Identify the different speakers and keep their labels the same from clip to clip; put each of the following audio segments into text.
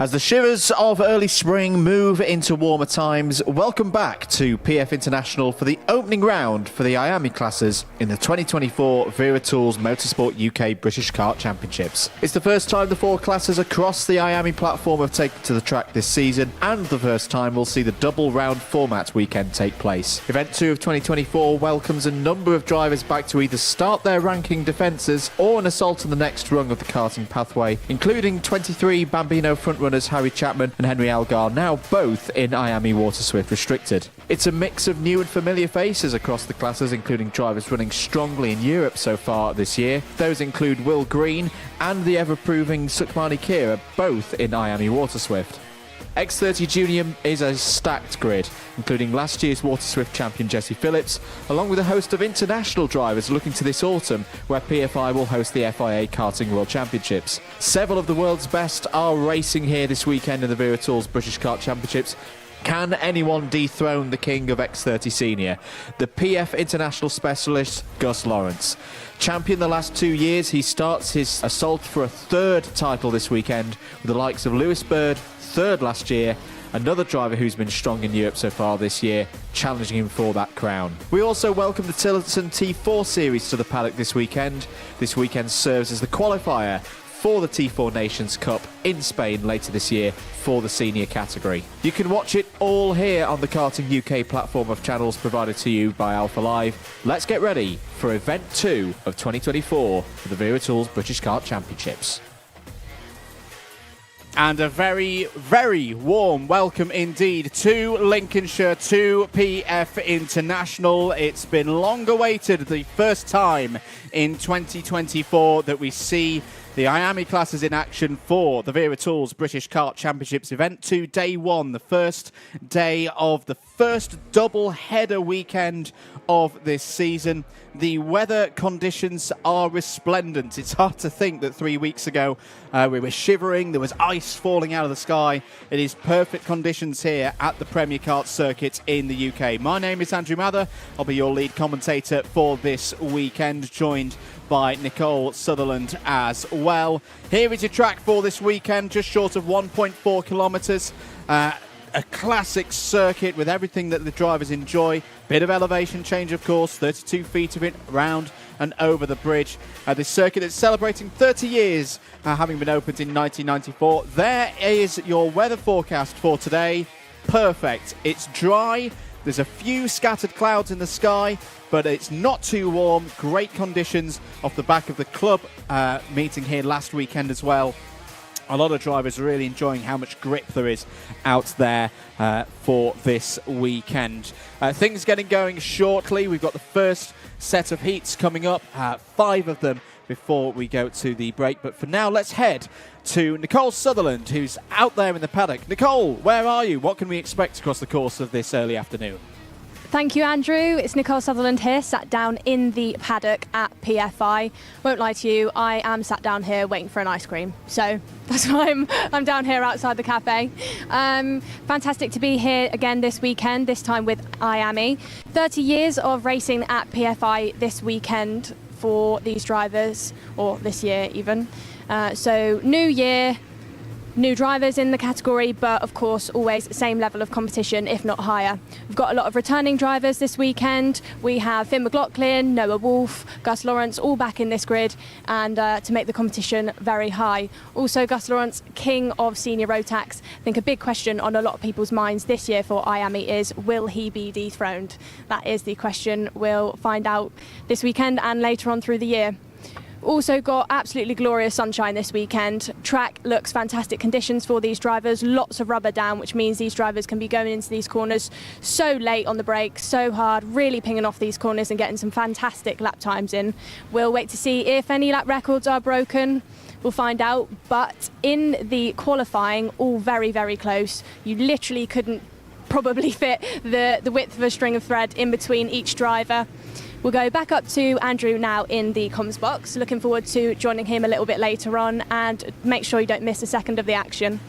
Speaker 1: As the shivers of early spring move into warmer times, welcome back to PF International for the opening round for the IAME classes in the 2024 Wera Tools Motorsport UK British Kart Championships. It's the first time the four classes across the IAME platform have taken to the track this season, and the first time we'll see the double round format weekend take place. Event 2 of 2024 welcomes a number of drivers back to either start their ranking defences or an assault on the next rung of the karting pathway, including 23 Bambino frontrunners Harry Chapman and Henry Algar, now both in IAME Water Swift Restricted. It's a mix of new and familiar faces across the classes, including drivers running strongly in Europe so far this year. Those include Will Green and the ever-proving Sukmani Kira, both in IAME Water Swift. X30 Junior is a stacked grid, including last year's Water Swift champion Jesse Phillips, along with a host of international drivers looking to this autumn, where PFI will host the FIA Karting World Championships. Several of the world's best are racing here this weekend in the Wera Tools British Kart Championships. Can anyone dethrone the king of X30 Senior? The PF International Specialist, Gus Lawrence. Champion the last 2 years, he starts his assault for a third title this weekend with the likes of Lewis Bird, third last year, another driver who's been strong in Europe so far this year, challenging him for that crown. We also welcome the Tillotson T4 series to the paddock this weekend. This weekend serves as the qualifier for the T4 Nations Cup in Spain later this year for the senior category. You can watch it all here on the Karting UK platform of channels provided to you by Alpha Live. Let's get ready for Event 2 of 2024 for the Wera Tools British Kart Championships.
Speaker 2: And a very, very warm welcome indeed to Lincolnshire, to PF International. It's been long awaited, the first time in 2024 that we see the IAME classes in action for the Wera Tools British Kart Championships Event 2, Day 1, the first day of the first double-header weekend of this season. The weather conditions are resplendent. It's hard to think that 3 weeks ago we were shivering, there was ice falling out of the sky. It is perfect conditions here at the Premier Kart circuit in the UK. My name is Andrew Mather. I'll be your lead commentator for this weekend, joined by Nicole Sutherland as well. Here is your track for this weekend, just short of 1.4 kilometres. A classic circuit with everything that the drivers enjoy. Bit of elevation change, of course, 32 feet of it round and over the bridge. This circuit is celebrating 30 years, having been opened in 1994. There is your weather forecast for today. Perfect. It's dry. There's a few scattered clouds in the sky, but it's not too warm. Great conditions off the back of the club meeting here last weekend as well. A lot of drivers are really enjoying how much grip there is out there for this weekend. Things getting going shortly. We've got the first set of heats coming up, 5 of them before we go to the break. But for now, let's head to Nicole Sutherland, who's out there in the paddock. Nicole, where are you? What can we expect across the course of this early afternoon?
Speaker 3: Thank you, Andrew. It's Nicole Sutherland here, sat down in the paddock at PFI. Won't lie to you, I am sat down here waiting for an ice cream. So that's why I'm down here outside the cafe. Fantastic to be here again this weekend, this time with IAME. 30 years of racing at PFI this weekend for these drivers, or this year even. So new year, new drivers in the category, but of course always same level of competition, if not higher. We've got a lot of returning drivers this weekend. We have Finn McLaughlin, Noah Wolf, Gus Lawrence, all back in this grid, and to make the competition very high. Also Gus Lawrence, king of senior Rotax. I think a big question on a lot of people's minds this year for IAME is, will he be dethroned? That is the question. We'll find out this weekend and later on through the year. Also got absolutely glorious sunshine this weekend. Track looks fantastic conditions for these drivers. Lots of rubber down, which means these drivers can be going into these corners so late on the break, so hard, really pinging off these corners and getting some fantastic lap times in. We'll wait to see if any lap records are broken. We'll find out. But in the qualifying, all very, very close. You literally couldn't probably fit the width of a string of thread in between each driver. We'll go back up to Andrew now in the comms box. Looking forward to joining him a little bit later on, and make sure you don't miss a second of the action.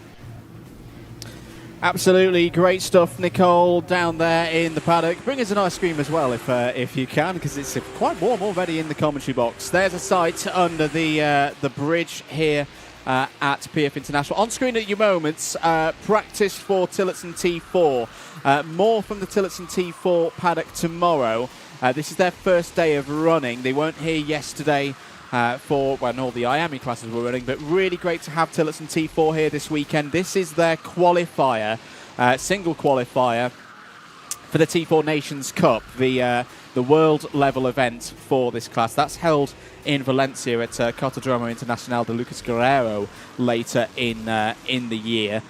Speaker 2: Absolutely great stuff, Nicole, down there in the paddock. Bring us an ice cream as well if you can, because it's quite warm already in the commentary box. There's a sight under the bridge here at PF International. On screen at your moments, practice for Tillotson T4. More from the Tillotson T4 paddock tomorrow. This is their first day of running. They weren't here yesterday for when all the IAME classes were running, but really great to have Tillotson T4 here this weekend. This is their qualifier, single qualifier for the T4 Nations Cup, the world level event for this class. That's held in Valencia at Cartodromo Internacional de Lucas Guerrero later in the year.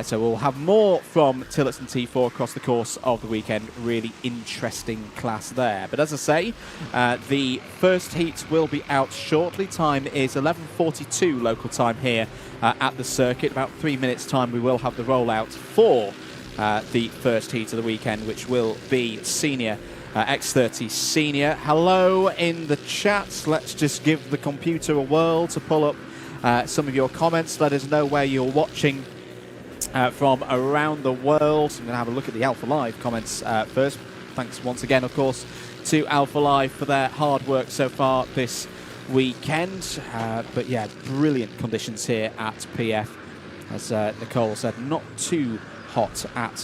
Speaker 2: So we'll have more from Tillotson T4 across the course of the weekend. Really interesting class there. But as I say, the first heat will be out shortly. Time is 11:42 local time here at the circuit. About 3 minutes time we will have the rollout for the first heat of the weekend, which will be senior X30 senior. Hello in the chat. Let's just give the computer a whirl to pull up some of your comments. Let us know where you're watching from around the world. I'm going to have a look at the Alpha Live comments first. Thanks once again, of course, to Alpha Live for their hard work so far this weekend. But yeah, brilliant conditions here at PF. As Nicole said, not too hot at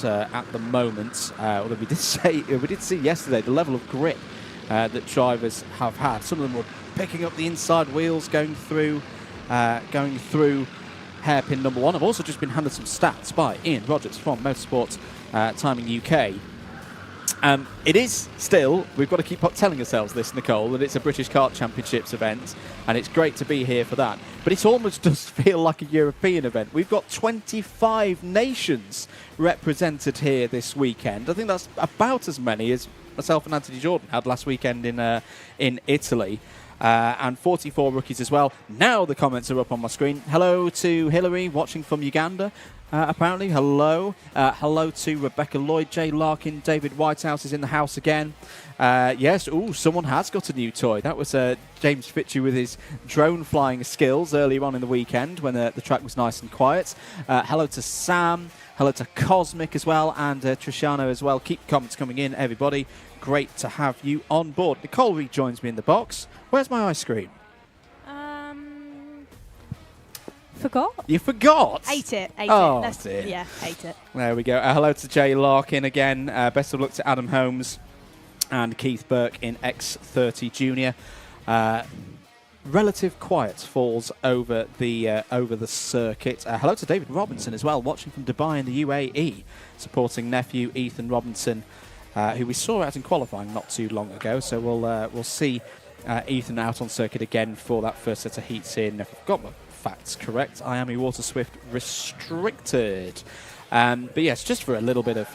Speaker 2: the moment. Although we did see yesterday the level of grip that drivers have had. Some of them were picking up the inside wheels going through hairpin number one. I've also just been handed some stats by Ian Rogers from Motorsport Timing UK. It is still, we've got to keep telling ourselves this, Nicole, that it's a British Kart Championships event, and it's great to be here for that. But it almost does feel like a European event. We've got 25 nations represented here this weekend. I think that's about as many as myself and Anthony Jordan had last weekend in Italy. And 44 rookies as well. Now the comments are up on my screen. Hello to Hillary, watching from Uganda, apparently. Hello. Hello to Rebecca Lloyd, Jay Larkin, David Whitehouse is in the house again. Yes, someone has got a new toy. That was James Fitchie with his drone flying skills earlier on in the weekend when the track was nice and quiet. Hello to Sam. Hello to Cosmic as well, and Trishano as well. Keep comments coming in, everybody. Great to have you on board. Nicole rejoins me in the box. Where's my ice cream?
Speaker 3: Forgot.
Speaker 2: You forgot?
Speaker 3: Ate it.
Speaker 2: Oh,
Speaker 3: That's
Speaker 2: dear.
Speaker 3: Yeah, ate it.
Speaker 2: There we go. Hello to Jay Larkin again. Best of luck to Adam Holmes and Keith Burke in X30 Junior. Relative quiet falls over the circuit. Hello to David Robinson as well, watching from Dubai in the UAE, supporting nephew Ethan Robinson, who we saw out in qualifying not too long ago. So we'll see Ethan out on circuit again for that first set of heats in. If I've got my facts correct, IAME Water Swift restricted. But yes, just for a little bit of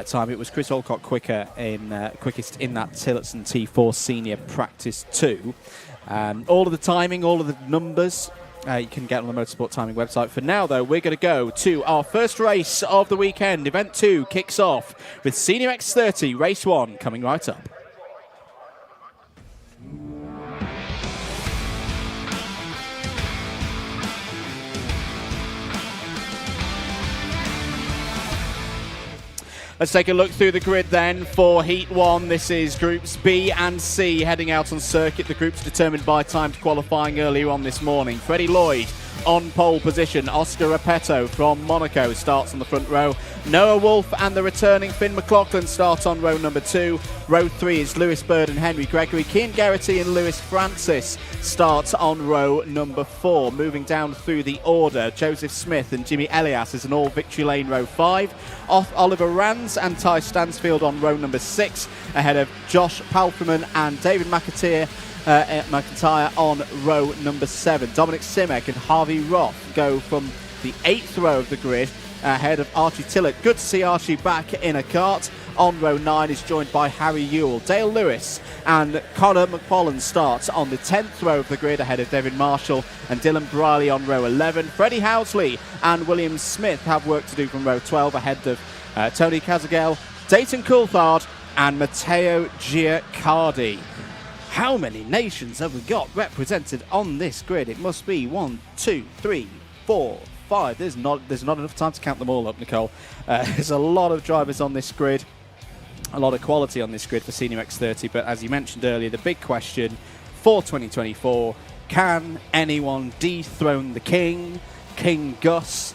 Speaker 2: time, it was Chris Olcott quickest in that Tillotson T4 Senior Practice 2. All of the timing, all of the numbers, you can get on the Motorsport Timing website. For now, though, we're going to go to our first race of the weekend. Event 2 kicks off with Senior X30 Race 1 coming right up. Let's take a look through the grid then for Heat 1. This is Groups B and C heading out on circuit. The groups determined by timed qualifying earlier on this morning. Freddie Lloyd on pole position. Oscar Repetto from Monaco starts on the front row. Noah Wolf and the returning Finn McLaughlin start on row number 2. Row 3 is Lewis Bird and Henry Gregory. Cian Geraghty and Lewis Francis start on row number 4. Moving down through the order, Joseph Smith and Jimmy Elias is an all victory lane row 5. Off Oliver Rands and Ty Stansfield on row number 6, ahead of Josh Palfreman and David McIntyre on row number 7. Dominic Simek and Harvey Roth go from the 8th row of the grid, ahead of Archie Tillett. Good to see Archie back in a kart. On row 9 is joined by Harry Ewell. Dale Lewis and Connor McFarlane start on the 10th row of the grid, ahead of Devin Marshall and Dylan Briley on row 11. Freddie Housley and William Smith have work to do from row 12, ahead of Tony Cazagel, Dayton Coulthard and Matteo Giaccardi. How many nations have we got represented on this grid? It must be 1, 2, 3, 4, 5. There's not enough time to count them all up, Nicole. There's a lot of drivers on this grid, a lot of quality on this grid for Senior X30. But as you mentioned earlier, the big question for 2024 Can anyone dethrone the King? King Gus,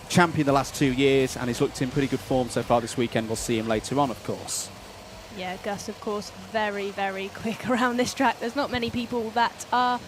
Speaker 2: champion the last 2 years, and he's looked in pretty good form so far this weekend. We'll see him later on, of course.
Speaker 3: Yeah, Gus, of course, very, very quick around this track. There's not many people that are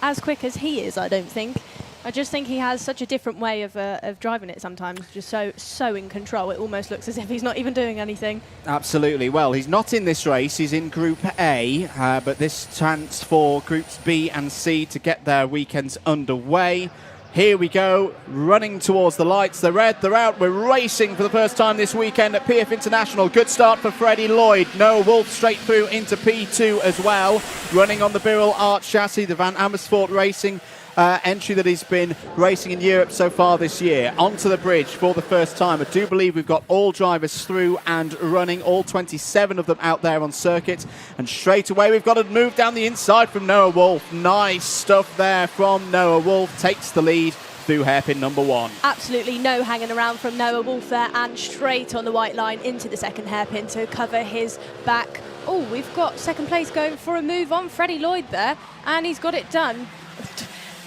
Speaker 3: as quick as he is, I don't think. I just think he has such a different way of driving it sometimes, just so in control. It almost looks as if he's not even doing anything.
Speaker 2: Absolutely. Well, he's not in this race. He's in Group A, but this chance for Groups B and C to get their weekends underway. Here we go, running towards the lights. They're red, they're out. We're racing for the first time this weekend at PF International. Good start for Freddie Lloyd. Noah Wolf straight through into P2 as well. Running on the Birrell Arch chassis, the Van Amersfoort Racing entry that he's been racing in Europe so far this year. Onto the bridge for the first time. I do believe we've got all drivers through and running, all 27 of them out there on circuit. And straight away we've got a move down the inside from Noah Wolf. Nice stuff there from Noah Wolf. Takes the lead through hairpin number 1.
Speaker 3: Absolutely no hanging around from Noah Wolf there, and straight on the white line into the second hairpin to cover his back. Oh, we've got second place going for a move on Freddie Lloyd there, and he's got it done.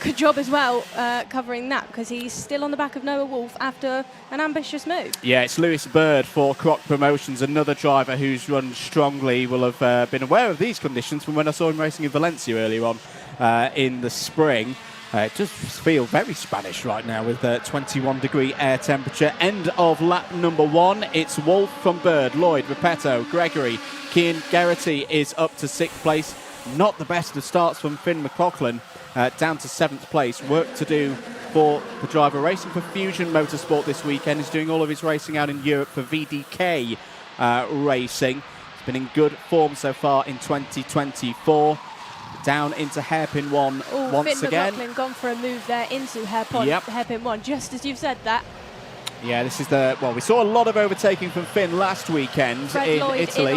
Speaker 3: Good job as well covering that, because he's still on the back of Noah Wolf after an ambitious move. Yeah,
Speaker 2: it's Lewis Bird for Croc Promotions, another driver who's run strongly. Will have been aware of these conditions from when I saw him racing in Valencia earlier on in the spring. It does feel very Spanish right now with 21-degree air temperature. End of lap number 1. It's Wolf from Bird, Lloyd, Repetto, Gregory, Cian Geraghty is up to 6th place. Not the best of starts from Finn McLaughlin. Down to 7th place. Work to do for the driver racing for Fusion Motorsport this weekend. He's doing all of his racing out in Europe for VDK Racing. He's been in good form so far in 2024. Down into hairpin 1 once
Speaker 3: Finn
Speaker 2: again.
Speaker 3: McLaughlin gone for a move there into hairpin 1, just as you've said that.
Speaker 2: Yeah, this is we saw a lot of overtaking from Finn last weekend
Speaker 3: Fred
Speaker 2: in
Speaker 3: Lloyd
Speaker 2: Italy.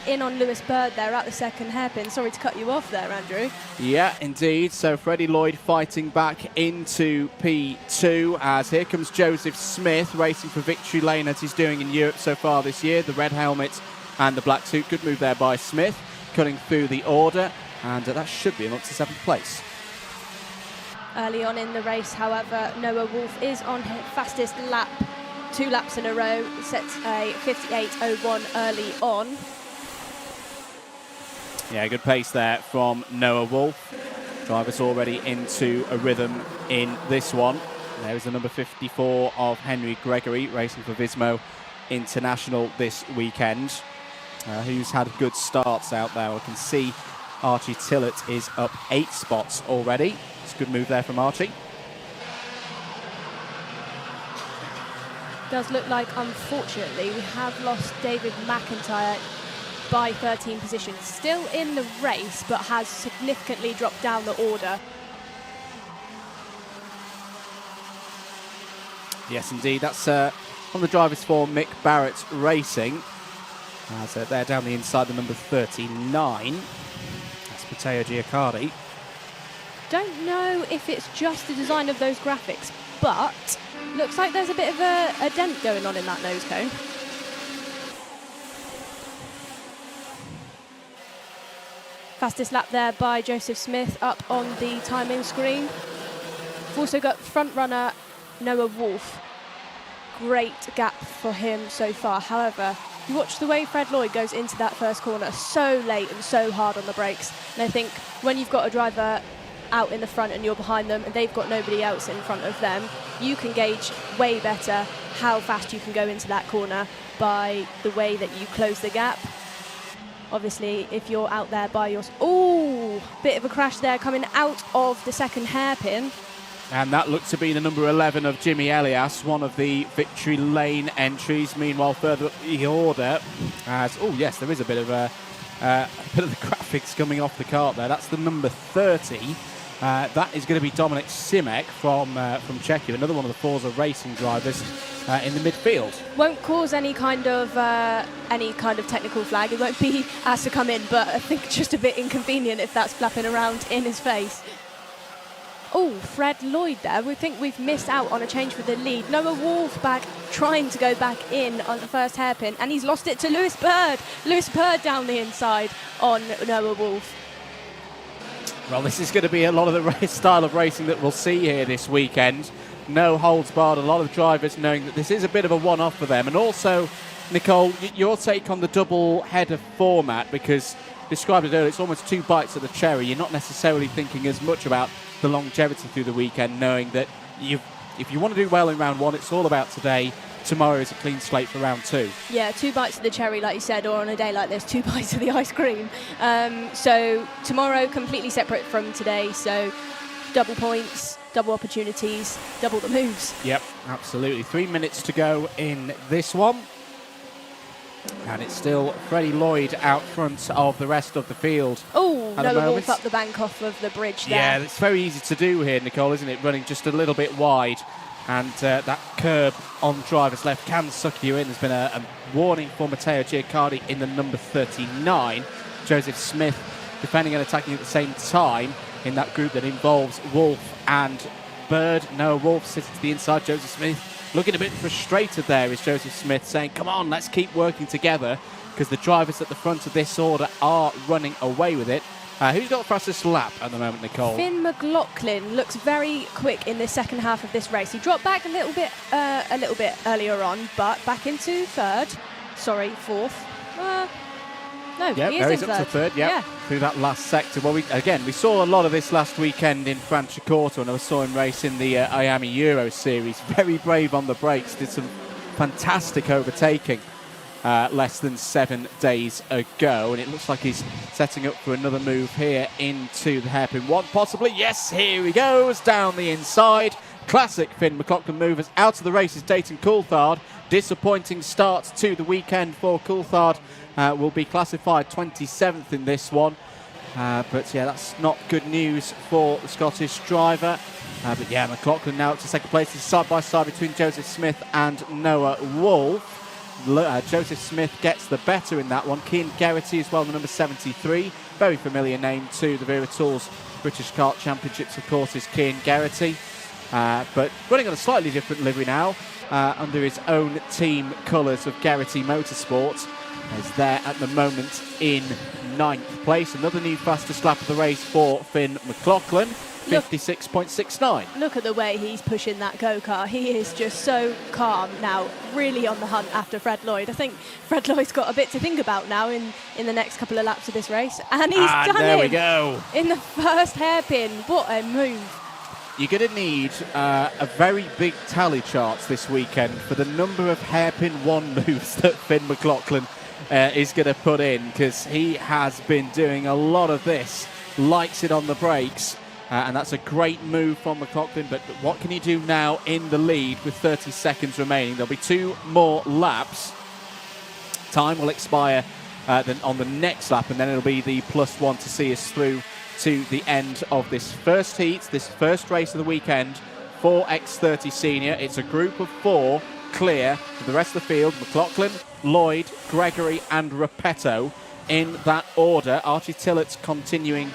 Speaker 3: In on Lewis Bird there at the second hairpin. Sorry to cut you off there, Andrew.
Speaker 2: Yeah, indeed. So Freddie Lloyd fighting back into P2 as here comes Joseph Smith racing for Victory Lane as he's doing in Europe so far this year. The red helmet and the black suit. Good move there by Smith, cutting through the order, and that should be him up to 7th place.
Speaker 3: Early on in the race, however, Noah Wolf is on his fastest lap, 2 laps in a row, sets a 58.01 early on.
Speaker 2: Yeah, good pace there from Noah Wolf. Driver's already into a rhythm in this one. There's the number 54 of Henry Gregory, racing for Vismo International this weekend, who's had good starts out there. I can see Archie Tillett is up 8 spots already. It's a good move there from Archie.
Speaker 3: Does look like, unfortunately, we have lost David McIntyre by 13 positions. Still in the race, but has significantly dropped down the order.
Speaker 2: Yes, indeed. That's on the drivers for Mick Barrett Racing. They're down the inside, the number 39. That's Matteo Giaccardi.
Speaker 3: Don't know if it's just the design of those graphics, but looks like there's a bit of a dent going on in that nose cone. Fastest lap there by Joseph Smith up on the timing screen. We've also got front runner Noah Wolf. Great gap for him so far. However, you watch the way Fred Lloyd goes into that first corner so late and so hard on the brakes. And I think when you've got a driver out in the front and you're behind them and they've got nobody else in front of them, you can gauge way better how fast you can go into that corner by the way that you close the gap. Obviously, if you're out there by yourself... Ooh, bit of a crash there coming out of the second hairpin.
Speaker 2: And that looked to be the number 11 of Jimmy Elias, one of the Victory Lane entries. Meanwhile, further up the order, as yes, there is a bit of the graphics coming off the cart there. That's the number 30. That is going to be Dominic Simek from Czechia, another one of the Forza Racing drivers in the midfield. Won't
Speaker 3: cause any kind of technical flag. It won't be asked to come in, but I think just a bit inconvenient if that's flapping around in his face. Oh, Fred Lloyd there. We think we've missed out on a change for the lead. Noah Wolf back, trying to go back in on the first hairpin, and he's lost it to Lewis Bird. Lewis Bird down the inside on Noah Wolf.
Speaker 2: Well, this is going to be a lot of the style of racing that we'll see here this weekend. No holds barred, a lot of drivers knowing that this is a bit of a one-off for them. And also, Nicole, your take on the double header format, because described it earlier, it's almost 2 bites of the cherry. You're not necessarily thinking as much about the longevity through the weekend, knowing that if you want to do well in round 1, it's all about today. Tomorrow is a clean slate for round 2.
Speaker 3: Yeah, 2 bites of the cherry, like you said, or on a day like this, 2 bites of the ice cream. So tomorrow, completely separate from today. So double points, double opportunities, double the moves.
Speaker 2: Yep, absolutely. 3 minutes to go in this one. And it's still Freddie Lloyd out front of the rest of the field.
Speaker 3: Oh, Noah Wolf up the bank off of the bridge there.
Speaker 2: Yeah, it's very easy to do here, Nicole, isn't it? Running just a little bit wide. And that curb on driver's left can suck you in. There's been a warning for Matteo Giaccardi in the number 39. Joseph Smith defending and attacking at the same time in that group that involves Wolf and Bird. Noah Wolf sits to the inside. Joseph Smith looking a bit frustrated there is Joseph Smith, saying, come on, let's keep working together, because the drivers at the front of this order are running away with it. Who's got the fastest lap at the moment, Nicole?
Speaker 3: Finn McLaughlin looks very quick in the second half of this race. He dropped back a little bit earlier on, but back into fourth. No,
Speaker 2: yeah,
Speaker 3: he is in
Speaker 2: up to third.
Speaker 3: Yeah,
Speaker 2: through that last sector. Well, we saw a lot of this last weekend in Franciacorta, and I saw him race in the IAME Euro Series. Very brave on the brakes. Did some fantastic overtaking less than 7 days ago, and it looks like he's setting up for another move here into the hairpin one, possibly. Yes, here he goes down the inside. Classic Finn McLaughlin move as out of the race is Dayton Coulthard. Disappointing start to the weekend for Coulthard. Will be classified 27th in this one. But yeah, that's not good news for the Scottish driver. But yeah, McLaughlin now up to second place. It's side by side between Joseph Smith and Noah Wolf. Joseph Smith gets the better in that one. Cian Geraghty as well, the number 73. Very familiar name to the Wera Tools British Kart Championships, of course, is Cian Geraghty. But running on a slightly different livery now, under his own team colours of Geraghty Motorsports. Is there at the moment in 9th place. Another new fastest lap of the race for Finn McLaughlin, 56.69.
Speaker 3: Look at the way he's pushing that go-kart. He is just so calm now, really on the hunt after Fred Lloyd. I think Fred Lloyd's got a bit to think about now in the next couple of laps of this race. And he's done it.
Speaker 2: There we go.
Speaker 3: In the first hairpin. What a move.
Speaker 2: You're going to need a very big tally chart this weekend for the number of hairpin one moves that Finn McLaughlin is going to put in, because he has been doing a lot of this, likes it on the brakes, and that's a great move from McLaughlin. But what can he do now in the lead with 30 seconds remaining? There'll be 2 more laps. Time will expire then on the next lap, and then it'll be the +1 to see us through to the end of this first heat, this first race of the weekend for X30 Senior. It's a group of 4 clear for the rest of the field. McLaughlin, Lloyd, Gregory and Repetto in that order. Archie Tillotson continuing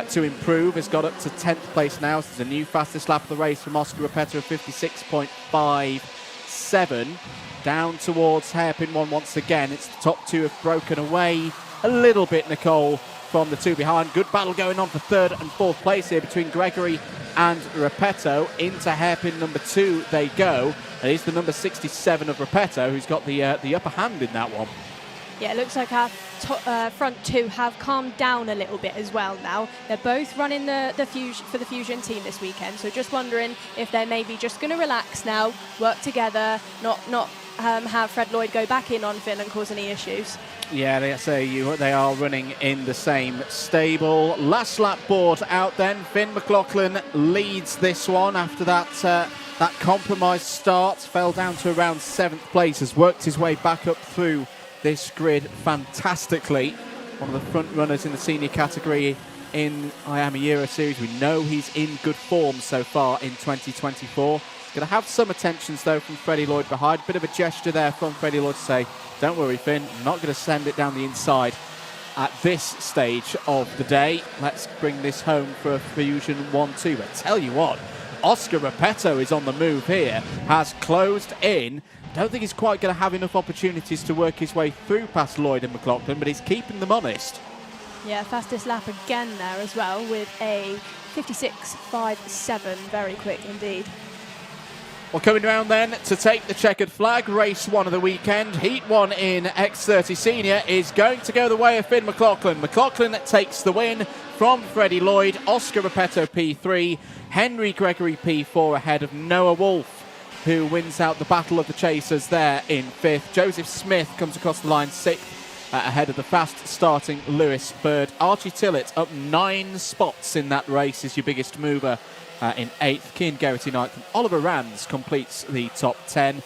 Speaker 2: to improve, has got up to 10th place now. So there's a new fastest lap of the race from Oscar Repetto of 56.57. Down towards hairpin one once again. It's the top 2 have broken away a little bit, Nicole, from the 2 behind. Good battle going on for 3rd and 4th place here between Gregory and Repetto. Into hairpin number 2 they go. And it's the number 67 of Repetto who's got the upper hand in that one.
Speaker 3: Yeah, it looks like our front 2 have calmed down a little bit as well now. They're both running the Fusion team this weekend, so just wondering if they're maybe just going to relax now, work together, not have Fred Lloyd go back in on Finn and cause any issues.
Speaker 2: Yeah, they are running in the same stable. Last lap board out then. Finn McLaughlin leads this one after that compromised start. Fell down to around 7th place, has worked his way back up through this grid fantastically. One of the front runners in the senior category in IAME Euro Series. We know he's in good form so far in 2024. Going to have some attentions though from Freddie Lloyd behind. Bit of a gesture there from Freddie Lloyd to say, don't worry Finn, I'm not going to send it down the inside at this stage of the day. Let's bring this home for a Fusion 1-2. But tell you what, Oscar Repetto is on the move here, has closed in. Don't think he's quite going to have enough opportunities to work his way through past Lloyd and McLaughlin, but he's keeping them honest.
Speaker 3: Yeah, fastest lap again there as well with a 56.57. Very quick indeed.
Speaker 2: Well, coming round then to take the checkered flag, race 1 of the weekend, Heat 1 in X30 Senior is going to go the way of Finn McLaughlin. McLaughlin takes the win from Freddie Lloyd, Oscar Repetto P3, Henry Gregory P4 ahead of Noah Wolf, who wins out the Battle of the Chasers there in 5th. Joseph Smith comes across the line 6th ahead of the fast starting Lewis Bird. Archie Tillett up 9 spots in that race is your biggest mover. In 8th, Cian Geraghty 9th, and Oliver Rands completes the top 10.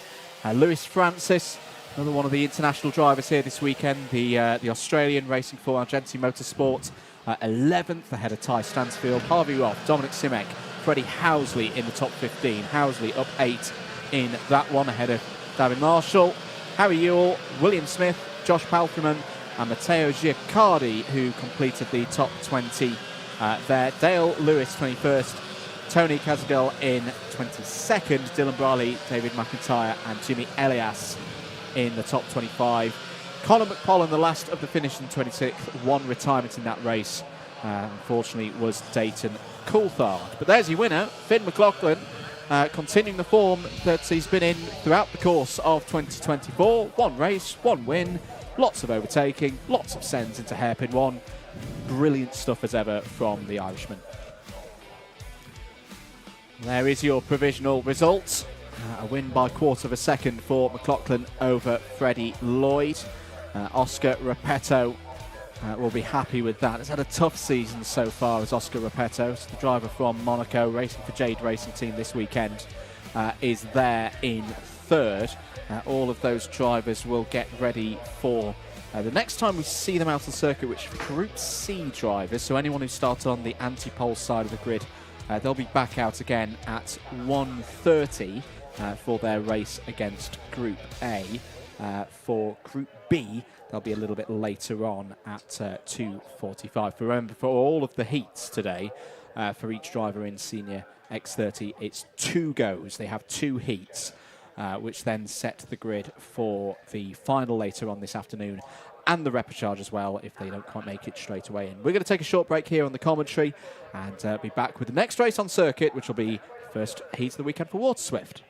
Speaker 2: Lewis Francis, another one of the international drivers here this weekend, the Australian racing for Argenti Motorsport, 11th ahead of Ty Stansfield. Harvey Roth, Dominic Simek, Freddie Housley in the top 15. Housley up 8 in that one ahead of David Marshall. Harry Ewell, William Smith, Josh Palfreman, and Matteo Giaccardi, who completed the top 20 there. Dale Lewis 21st. Tony Cazadel in 22nd, Dylan Briley, David McIntyre and Jimmy Elias in the top 25. Conor McPollan, the last of the finish in 26th, one retirement in that race, unfortunately, was Dayton Coulthard. But there's your winner, Finn McLaughlin, continuing the form that he's been in throughout the course of 2024. One race, one win, lots of overtaking, lots of sends into hairpin one. Brilliant stuff as ever from the Irishman. There is your provisional result. A win by 1/4 of a second for McLaughlin over Freddie Lloyd. Oscar Repetto will be happy with that. It's had a tough season so far as Oscar Repetto. So the driver from Monaco, racing for Jade Racing Team this weekend, is there in 3rd. All of those drivers will get ready for the next time we see them out on circuit, which for Group C drivers, so anyone who started on the anti-pole side of the grid, they'll be back out again at 1:30 for their race against Group A. For Group B, they'll be a little bit later on at 2:45. Remember, for all of the heats today, for each driver in Senior X30, it's 2 goes. They have 2 heats, which then set the grid for the final later on this afternoon, and the repechage as well if they don't quite make it straight away. And we're going to take a short break here on the commentary and be back with the next race on circuit, which will be first heat of the weekend for Water Swift.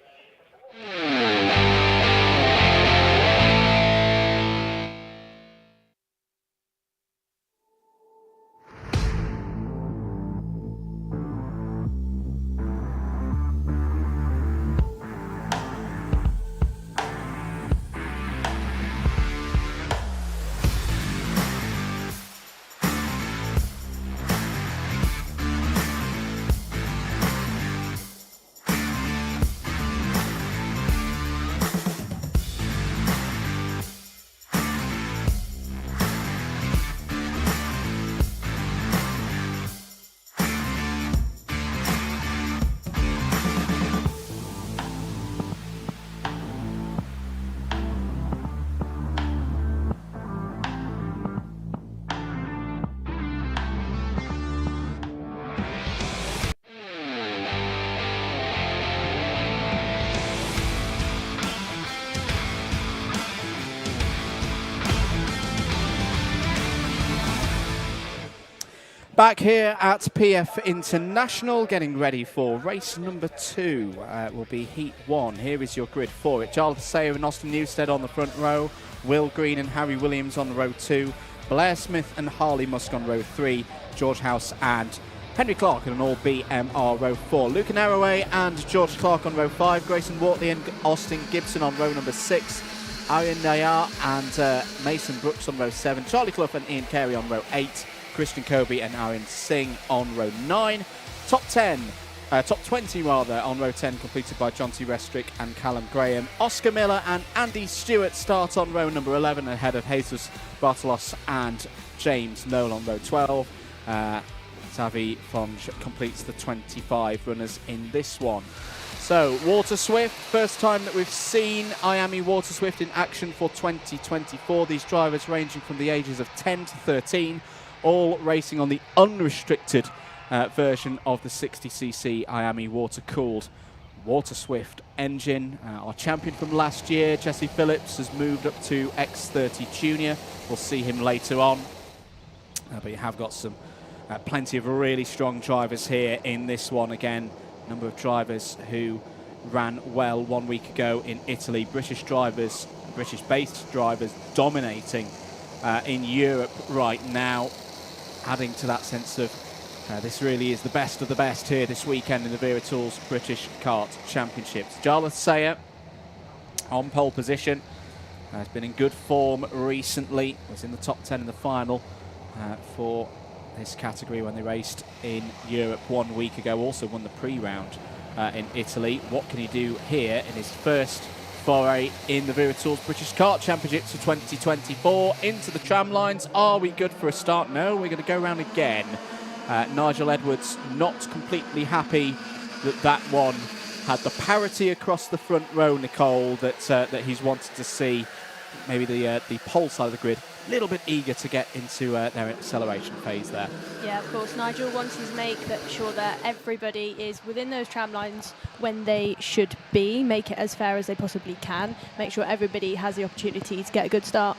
Speaker 2: Back here at PF International, getting ready for race number 2. Will be Heat 1. Here is your grid for it. Charles Sayer and Austin Newstead on the front row. Will Green and Harry Williams on row 2. Blair Smith and Harley Musk on row 3. George House and Henry Clark in an all BMR row 4. Lucan Arroway and George Clark on row 5. Grayson Wortley and Austin Gibson on row number 6. Aryan Nayar and Mason Brooks on row 7. Charlie Clough and Ian Carey on row 8. Christian Kobe and Aaron Singh on row 9. Top 20 rather, on row 10, completed by John T. Restrick and Callum Graham. Oscar Miller and Andy Stewart start on row number 11 ahead of Jesus Bartolos and James Noel on row 12. Xavi Fonge completes the 25 runners in this one. So, Water Swift, first time that we've seen IAME Water Swift in action for 2024. These drivers ranging from the ages of 10 to 13. All racing on the unrestricted version of the 60cc IAME water-cooled Water Swift engine. Our champion from last year, Jesse Phillips, has moved up to X30 Junior. We'll see him later on. But you have got some plenty of really strong drivers here in this one. Again, a number of drivers who ran well 1 week ago in Italy. British drivers, British-based drivers dominating in Europe right now, adding to that sense of this really is the best of the best here this weekend in the Wera Tools British Kart Championships. Jarlath Sayre on pole position. Has been in good form recently. Was in the top 10 in the final for this category when they raced in Europe 1 week ago. Also won the pre-round in Italy. What can he do here in his first foray in the Wera Tools British Kart Championships for 2024? Into the tram lines. Are we good for a start? No, we're going to go around again. Nigel Edwards not completely happy that one had the parity across the front row, Nicole, that he's wanted to see. Maybe the pole side of the grid a little bit eager to get into their acceleration phase there.
Speaker 3: Yeah, of course. Nigel wants to make sure that everybody is within those tram lines when they should be. Make it as fair as they possibly can. Make sure everybody has the opportunity to get a good start.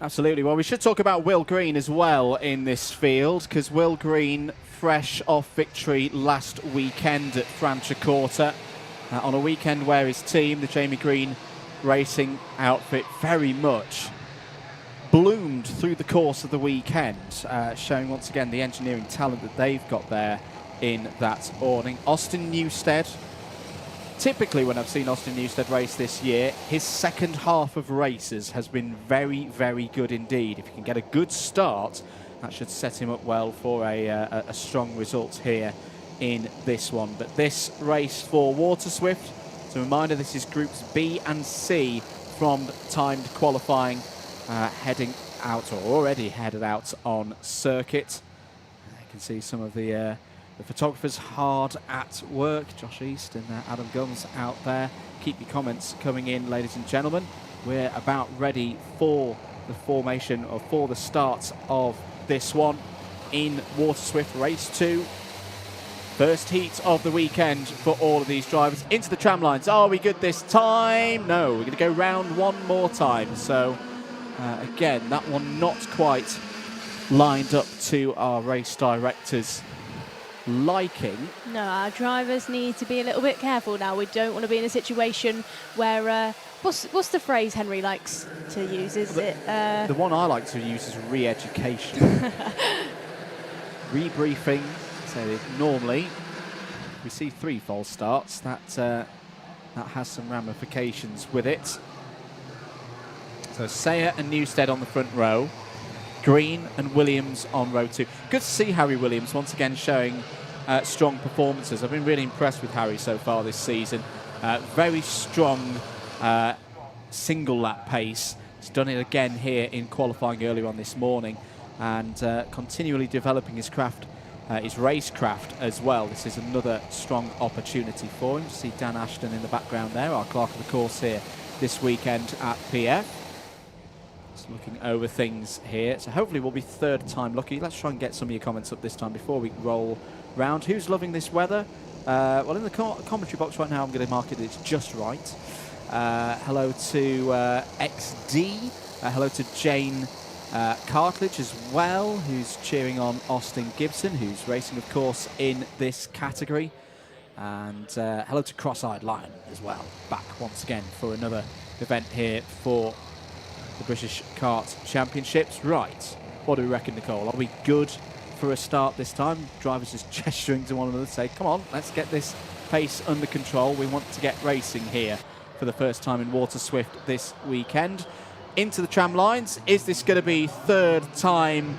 Speaker 2: Absolutely. Well, we should talk about Will Green as well in this field, because Will Green, fresh off victory last weekend at Franciacorta, on a weekend where his team, the Jamie Green Racing outfit, very much bloomed through the course of the weekend, showing once again the engineering talent that they've got there in that awning. Austin Newstead, typically when I've seen Austin Newstead race this year, his second half of races has been very, very good indeed. If he can get a good start, that should set him up well for a strong result here in this one. But this race for Waterswift, as a reminder, this is Groups B and C from timed qualifying, heading out, or already headed out on circuit. You can see some of the photographers hard at work. Josh East and Adam Guns out there. Keep your comments coming in, ladies and gentlemen. We're about ready for the formation, or for the start of this one in Waterswift Race 2. First heat of the weekend for all of these drivers. Into the tram lines. Are we good this time? No, we're going to go round one more time. So, again, that one not quite lined up to our race director's liking.
Speaker 3: No, our drivers need to be a little bit careful now. We don't want to be in a situation where... what's the phrase Henry likes to use? Is it...
Speaker 2: The one I like to use is re-education. Rebriefing. So normally we see 3 false starts. That has some ramifications with it. So Sayre and Newstead on the front row, Green and Williams on row 2. Good to see Harry Williams once again showing strong performances. I've been really impressed with Harry so far this season. Very strong single lap pace. He's done it again here in qualifying earlier on this morning, and continually developing his craft. His racecraft as well. This is another strong opportunity for him. To see Dan Ashton in the background there, our clerk of the course here this weekend at PF. Just looking over things here. So hopefully we'll be third time lucky. Let's try and get some of your comments up this time before we roll round. Who's loving this weather? Well, in the commentary box right now, I'm going to mark it it's just right. Hello to XD. Hello to Jane Cartledge as well, who's cheering on Austin Gibson, who's racing, of course, in this category. And hello to Cross-Eyed Lion as well, back once again for another event here for the British Kart Championships. Right, what do we reckon, Nicole? Are we good for a start this time? Drivers just gesturing to one another to say, come on, let's get this pace under control. We want to get racing here for the first time in Waterswift this weekend. Into the tram lines. Is this going to be third time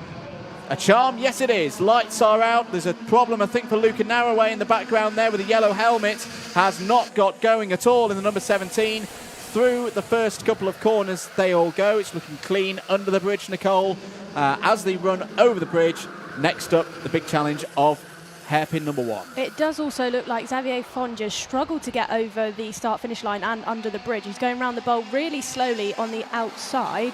Speaker 2: a charm? Yes, it is. Lights are out. There's a problem, I think, for Luca Narroway in the background there with a yellow helmet. Has not got going at all in the number 17. Through the first couple of corners, they all go. It's looking clean under the bridge, Nicole. As they run over the bridge, next up, the big challenge of hairpin number 1.
Speaker 3: It does also look like Xavier Fonges struggled to get over the start-finish line and under the bridge. He's going around the bowl really slowly on the outside.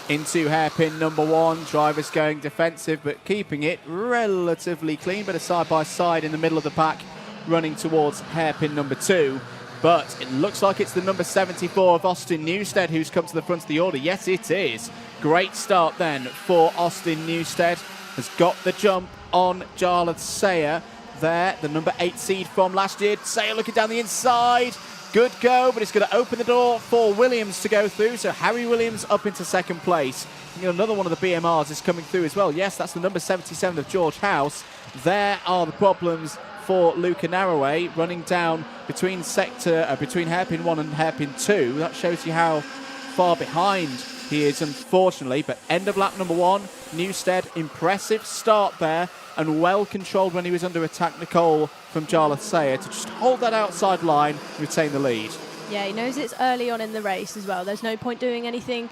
Speaker 2: Into hairpin number 1. Drivers going defensive, but keeping it relatively clean. But a side-by-side in the middle of the pack, running towards hairpin number 2. But it looks like it's the number 74 of Austin Newstead who's come to the front of the order. Yes, it is. Great start then for Austin Newstead. Has got the jump on Jarlath Sayer there, the number 8 seed from last year. Sayer looking down the inside. Good go, but it's going to open the door for Williams to go through. So Harry Williams up into second place. Another one of the BMRs is coming through as well. Yes, that's the number 77 of George House. There are the problems for Luca Narroway running down between between hairpin 1 and hairpin 2. That shows you how far behind he is, unfortunately. But end of lap number 1, Newstead, impressive start there and well controlled when he was under attack, Nicole, from Jarlath Sayer to just hold that outside line, retain the lead.
Speaker 3: Yeah, he knows it's early on in the race as well. There's no point doing anything,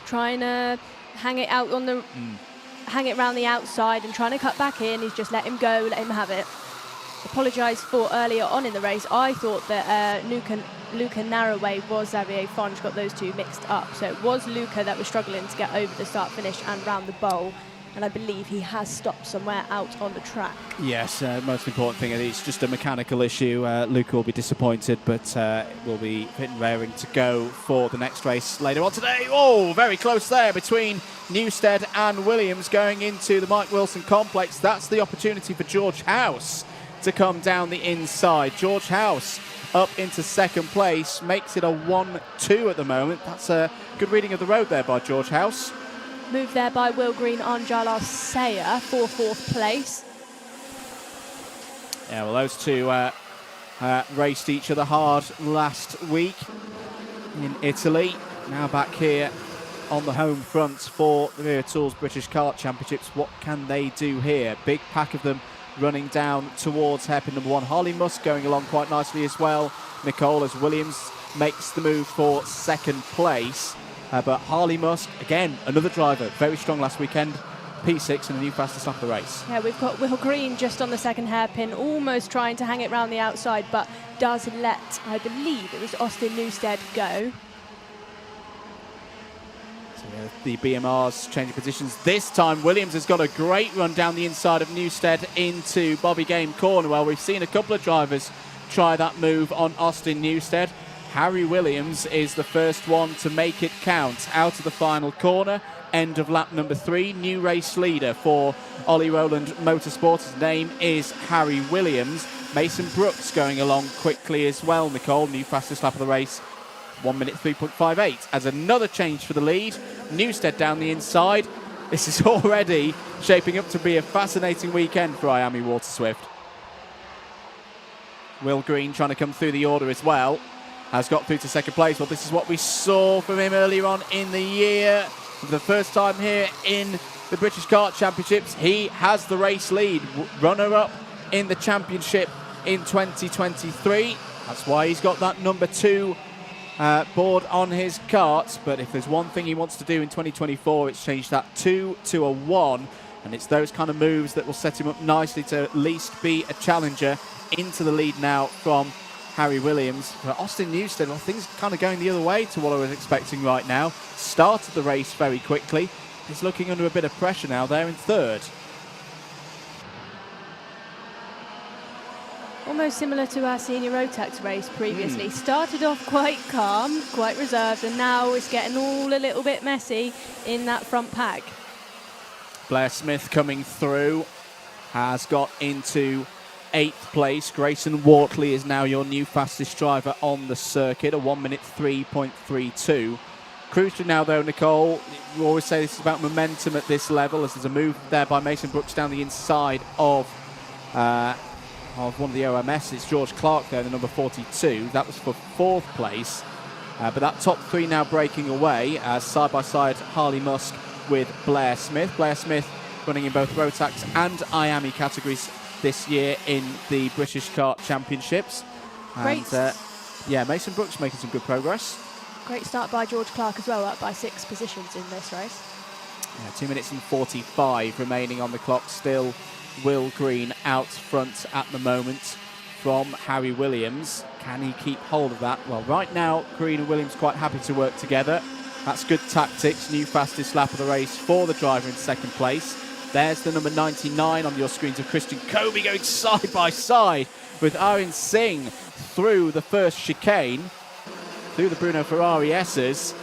Speaker 3: trying to hang it out hang it around the outside and trying to cut back in. He's just let him go, let him have it. Apologise for earlier on in the race. I thought that Luca Narroway was Xavier Fonge, got those two mixed up. So it was Luca that was struggling to get over the start finish and round the bowl. And I believe he has stopped somewhere out on the track.
Speaker 2: Yes, most important thing, it's just a mechanical issue. Luca will be disappointed, but will be fit and raring to go for the next race later on today. Oh, very close there between Newstead and Williams going into the Mike Wilson complex. That's the opportunity for George House to come down the inside. George House up into second place, makes it a 1-2 at the moment. That's a good reading of the road there by George House.
Speaker 3: Moved there by Will Green on Jarlath Sayer for fourth place.
Speaker 2: Yeah, well, those two raced each other hard last week in Italy. Now back here on the home front for the Wera Tools British Kart Championships. What can they do here? Big pack of them running down towards hairpin number 1. Harley Musk going along quite nicely as well. Nicole, as Williams makes the move for second place. But Harley Musk, again, another driver, very strong last weekend. P6 and the new fastest lap of the race.
Speaker 3: Yeah, we've got Will Green just on the second hairpin, almost trying to hang it round the outside, but does let, I believe it was Austin Newstead, go.
Speaker 2: So the BMRs changing positions. This time, Williams has got a great run down the inside of Newstead into Bobby Game corner. Well, we've seen a couple of drivers try that move on Austin Newstead. Harry Williams is the first one to make it count out of the final corner. End of lap number 3. New race leader for Ollie Rowland Motorsport. His name is Harry Williams. Mason Brooks going along quickly as well, Nicole. New fastest lap of the race. 1 minute 3.58. As another change for the lead. Newstead down the inside. This is already shaping up to be a fascinating weekend for IAME Water Swift. Will Green trying to come through the order as well. Has got through to second place. Well, this is what we saw from him earlier on in the year. For the first time here in the British Kart Championships, he has the race lead. Runner-up in the championship in 2023. That's why he's got that number 2 board on his kart. But if there's one thing he wants to do in 2024, it's change that 2 to a 1. And it's those kind of moves that will set him up nicely to at least be a challenger into the lead now from Harry Williams. For Austin Newstead, well, things kind of going the other way to what I was expecting right now. Started the race very quickly. He's looking under a bit of pressure now there in third.
Speaker 3: Almost similar to our senior Rotax race previously. Started off quite calm, quite reserved, and now it's getting all a little bit messy in that front pack.
Speaker 2: Blair Smith coming through, has got into 8th place. Grayson Wortley is now your new fastest driver on the circuit, a 1 minute 3.32. Crucial now though, Nicole, we always say this is about momentum at this level, as there's a move there by Mason Brooks down the inside of one of the OMS. It's George Clark there, the number 42. That was for 4th place. But that top 3 now breaking away, side by side Harley Musk with Blair Smith. Blair Smith running in both Rotax and IAME categories this year in the British Kart Championships.
Speaker 3: Great.
Speaker 2: And, yeah, Mason Brooks making some good progress.
Speaker 3: Great start by George Clark as well, up by 6 positions in this race.
Speaker 2: Yeah, 2 minutes and 45 remaining on the clock. Still Will Green out front at the moment from Harry Williams. Can he keep hold of that? Well, right now, Green and Williams quite happy to work together. That's good tactics. New fastest lap of the race for the driver in second place. There's the number 99 on your screens of Christian Kobe going side by side with Arun Singh through the first chicane, through the Bruno Ferrari S's.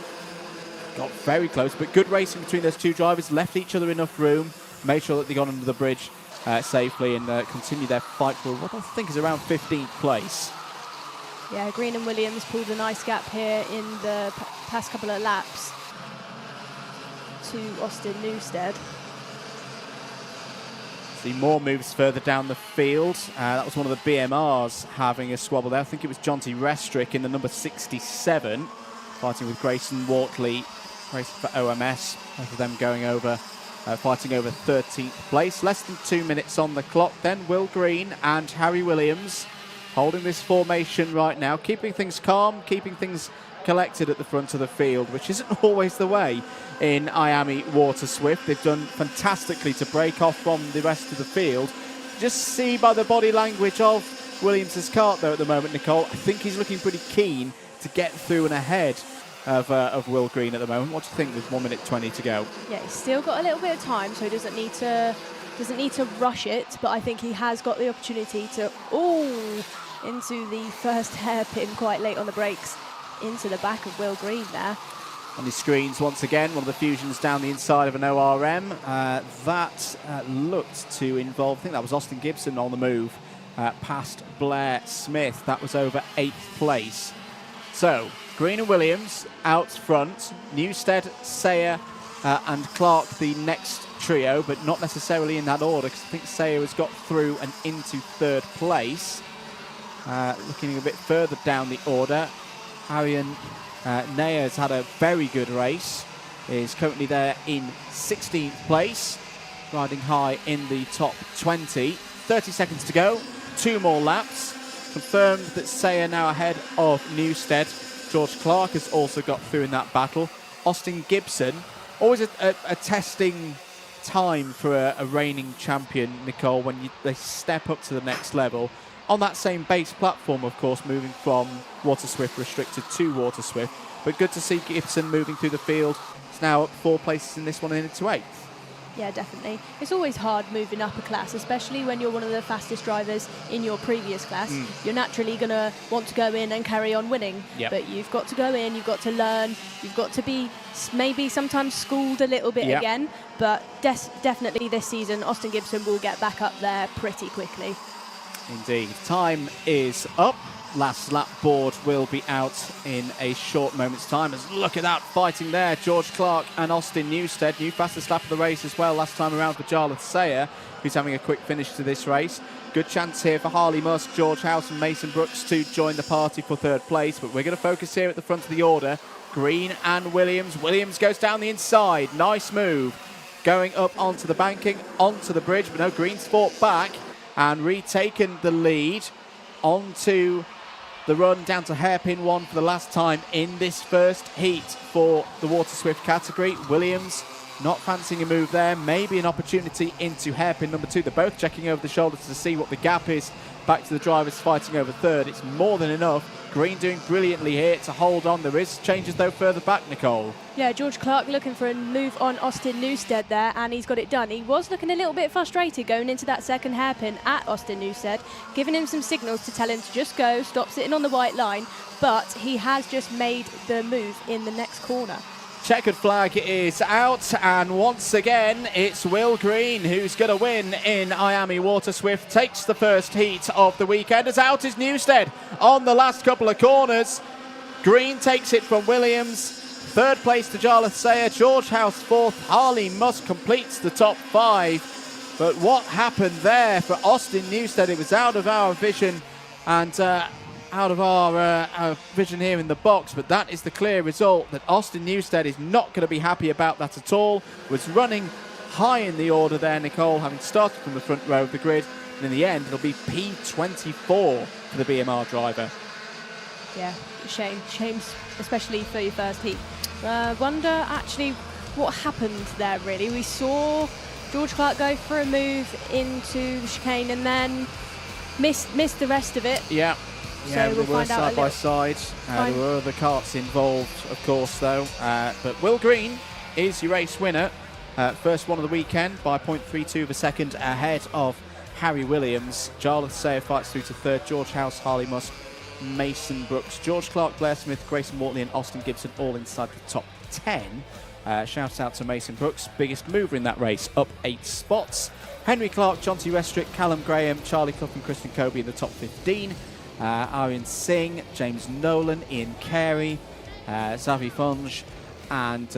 Speaker 2: got very close, but good racing between those two drivers, left each other enough room, made sure that they got under the bridge safely and continued their fight for what I think is around 15th place.
Speaker 3: Yeah, Green and Williams pulled a nice gap here in the past couple of laps to Austin Newstead.
Speaker 2: See more moves further down the field. That was one of the BMRs having a squabble there. I think it was Jonty Restrick in the number 67, fighting with Grayson Wortley, racing for OMS. Both of them going over, fighting over 13th place. Less than 2 minutes on the clock. Then Will Green and Harry Williams holding this formation right now, keeping things calm, keeping things collected at the front of the field, which isn't always the way in IAME Water Swift. They've done fantastically to break off from the rest of the field. Just see by the body language of Williams' kart, though, at the moment, Nicole, I think he's looking pretty keen to get through and ahead of Will Green at the moment. What do you think with 1 minute 20 to go?
Speaker 3: Yeah, he's still got a little bit of time, so he doesn't need to rush it, but I think he has got the opportunity to, into the first hairpin quite late on the brakes, into the back of Will Green there.
Speaker 2: On his screens, once again, one of the fusions down the inside of an ORM. That looked to involve, I think that was Austin Gibson on the move, past Blair Smith. That was over 8th place. So, Green and Williams out front. Newstead, Sayer and Clark the next trio, but not necessarily in that order, because I think Sayer has got through and into 3rd place. Looking a bit further down the order, Arian Naya has had a very good race, is currently there in 16th place, riding high in the top 20. 30 seconds to go, 2 more laps. Confirmed that Sayer now ahead of Newstead. George Clark has also got through in that battle. Austin Gibson, always a testing time for a reigning champion, Nicole, when they step up to the next level. On that same base platform, of course, moving from Water Swift Restricted to Water Swift. But good to see Gibson moving through the field. It's now up 4 places in this one and into 8th.
Speaker 3: Yeah, definitely. It's always hard moving up a class, especially when you're one of the fastest drivers in your previous class. You're naturally going to want to go in and carry on winning.
Speaker 2: Yep.
Speaker 3: But you've got to go in, you've got to learn, you've got to be maybe sometimes schooled a little bit again. But definitely this season, Austin Gibson will get back up there pretty quickly.
Speaker 2: Indeed. Time is up. Last lap board will be out in a short moment's time. As look at that fighting there. George Clark and Austin Newstead. New fastest lap of the race as well last time around for Jarlath Sayer, who's having a quick finish to this race. Good chance here for Harley Musk, George House and Mason Brooks to join the party for 3rd place. But we're going to focus here at the front of the order. Green and Williams. Williams goes down the inside. Nice move. Going up onto the banking, onto the bridge. But no, Green's fought back and retaken the lead onto the run down to hairpin 1 for the last time in this first heat for the Water Swift category. Williams not fancying a move there, maybe an opportunity into hairpin number 2. They're both checking over the shoulders to see what the gap is back to the drivers fighting over 3rd. It's more than enough. Green doing brilliantly here to hold on. There is changes though further back, Nicole.
Speaker 3: Yeah, George Clark looking for a move on Austin Newstead there, and he's got it done. He was looking a little bit frustrated going into that second hairpin at Austin Newstead, giving him some signals to tell him to just go, stop sitting on the white line, but he has just made the move in the next corner.
Speaker 2: Checkered flag is out, and once again it's Will Green who's going to win in IAME Water Swift. Takes the first heat of the weekend. As out is Newstead on the last couple of corners. Green takes it from Williams. 3rd place to Jarlath Sayer. George House 4th. Harley Musk completes the top 5. But what happened there for Austin Newstead? It was out of our vision and out of our vision here in the box, but that is the clear result that Austin Newstead is not going to be happy about that at all. Was running high in the order there, Nicole, having started from the front row of the grid, and in the end it'll be P24 for the BMR driver.
Speaker 3: Yeah, shame, especially for your first heat. Wonder actually what happened there really. We saw George Clark go for a move into the chicane and then missed the rest of it.
Speaker 2: Yeah. Yeah,
Speaker 3: so we'll
Speaker 2: they were side by side. There were other karts involved, of course, though. But Will Green is your race winner. First one of the weekend by 0.32 of a second ahead of Harry Williams. Jarlath Sayer fights through to 3rd. George House, Harley Musk Mason Brooks, George Clark, Blair Smith, Grayson Wortley and Austin Gibson all inside the top 10. Shout out to Mason Brooks, biggest mover in that race, up 8 spots. Henry Clark, John T. Restrick, Callum Graham, Charlie Clough and Kristen Kobe in the top 15. Aryan Singh, James Nolan, Ian Carey, Xavi Funge and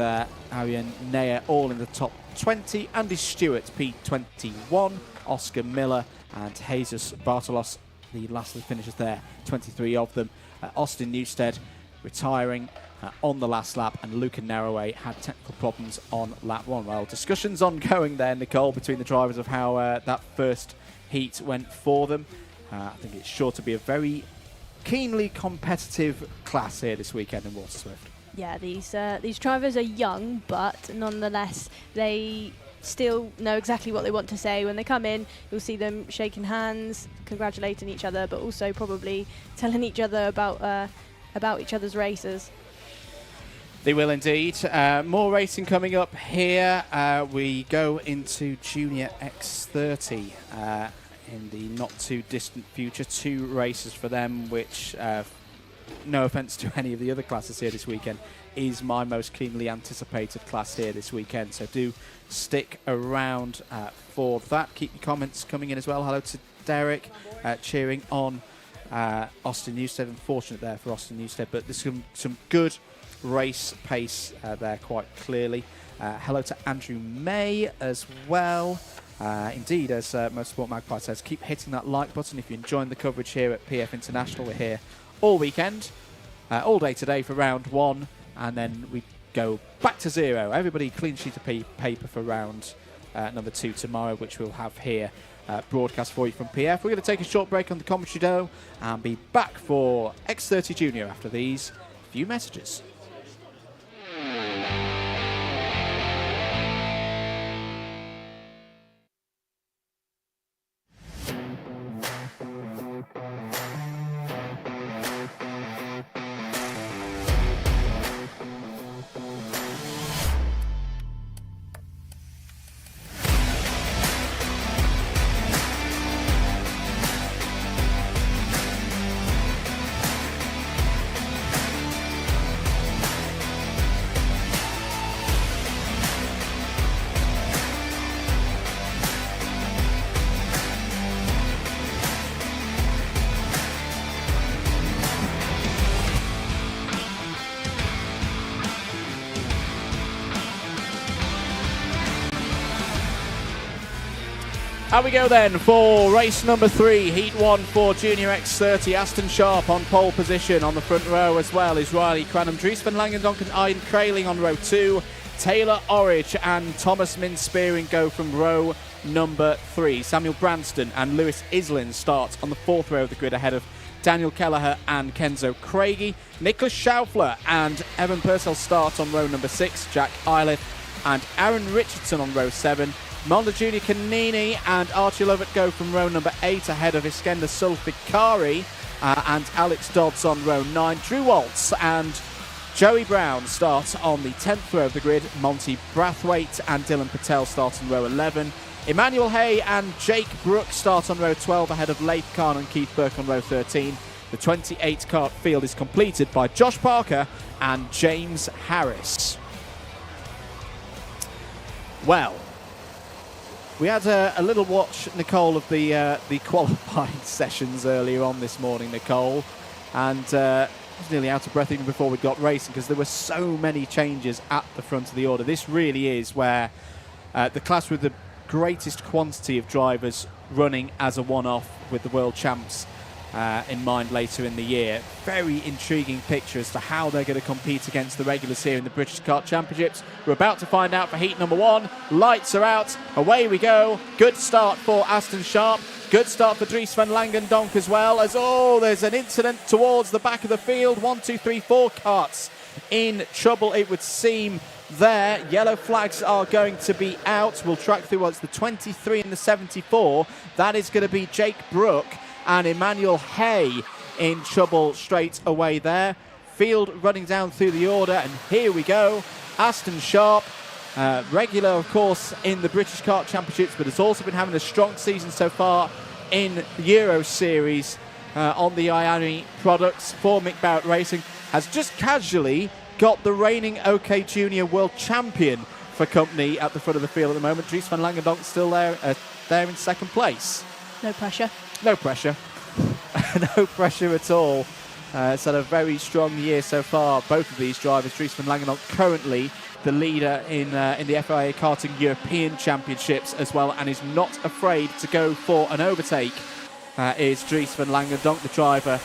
Speaker 2: Aryan Nair all in the top 20. Andy Stewart, P21, Oscar Miller and Jesus Bartolos, the last of the finishers there, 23 of them. Austin Newstead retiring on the last lap, and Luca Narroway had technical problems on lap 1. Well, discussions ongoing there, Nicole, between the drivers of how that first heat went for them. I think it's sure to be a very keenly competitive class here this weekend in Water Swift.
Speaker 3: Yeah, these drivers are young, but nonetheless, they still know exactly what they want to say. When they come in, you'll see them shaking hands, congratulating each other, but also probably telling each other about each other's races.
Speaker 2: They will indeed. More racing coming up here. We go into Junior X30 in the not too distant future. 2 races for them, which, no offence to any of the other classes here this weekend, is my most keenly anticipated class here this weekend. So do stick around for that. Keep your comments coming in as well. Hello to Derek, cheering on Austin Newstead. Unfortunate there for Austin Newstead, but there's some good race pace there quite clearly. Hello to Andrew May as well. Indeed, as Motorsport Magpie says, keep hitting that like button if you're enjoying the coverage here at PF International. We're here all weekend, all day today for round 1, and then we go back to 0. Everybody clean sheet of paper for round number 2 tomorrow, which we'll have here broadcast for you from PF. We're going to take a short break on the commentary though and be back for X30 Junior after these few messages. How we go then for race number 3, heat 1 for Junior X30. Aston Sharp on pole position. On the front row as well is Riley Cranham, Dries van Langendonk and Ian Kraling on row 2. Taylor Orridge and Thomas Min-Spearing go from row number 3. Samuel Branston and Lewis Islin start on the 4th row of the grid ahead of Daniel Kelleher and Kenzo Craigie. Nicholas Schaufler and Evan Purcell start on row number 6. Jack Eileth and Aaron Richardson on row 7. Monda Junior Canini and Archie Lovett go from row number 8 ahead of Iskender Sulfikari and Alex Dodds on row 9. Drew Waltz and Joey Brown start on the 10th row of the grid. Monty Brathwaite and Dylan Patel start on row 11. Emmanuel Hay and Jake Brook start on row 12 ahead of Leif Khan and Keith Burke on row 13. The 28 kart field is completed by Josh Parker and James Harris. Well, we had a little watch, Nicole, of the qualifying sessions earlier on this morning, Nicole, and I was nearly out of breath even before we got racing because there were so many changes at the front of the order. This really is where the class with the greatest quantity of drivers running as a one-off with the world champs in mind later in the year. Very intriguing picture as to how they're going to compete against the regulars here in the British Kart Championships. We're about to find out for heat number 1. Lights are out. Away we go. Good start for Aston Sharp. Good start for Dries van Langendonk as well. As there's an incident towards the back of the field. 1, 2, 3, 4 karts in trouble, it would seem. There, yellow flags are going to be out. We'll track through what's the 23 and the 74. That is going to be Jake Brook and Emmanuel Hay in trouble straight away there. Field running down through the order, and here we go. Aston Sharp, regular, of course, in the British Kart Championships, but has also been having a strong season so far in the Euro Series. on the IAME products for Mick Barrett Racing, has just casually got the reigning OK Junior World Champion for company at the front of the field at the moment. Dries van Langendonk still there in second place.
Speaker 3: No pressure.
Speaker 2: No pressure. No pressure at all. It's had a very strong year so far, both of these drivers. Dries van Langendonk currently the leader in the FIA Karting European Championships as well, and is not afraid to go for an overtake. Is Dries van Langendonk, the driver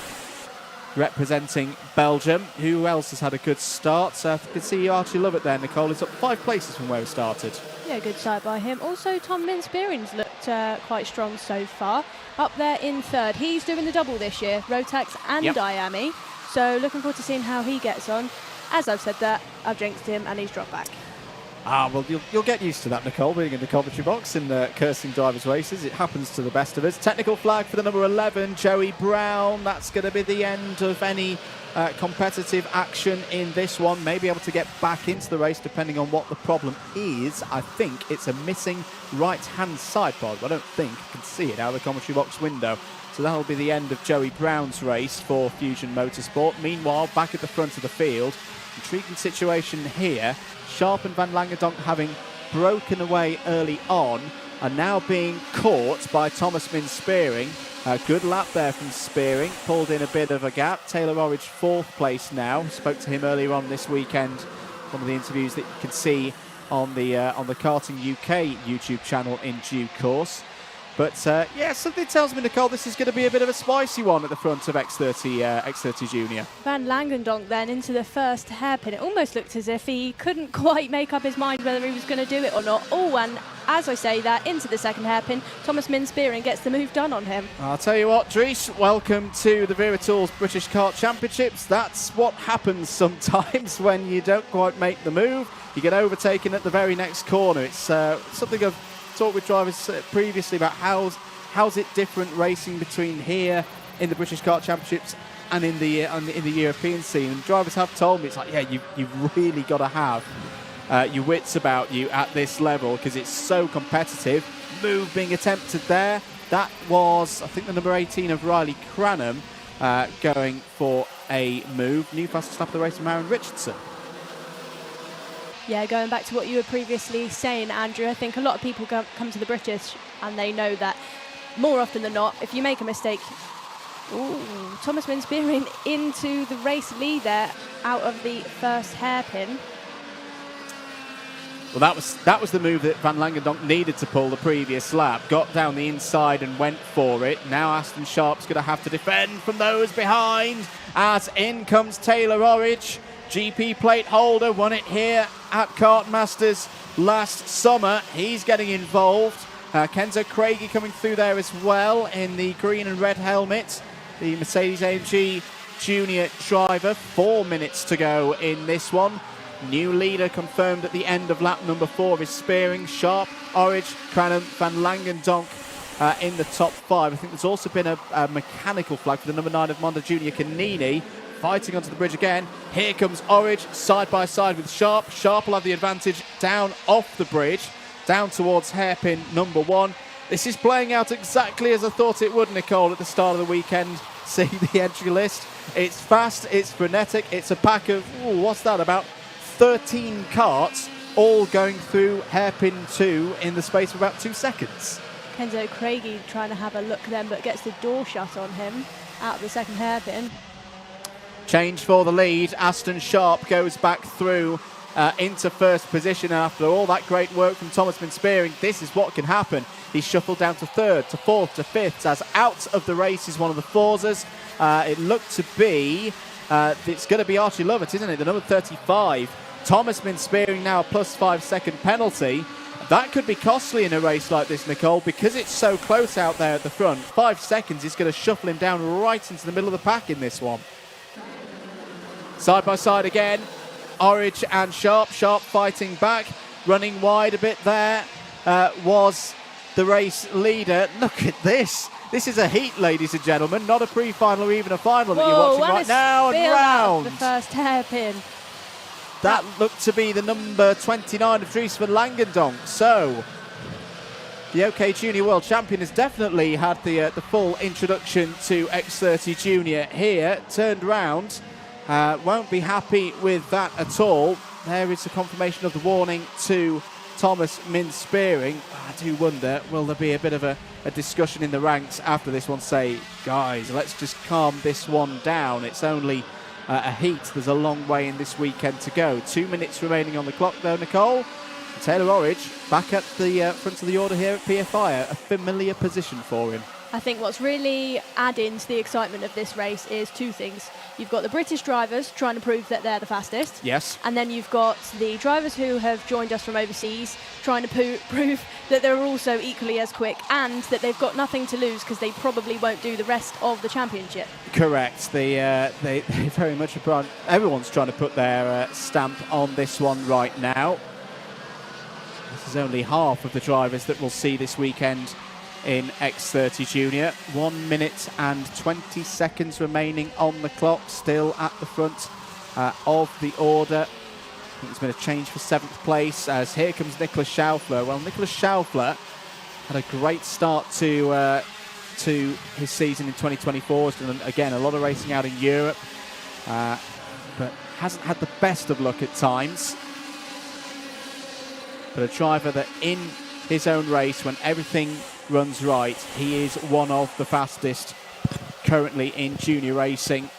Speaker 2: representing Belgium. Who else has had a good start? I can see Archie Lovett there, Nicole. He's up 5 places from where he started.
Speaker 3: Yeah, good start by him. Also, Tom Minspearing's looked quite strong so far. Up there in third. He's doing the double this year, Rotax and IAME. So looking forward to seeing how he gets on. As I've said that, I've jinxed him and he's dropped back.
Speaker 2: Well, you'll get used to that, Nicole, being in the commentary box in cursing drivers' races. It happens to the best of us. Technical flag for the number 11, Joey Brown. That's going to be the end of any competitive action in this one. Maybe able to get back into the race depending on what the problem is. I think it's a missing right-hand side pod. I don't think I can see it out of the commentary box window. So that'll be the end of Joey Brown's race for Fusion Motorsport. Meanwhile, back at the front of the field, intriguing situation here. Sharp and Van Langendonk, having broken away early on, are now being caught by Thomas Minspearing. A good lap there from Spearing, pulled in a bit of a gap. Taylor Orridge 4th place now. Spoke to him earlier on this weekend. One of the interviews that you can see on the Karting UK YouTube channel in due course. But yeah, something tells me, Nicole, this is going to be a bit of a spicy one at the front of X30 Junior.
Speaker 3: Van Langendonk then into the first hairpin. It almost looked as if he couldn't quite make up his mind whether he was going to do it or not. Oh, and as I say that, into the second hairpin, Thomas Minspearing gets the move done on him.
Speaker 2: I'll tell you what, Dries, welcome to the Wera Tools British Kart Championships. That's what happens sometimes when you don't quite make the move. You get overtaken at the very next corner. It's something I've talked with drivers previously about how's it different racing between here in the British Kart Championships and in the European scene. And drivers have told me, it's like, yeah, you've really got to have your wits about you at this level because it's so competitive. Move being attempted there. That was, I think, the number 18 of Riley Cranham going for a move. New fastest lap of the race from Aaron Richardson.
Speaker 3: Yeah, going back to what you were previously saying, Andrew, I think a lot of people come to the British and they know that more often than not, if you make a mistake, Thomas Minspearing into the race lead there out of the first hairpin.
Speaker 2: Well, that was the move that Van Langendonk needed to pull the previous lap. Got down the inside and went for it. Now Aston Sharp's going to have to defend from those behind as in comes Taylor Orridge. GP plate holder, won it here at Kart Masters last summer. He's getting involved. Kenzo Craigie coming through there as well in the green and red helmet. The Mercedes-AMG junior driver. 4 minutes to go in this one. New leader confirmed at the end of lap number 4 is Spearing, Sharp, Orridge, Cranham, Van Langendonk in the top 5. I think there's also been a mechanical flag for the number 9 of Monda Junior Canini. Fighting onto the bridge again. Here comes Orridge side by side with Sharp. Sharp will have the advantage down off the bridge, down towards hairpin number 1. This is playing out exactly as I thought it would, Nicole, at the start of the weekend. Seeing the entry list. It's fast, it's frenetic, it's a pack of, what's that, about 13 karts all going through hairpin 2 in the space of about 2 seconds.
Speaker 3: Kenzo Craigie trying to have a look then, but gets the door shut on him out of the second hairpin.
Speaker 2: Change for the lead. Aston Sharp goes back through into first position. And after all that great work from Thomas Minspearing, this is what can happen. He's shuffled down to 3rd, to 4th, to 5th, as out of the race is one of the Forzas. It looked to be, it's going to be Archie Lovett, isn't it? The number 35. Thomas Minspearing now a +5 second penalty. That could be costly in a race like this, Nicole, because it's so close out there at the front. 5 seconds is going to shuffle him down right into the middle of the pack in this one. Side by side again, Orridge and Sharp. Sharp fighting back, running wide a bit there, was the race leader. Look at this. This is a heat, ladies and gentlemen, not a pre-final or even a final that you're watching right now. And round.
Speaker 3: The first hairpin.
Speaker 2: That looked to be the number 29 of Dries van Langendonk. So, The OK Junior World Champion has definitely had the full introduction to X30 Junior here. Turned round, won't be happy with that at all. There is a confirmation of the warning to Thomas Min-Spearing. I do wonder, will there be a bit of a discussion in the ranks after this one? Say, guys, let's just calm this one down. It's only a heat. There's a long way in this weekend to go. 2 minutes remaining on the clock, though, Nicole. Taylor Orridge back at the front of the order here at PFI, a familiar position for him.
Speaker 3: I think what's really adding to the excitement of this race is two things. You've got the British drivers trying to prove that they're the fastest.
Speaker 2: Yes.
Speaker 3: And then you've got the drivers who have joined us from overseas trying to prove that they're also equally as quick and that they've got nothing to lose because they probably won't do the rest of the championship.
Speaker 2: Correct. They very much are. Everyone's trying to put their stamp on this one right now. This is only half of the drivers that we'll see this weekend in X30 Junior. 1 minute and 20 seconds remaining on the clock, still at the front of the order. I think there's been a change for 7th place as here comes Nicholas Schaufler. Well, Nicholas Schaufler had a great start to his season in 2024. He's done, again, a lot of racing out in Europe, but hasn't had the best of luck at times. But a driver that in his own race, when everything runs right, he is one of the fastest currently in junior racing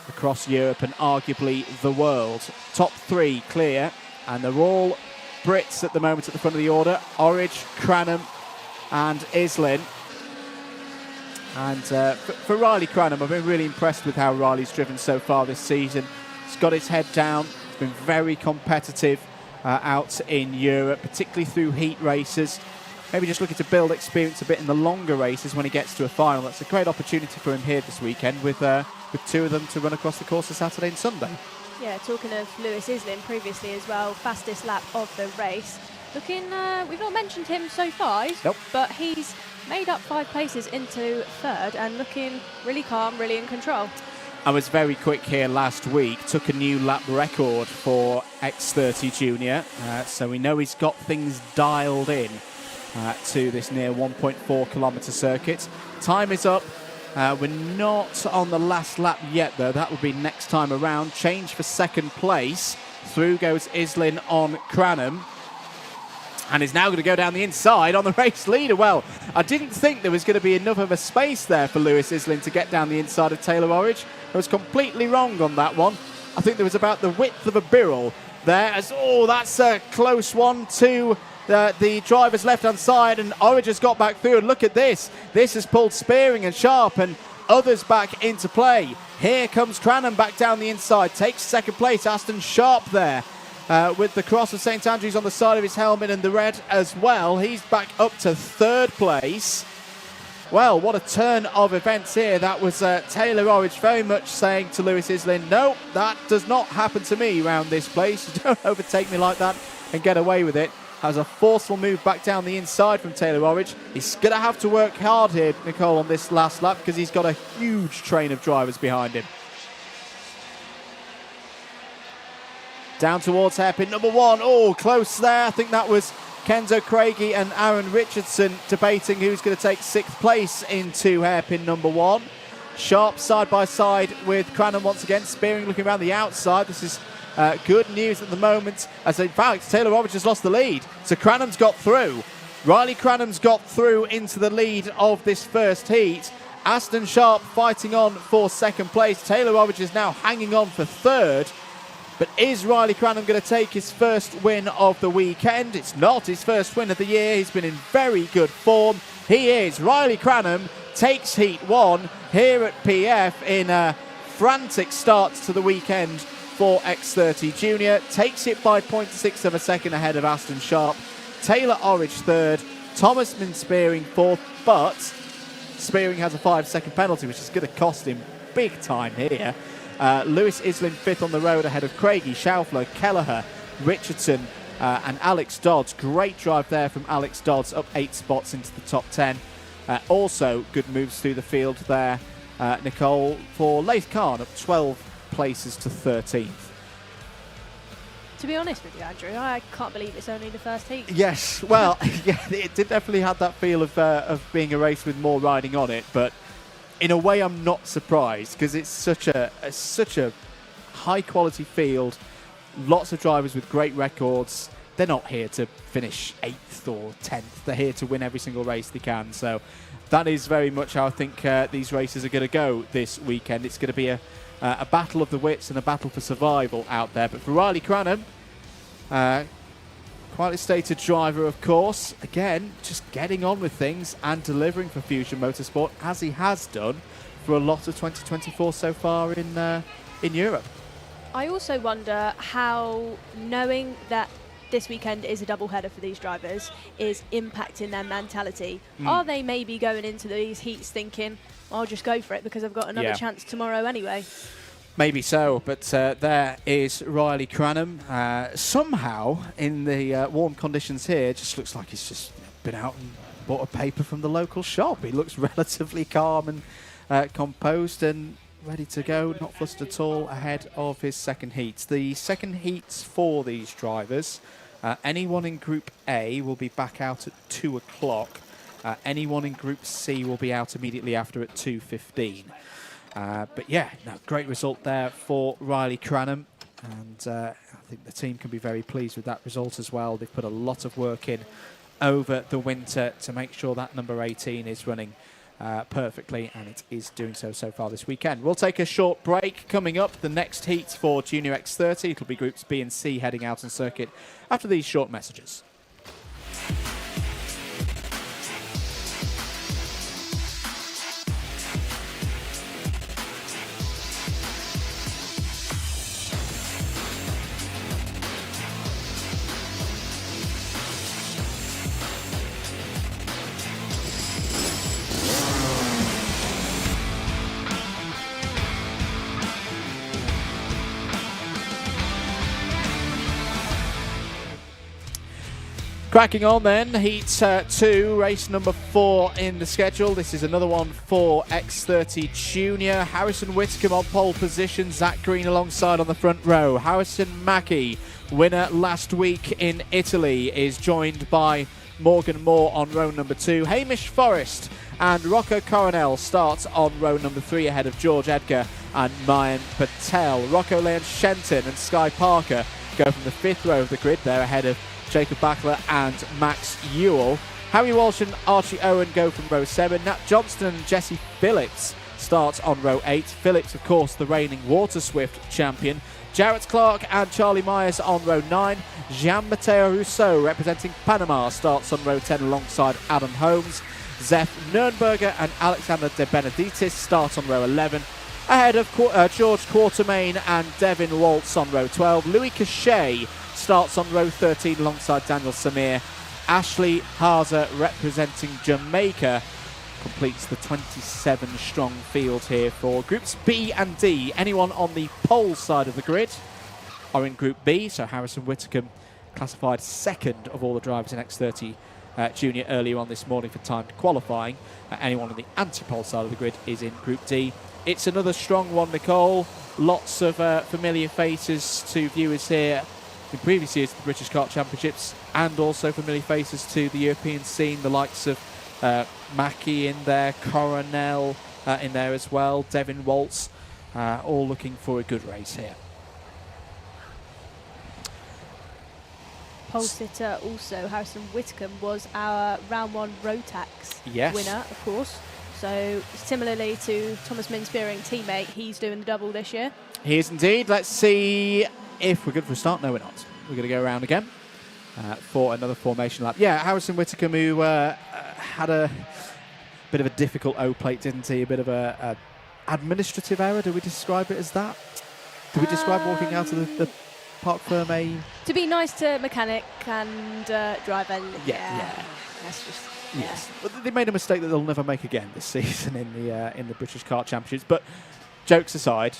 Speaker 2: across Europe and arguably the world. Top 3 clear, and they're all Brits at the moment at the front of the order. Orridge, Cranham and Islin. And for Riley Cranham, I've been really impressed with how Riley's driven so far this season. He's got his head down, he's been very competitive out in Europe, particularly through heat races. Maybe just looking to build experience a bit in the longer races when he gets to a final. That's a great opportunity for him here this weekend with 2 of them to run across the course of Saturday and Sunday.
Speaker 3: Yeah, talking of Lewis Islin previously as well, fastest lap of the race. Looking, we've not mentioned him so far,
Speaker 2: nope.
Speaker 3: But he's made up 5 places into 3rd and looking really calm, really in control.
Speaker 2: I was very quick here last week, took a new lap record for X30 Junior, so we know he's got things dialed in to this near 1.4 kilometre circuit. Time is up. We're not on the last lap yet, though. That will be next time around. Change for 2nd place. Through goes Islin on Cranham. And is now going to go down the inside on the race leader. Well, I didn't think there was going to be enough of a space there for Lewis Islin to get down the inside of Taylor Orridge. I was completely wrong on that one. I think there was about the width of a Birrell there. That's a close one to the driver's left-hand side, and Orridge has got back through. And look at this. This has pulled Spearing and Sharp and others back into play. Here comes Cranham back down the inside. Takes 2nd place. Aston Sharp there. With the cross of St Andrews on the side of his helmet and the red as well. He's back up to 3rd place. Well, what a turn of events here. That was Taylor Orridge very much saying to Lewis Islin, no, that does not happen to me around this place. Don't overtake me like that and get away with it. Has a forceful move back down the inside from Taylor Orridge. He's going to have to work hard here, Nicole, on this last lap because he's got a huge train of drivers behind him. Down towards hairpin number 1. Oh, close there. I think that was Kenzo Craigie and Aaron Richardson debating who's going to take 6th place into hairpin number 1. Sharp side by side with Cranham once again. Spearing looking around the outside. This is good news at the moment, as in fact Taylor Orridge has lost the lead. So Cranham's got through. Riley Cranham's got through into the lead of this first heat. Aston Sharp fighting on for 2nd place. Taylor Orridge is now hanging on for 3rd. But is Riley Cranham going to take his first win of the weekend? It's not his first win of the year. He's been in very good form. He is. Riley Cranham takes Heat 1 here at PF in a frantic start to the weekend for X30 Junior. Takes it by 0.6 of a second ahead of Aston Sharp. Taylor Orridge 3rd. Thomas Min-Spearing 4th. But Spearing has a 5-second penalty, which is going to cost him big time here. Lewis Islin 5th on the road ahead of Craigie, Schaufler, Kelleher, Richardson and Alex Dodds. Great drive there from Alex Dodds, up 8 spots into the top 10. Also good moves through the field there, Nicole, for Laith Khan, up 12 places to 13th.
Speaker 3: To be honest with you, Andrew, I can't believe it's only the first heat.
Speaker 2: Yes, well, yeah, it did definitely have that feel of being a race with more riding on it, but in a way I'm not surprised because it's such a high quality field, lots of drivers with great records. They're not here to finish 8th or 10th. They're here to win every single race they can. So that is very much how I think these races are going to go this weekend. It's going to be a battle of the wits and a battle for survival out there. But for Riley Cranham, quietly stated driver, of course, again, just getting on with things and delivering for Fusion Motorsport, as he has done for a lot of 2024 so far in Europe.
Speaker 3: I also wonder how knowing that this weekend is a double header for these drivers is impacting their mentality. Are they maybe going into these heats thinking, I'll just go for it because I've got another chance tomorrow anyway?
Speaker 2: Maybe so, but there is Riley Cranham. Somehow, in the warm conditions here, it just looks like he's just been out and bought a paper from the local shop. He looks relatively calm and composed and ready to go, not fussed at all ahead of his second heat. The second heats for these drivers, anyone in Group A will be back out at 2 o'clock. Anyone in Group C will be out immediately after at 2:15. But yeah, no, great result there for Riley Cranham, and I think the team can be very pleased with that result as well. They've put a lot of work in over the winter to make sure that number 18 is running perfectly, and it is doing so far this weekend. We'll take a short break. Coming up, the next heat for Junior X30. It'll be Groups B and C heading out on circuit after these short messages. Cracking on then, Heat 2, race number 4 in the schedule. This is another one for X30 Junior. Harrison Whitcomb on pole position, Zach Green alongside on the front row. Harrison Mackie, winner last week in Italy, is joined by Morgan Moore on row number 2. Hamish Forrest and Rocco Coronel starts on row number 3 ahead of George Edgar and Mayan Patel. Rocco Leon Shenton and Sky Parker go from the 5th row of the grid. They're ahead of Jacob Backler and Max Ewell. Harry Walsh and Archie Owen go from row 7. Nat Johnston and Jesse Phillips start on row 8. Phillips, of course, the reigning Water Swift champion. Jarrett Clark and Charlie Myers on row 9. Jean-Matteo Rousseau, representing Panama, starts on row 10 alongside Adam Holmes. Zeph Nurnberger and Alexander De Benedictis start on row 11. Ahead of George Quartermain and Devin Waltz on row 12. Louis Cachet starts on row 13 alongside Daniel Samir. Ashley Haza, representing Jamaica, completes the 27-strong field here for Groups B and D. Anyone on the pole side of the grid are in Group B, so Harrison Whitcomb classified 2nd of all the drivers in X30 Junior earlier on this morning for timed qualifying. Anyone on the anti-pole side of the grid is in Group D. It's another strong one, Nicole. Lots of familiar faces to viewers here in previous years to the British Kart Championships, and also familiar faces to the European scene, the likes of Mackie in there, Coronel in there as well, Devin Waltz, all looking for a good race here.
Speaker 3: Pole sitter also, Harrison Whitcomb, was our round 1 Rotax winner, of course. So similarly to Thomas Minspearing teammate, he's doing the double this year.
Speaker 2: He is indeed. Let's see if we're good for a start. No, we're not. We're going to go around again for another formation lap. Yeah, Harrison Whitcomb, who had a bit of a difficult O-plate, didn't he? A bit of a administrative error. Do we describe it as that? Do we describe walking out of the Parc Fermé?
Speaker 3: To be nice to mechanic and driver.
Speaker 2: Yeah.
Speaker 3: That's just...
Speaker 2: Yes, but they made a mistake that they'll never make again this season in the British Kart Championships. But jokes aside,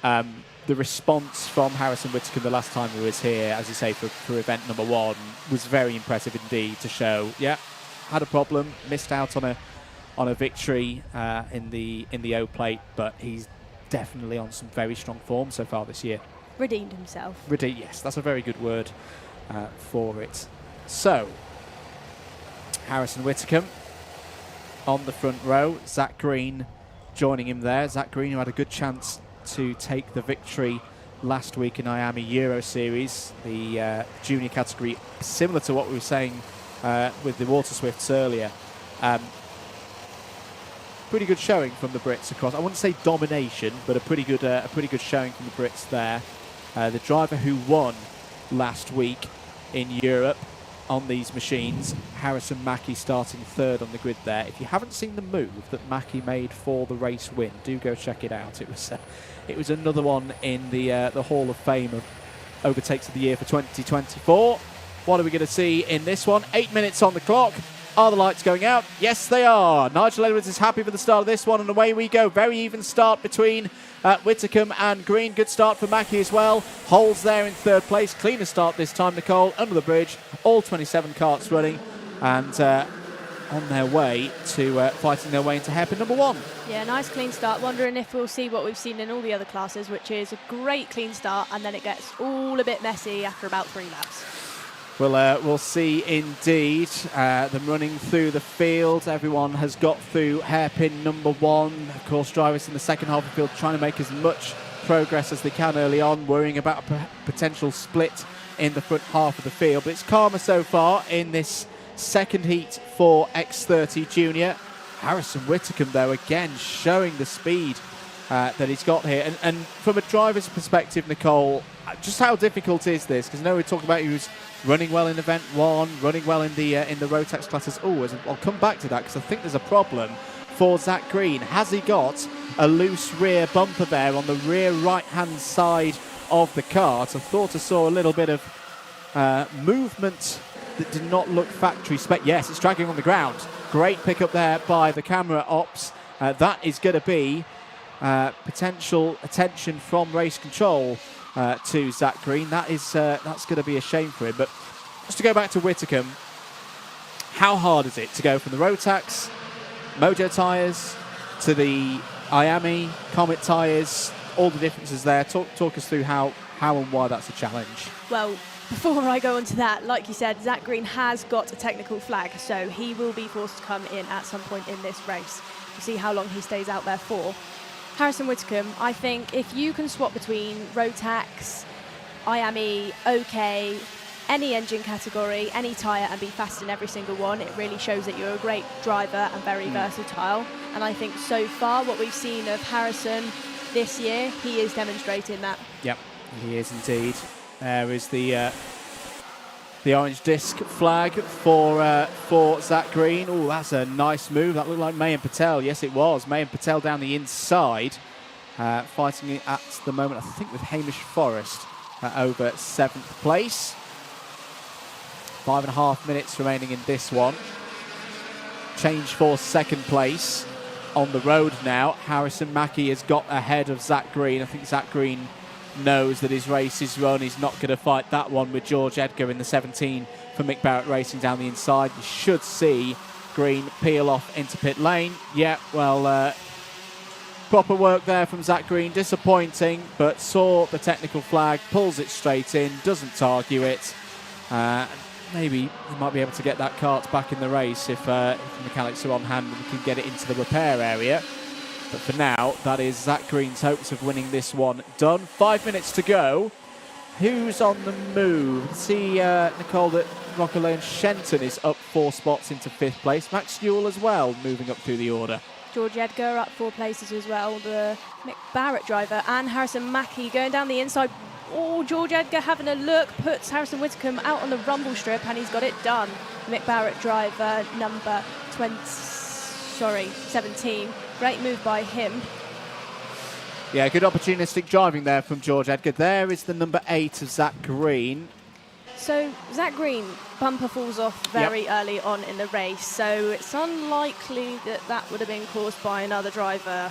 Speaker 2: the response from Harrison Whitcomb the last time he was here, as you say, for event number 1, was very impressive indeed. To show, had a problem, missed out on a victory in the O plate, but he's definitely on some very strong form so far this year.
Speaker 3: Redeemed himself.
Speaker 2: Yes, that's a very good word for it. So, Harrison Whitcomb on the front row. Zach Green joining him there. Zach Green, who had a good chance to take the victory last week in IAME Euro Series, the junior category, similar to what we were saying with the Water Swifts earlier. Pretty good showing from the Brits across. I wouldn't say domination, but a pretty good showing from the Brits there. The driver who won last week in Europe on these machines, Harrison Mackie, starting third on the grid there. If you haven't seen the move that Mackie made for the race win, do go check it out. It was another one in the Hall of Fame of overtakes of the year for 2024. What are we going to see in this one? 8 minutes on the clock. Are the lights going out? Yes, they are. Nigel Edwards is happy for the start of this one, and away we go. Very even start between Whitcomb and Green. Good start for Mackie as well. Holes there in third place. Cleaner start this time, Nicole, under the bridge. All 27 karts running, and on their way to fighting their way into hairpin number one.
Speaker 3: Yeah, nice clean start. Wondering if we'll see what we've seen in all the other classes, which is a great clean start, and then it gets all a bit messy after about 3 laps.
Speaker 2: We'll see indeed them running through the field. Everyone has got through hairpin number one. Of course, drivers in the second half of the field trying to make as much progress as they can early on, worrying about a potential split in the front half of the field. But it's calmer so far in this second heat for X30 Junior. Harrison Whitcomb, though, again showing the speed that he's got here. And from a driver's perspective, Nicole, just how difficult is this? Because I know we're talking about who's running well in event one, running well in the Rotax classes. Oh, I'll come back to that because I think there's a problem for Zach Green. Has he got a loose rear bumper there on the rear right-hand side of the kart? I thought I saw a little bit of movement that did not look factory spec. Yes, it's dragging on the ground. Great pickup there by the camera ops. That is going to be potential attention from race control to Zach Green. That's going to be a shame for him. But just to go back to Whitcomb, how hard is it to go from the Rotax Mojo tyres to the IAME Comet tyres? All the differences there. Talk us through how and why that's a challenge.
Speaker 3: Well, before I go on to that, like you said, Zach Green has got a technical flag, so he will be forced to come in at some point in this race. We'll see how long he stays out there for. Harrison Whitcomb, I think if you can swap between Rotax, IAME, OK, any engine category, any tyre, and be fast in every single one, it really shows that you're a great driver and very versatile. And I think so far what we've seen of Harrison this year, he is demonstrating that.
Speaker 2: Yep, he is indeed. There is the orange disc flag for Zach Green. Oh, that's a nice move. That looked like Mayan Patel. Yes, it was. Mayan Patel down the inside, fighting at the moment, I think, with Hamish Forrest over 7th place. 5.5 minutes remaining in this one. Change for second place on the road now. Harrison Mackie has got ahead of Zach Green. I think Zach Green knows that his race is run. He's not going to fight that one with George Edgar in the 17 for Mick Barrett Racing down the inside. You should see Green peel off into pit lane. Yeah, well, proper work there from Zach Green. Disappointing, but saw the technical flag, pulls it straight in, doesn't argue it. Maybe he might be able to get that kart back in the race if the mechanics are on hand and we can get it into the repair area. But for now, that is Zach Green's hopes of winning this one done. 5 minutes to go. Who's on the move? See, Nicole, that Rockallane Shenton is up 4 spots into 5th place. Max Newell as well, moving up through the order.
Speaker 3: George Edgar up 4 places as well, the Mick Barrett driver, and Harrison Mackie going down the inside. Oh, George Edgar having a look, puts Harrison Whitcomb out on the rumble strip, and he's got it done. Mick Barrett driver, number 17. Great move by him.
Speaker 2: Yeah, good opportunistic driving there from George Edgar. There is the number 8 of Zach Green.
Speaker 3: So Zach Green, bumper falls off very early on in the race, so it's unlikely that that would have been caused by another driver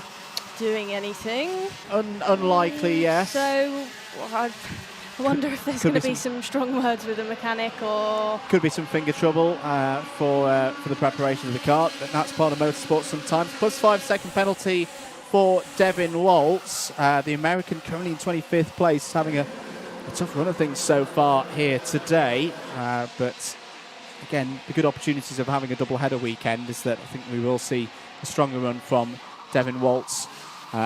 Speaker 3: doing anything.
Speaker 2: Unlikely, yes.
Speaker 3: So I wonder if there's going to be some strong words with the mechanic, or
Speaker 2: could be some finger trouble for the preparation of the kart. But that's part of motorsport sometimes. +5 second penalty for Devin Waltz. The American currently in 25th place, having a tough run of things so far here today. But again, the good opportunities of having a double-header weekend is that I think we will see a stronger run from Devin Waltz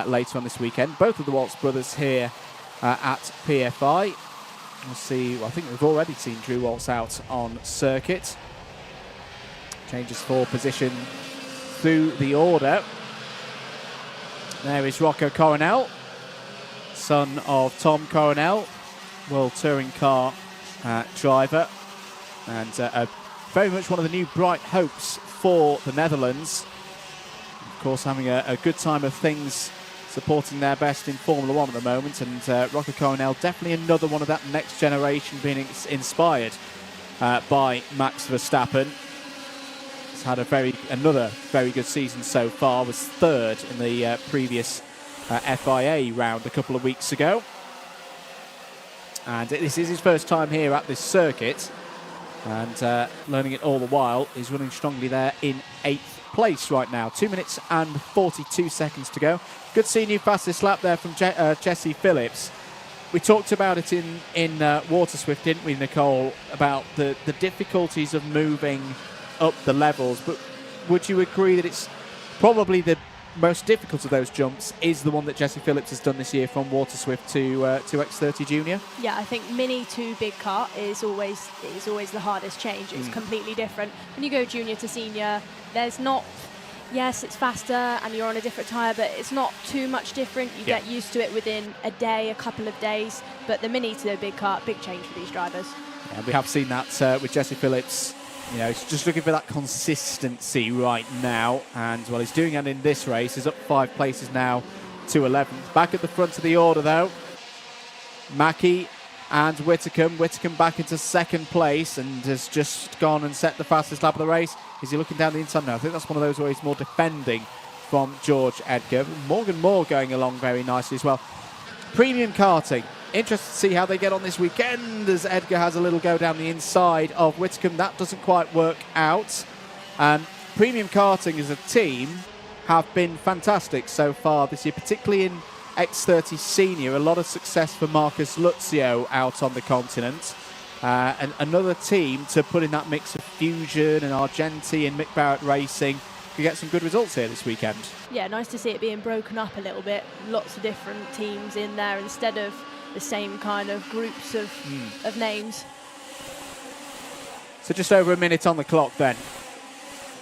Speaker 2: later on this weekend. Both of the Waltz brothers here at PFI. We'll see. Well, I think we've already seen Drew Waltz out on circuit. Changes for position through the order. There is Rocco Coronel, son of Tom Coronel, World Touring Car driver, and very much one of the new bright hopes for the Netherlands. Of course, having a good time of things, supporting their best in Formula One at the moment, and Rocco Coronel definitely another one of that next generation being inspired by Max Verstappen. He's had another very good season so far, was third in the previous FIA round a couple of weeks ago. And this is his first time here at this circuit, and learning it all the while. He's running strongly there in 8th place right now. 2 minutes and 42 seconds to go. Good seeing you fastest lap there from Jesse Phillips. We talked about it in Water Swift, didn't we, Nicole, about the difficulties of moving up the levels, but would you agree that it's probably the most difficult of those jumps is the one that Jesse Phillips has done this year from Water Swift to X30 Junior?
Speaker 3: Yeah, I think mini to big kart is always the hardest change. It's completely different. When you go junior to senior, there's not, yes, it's faster and you're on a different tyre, but it's not too much different. You get used to it within a day, a couple of days. But the mini to the big kart, big change for these drivers.
Speaker 2: Yeah, we have seen that with Jesse Phillips. You know, he's just looking for that consistency right now, and well, he's doing it in this race. He's up 5 places now to 11th. Back at the front of the order, though, Mackie and Whitcomb. Whitcomb back into 2nd place and has just gone and set the fastest lap of the race. Is he looking down the inside now? I think that's one of those where he's more defending from George Edgar. Morgan Moore going along very nicely as well. Premium karting. Interested to see how they get on this weekend, as Edgar has a little go down the inside of Whitcomb. That doesn't quite work out. Premium Karting as a team have been fantastic so far this year, particularly in X30 Senior. A lot of success for Marcus Luzio out on the continent. And another team to put in that mix of Fusion and Argenti and Mick Barrett Racing could get some good results here this weekend. Yeah,
Speaker 3: nice to see it being broken up a little bit. Lots of different teams in there instead of the same kind of groups of names.
Speaker 2: So just over a minute on the clock then.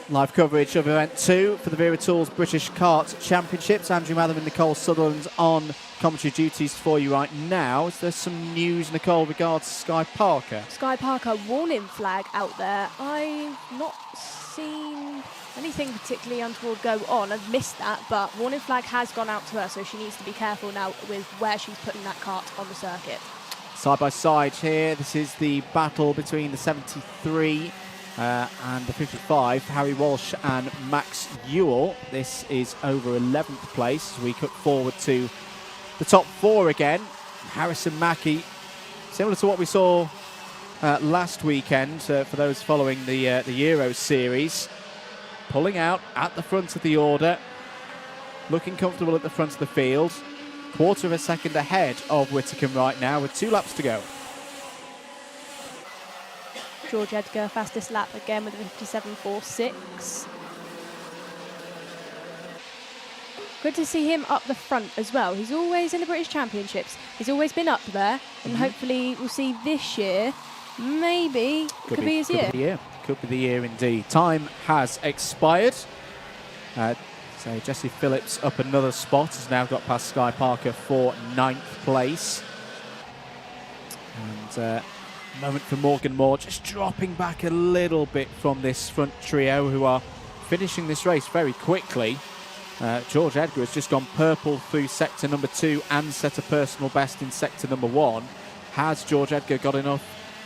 Speaker 2: Live coverage of event 2 for the Wera Tools British Kart Championships. Andrew Mather and Nicole Sutherland on commentary duties for you right now. Is there some news, Nicole, regards Sky Parker?
Speaker 3: Sky Parker warning flag out there. I've not seen anything particularly untoward go on. I've missed that, but warning flag has gone out to her, so she needs to be careful now with where she's putting that kart on the circuit.
Speaker 2: Side by side here, this is the battle between the 73 and the 55, Harry Walsh and Max Ewell. This is over 11th place as we cut forward to the top 4 again. Harrison Mackie, similar to what we saw last weekend for those following the Euro series, pulling out at the front of the order, looking comfortable at the front of the field. Quarter of a second ahead of Whitcomb right now with 2 laps to go.
Speaker 3: George Edgar, fastest lap again with a 57.46. Good to see him up the front as well. He's always in the British Championships. He's always been up there, and hopefully we'll see this year, maybe, could be his year.
Speaker 2: Could be the year indeed. Time has expired. So Jesse Phillips up another spot, has now got past Sky Parker for 9th place. And moment for Morgan Moore, just dropping back a little bit from this front trio who are finishing this race very quickly. George Edgar has just gone purple through sector number 2 and set a personal best in sector number 1. Has George Edgar got enough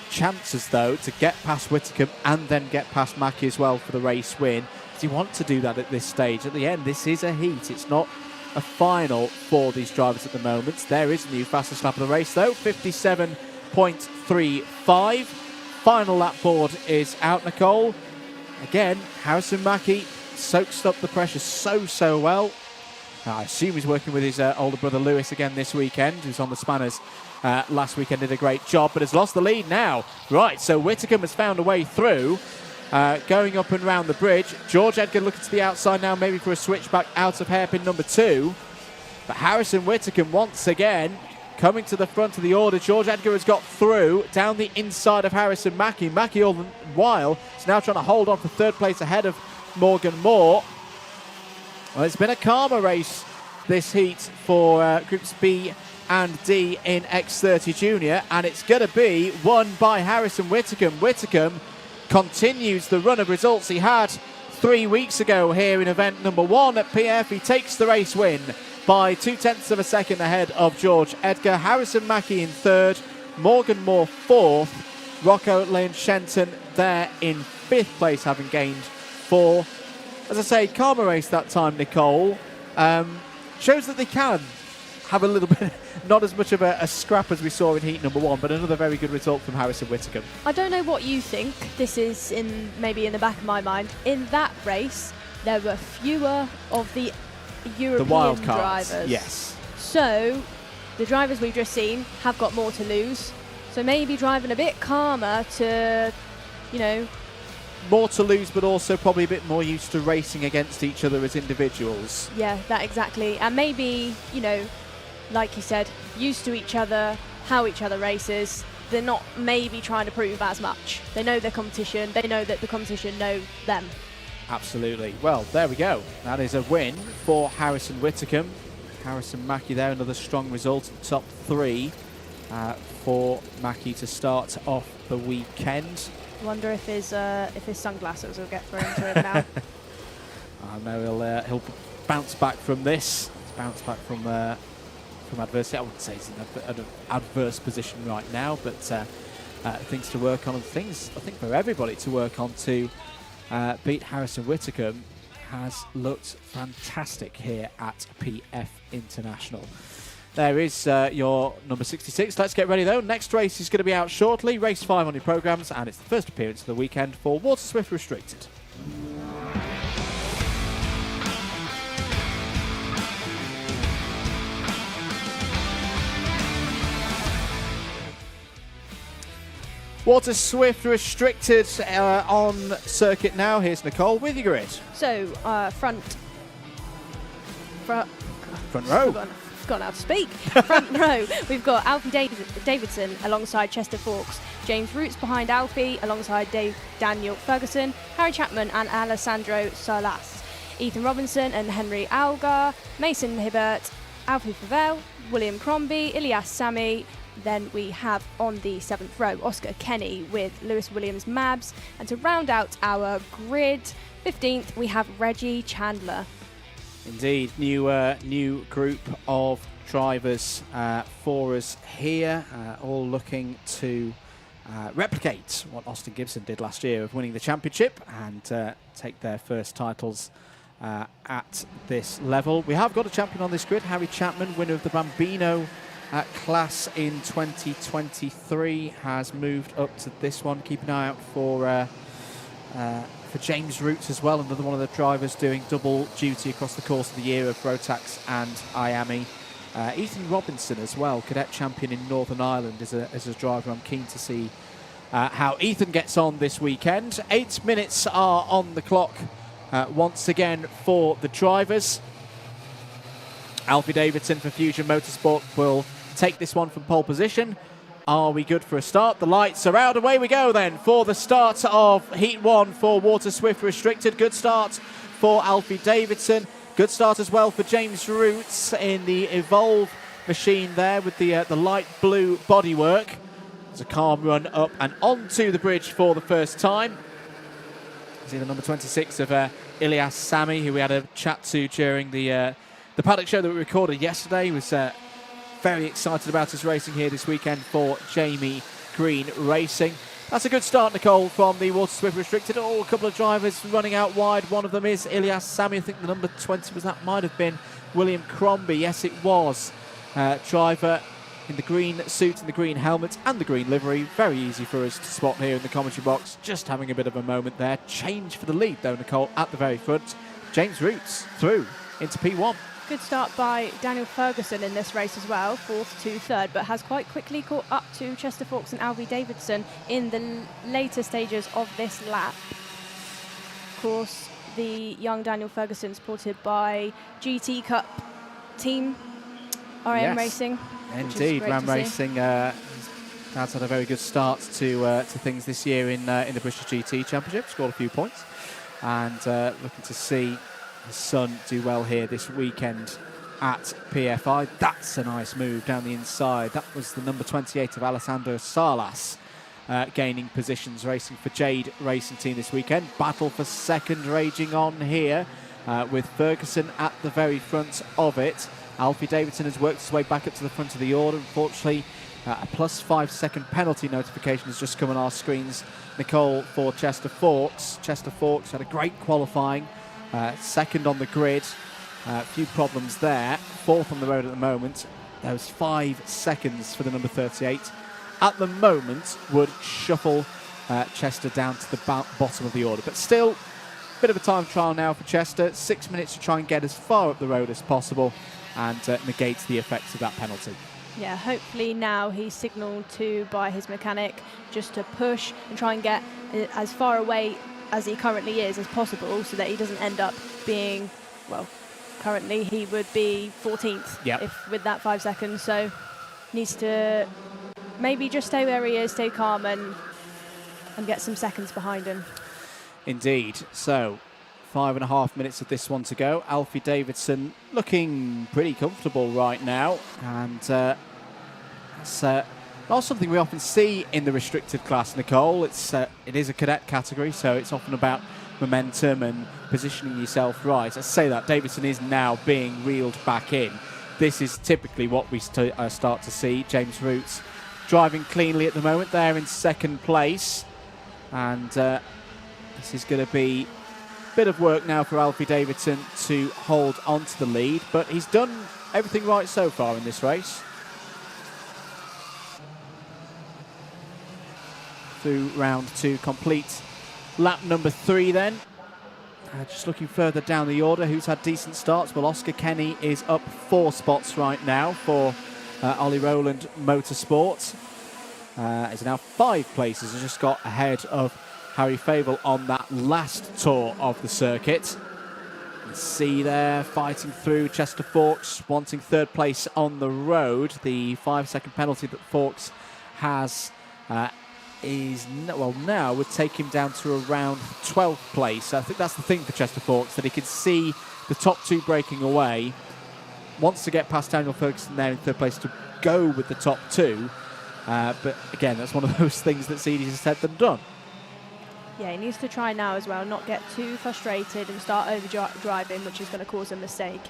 Speaker 2: chances, though, to get past Whitcomb and then get past Mackie as well for the race win? Does he want to do that at this stage? At the end, this is a heat. It's not a final for these drivers at the moment. There is a new fastest lap of the race, though, 57.35. Final lap board is out, Nicole. Again, Harrison Mackie soaks up the pressure so well. I assume he's working with his older brother Lewis again this weekend, who's on the spanners last weekend, did a great job, but has lost the lead now. Right, so Whitcomb has found a way through, going up and round the bridge. George Edgar looking to the outside now, maybe for a switchback out of hairpin number 2. But Harrison Whitcomb once again coming to the front of the order. George Edgar has got through down the inside of Harrison Mackie. Mackie all the while is now trying to hold on for third place ahead of Morgan Moore. Well, it's been a calmer race this heat for Groups B and D in X30 Junior, and it's going to be won by Harrison Whitcomb. Whitcomb continues the run of results he had 3 weeks ago here in event number 1 at PF. He takes the race win by 0.2 of a second ahead of George Edgar. Harrison Mackie in 3rd, Morgan Moore 4th, Rocco Lane Shenton there in 5th place, having gained 4. As I say, calmer race that time, Nicole. Shows that they can have a little bit, not as much of a scrap as we saw in heat number 1, but another very good result from Harrison Whitcomb.
Speaker 3: I don't know what you think. This is maybe in the back of my mind. In that race, there were fewer of the European
Speaker 2: wild cards,
Speaker 3: drivers.
Speaker 2: yes.
Speaker 3: So the drivers we've just seen have got more to lose. So maybe driving a bit calmer to,
Speaker 2: more to lose, but also probably a bit more used to racing against each other as individuals.
Speaker 3: Yeah, that exactly. And maybe, like you said, used to each other, how each other races. They're not maybe trying to prove as much. They know their competition. They know that the competition know them.
Speaker 2: Absolutely. Well, there we go. That is a win for Harrison Whitcomb. Harrison Mackie there, another strong result. Top 3 for Mackie to start off the weekend.
Speaker 3: Wonder if his sunglasses will get thrown to him now.
Speaker 2: I know he'll bounce back from this. Bounce back from adversity. I wouldn't say he's in an adverse position right now, but things to work on, and things I think for everybody to work on to beat Harrison Whitcomb. Has looked fantastic here at PF International. There is your number 66. Let's get ready though. Next race is going to be out shortly. Race 5 on your programmes, and it's the first appearance of the weekend for Water Swift Restricted. Water Swift Restricted on circuit now. Here's Nicole with your grid.
Speaker 3: So front
Speaker 2: row.
Speaker 3: Forgotten how to speak. Front row, we've got Alfie Davidson alongside Chester Fawkes, James Roots behind Alfie alongside Daniel Ferguson, Harry Chapman and Alessandro Salas, Ethan Robinson and Henry Algar, Mason Hibbert, Alfie Favel, William Crombie, Ilias Sami. Then we have on the 7th row Oscar Kenny with Lewis Williams Mabs, and to round out our grid, 15th we have Reggie Chandler.
Speaker 2: Indeed, new group of drivers for us here, all looking to replicate what Austin Gibson did last year of winning the championship and take their first titles at this level. We have got a champion on this grid, Harry Chapman, winner of the Bambino class in 2023, has moved up to this one. Keep an eye out for James Roots as well, another one of the drivers doing double duty across the course of the year of Rotax and IAME. Ethan Robinson as well, cadet champion in Northern Ireland, is a driver I'm keen to see how Ethan gets on this weekend. 8 minutes are on the clock once again for the drivers. Alfie Davidson for Fusion Motorsport will take this one from pole position. Are we good for a start? The lights are out. Away we go then for the start of Heat 1 for Water Swift Restricted. Good start for Alfie Davidson. Good start as well for James Roots in the Evolve machine there with the light blue bodywork. It's a calm run up and onto the bridge for the first time. See the number 26 of Ilias Sami, who we had a chat to during the Paddock show that we recorded yesterday. He was very excited about his racing here this weekend for Jamie Green Racing. That's a good start, Nicole, from the Water Swift Restricted. Oh, a couple of drivers running out wide. One of them is Ilias Sami. I think the number 20 might have been William Crombie. Yes, it was. Driver in the green suit and the green helmet and the green livery. Very easy for us to spot here in the commentary box. Just having a bit of a moment there. Change for the lead, though, Nicole, at the very front. James Roots through into P1.
Speaker 3: Good start by Daniel Ferguson in this race as well, 4th to 3rd, but has quite quickly caught up to Chester Fawkes and Alfie Davidson in the later stages of this lap. Of course, the young Daniel Ferguson, supported by GT Cup team, IAME Racing.
Speaker 2: Indeed, Ram Racing has had a very good start to things this year in the British GT Championship, scored a few points, and looking to see his son do well here this weekend at PFI. That's a nice move down the inside. That was the number 28 of Alessandro Salas gaining positions, racing for Jade Racing Team this weekend. Battle for second raging on here with Ferguson at the very front of it. Alfie Davidson has worked his way back up to the front of the order. Unfortunately, a plus 5 second penalty notification has just come on our screens, Nicole, for Chester Fawkes. Chester Fawkes had a great qualifying, second on the grid. A few problems there. 4th on the road at the moment. There was 5 seconds for the number 38. At the moment, would shuffle Chester down to the bottom of the order. But still, bit of a time trial now for Chester. 6 minutes to try and get as far up the road as possible and negates the effects of that penalty.
Speaker 3: Yeah, hopefully now he's signalled to by his mechanic just to push and try and get as far away as he currently is as possible, so that he doesn't end up being, well, currently he would be 14th if with that 5 seconds. So needs to maybe just stay where he is, stay calm and get some seconds behind him.
Speaker 2: Indeed. So 5.5 minutes of this one to go. Alfie Davidson looking pretty comfortable right now, and that's not something we often see in the restricted class, Nicole. It is a cadet category, so it's often about momentum and positioning yourself right. I say that Davidson is now being reeled back in. This is typically what we start to see. James Roots driving cleanly at the moment there in second place, and this is going to be a bit of work now for Alfie Davidson to hold on to the lead, but he's done everything right so far in this race. Through round 2 complete. Lap number 3 then. Just looking further down the order, who's had decent starts? Well, Oscar Kenny is up 4 spots right now for Ollie Rowland Motorsports. Is now 5 places, has just got ahead of Harry Fable on that last tour of the circuit. You can see there, fighting through Chester Fawkes, wanting 3rd place on the road. The 5 second penalty that Fawkes has now would take him down to around 12th place. I think that's the thing for Chester Fawkes, that he can see the top 2 breaking away, wants to get past Daniel Ferguson there in 3rd place to go with the top 2, but again, that's one of those things that's easier said than done.
Speaker 3: Yeah, he needs to try now as well, not get too frustrated and start over-driving, which is going to cause a mistake.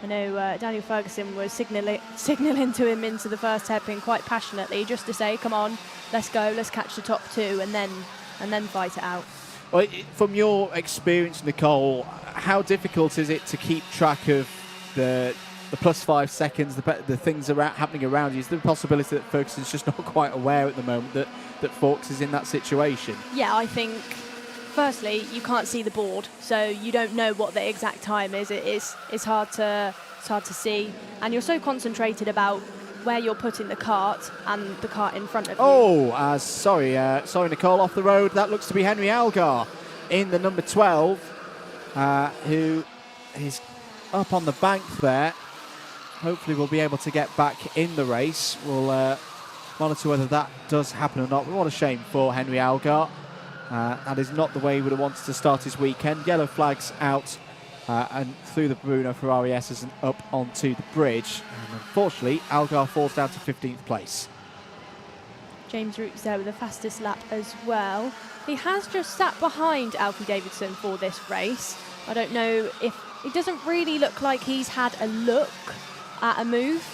Speaker 3: I know Daniel Ferguson was signalling to him into the first hairpin quite passionately, just to say, come on, let's go, let's catch the top 2 and then fight it out.
Speaker 2: Well, from your experience, Nicole, how difficult is it to keep track of the plus 5 seconds, the things happening around you? Is there a possibility that Ferguson's just not quite aware at the moment that Fawkes is in that situation?
Speaker 3: Yeah, I think firstly you can't see the board, so you don't know what the exact time is. It's hard to see, and you're so concentrated about where you're putting the kart and the kart in front of you.
Speaker 2: Oh, sorry, Nicole, off the road. That looks to be Henry Algar in the number 12, who is up on the bank there. Hopefully we'll be able to get back in the race. We'll monitor whether that does happen or not. But what a shame for Henry Algar. That is not the way he would have wanted to start his weekend. Yellow flags out and through the Bruno Ferrari S's and up onto the bridge. And unfortunately, Algar falls down to 15th place.
Speaker 3: James Roots there with the fastest lap as well. He has just sat behind Alfie Davidson for this race. I don't know if... It doesn't really look like he's had a look at a move.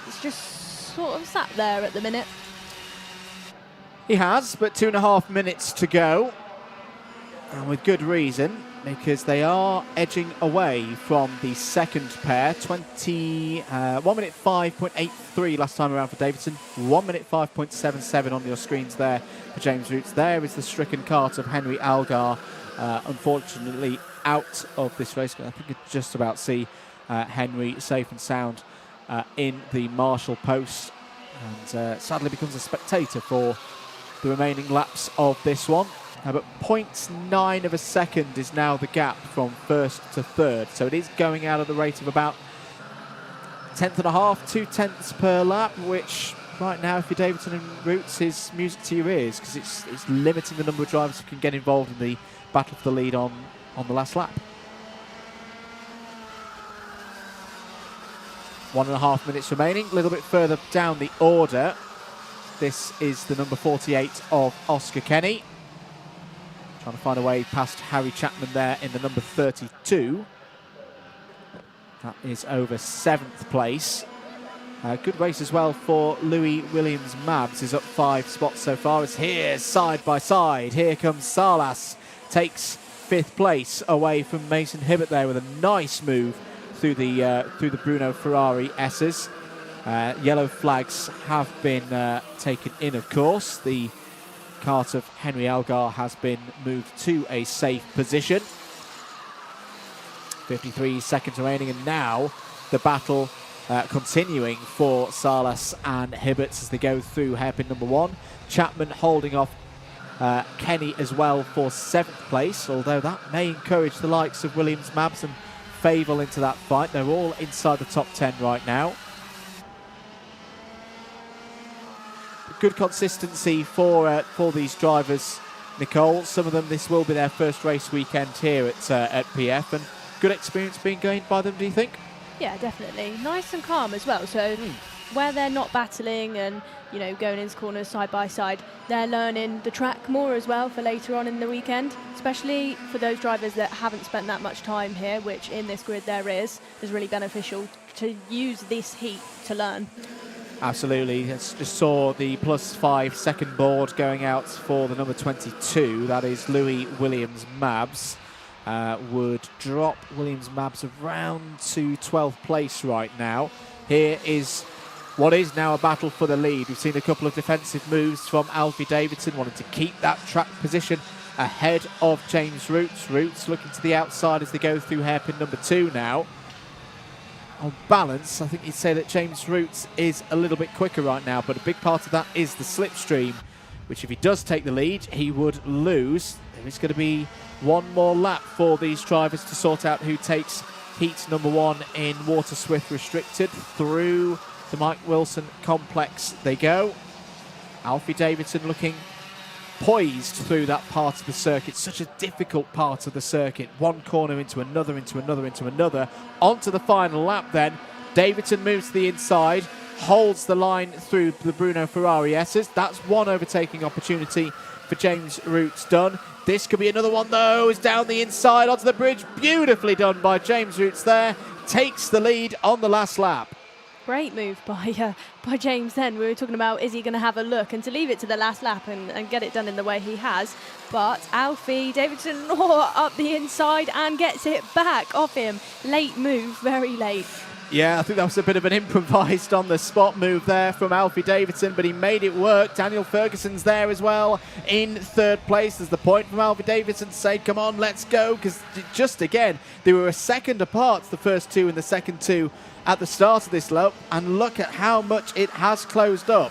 Speaker 3: It's just sort of sat there at the minute.
Speaker 2: He has, but 2.5 minutes to go. And with good reason, because they are edging away from the second pair. 1 minute 5.83 last time around for Davidson. 1 minute 5.77 on your screens there for James Roots. There is the stricken kart of Henry Algar. Unfortunately, out of this race. I think you can just about see Henry safe and sound in the marshal post, and sadly becomes a spectator for the remaining laps of this one. But 0.9 of a second is now the gap from first to third, so it is going out at the rate of about 1/10.5, 2/10 per lap, which right now, if you're Davidson and Roots, is music to your ears, because it's limiting the number of drivers who can get involved in the battle for the lead on the last lap. 1.5 minutes remaining. A little bit further down the order, this is the number 48 of Oscar Kenny. Trying to find a way past Harry Chapman there in the number 32. That is over 7th place. Good race as well for Louis Williams-Mabs, is up 5 spots so far. It's here, side by side. Here comes Salas, takes 5th place away from Mason Hibbert there with a nice move through the Bruno Ferrari S's. Yellow flags have been taken in, of course. The kart of Henry Elgar has been moved to a safe position. 53 seconds remaining, and now the battle continuing for Salas and Hibbert as they go through hairpin number 1. Chapman holding off Kenny as well for 7th place, although that may encourage the likes of Williams-Mabs and Favel into that fight. They're all inside the top 10 right now. Good consistency for these drivers, Nicole. Some of them, this will be their first race weekend here at PF, and good experience being gained by them, do you think?
Speaker 3: Yeah, definitely. Nice and calm as well. So where they're not battling and, you know, going into corners side by side, they're learning the track more as well for later on in the weekend, especially for those drivers that haven't spent that much time here, which in this grid there is really beneficial to use this heat to learn.
Speaker 2: Absolutely. Just saw the +5 second board going out for the number 22. That is Louis Williams-Mabs. Would drop Williams-Mabs around to 12th place right now. Here is what is now a battle for the lead. We've seen a couple of defensive moves from Alfie Davidson, wanting to keep that track position ahead of James Roots. Roots looking to the outside as they go through hairpin number 2 now. On balance, I think you'd say that James Roots is a little bit quicker right now, but a big part of that is the slipstream, which if he does take the lead, he would lose. There is going to be one more lap for these drivers to sort out who takes heat number 1 in Water Swift Restricted. Through the Mike Wilson complex they go. Alfie Davidson looking poised through that part of the circuit. Such a difficult part of the circuit. One corner into another, into another, into another. Onto the final lap then. Davidson moves to the inside, holds the line through the Bruno Ferrari S's. That's one overtaking opportunity for James Roots done. This could be another one though. Is down the inside onto the bridge. Beautifully done by James Roots there. Takes the lead on the last lap.
Speaker 3: Great move by James then. We were talking about, is he going to have a look? And to leave it to the last lap and get it done in the way he has. But Alfie Davidson up the inside and gets it back off him. Late move, very late.
Speaker 2: Yeah, I think that was a bit of an improvised on-the-spot move there from Alfie Davidson, but he made it work. Daniel Ferguson's there as well in 3rd place. There's the point from Alfie Davidson to say, come on, let's go, because just again, they were a second apart, the first 2 and the second 2 at the start of this lap, and look at how much it has closed up.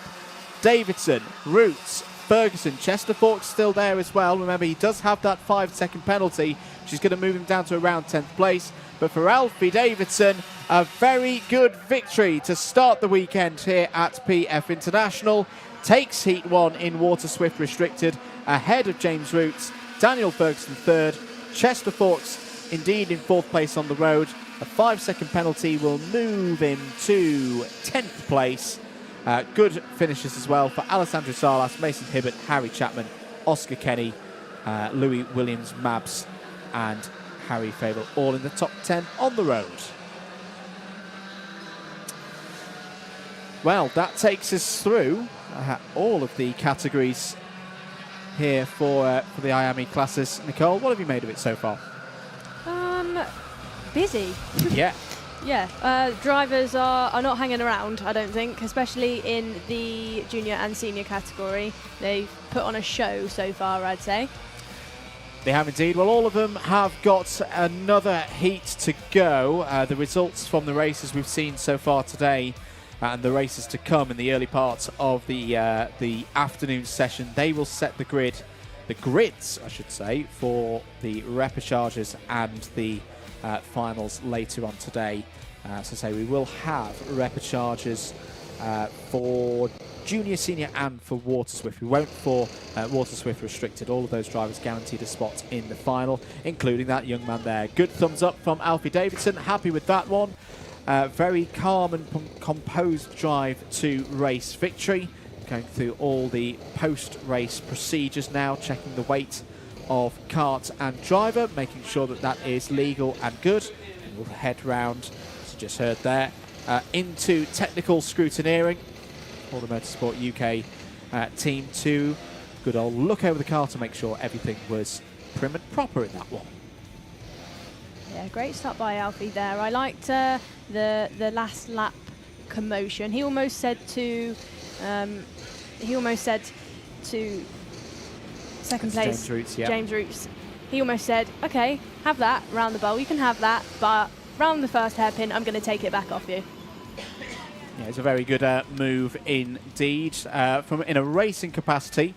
Speaker 2: Davidson, Roots, Ferguson, Chester Forks still there as well. Remember, he does have that 5-second penalty, which is going to move him down to around 10th place. But for Alfie Davidson, a very good victory to start the weekend here at PF International. Takes Heat 1 in Water Swift Restricted ahead of James Roots, Daniel Ferguson 3rd, Chester Forks indeed in 4th place on the road. A 5-second penalty will move him to 10th place. Good finishes as well for Alessandro Salas, Mason Hibbert, Harry Chapman, Oscar Kenny, Louis Williams-Mabs and Harry Favel, all in the top 10 on the road. Well, that takes us through all of the categories here for the IAME classes. Nicole, what have you made of it so far?
Speaker 3: Busy.
Speaker 2: Yeah.
Speaker 3: Yeah, drivers are not hanging around, I don't think, especially in the junior and senior category. They've put on a show so far, I'd say.
Speaker 2: They have indeed. Well, all of them have got another heat to go. The results from the races we've seen so far today and the races to come in the early parts of the afternoon session, they will set the grids, I should say, for the repechauges and the finals later on today. As I say, we will have repechauges for junior, senior and for Water Swift. We won't for Water Swift restricted. All of those drivers guaranteed a spot in the final, including that young man there. Good thumbs up from Alfie Davidson. Happy with that one. Very calm and composed drive to race victory. Going through all the post-race procedures now, checking the weight of kart and driver, making sure that that is legal and good. And we'll head round, as you just heard there, into technical scrutineering for the Motorsport UK team to good old look over the car to make sure everything was prim and proper in that one.
Speaker 3: Yeah, great start by Alfie there. I liked the last lap commotion. He almost said to second place
Speaker 2: James Roots, yeah.
Speaker 3: James Roots. He almost said, "Okay, have that round the bowl. You can have that, but round the first hairpin, I'm going to take it back off you."
Speaker 2: Yeah, it's a very good move indeed. In a racing capacity,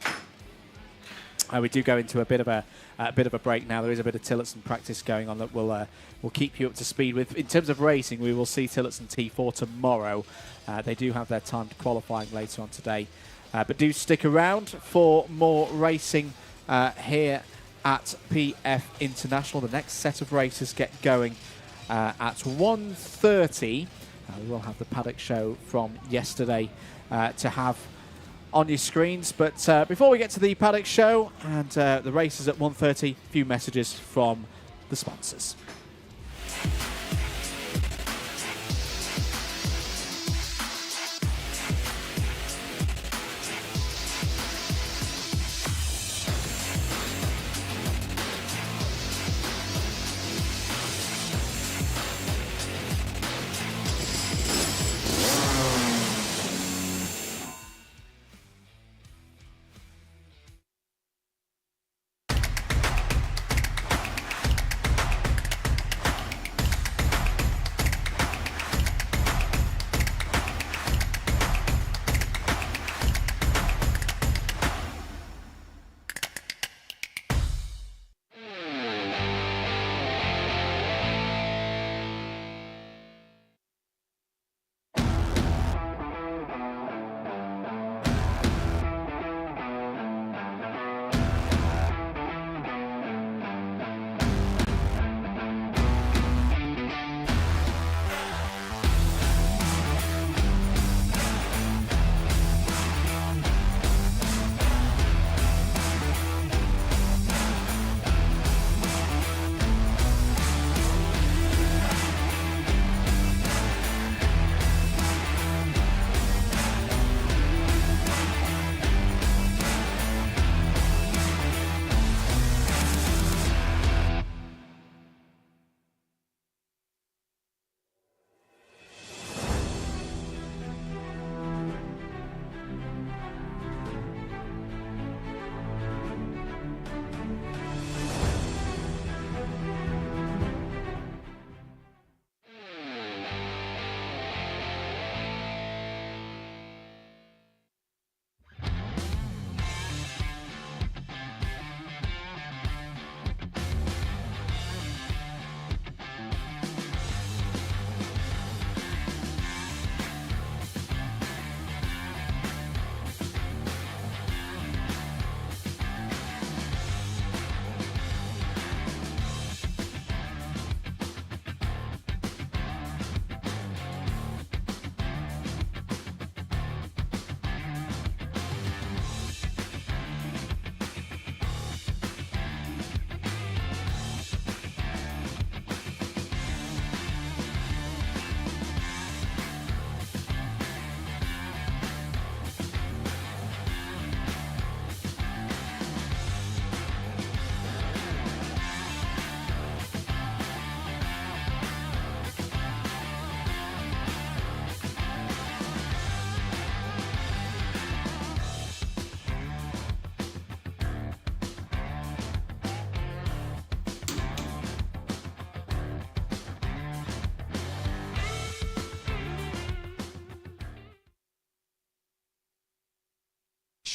Speaker 2: we do go into a bit of a break now. There is a bit of Tillotson practice going on that will keep you up to speed with. In terms of racing, we will see Tillotson T4 tomorrow. They do have their timed qualifying later on today, but do stick around for more racing here at PF International. The next set of races get going at 1:30. We will have the Paddock show from yesterday to have on your screens. But before we get to the Paddock show and the races at 1:30, a few messages from the sponsors.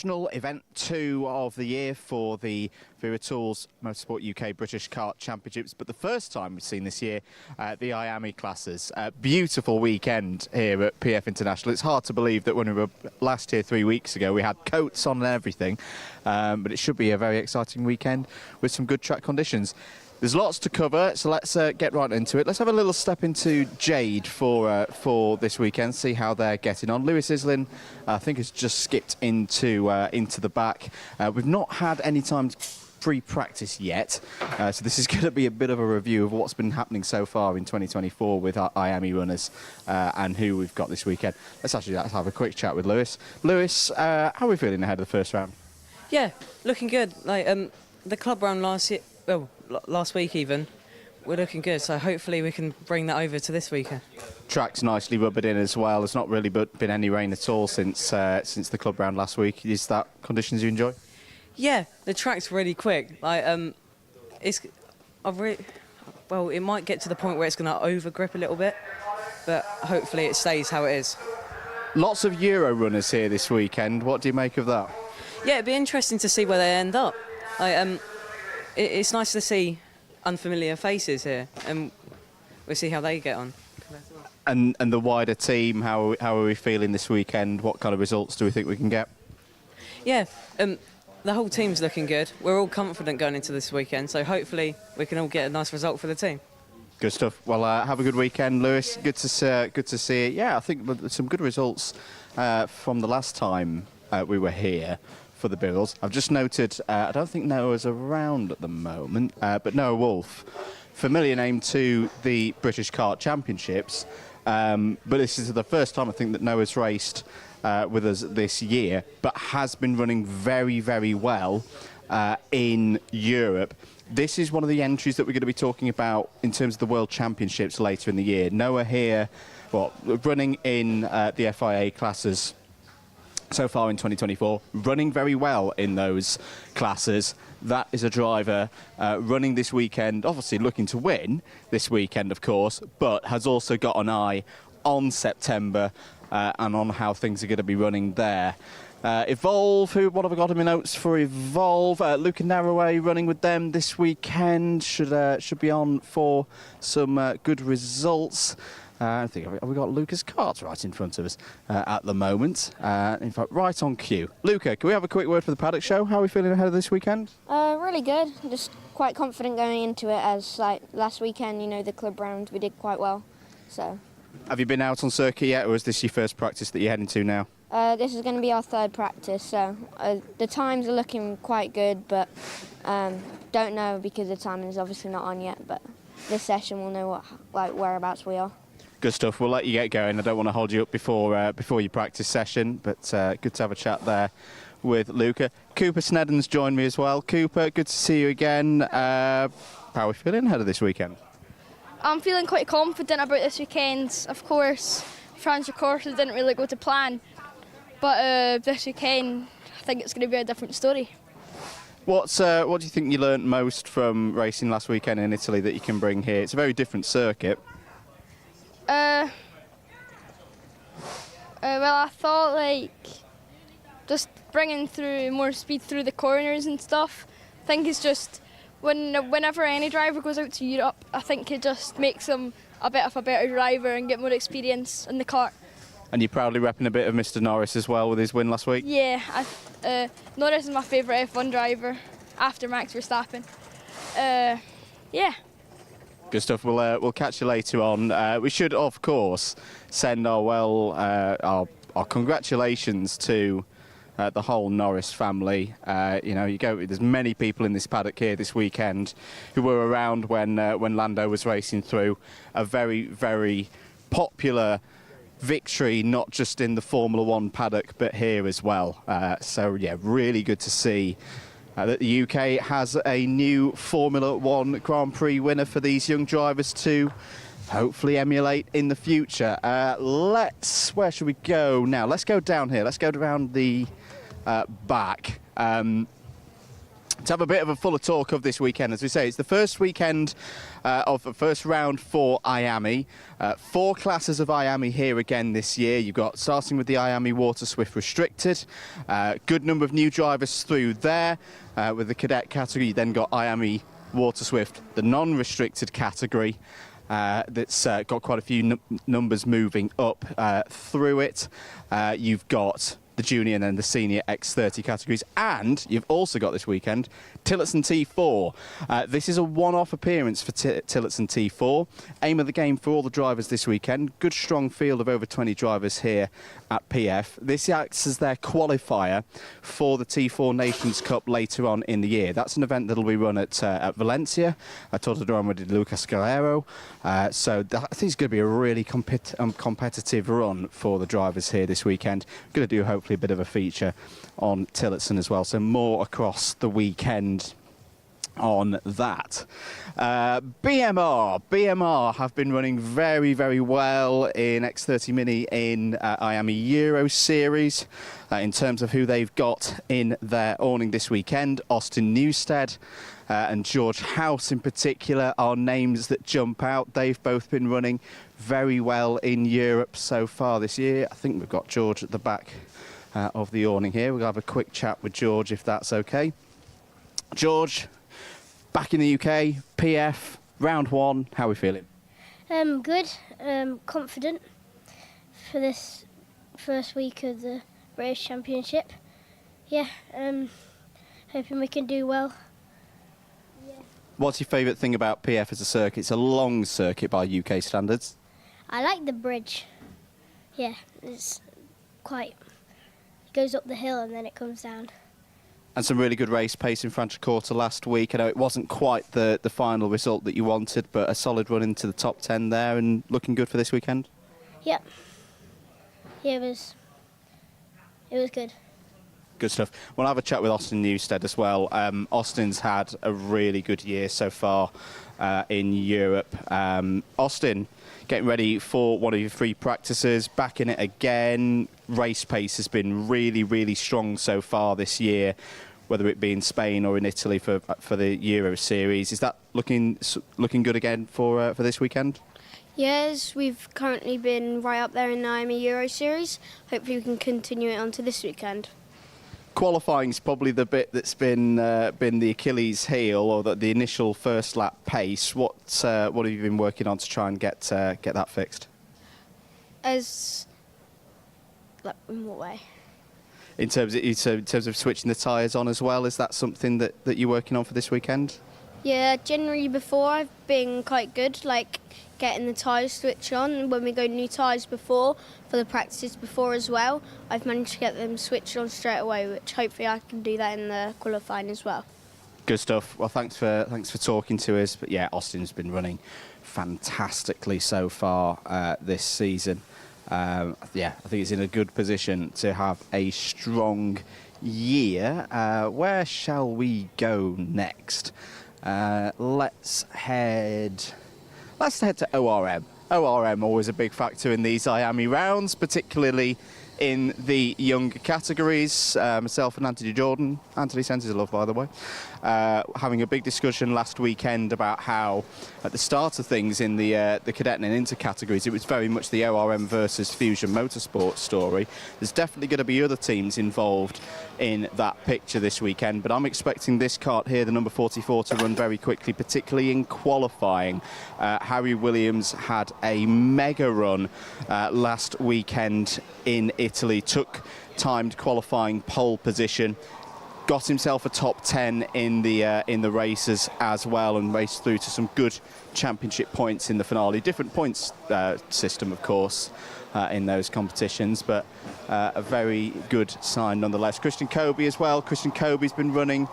Speaker 1: International, event 2 of the year for the Wera Tools Motorsport UK British Kart Championships, but the first time we've seen this year the IAME classes. Beautiful weekend here at PF International. It's hard to believe that when we were last here 3 weeks ago we had coats on and everything, but it should be a very exciting weekend with some good track conditions. There's lots to cover, so let's get right into it. Let's have a little step into Jade for this weekend, see how they're getting on. Lewis Islin, I think, has just skipped into the back. We've not had any time pre-practice yet, so this is going to be a bit of a review of what's been happening so far in 2024 with our IAME runners and who we've got this weekend. Let's have a quick chat with Lewis. Lewis, how are we feeling ahead of the first round?
Speaker 4: Yeah, looking good. Like the club round last week even, we're looking good. So hopefully we can bring that over to this weekend.
Speaker 1: Track's nicely rubbered in as well. There's not really been any rain at all since the club round last week. Is that conditions you enjoy?
Speaker 4: Yeah, the track's really quick. Like it might get to the point where it's going to over grip a little bit, but hopefully it stays how it is.
Speaker 1: Lots of Euro runners here this weekend. What do you make of that?
Speaker 4: Yeah, it'd be interesting to see where they end up. Like it's nice to see unfamiliar faces here, and we'll see how they get on.
Speaker 1: And the wider team, how are we feeling this weekend? What kind of results do we think we can get?
Speaker 4: Yeah, the whole team's looking good. We're all confident going into this weekend, so hopefully we can all get a nice result for the team.
Speaker 1: Good stuff. Well, have a good weekend, Lewis. Good to see it. Yeah, I think some good results from the last time we were here for the Bills. I've just noted, I don't think Noah's around at the moment, but Noah Wolf, familiar name to the British Kart Championships, but this is the first time I think that Noah's raced with us this year, but has been running very, very well in Europe. This is one of the entries that we're going to be talking about in terms of the World Championships later in the year. Noah here, running in the FIA classes so far in 2024, running very well in those classes. That is a driver running this weekend, obviously looking to win this weekend, of course, but has also got an eye on September and on how things are going to be running there. Evolve, what have I got in my notes for Evolve? Luca Narroway running with them this weekend, should be on for some good results. I think we got Luca's Kart right in front of us at the moment. In fact, right on cue. Luca, can we have a quick word for the Paddock show? How are we feeling ahead of this weekend?
Speaker 5: Really good. Just quite confident going into it, as like last weekend, the club round, we did quite well. So.
Speaker 1: Have you been out on circuit yet, or is this your first practice that you're heading to now?
Speaker 5: This is going to be our third practice, so the times are looking quite good, but don't know because the timing is obviously not on yet. But this session we'll know whereabouts we are.
Speaker 1: Good stuff. We'll let you get going. I don't want to hold you up before your practice session, but good to have a chat there with Luca. Cooper Snedden's joined me as well. Cooper, good to see you again. How are we feeling ahead of this weekend?
Speaker 6: I'm feeling quite confident about this weekend. Of course, France courses didn't really go to plan, but this weekend I think it's going to be a different story.
Speaker 1: What do you think you learnt most from racing last weekend in Italy that you can bring here? It's a very different circuit.
Speaker 6: Well, I thought just bringing through more speed through the corners and stuff. I think it's just whenever any driver goes out to Europe, I think it just makes them a bit of a better driver and get more experience in the kart.
Speaker 1: And you're proudly repping a bit of Mr. Norris as well with his win last week?
Speaker 6: Yeah, Norris is my favourite F1 driver after Max Verstappen. Yeah.
Speaker 1: Good stuff. We'll catch you later on. We should, of course, send our congratulations to the whole Norris family. There's many people in this paddock here this weekend who were around when Lando was racing through. A very, very popular victory, not just in the Formula One paddock, but here as well. Really good to see that the UK has a new Formula One Grand Prix winner for these young drivers to hopefully emulate in the future. Where should we go now? Let's go down here. Let's go around the back.
Speaker 2: To have a bit of a fuller talk of this weekend. As we say, it's the first weekend of the first round for IAME. 4 classes of IAME here again this year. You've got, starting with the IAME Water Swift Restricted, good number of new drivers through there. With the cadet category, you then got IAME Water Swift, the non-restricted category. That's got quite a few numbers moving up through it. You've got the junior and then the senior X30 categories, and you've also got this weekend Tillotson T4. This is a one-off appearance for Tillotson T4. Aim of the game for all the drivers this weekend. Good strong field of over 20 drivers here at PF. This acts as their qualifier for the T4 Nations Cup later on in the year. That's an event that'll be run at Valencia, at Autodromo de Lucas Galero. So I think it's going to be a really competitive run for the drivers here this weekend. Going to do hopefully a bit of a feature on Tillotson as well, so more across the weekend on that. BMR have been running very, very well in X30 Mini in IAME Euro Series. In terms of who they've got in their awning this weekend, Austin Newstead and George House in particular are names that jump out. They've both been running very well in Europe so far this year. I think we've got George at the back of the awning here. We'll have a quick chat with George if that's okay. George, back in the UK, PF, round 1, how are we feeling?
Speaker 7: Good, confident for this first week of the British Championship. Yeah, hoping we can do well.
Speaker 2: What's your favourite thing about PF as a circuit? It's a long circuit by UK standards.
Speaker 7: I like the bridge. Yeah, it's quite, it goes up the hill and then it comes down.
Speaker 2: And some really good race pace in Franciacorta last week. I know it wasn't quite the final result that you wanted, but a solid run into the top 10 there and looking good for this weekend?
Speaker 7: Yep. Yeah, it was good.
Speaker 2: Good stuff. We'll have a chat with Austin Newstead as well. Austin's had a really good year so far in Europe. Austin, getting ready for one of your free practices, back in it again. Race pace has been really, really strong so far this year, whether it be in Spain or in Italy for the Euro Series. Is that looking good again for this weekend?
Speaker 8: Yes, we've currently been right up there in the IAME Euro Series. Hopefully we can continue it on to this weekend.
Speaker 2: Qualifying is probably the bit that's been the Achilles heel, or the initial first lap pace. What have you been working on to try and get that fixed?
Speaker 8: In what way?
Speaker 2: In terms of switching the tyres on as well, is that something that you're working on for this weekend?
Speaker 8: Yeah, generally before I've been quite good, like getting the tyres switched on. When we go new tyres before, for the practices before as well, I've managed to get them switched on straight away, which hopefully I can do that in the qualifying as well.
Speaker 2: Good stuff. Well, thanks for talking to us. But yeah, Austin's been running fantastically so far this season. I think he's in a good position to have a strong year. Where shall we go next? Let's head to ORM. ORM always a big factor in these IAME rounds, particularly in the younger categories. Myself and Anthony Jordan, Anthony sends his love by the way, having a big discussion last weekend about how at the start of things in the cadet and inter categories it was very much the ORM versus Fusion Motorsport story. There's definitely going to be other teams involved in that picture this weekend, but I'm expecting this kart here, the number 44, to run very quickly, particularly in qualifying. Harry Williams had a mega run last weekend in Italy, took timed qualifying pole position, got himself a top 10 in the races as well, and raced through to some good championship points in the finale. Different points system, of course, in those competitions, but a very good sign nonetheless. Christian Kobe as well. Christian Kobe's been running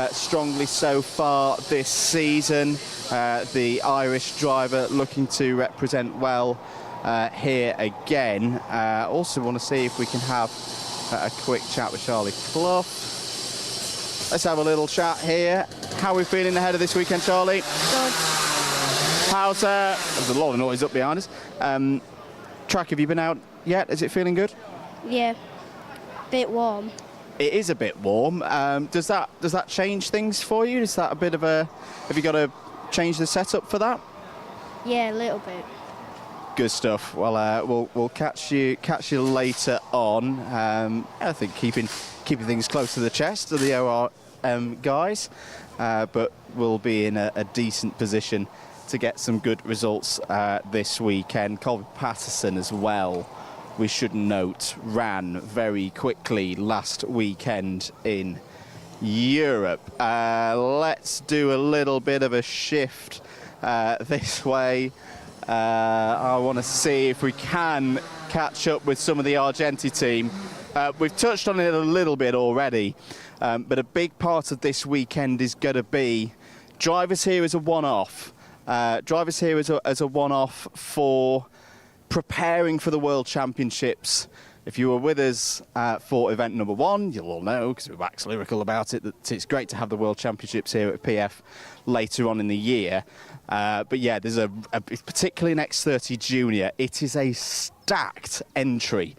Speaker 2: strongly so far this season. The Irish driver looking to represent well here again. Also want to see if we can have a quick chat with Charlie Clough. Let's have a little chat here. How are we feeling ahead of this weekend, Charlie?
Speaker 8: Good.
Speaker 2: How's there's a lot of noise up behind us. Track, have you been out yet? Is it feeling good?
Speaker 8: Yeah, bit warm.
Speaker 2: it is a bit warm. Does that change things for you? Is that a bit of a... Have you got to change the setup for that?
Speaker 8: Yeah, a little bit.
Speaker 2: Good stuff. Well, we'll catch you later on. I think keeping things close to the chest of the ORM guys, but we'll be in a decent position to get some good results this weekend. Colby Patterson as well, we should note, ran very quickly last weekend in Europe. Let's do a little bit of a shift this way. I want to see if we can catch up with some of the Argenti team. We've touched on it a little bit already, but a big part of this weekend is going to be drivers here as a one-off. Drivers here as a one-off for preparing for the World Championships. If you were with us for event number 1, you'll all know, because we wax lyrical about it, that it's great to have the World Championships here at PF later on in the year. But yeah, there's particularly an X30 Junior, it is a stacked entry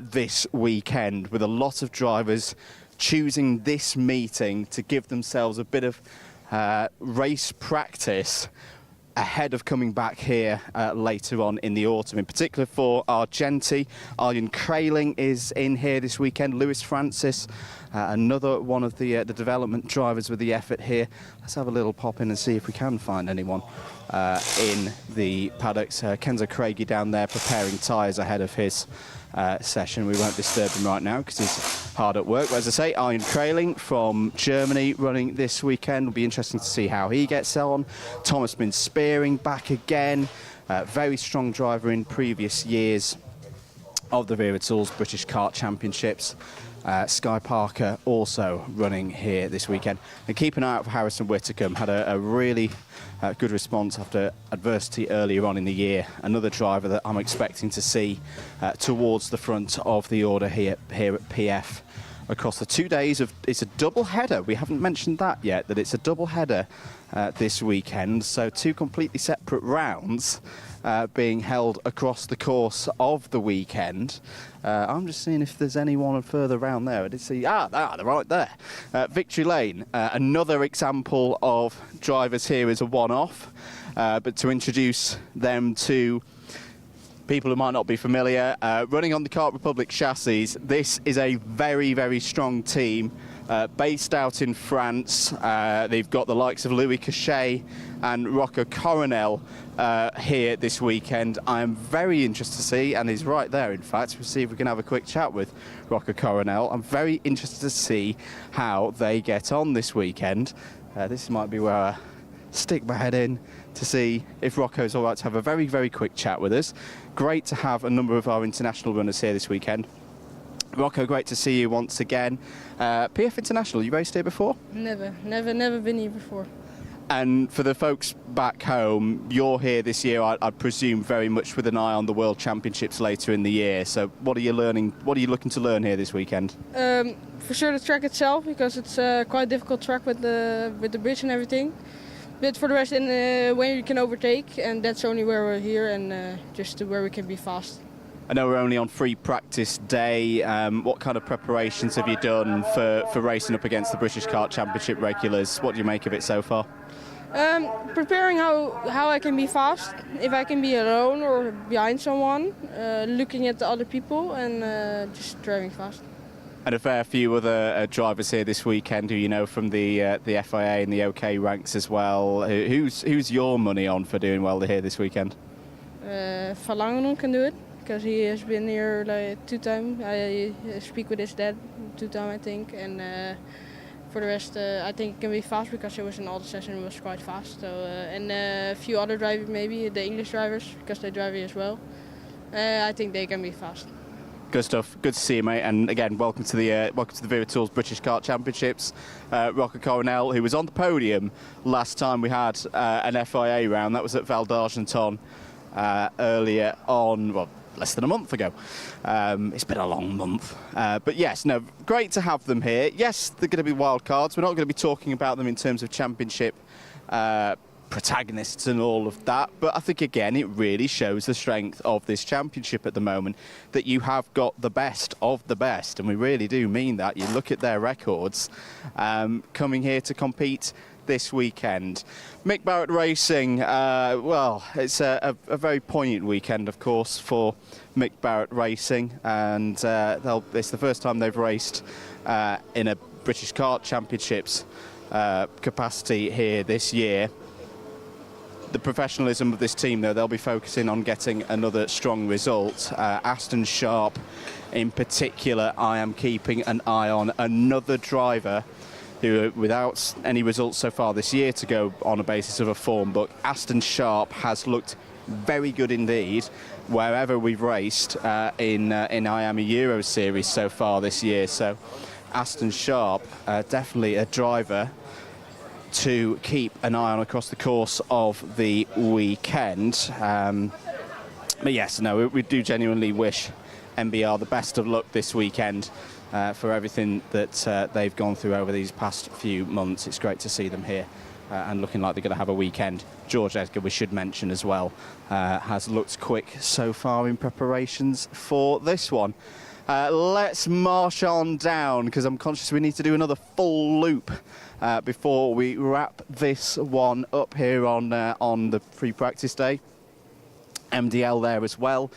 Speaker 2: this weekend, with a lot of drivers choosing this meeting to give themselves a bit of race practice ahead of coming back here later on in the autumn. In particular for Argenti, Arjen Kraling is in here this weekend. Lewis Francis, another one of the development drivers with the effort here. Let's have a little pop in and see if we can find anyone in the paddocks. Kenzo Craigie down there preparing tyres ahead of his session. We won't disturb him right now because he's hard at work. But as I say, Arjen Kraling from Germany running this weekend. Will be interesting to see how he gets on. Thomas been Spearing back again. Very strong driver in previous years of the Wera Tools British Kart Championships. Sky Parker also running here this weekend. And keep an eye out for Harrison Whitcomb. Had a really good response after adversity earlier on in the year. Another driver that I'm expecting to see towards the front of the order here at PF across the 2 days of... It's a double header. We haven't mentioned that yet, that it's a double header this weekend. So 2 completely separate rounds being held across the course of the weekend. I'm just seeing if there's anyone further around there. I did see, they're right there. Victory Lane, another example of drivers here as a one-off, but to introduce them to people who might not be familiar, running on the Kart Republic chassis, this is a very, very strong team. Based out in France. They've got the likes of Louis Cachet and Rocco Coronel here this weekend. I am very interested to see, and he's right there in fact, we'll see if we can have a quick chat with Rocco Coronel. I'm very interested to see how they get on this weekend. This might be where I stick my head in to see if Rocco's all right to have a very, very quick chat with us. Great to have a number of our international runners here this weekend. Rocco, great to see you once again. PF International, you raced here before?
Speaker 9: Never been here before.
Speaker 2: And for the folks back home, you're here this year, I presume, very much with an eye on the World Championships later in the year. So what are you learning? What are you looking to learn here this weekend?
Speaker 9: For sure the track itself, because it's quite a difficult track with the bridge and everything. But for the rest, in where you can overtake, and that's only where we're here, and just where we can be fast.
Speaker 2: I know we're only on free practice day. What kind of preparations have you done for racing up against the British Kart Championship regulars? What do you make of it so far?
Speaker 9: Preparing how I can be fast, if I can be alone or behind someone, looking at the other people and just driving fast.
Speaker 2: And a fair few other drivers here this weekend who you know from the FIA and the OK ranks as well. Who's your money on for doing well here this weekend?
Speaker 9: Van Langeren can do it, because he has been here like 2 times. I speak with his dad 2 times, I think. And for the rest, I think it can be fast, because he was in all the session, was quite fast. So and a few other drivers, maybe the English drivers, because they drive here as well. I think they can be fast.
Speaker 2: Good stuff. Good to see you, mate. And again, welcome to the Wera Tools British Kart Championships. Rocco Coronel, who was on the podium last time we had an FIA round. That was at Val d'Argenton earlier on, well, less than a month ago. It's been a long month. But yes, no, great to have them here. Yes, they're going to be wild cards. We're not going to be talking about them in terms of championship protagonists and all of that, but I think again it really shows the strength of this championship at the moment, that you have got the best of the best, and we really do mean that. You look at their records coming here to compete this weekend. Mick Barrett Racing, well, it's a very poignant weekend, of course, for Mick Barrett Racing, and it's the first time they've raced in a British Kart Championships capacity here this year. The professionalism of this team, though, they'll be focusing on getting another strong result. Aston Sharp, in particular, I am keeping an eye on another driver who, without any results so far this year to go on a basis of a form book, Aston Sharp has looked very good indeed wherever we've raced in IAME Euro Series so far this year. So Aston Sharp, definitely a driver to keep an eye on across the course of the weekend. But yes, no, we do genuinely wish MBR the best of luck this weekend for everything that they've gone through over these past few months. It's great to see them here and looking like they're going to have a weekend. George Edgar, we should mention as well, has looked quick so far in preparations for this one. Let's march on down, because I'm conscious we need to do another full loop before we wrap this one up here on the free practice day. MDL there as well.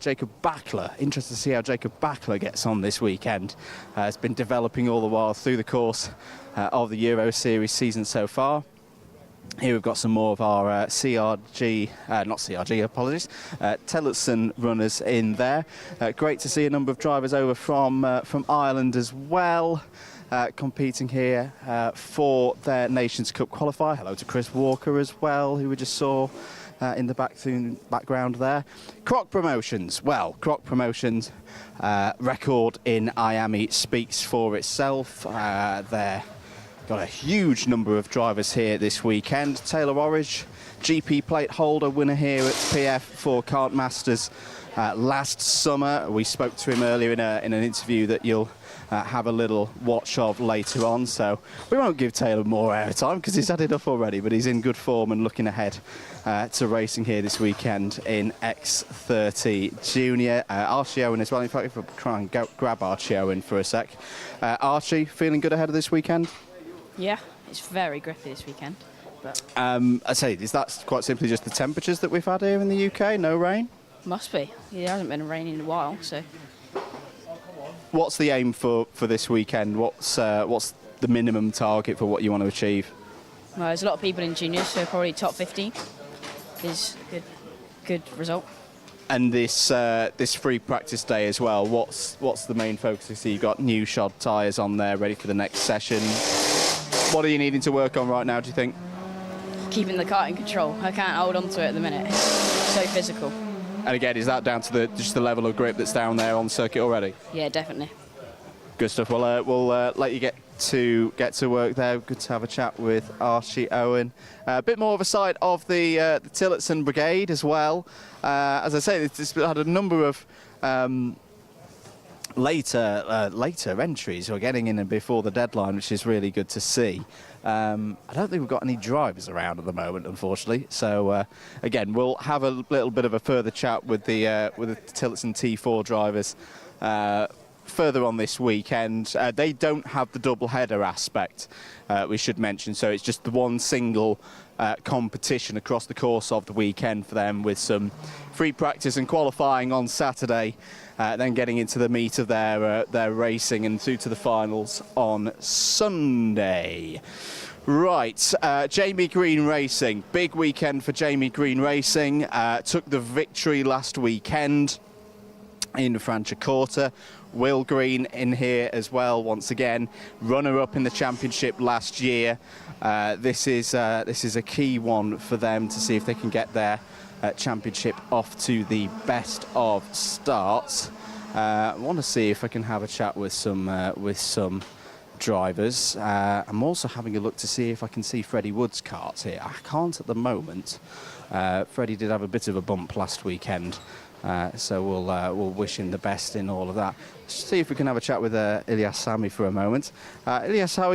Speaker 2: Jacob Backler, interested to see how Jacob Backler gets on this weekend. Has been developing all the while through the course of the Euro Series season so far. Here we've got some more of our Tillotson runners in there. Great to see a number of drivers over from Ireland as well, competing here for their Nations Cup qualifier. Hello to Chris Walker as well, who we just saw in the background there. Croc Promotions. Well, Croc Promotions record in IAME speaks for itself. They're got a huge number of drivers here this weekend. Taylor Orridge, GP plate holder, winner here at PF for Kart Masters last summer. We spoke to him earlier in an interview that you'll have a little watch of later on, so we won't give Taylor more airtime because he's had enough already, but he's in good form and looking ahead to racing here this weekend in X30 Junior. Archie Owen as well. In fact, if I try and grab Archie Owen for a sec. Archie, feeling good ahead of this weekend?
Speaker 10: Yeah, it's very grippy this weekend. But
Speaker 2: I say, is that quite simply just the temperatures that we've had here in the UK? No rain?
Speaker 10: Must be. It hasn't been raining in a while, so.
Speaker 2: What's the aim for this weekend? What's the minimum target for what you want to achieve?
Speaker 10: Well, there's a lot of people in juniors, so probably top 15 is good result.
Speaker 2: And this free practice day as well. What's the main focus? I see you've got new shod tyres on there, ready for the next session. What are you needing to work on right now, do you think?
Speaker 10: Keeping the kart in control. I can't hold on to it at the minute. It's so physical.
Speaker 2: And again, is that down to just the level of grip that's down there on the circuit already?
Speaker 10: Yeah, definitely.
Speaker 2: Good stuff. Well, we'll let you get to work there. Good to have a chat with Archie Owen. A bit more of a side of the Tillotson brigade as well. As I say, it's had a number of later entries who are getting in before the deadline, which is really good to see. I don't think we've got any drivers around at the moment, unfortunately. So again, we'll have a little bit of a further chat with the Tillotson T4 drivers further on this weekend. They don't have the double header aspect, we should mention, so it's just the one single competition across the course of the weekend for them, with some free practice and qualifying on Saturday, then getting into the meat of their racing and through to the finals on Sunday. Right, Jamie Green Racing, big weekend for Jamie Green Racing. Took the victory last weekend in Franciacorta. Will Green in here as well, once again, runner-up in the championship last year. This is a key one for them to see if they can get their championship off to the best of starts. I want to see if I can have a chat with some drivers. I'm also having a look to see if I can see Freddie Wood's karts here. I can't at the moment. Freddie did have a bit of a bump last weekend. So we'll wish him the best in all of that. Let's see if we can have a chat with Ilyas Sami for a moment. Ilyas, how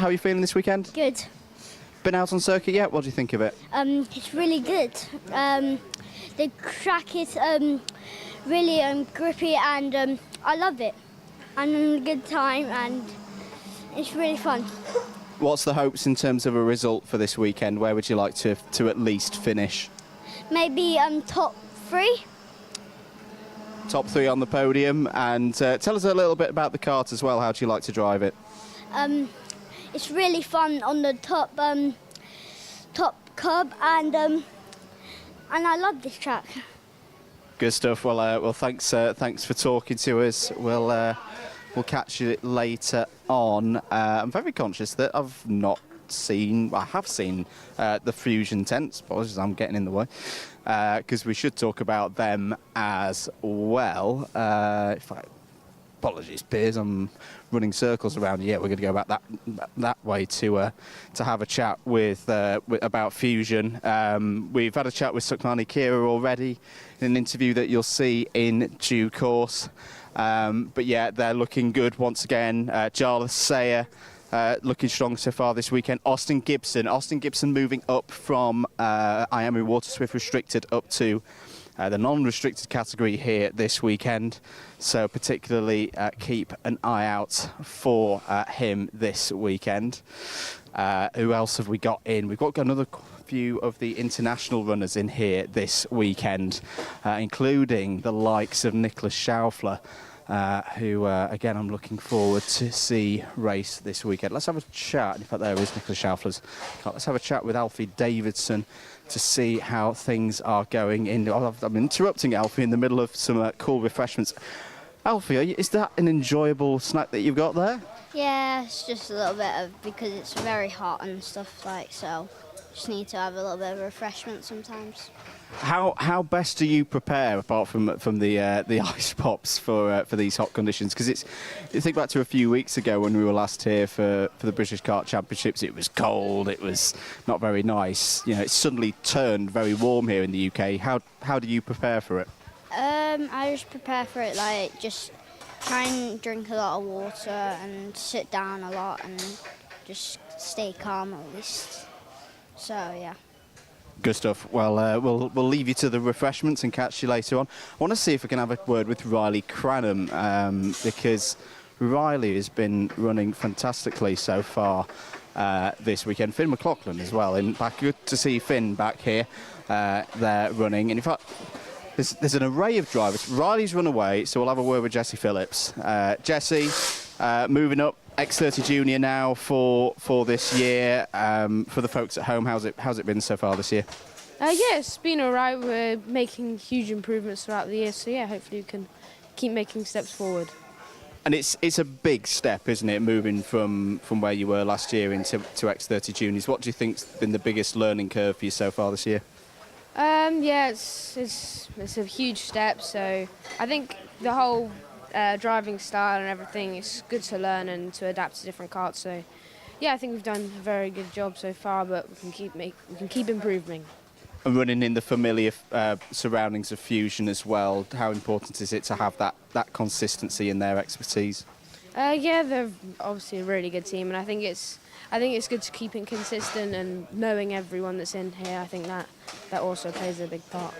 Speaker 2: are you feeling this weekend?
Speaker 7: Good.
Speaker 2: been out on circuit yet? What do you think of it?
Speaker 7: It's really good. The track is really grippy and I love it. I'm having a good time and it's really fun.
Speaker 2: What's the hopes in terms of a result for this weekend? Where would you like to at least finish?
Speaker 7: Maybe top 3.
Speaker 2: Top 3 on the podium. And tell us a little bit about the kart as well. How do you like to drive it?
Speaker 7: It's really fun on the top curb and I love this track.
Speaker 2: Good stuff. Well, thanks for talking to us. We'll catch you later on. I'm very conscious that I have seen the Fusion tents. Apologies, I'm getting in the way because we should talk about them as well. Apologies, Piers. I'm running circles around. Yeah, we're going to go back that way to have a chat about Fusion. We've had a chat with Sukhmani Kira already in an interview that you'll see in due course. But yeah, they're looking good once again. Jarlath Sayer looking strong so far this weekend. Austin Gibson moving up from IAME Water Swift Restricted up to the non-restricted category here this weekend. So particularly keep an eye out for him this weekend. Who else have we got in? We've got another few of the international runners in here this weekend, including the likes of Nicholas Schaufler, who, again, I'm looking forward to see race this weekend. Let's have a chat. In fact, there is Nicholas Schaufler's. Let's have a chat with Alfie Davidson to see how things are going. I'm interrupting Alfie in the middle of some cool refreshments. Alfie, is that an enjoyable snack that you've got there?
Speaker 7: Yeah, it's just a little bit because it's very hot and stuff so just need to have a little bit of refreshment sometimes.
Speaker 2: How best do you prepare apart from the ice pops for these hot conditions? Because you think back to a few weeks ago when we were last here for the British Kart Championships. It was cold. It was not very nice. You know, it's suddenly turned very warm here in the UK. How do you prepare for it?
Speaker 7: I just prepare for it just try and drink a lot of water and sit down a lot and just stay calm at least. So yeah.
Speaker 2: Good stuff. Well, we'll leave you to the refreshments and catch you later on. I want to see if we can have a word with Riley Cranham because Riley has been running fantastically so far this weekend. Finn McLaughlin as well. Good to see Finn back here. They're running. And in fact, there's an array of drivers. Riley's run away, so we'll have a word with Jesse Phillips. Jesse, moving up. X30 Junior now for this year. For the folks at home, how's it been so far this year?
Speaker 9: Yeah, it's been all right. We're making huge improvements throughout the year, so yeah, hopefully we can keep making steps forward.
Speaker 2: And it's a big step, isn't it, moving from where you were last year into X30 Juniors. What do you think's been the biggest learning curve for you so far this year?
Speaker 9: Yeah, it's a huge step. So I think the whole driving style and everything is good to learn and to adapt to different karts. So yeah, I think we've done a very good job so far, but we can keep improving.
Speaker 2: And running in the familiar surroundings of Fusion as well, how important is it to have that consistency in their expertise?
Speaker 9: Yeah, they're obviously a really good team, and I think it's good to keep it consistent and knowing everyone that's in here. I think that also plays a big part.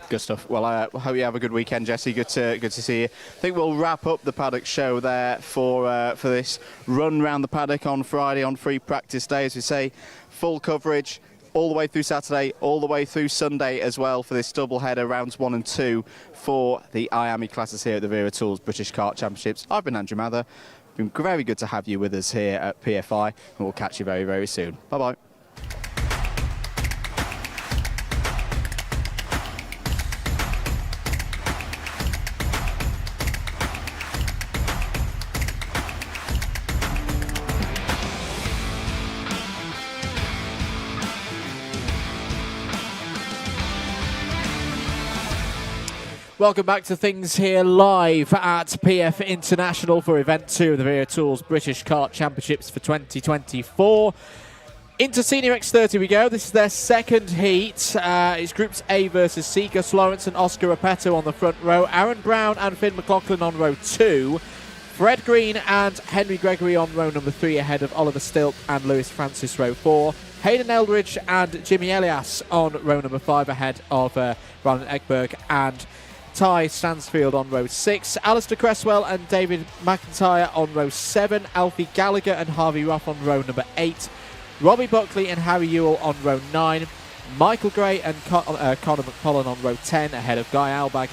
Speaker 2: Good stuff. Well, I hope you have a good weekend, Jesse. Good to see you. I think we'll wrap up the Paddock show there for this run round the Paddock on Friday on free practice day. As we say, full coverage all the way through Saturday, all the way through Sunday as well for this double header, rounds 1 and 2 for the IAME classes here at the Wera Tools British Kart Championships. I've been Andrew Mather. It's been very good to have you with us here at PFI, and we'll catch you very, very soon. Bye-bye. Welcome back to things here live at PF International for Event 2 of the Wera Tools British Kart Championships for 2024. Into Senior X30 we go. This is their second heat. It's Groups A versus C. Gus Lawrence and Oscar Repetto on the front row. Aaron Brown and Finn McLaughlin on row 2. Fred Green and Henry Gregory on row number 3 ahead of Oliver Stilt and Lewis Francis row 4. Hayden Eldridge and Jimmy Elias on row number 5 ahead of Brandon Ekberg and Ty Stansfield on row 6. Alistair Cresswell and David McIntyre on row 7. Alfie Gallagher and Harvey Ruff on row number 8. Robbie Buckley and Harry Ewell on row 9. Michael Gray and Connor McPollen on row 10 ahead of Guy Albag.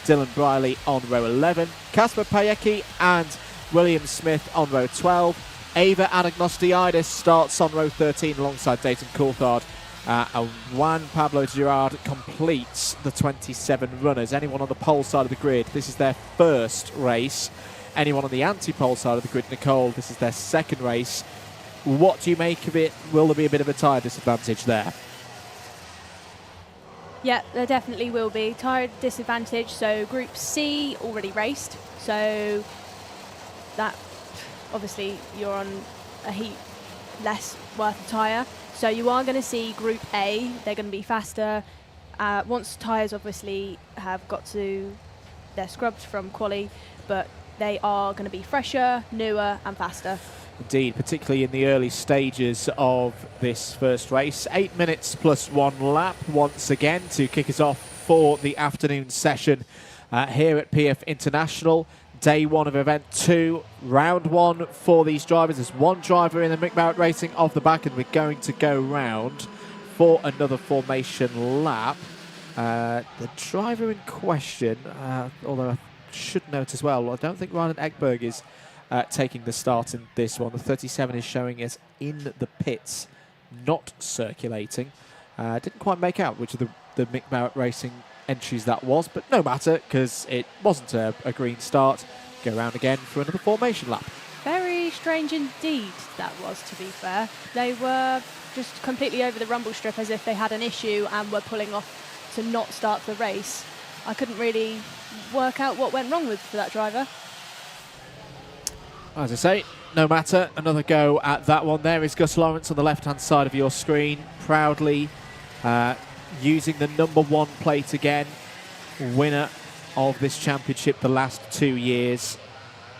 Speaker 2: Dylan Briley on row 11. Kasper Pajecki and William Smith on row 12. Ava Anagnostiidis starts on row 13 alongside Dayton Coulthard. And Juan Pablo Girard completes the 27 runners. Anyone on the pole side of the grid, this is their first race. Anyone on the anti-pole side of the grid, Nicole, this is their second race. What do you make of it? Will there be a bit of a tyre disadvantage there?
Speaker 3: Yeah, there definitely will be. Tyre disadvantage, so Group C already raced. So that, obviously, you're on a heat less worth of tyre. So you are going to see Group A, they're going to be faster. Once tyres obviously have got to, they're scrubbed from quali, but they are going to be fresher, newer and faster.
Speaker 2: Indeed, particularly in the early stages of this first race. 8 minutes plus 1 lap once again to kick us off for the afternoon session here at PF International. Day 1 of event 2, round 1 for these drivers. There's one driver in the Mick Barrett Racing off the back, and we're going to go round for another formation lap. The driver in question, although I should note as well, I don't think Ryan Ekberg is taking the start in this one. The 37 is showing us in the pits, not circulating. Didn't quite make out which of the Mick Barrett Racing entries that was, but no matter, because it wasn't a green start. Go around again for another formation lap.
Speaker 3: Very strange indeed that was, to be fair. They were just completely over the rumble strip as if they had an issue and were pulling off to not start the race. I couldn't really work out what went wrong for that driver.
Speaker 2: As I say, no matter, another go at that one. There is Gus Lawrence on the left-hand side of your screen, proudly using the number 1 plate again. Winner of this championship the last 2 years.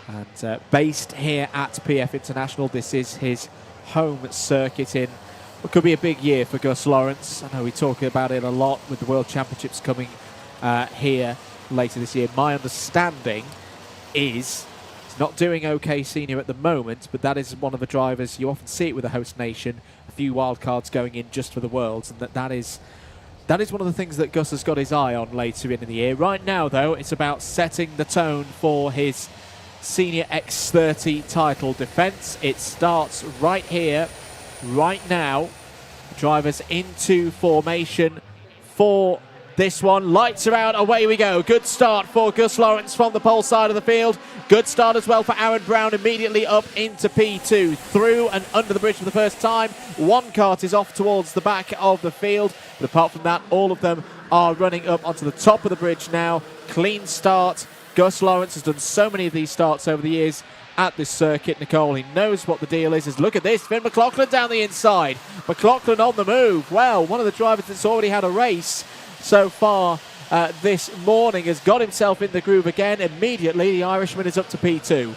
Speaker 2: And based here at PF International, this is his home circuit in what could be a big year for Gus Lawrence. I know we talk about it a lot with the World Championships coming here later this year. My understanding is he's not doing OK senior at the moment, but that is one of the drivers. You often see it with the host nation, a few wildcards going in just for the Worlds, and that is one of the things that Gus has got his eye on later in the year. Right now, though, it's about setting the tone for his Senior X30 title defence. It starts right here, right now. Drivers into formation for this one. Lights are out, away we go. Good start for Gus Lawrence from the pole side of the field. Good start as well for Aaron Brown, immediately up into P2. Through and under the bridge for the first time. One kart is off towards the back of the field. But apart from that, all of them are running up onto the top of the bridge now. Clean start. Gus Lawrence has done so many of these starts over the years at this circuit, Nicole. He knows what the deal is. Look at this, Finn McLaughlin down the inside. McLaughlin on the move. Well, one of the drivers that's already had a race so far this morning has got himself in the groove again. Immediately, the Irishman is up to P2.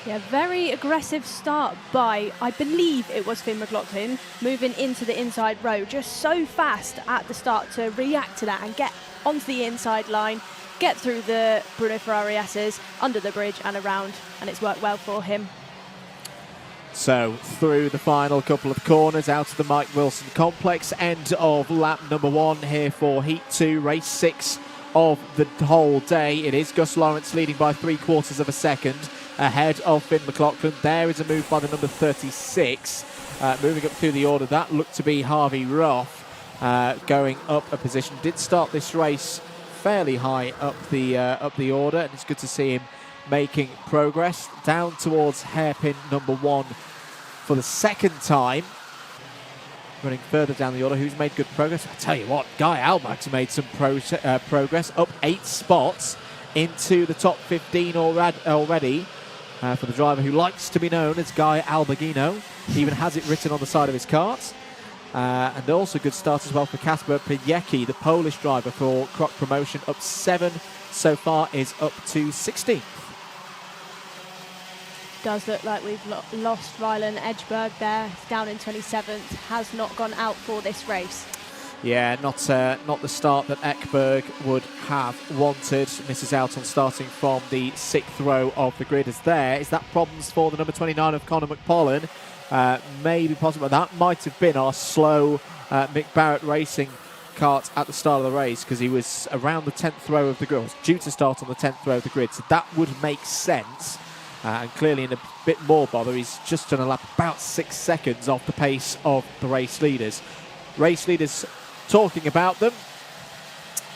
Speaker 3: Yeah, very aggressive start by, I believe it was Finn McLaughlin, moving into the inside row. Just so fast at the start to react to that and get onto the inside line, get through the Bruno Ferrari S's, under the bridge and around, and it's worked well for him.
Speaker 2: So through the final couple of corners, out of the Mike Wilson complex, end of lap number 1 here for Heat 2, race 6 of the whole day. It is Gus Lawrence leading by 3/4 of a second ahead of Finn McLaughlin. There is a move by the number 36. Moving up through the order, that looked to be Harvey Ruff going up a position. Did start this race fairly high up the order, and it's good to see him making progress down towards hairpin number 1 for the second time. Running further down the order, who's made good progress? I tell you what, Guy Albach's made some progress, up 8 spots into the top 15 already for the driver who likes to be known as Guy Albagino. He even has it written on the side of his kart. And also good start as well for Kasper Pajecki, the Polish driver for Croc Promotion, up 7 so far, is up to 16th.
Speaker 3: Does look like we've lost Rylan Edgeberg there. He's down in 27th. Has not gone out for this race.
Speaker 2: Yeah, not the start that Ekberg would have wanted. Misses out on starting from the 6th row of the grid. As there is that problems for the number 29 of Connor McPollen. Maybe possible. That might have been our slow Mick Barrett Racing kart at the start of the race, because he was around the 10th row of the grid. Was due to start on the 10th row of the grid, so that would make sense. And clearly in a bit more bother. He's just done a lap about 6 seconds off the pace of the race leaders. Race leaders talking about them.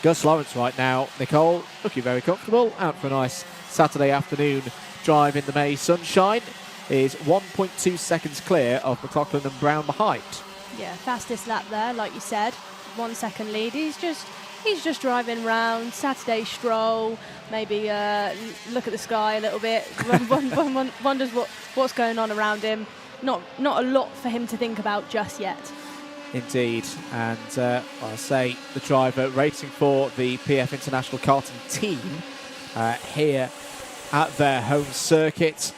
Speaker 2: Gus Lawrence right now, Nicole, looking very comfortable, out for a nice Saturday afternoon drive in the May sunshine, is 1.2 seconds clear of McLaughlin and Brown behind.
Speaker 3: Yeah, fastest lap there, like you said. 1 second lead. He's just driving round, Saturday stroll, maybe look at the sky a little bit, wonders what's going on around him. Not a lot for him to think about just yet.
Speaker 2: Indeed, and I'll say the driver racing for the PF International Karting team here at their home circuit.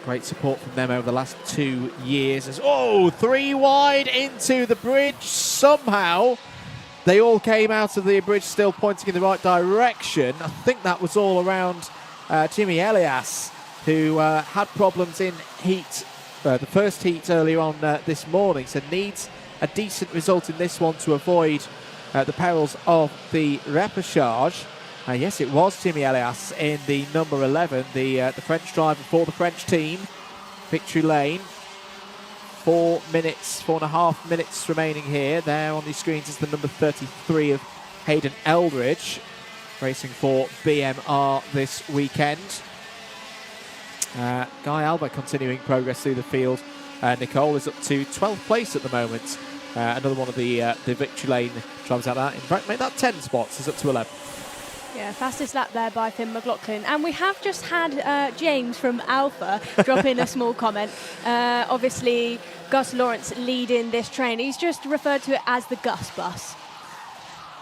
Speaker 2: Great support from them over the last 2 years. As, 3 wide into the bridge. Somehow they all came out of the bridge still pointing in the right direction. I think that was all around Jimmy Elias, who had problems in heat, the first heat earlier on this morning, so needs a decent result in this one to avoid the perils of the repechage. Yes, it was Jimmy Elias in the number 11, the French driver for the French team. Victory lane. 4.5 minutes remaining here. There on the screens is the number 33 of Hayden Eldridge, racing for BMR this weekend. Guy Alba continuing progress through the field. Nicole is up to 12th place at the moment. Another one of the victory lane drivers out that. In fact, made that 10 spots. Is up to 11.
Speaker 3: Yeah, fastest lap there by Finn McLaughlin. And we have just had James from Alpha drop in a small comment. Obviously, Gus Lawrence leading this train. He's just referred to it as the Gus bus.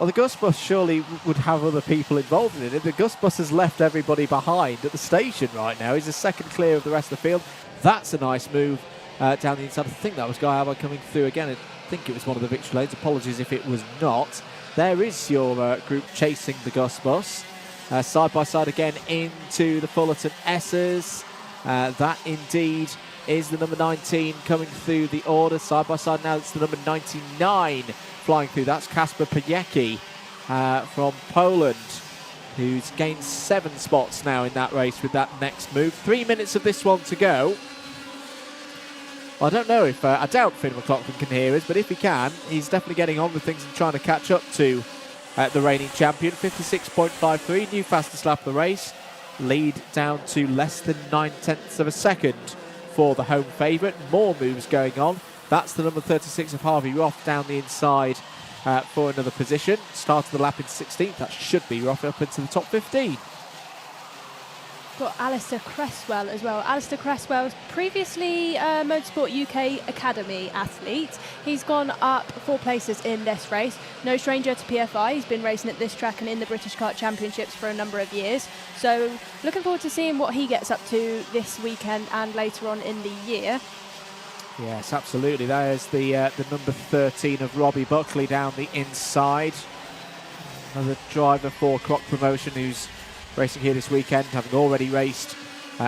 Speaker 2: Well, the Gus bus surely would have other people involved in it. The Gus bus has left everybody behind at the station right now. He's a second clear of the rest of the field. That's a nice move down the inside. I think that was Guy Alba coming through again. I think it was one of the victory lanes. Apologies if it was not. There is your group chasing the Gus bus. Side by side again into the Fullerton S's. That indeed is the number 19 coming through the order. Side by side now it's the number 99 flying through. That's Kasper Pajecki from Poland, who's gained 7 spots now in that race with that next move. 3 minutes of this one to go. Well, I don't know if, I doubt Finn McLaughlin can hear us, but if he can, he's definitely getting on with things and trying to catch up to the reigning champion. 56.53, new fastest lap of the race. Lead down to less than 9/10 of a second for the home favourite. More moves going on. That's the number 36 of Harvey Roth down the inside for another position. Started the lap in 16th. That should be Roth up into the top 15.
Speaker 3: Got Alistair Cresswell as well. Alistair Cresswell's previously Motorsport UK Academy athlete. He's gone up 4 places in this race. No stranger to PFI. He's been racing at this track and in the British Kart Championships for a number of years. So looking forward to seeing what he gets up to this weekend and later on in the year.
Speaker 2: Yes, absolutely. There's the number 13 of Robbie Buckley down the inside. Another driver for Croc Promotion who's racing here this weekend, having already raced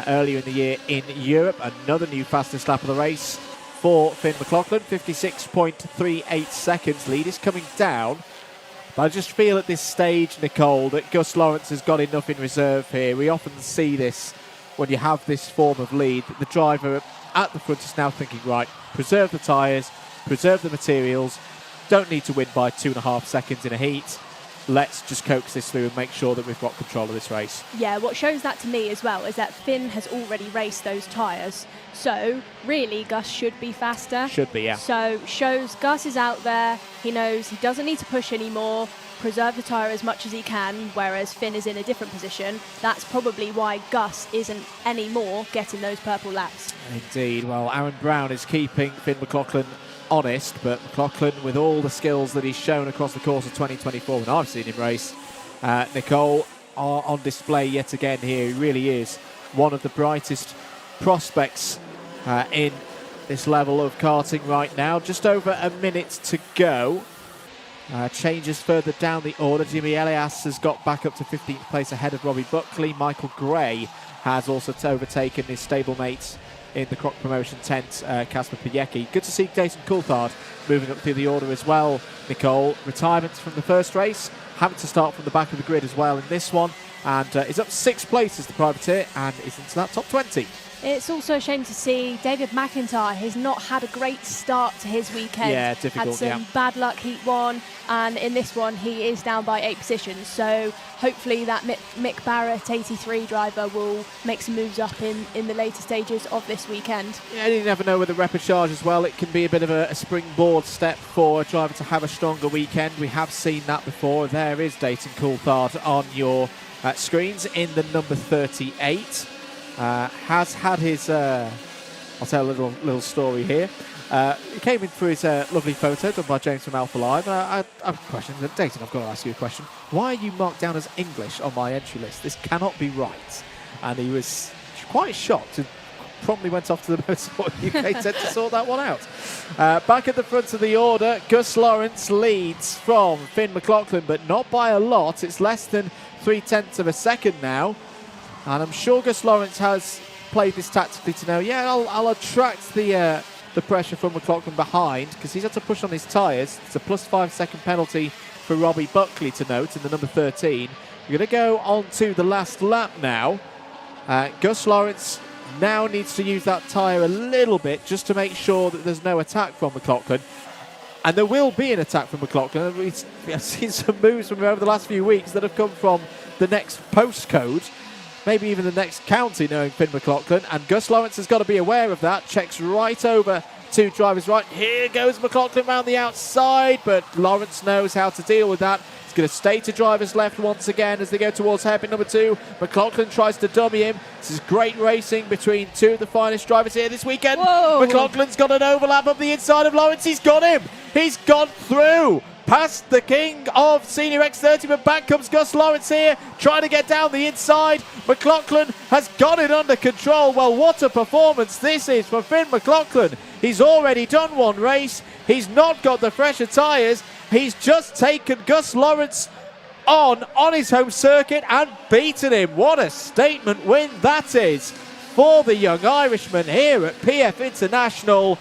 Speaker 2: earlier in the year in Europe. Another new fastest lap of the race for Finn McLaughlin. 56.38 seconds. Lead is coming down. But I just feel at this stage, Nicole, that Gus Lawrence has got enough in reserve here. We often see this when you have this form of lead. The driver at the front is now thinking, right, preserve the tyres, preserve the materials, don't need to win by 2.5 seconds in a heat. Let's just coax this through and make sure that we've got control of this race.
Speaker 3: Yeah, what shows that to me as well is that Finn has already raced those tyres. So, really, Gus should be faster.
Speaker 2: Should be, yeah.
Speaker 3: So, shows Gus is out there. He knows he doesn't need to push anymore, preserve the tyre as much as he can, whereas Finn is in a different position. That's probably why Gus isn't anymore getting those purple laps.
Speaker 2: Indeed. Well, Aaron Brown is keeping Finn McLaughlin honest, but McLaughlin, with all the skills that he's shown across the course of 2024, when I've seen him race, Nicole, are on display yet again here. He really is one of the brightest prospects in this level of karting right now. Just over a minute to go. Changes further down the order. Jimmy Elias has got back up to 15th place ahead of Robbie Buckley. Michael Gray has also overtaken his stablemate in the Croc Promotion tent, Kasper Piecki. Good to see Dayton Coulthard moving up through the order as well. Nicole, retirement from the first race, having to start from the back of the grid as well in this one, and is up 6 places, the privateer, and is into that top 20.
Speaker 3: It's also a shame to see David McIntyre. He's not had a great start to his weekend.
Speaker 2: Yeah, difficult,
Speaker 3: Had some bad luck heat 1, and in this one he is down by 8 positions. So hopefully that Mick Barrett 83 driver will make some moves up in the later stages of this weekend.
Speaker 2: Yeah, you never know with the repechage as well. It can be a bit of a springboard step for a driver to have a stronger weekend. We have seen that before. There is Dayton Coulthard on your screens in the number 38. Has had his, I'll tell a little story here. He came in for his lovely photo done by James from Alpha Live. I have a question. Dayton, I've got to ask you a question. Why are you marked down as English on my entry list? This cannot be right. And he was quite shocked and promptly went off to the Motorsport UK tent to sort that one out. Back at the front of the order, Gus Lawrence leads from Finn McLaughlin, but not by a lot. It's less than 0.3 of a second now. And I'm sure Gus Lawrence has played this tactically to know, I'll attract the pressure from McLaughlin behind, because he's had to push on his tyres. It's a plus 5 second penalty for Robbie Buckley to note in the number 13. We're going to go on to the last lap now. Gus Lawrence now needs to use that tyre a little bit just to make sure that there's no attack from McLaughlin. And there will be an attack from McLaughlin. We've seen some moves from him over the last few weeks that have come from the next postcode. Maybe even the next county, knowing Finn McLaughlin. And Gus Lawrence has got to be aware of that. Checks right over to driver's right. Here goes McLaughlin round the outside, but Lawrence knows how to deal with that. He's going to stay to driver's left once again as they go towards hairpin number 2. McLaughlin tries to dummy him. This is great racing between two of the finest drivers here this weekend.
Speaker 3: Whoa.
Speaker 2: McLaughlin's got an overlap up the inside of Lawrence. He's got him. He's gone through. Past the king of Senior X30, but back comes Gus Lawrence here, trying to get down the inside. McLaughlin has got it under control. Well, what a performance this is for Finn McLaughlin. He's already done one race. He's not got the fresher tyres. He's just taken Gus Lawrence on his home circuit and beaten him. What a statement win that is for the young Irishman here at PF International.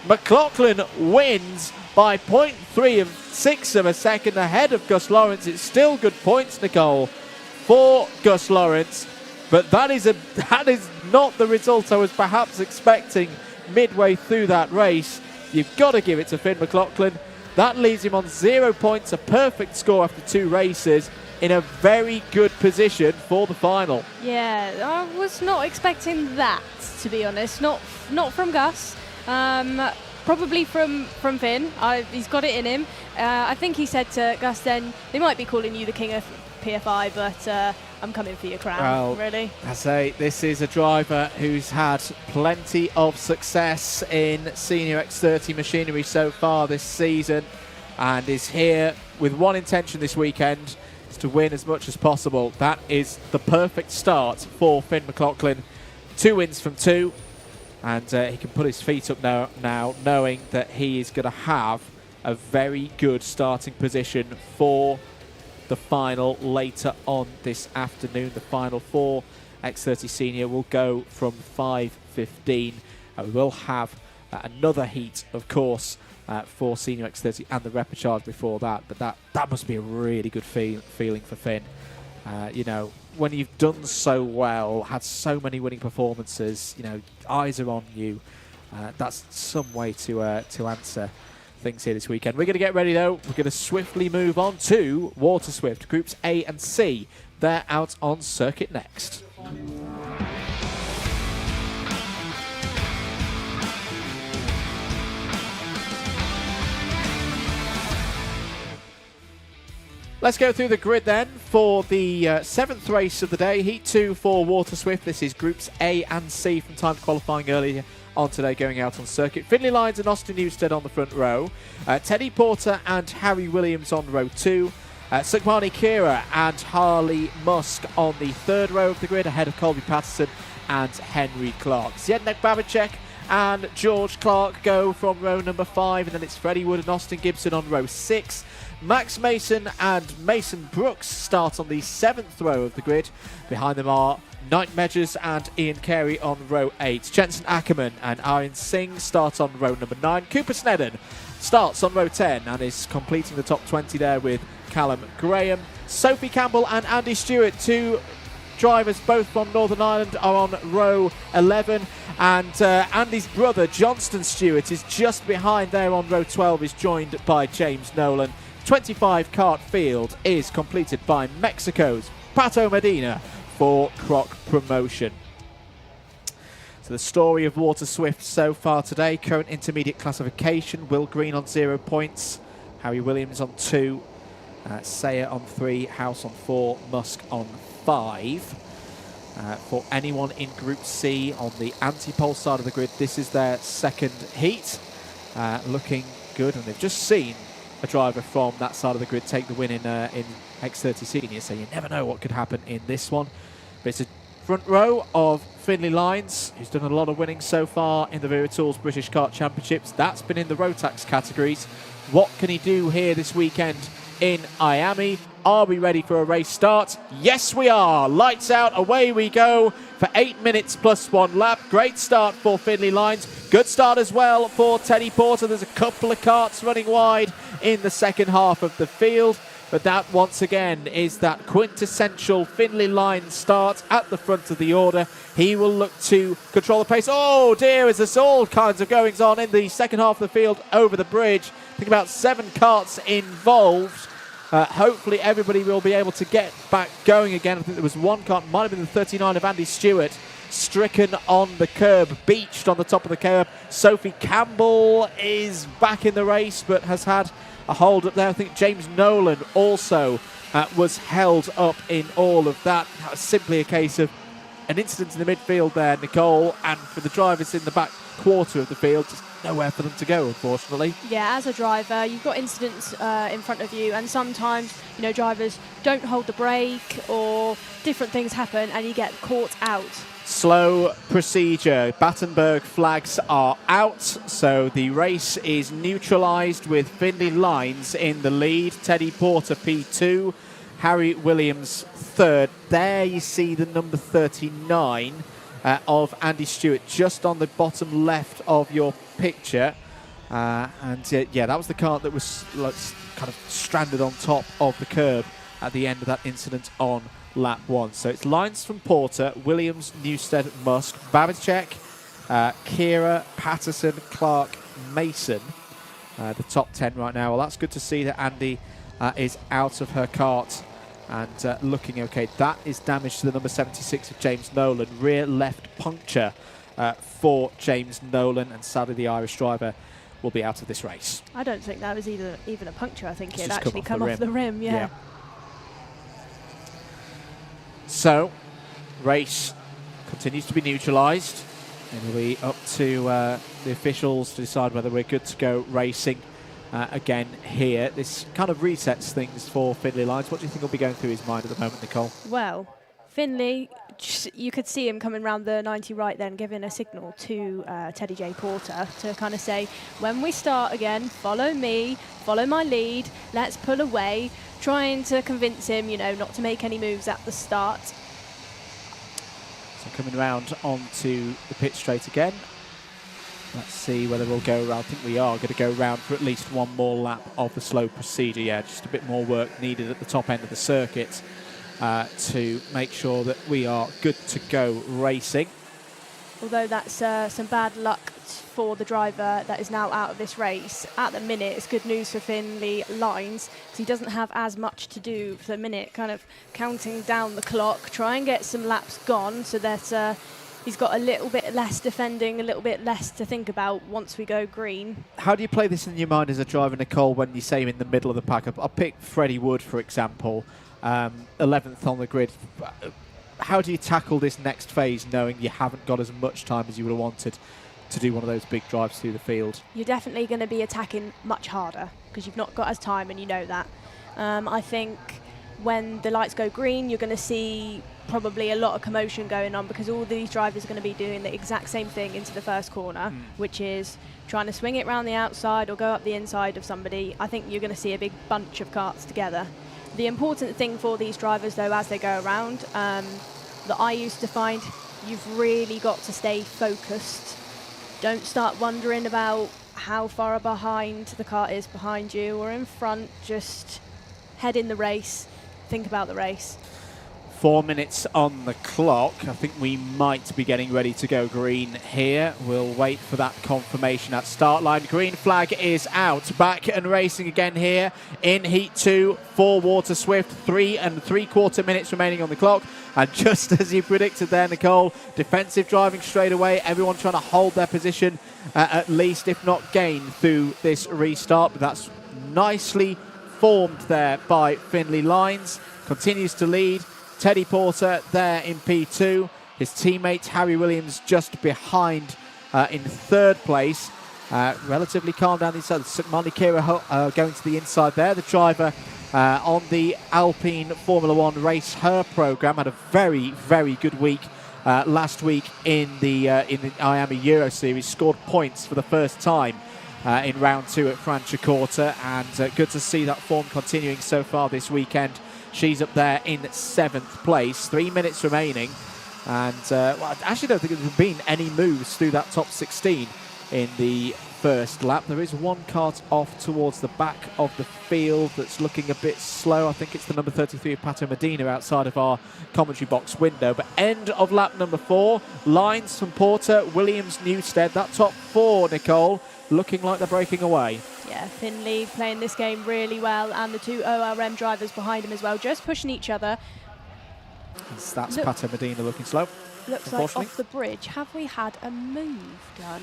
Speaker 2: McLaughlin wins by 0.36 of a second ahead of Gus Lawrence. It's still good points, Nicole, for Gus Lawrence, but that is not the result I was perhaps expecting midway through that race. You've got to give it to Finn McLaughlin. That leaves him on 0 points, a perfect score after 2 races, in a very good position for the final.
Speaker 3: Yeah, I was not expecting that, to be honest. Not from Gus. Probably from Finn. He's got it in him. I think he said to Gus then, they might be calling you the king of PFI, but I'm coming for your crown,
Speaker 2: well,
Speaker 3: really.
Speaker 2: I say this is a driver who's had plenty of success in Senior X30 machinery so far this season, and is here with one intention this weekend, is to win as much as possible. That is the perfect start for Finn McLaughlin. 2 wins from 2. And he can put his feet up now, knowing that he is going to have a very good starting position for the final later on this afternoon. The final for X30 Senior will go from 5:15. We will have another heat, of course, for Senior X30 and the repechage before that. But that must be a really good feeling for Finn. When you've done so well, had so many winning performances, eyes are on you. That's some way to answer things here this weekend. We're going to get ready, though. We're going to swiftly move on to Water Swift. Groups A and C, they're out on circuit next. Let's go through the grid then for the 7th race of the day, Heat 2 for Water Swift. This is Groups A and C from time qualifying earlier on today, going out on circuit. Finley Lyons and Austin Newstead on the front row. Teddy Porter and Harry Williams on row 2. Sukhmani Kira and Harley Musk on the 3rd row of the grid, ahead of Colby Patterson and Henry Clark. Zjednek Babicek and George Clark go from row number 5, and then it's Freddie Wood and Austin Gibson on row 6. Max Mason and Mason Brooks start on the 7th row of the grid. Behind them are Knight Measures and Ian Carey on row 8. Jensen Ackerman and Aryan Singh start on row number 9. Cooper Snedden starts on row 10 and is completing the top 20 there with Callum Graham. Sophie Campbell and Andy Stewart, 2 drivers both from Northern Ireland, are on row 11, and Andy's brother Johnston Stewart is just behind there on row 12, is joined by James Nolan. 25 kart field is completed by Mexico's Pato Medina for Croc Promotion. So the story of Water Swift so far today: current intermediate classification, Will Green on 0 points, Harry Williams on 2, Sayer on 3, House on 4, Musk on 5. For anyone in Group C on the anti-pole side of the grid, this is their second heat. Looking good, and they've just seen a driver from that side of the grid take the win in X30 Senior, so you never know what could happen in this one. But it's a front row of Finlay Lyons, who's done a lot of winning so far in the Vera Tools British Kart Championships. That's been in the Rotax categories. What can he do here this weekend in IAME? Are we ready for a race start? Yes, we are. Lights out, away we go for 8 minutes plus 1 lap. Great start for Finlay Lyons. Good start as well for Teddy Porter. There's a couple of karts running wide in the second half of the field, but that once again is that quintessential Finlay Lyons start at the front of the order. He will look to control the pace. Oh dear, is there's all kinds of goings on in the second half of the field over the bridge. I think about 7 karts involved. Hopefully everybody will be able to get back going again. I think there was one kart, might have been the 39 of Andy Stewart, stricken on the curb, beached on the top of the curb. Sophie Campbell is back in the race, but has had a hold up there. I think James Nolan also was held up in all of that. That was simply a case of an incident in the midfield there, Nicole, and for the drivers in the back quarter of the field, just nowhere for them to go, unfortunately.
Speaker 3: Yeah, as a driver, you've got incidents in front of you, and sometimes, you know, drivers don't hold the brake or different things happen and you get caught out.
Speaker 2: Slow procedure. Battenberg flags are out, so the race is neutralised with Finlay Lyons in the lead. Teddy Porter P2, Harry Williams third. There you see the number 39 of Andy Stewart just on the bottom left of your picture. Yeah, that was the kart that was kind of stranded on top of the curb at the end of that incident on lap 1. So it's Lyons from Porter, Williams, Newstead, Musk, Babicek, Kira, Patterson, Clark, Mason. The top 10 right now. Well, that's good to see that Andy is out of her kart and looking okay. That is damage to the number 76 of James Nolan. Rear left puncture for James Nolan, and sadly the Irish driver will be out of this race.
Speaker 3: I don't think that was even a puncture. I think
Speaker 2: It's
Speaker 3: it
Speaker 2: just
Speaker 3: actually come off the rim. Yeah.
Speaker 2: So, race continues to be neutralised. It'll be up to the officials to decide whether we're good to go racing again here. This kind of resets things for Finlay Lyons. What do you think will be going through his mind at the moment, Nicole?
Speaker 3: Well, Finlay, you could see him coming round the 90 right then, giving a signal to Teddy J. Porter to kind of say, when we start again, follow me, follow my lead, let's pull away, trying to convince him, you know, not to make any moves at the start.
Speaker 2: So coming round onto the pit straight again. Let's see whether we'll go around. I think we are going to go round for at least one more lap of the slow procedure. Yeah, just a bit more work needed at the top end of the circuit to make sure that we are good to go racing.
Speaker 3: Although that's some bad luck for the driver that is now out of this race. At the minute, it's good news for Finlay Lyons, because he doesn't have as much to do for the minute, kind of counting down the clock, try and get some laps gone so that he's got a little bit less defending, a little bit less to think about once we go green.
Speaker 2: How do you play this in your mind as a driver, Nicole, when you say him in the middle of the pack? I'll pick Freddie Wood, for example, 11th on the grid. How do you tackle this next phase knowing you haven't got as much time as you would have wanted to do one of those big drives through the field?
Speaker 3: You're definitely going to be attacking much harder because you've not got as time, and you know that. I think when the lights go green, you're going to see probably a lot of commotion going on because all these drivers are going to be doing the exact same thing into the first corner, which is trying to swing it around the outside or go up the inside of somebody. I think you're going to see a big bunch of karts together. The important thing for these drivers, though, as they go around, that I used to find, you've really got to stay focused. Don't start wondering about how far behind the kart is behind you or in front. Just head in the race, think about the race.
Speaker 2: 4 minutes on the clock. I think we might be getting ready to go green here. We'll wait for that confirmation at start line. Green flag is out. Back and racing again here in Heat 2 for Water Swift. 3 3/4 minutes remaining on the clock. And just as you predicted there, Nicole, defensive driving straight away. Everyone trying to hold their position at least, if not gain, through this restart. But that's nicely formed there by Finley Lines. Continues to lead. Teddy Porter there in P2. His teammate Harry Williams just behind in third place. Relatively calm down the inside. Molly Kira going to the inside there. The driver on the Alpine Formula One Race Her program had a very, very good week last week in the IAME Euro Series. Scored points for the first time in round 2 at Franciacorta, and good to see that form continuing so far this weekend. She's up there in 7th place. 3 minutes remaining. And well, I actually don't think there's been any moves through that top 16 in the first lap. There is one kart off towards the back of the field that's looking a bit slow. I think it's the number 33 of Pato Medina outside of our commentary box window. But end of lap number 4. Lines from Porter, Williams, Newstead. That top 4, Nicole, looking like they're breaking away.
Speaker 3: Yeah, Finley playing this game really well, and the 2 ORM drivers behind him as well, just pushing each other.
Speaker 2: That's Pato Medina looking slow.
Speaker 3: Looks like off the bridge. Have we had a move done?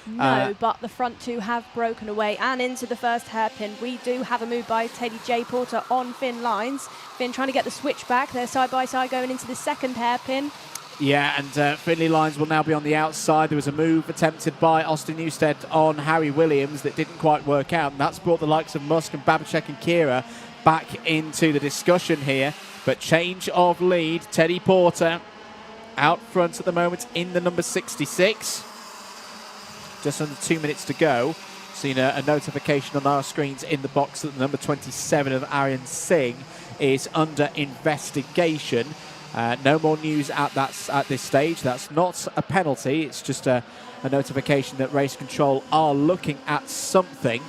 Speaker 3: No, but the front 2 have broken away and into the first hairpin. We do have a move by Teddy J. Porter on Finn Lines. Finn trying to get the switch back. They're side by side going into the second hairpin.
Speaker 2: Yeah, and Finley Lines will now be on the outside. There was a move attempted by Austin Newstead on Harry Williams that didn't quite work out, and that's brought the likes of Musk and Babachek and Kira back into the discussion here. But change of lead. Teddy Porter out front at the moment in the number 66. Just under 2 minutes to go. Seen a notification on our screens in the box that the number 27 of Aryan Singh is under investigation. No more news at this stage. That's not a penalty. It's just a notification that Race Control are looking at something.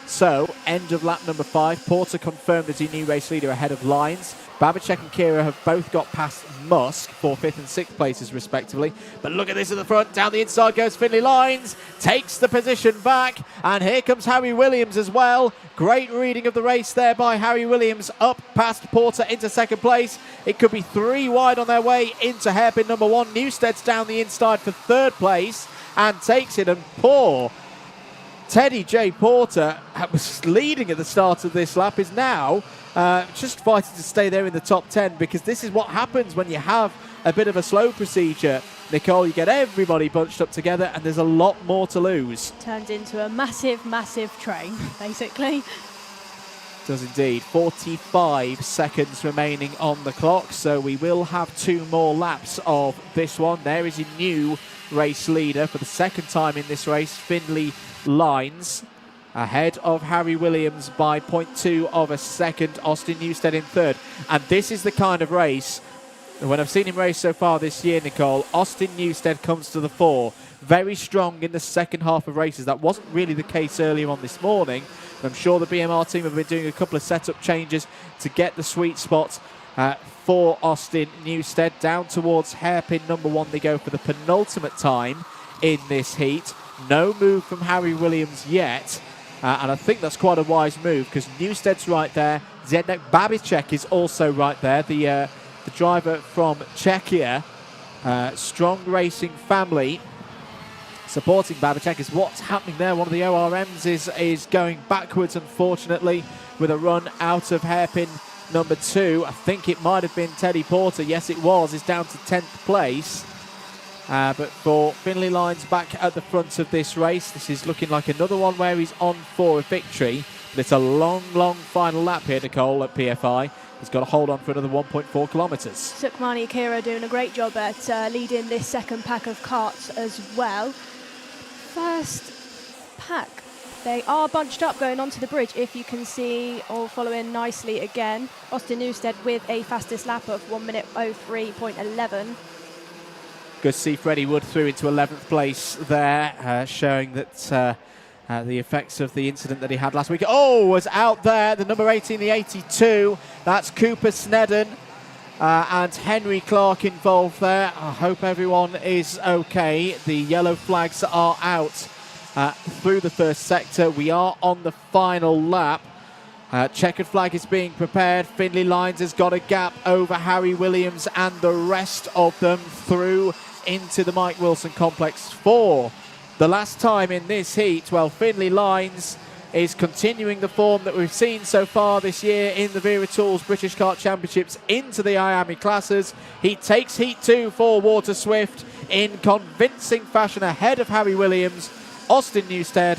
Speaker 2: So, end of lap number 5. Porter confirmed as the new race leader ahead of Lines. Babachek and Kira have both got past Musk for 5th and 6th places respectively. But look at this at the front. Down the inside goes Finley Lines. Takes the position back. And here comes Harry Williams as well. Great reading of the race there by Harry Williams. Up past Porter into 2nd place. It could be 3 wide on their way into hairpin number 1. Newstead's down the inside for 3rd place and takes it. And poor Teddy J. Porter was leading at the start of this lap, is now just fighting to stay there in the top 10, because this is what happens when you have a bit of a slow procedure. Nicole, you get everybody bunched up together and there's a lot more to lose.
Speaker 3: Turns into a massive, massive train, basically.
Speaker 2: Does indeed. 45 seconds remaining on the clock, so we will have 2 more laps of this one. There is your new race leader for the 2nd time in this race, Finley Lines, ahead of Harry Williams by 0.2 of a second. Austin Newstead in 3rd. And this is the kind of race, when I've seen him race so far this year, Nicole, Austin Newstead comes to the fore. Very strong in the second half of races. That wasn't really the case earlier on this morning. I'm sure the BMR team have been doing a couple of setup changes to get the sweet spot for Austin Newstead. Down towards hairpin number 1 they go for the penultimate time in this heat. No move from Harry Williams yet. And I think that's quite a wise move, because Newstead's right there. Zdeněk Babicek is also right there. The driver from Czechia. Strong racing family supporting Babicek. Is what's happening there. One of the ORMs is going backwards, unfortunately, with a run out of hairpin number 2. I think it might have been Teddy Porter. Yes, it was. It's down to 10th place. But for Finley Lines back at the front of this race, this is looking like another one where he's on for a victory. It's a long, long final lap here, Nicole, at PFI. He's got to hold on for another 1.4 kilometres.
Speaker 3: Sukhmani Akira doing a great job at leading this second pack of karts as well. First pack, they are bunched up going onto the bridge, if you can see, all following nicely again. Austin Newstead with a fastest lap of 1 minute 03.11.
Speaker 2: Good to see Freddie Wood through into 11th place there, showing that the effects of the incident that he had last week. Oh, was out there, the number 18, the 82. That's Cooper Snedden and Henry Clark involved there. I hope everyone is okay. The yellow flags are out through the first sector. We are on the final lap. Checkered flag is being prepared. Findlay Lines has got a gap over Harry Williams and the rest of them through into the Mike Wilson complex for the last time in this heat. Well, Findlay Lines is continuing the form that we've seen so far this year in the Wera Tools British Kart Championships into the IAME classes. He takes Heat 2 for Water Swift in convincing fashion ahead of Harry Williams, Austin Newstead,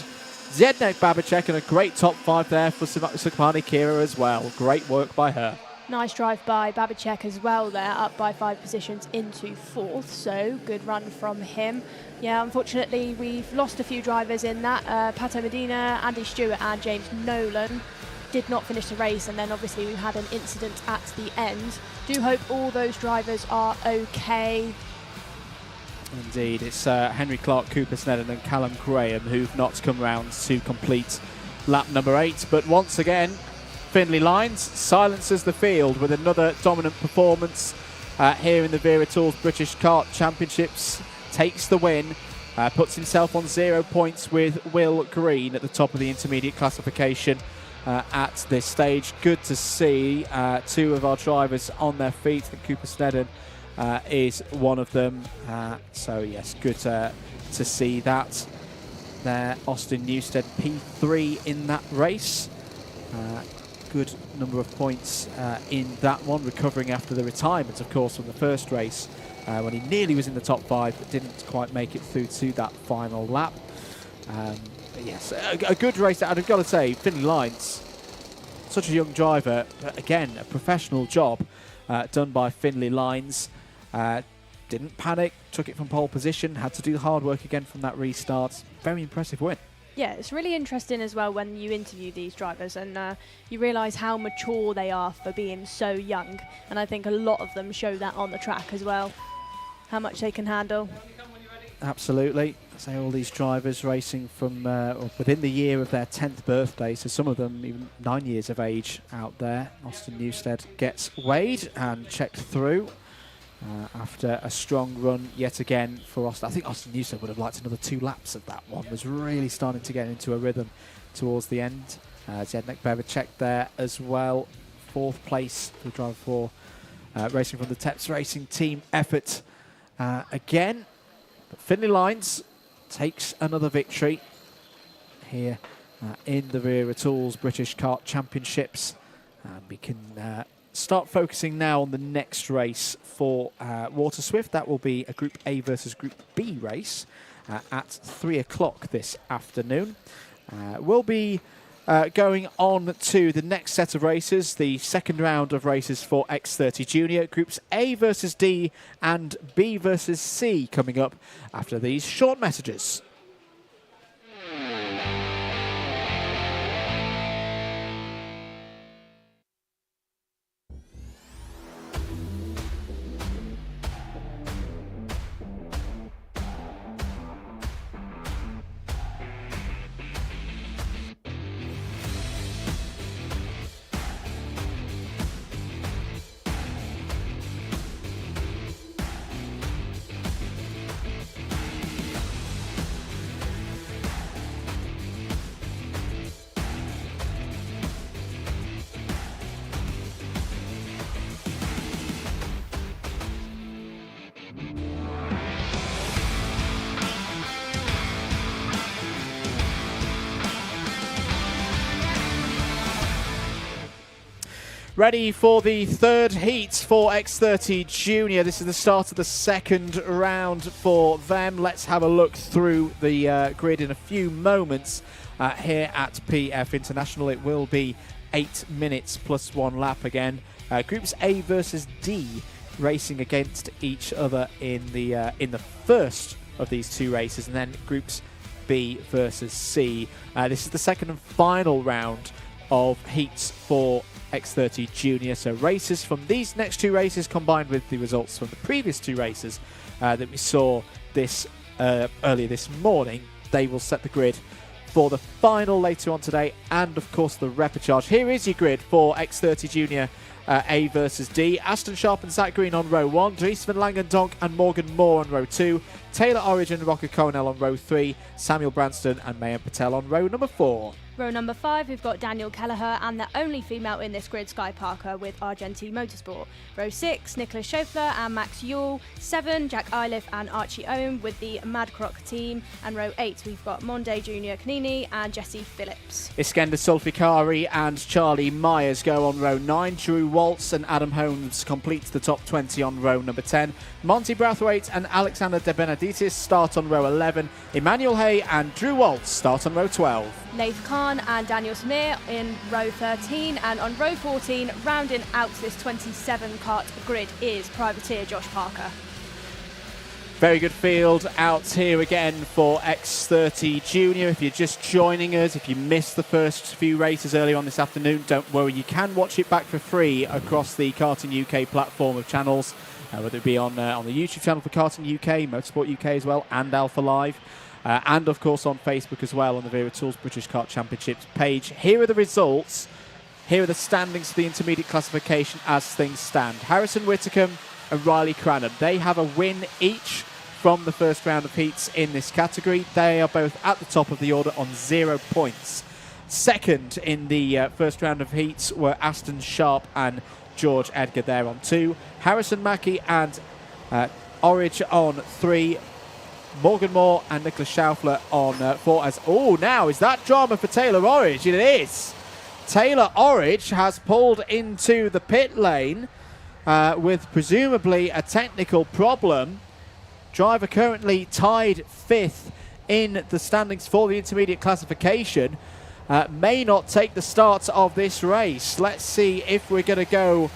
Speaker 2: Zdeněk Babicek, and a great top 5 there for Sukhmani Akira as well. Great work by her.
Speaker 3: Nice drive by Babicek as well there, up by 5 positions into 4th, so good run from him. Yeah, unfortunately we've lost a few drivers in that. Pato Medina, Andy Stewart and James Nolan did not finish the race, and then obviously we had an incident at the end. Do hope all those drivers are okay.
Speaker 2: Indeed, it's Henry Clark, Cooper Snedden and Callum Graham who've not come round to complete lap number 8, but once again Findlay Lines silences the field with another dominant performance here in the Wera Tools British Kart Championships. Takes the win, puts himself on 0 points with Will Green at the top of the intermediate classification at this stage. Good to see 2 of our drivers on their feet. I think Cooper Snedden is one of them. So yes, good to see that there. Austin Newstead P3 in that race. Good number of points in that one, recovering after the retirement, of course, from the first race when he nearly was in the top 5 but didn't quite make it through to that final lap. But yes, a good race. I've got to say, Findlay Lines, such a young driver, but again, a professional job done by Findlay Lines. Didn't panic, took it from pole position, had to do the hard work again from that restart. Very impressive win.
Speaker 3: Yeah, it's really interesting as well when you interview these drivers and you realise how mature they are for being so young. And I think a lot of them show that on the track as well, how much they can handle.
Speaker 2: Absolutely. Say all these drivers racing from within the year of their 10th birthday, so some of them even 9 years of age out there. Austin Newstead gets weighed and checked through after a strong run yet again for Austin. I think Austin Newstead would have liked another 2 laps of that one. Was really starting to get into a rhythm towards the end. Zdeněk Babicek there as well. 4th place for the driver for racing from the Teps Racing team effort again. But Findlay Lines takes another victory here in the Wera Tools British Kart Championships. And we can start focusing now on the next race for Water Swift. That will be a Group A versus Group B race at 3 o'clock this afternoon. We'll be going on to the next set of races, the second round of races for X30 Junior. Groups A versus D and B versus C coming up after these short messages. Ready for the third heat for X30 Junior. This is the start of the second round for them. Let's have a look through the grid in a few moments. here at PF International. It will be 8 minutes plus 1 lap again. Groups A versus D racing against each other in the first of these 2 races, and then Groups B versus C. This is the second and final round of heats for X30 Junior. So races from these next 2 races combined with the results from the previous 2 races that we saw this earlier this morning, they will set the grid for the final later on today, and of course the repechage. Here is your grid for X30 Junior A versus D. Aston Sharp and Zach Green on row 1, Dries van Langendonk and Morgan Moore on row 2, Taylor Orridge and Rocker Coronel on row 3, Samuel Branston and Mayan Patel on row number 4.
Speaker 3: Row number 5, we've got Daniel Kelleher and the only female in this grid, Sky Parker, with Argenti Motorsport. Row 6, Nicholas Schofler and Max Yule. 7, Jack Iliff and Archie Owen with the Madcrock team. And row 8, we've got Monday Junior Canini and Jesse Phillips.
Speaker 2: Iskender Sulfikari and Charlie Myers go on row 9. Drew Waltz and Adam Holmes complete the top 20 on row number 10. Monty Brathwaite and Alexander De Benedictis start on row 11. Emmanuel Hay and Drew Waltz start on row 12.
Speaker 3: Leif Khan and Daniel Samir in row 13, and on row 14, rounding out this 27 kart grid, is privateer Josh Parker.
Speaker 2: Very good field out here again for X30 Junior. If you're just joining us, if you missed the first few races earlier on this afternoon, don't worry, you can watch it back for free across the Karting UK platform of channels, whether it be on the YouTube channel for Karting UK, Motorsport UK as well, and Alpha Live. And of course on Facebook as well on the Wera Tools British Kart Championships page. Here are the results. Here are the standings for the intermediate classification as things stand. Harrison Whitcomb and Riley Cranham, they have a win each from the first round of heats in this category. They are both at the top of the order on 0 points. Second in the first round of heats were Aston Sharp and George Edgar there on 2. Harrison Mackie and Orridge on 3. Morgan Moore and Nicholas Schaufler on 4. Now is that drama for Taylor Orridge? It is. Taylor Orridge has pulled into the pit lane with presumably a technical problem. Driver currently tied 5th in the standings for the intermediate classification. May not take the start of this race. Let's see if we're going to go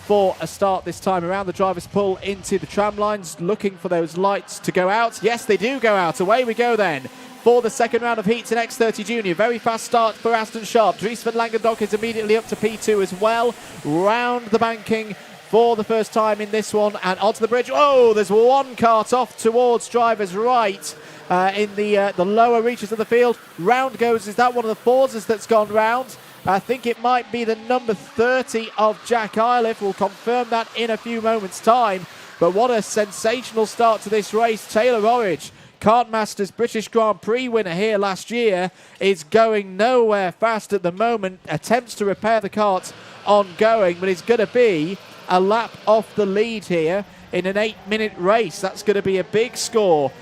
Speaker 2: for a start this time around. The drivers pull into the tram lines, looking for those lights to go out. Yes, they do go out. Away we go then for the second round of heats in X30 Junior. Very fast start for Aston Sharp. Dries van Langendonk is immediately up to P2 as well. Round the banking for the first time in this one and onto the bridge. Oh, there's one kart off towards driver's right in the lower reaches of the field. Round goes, is that one of the Forzas that's gone round? I think it might be the number 30 of Jack Iliff. We'll confirm that in a few moments' time. But what a sensational start to this race. Taylor Orridge, Kartmasters British Grand Prix winner here last year, is going nowhere fast at the moment. Attempts to repair the kart ongoing, but it's going to be a lap off the lead here in an 8-minute race. That's going to be a big score.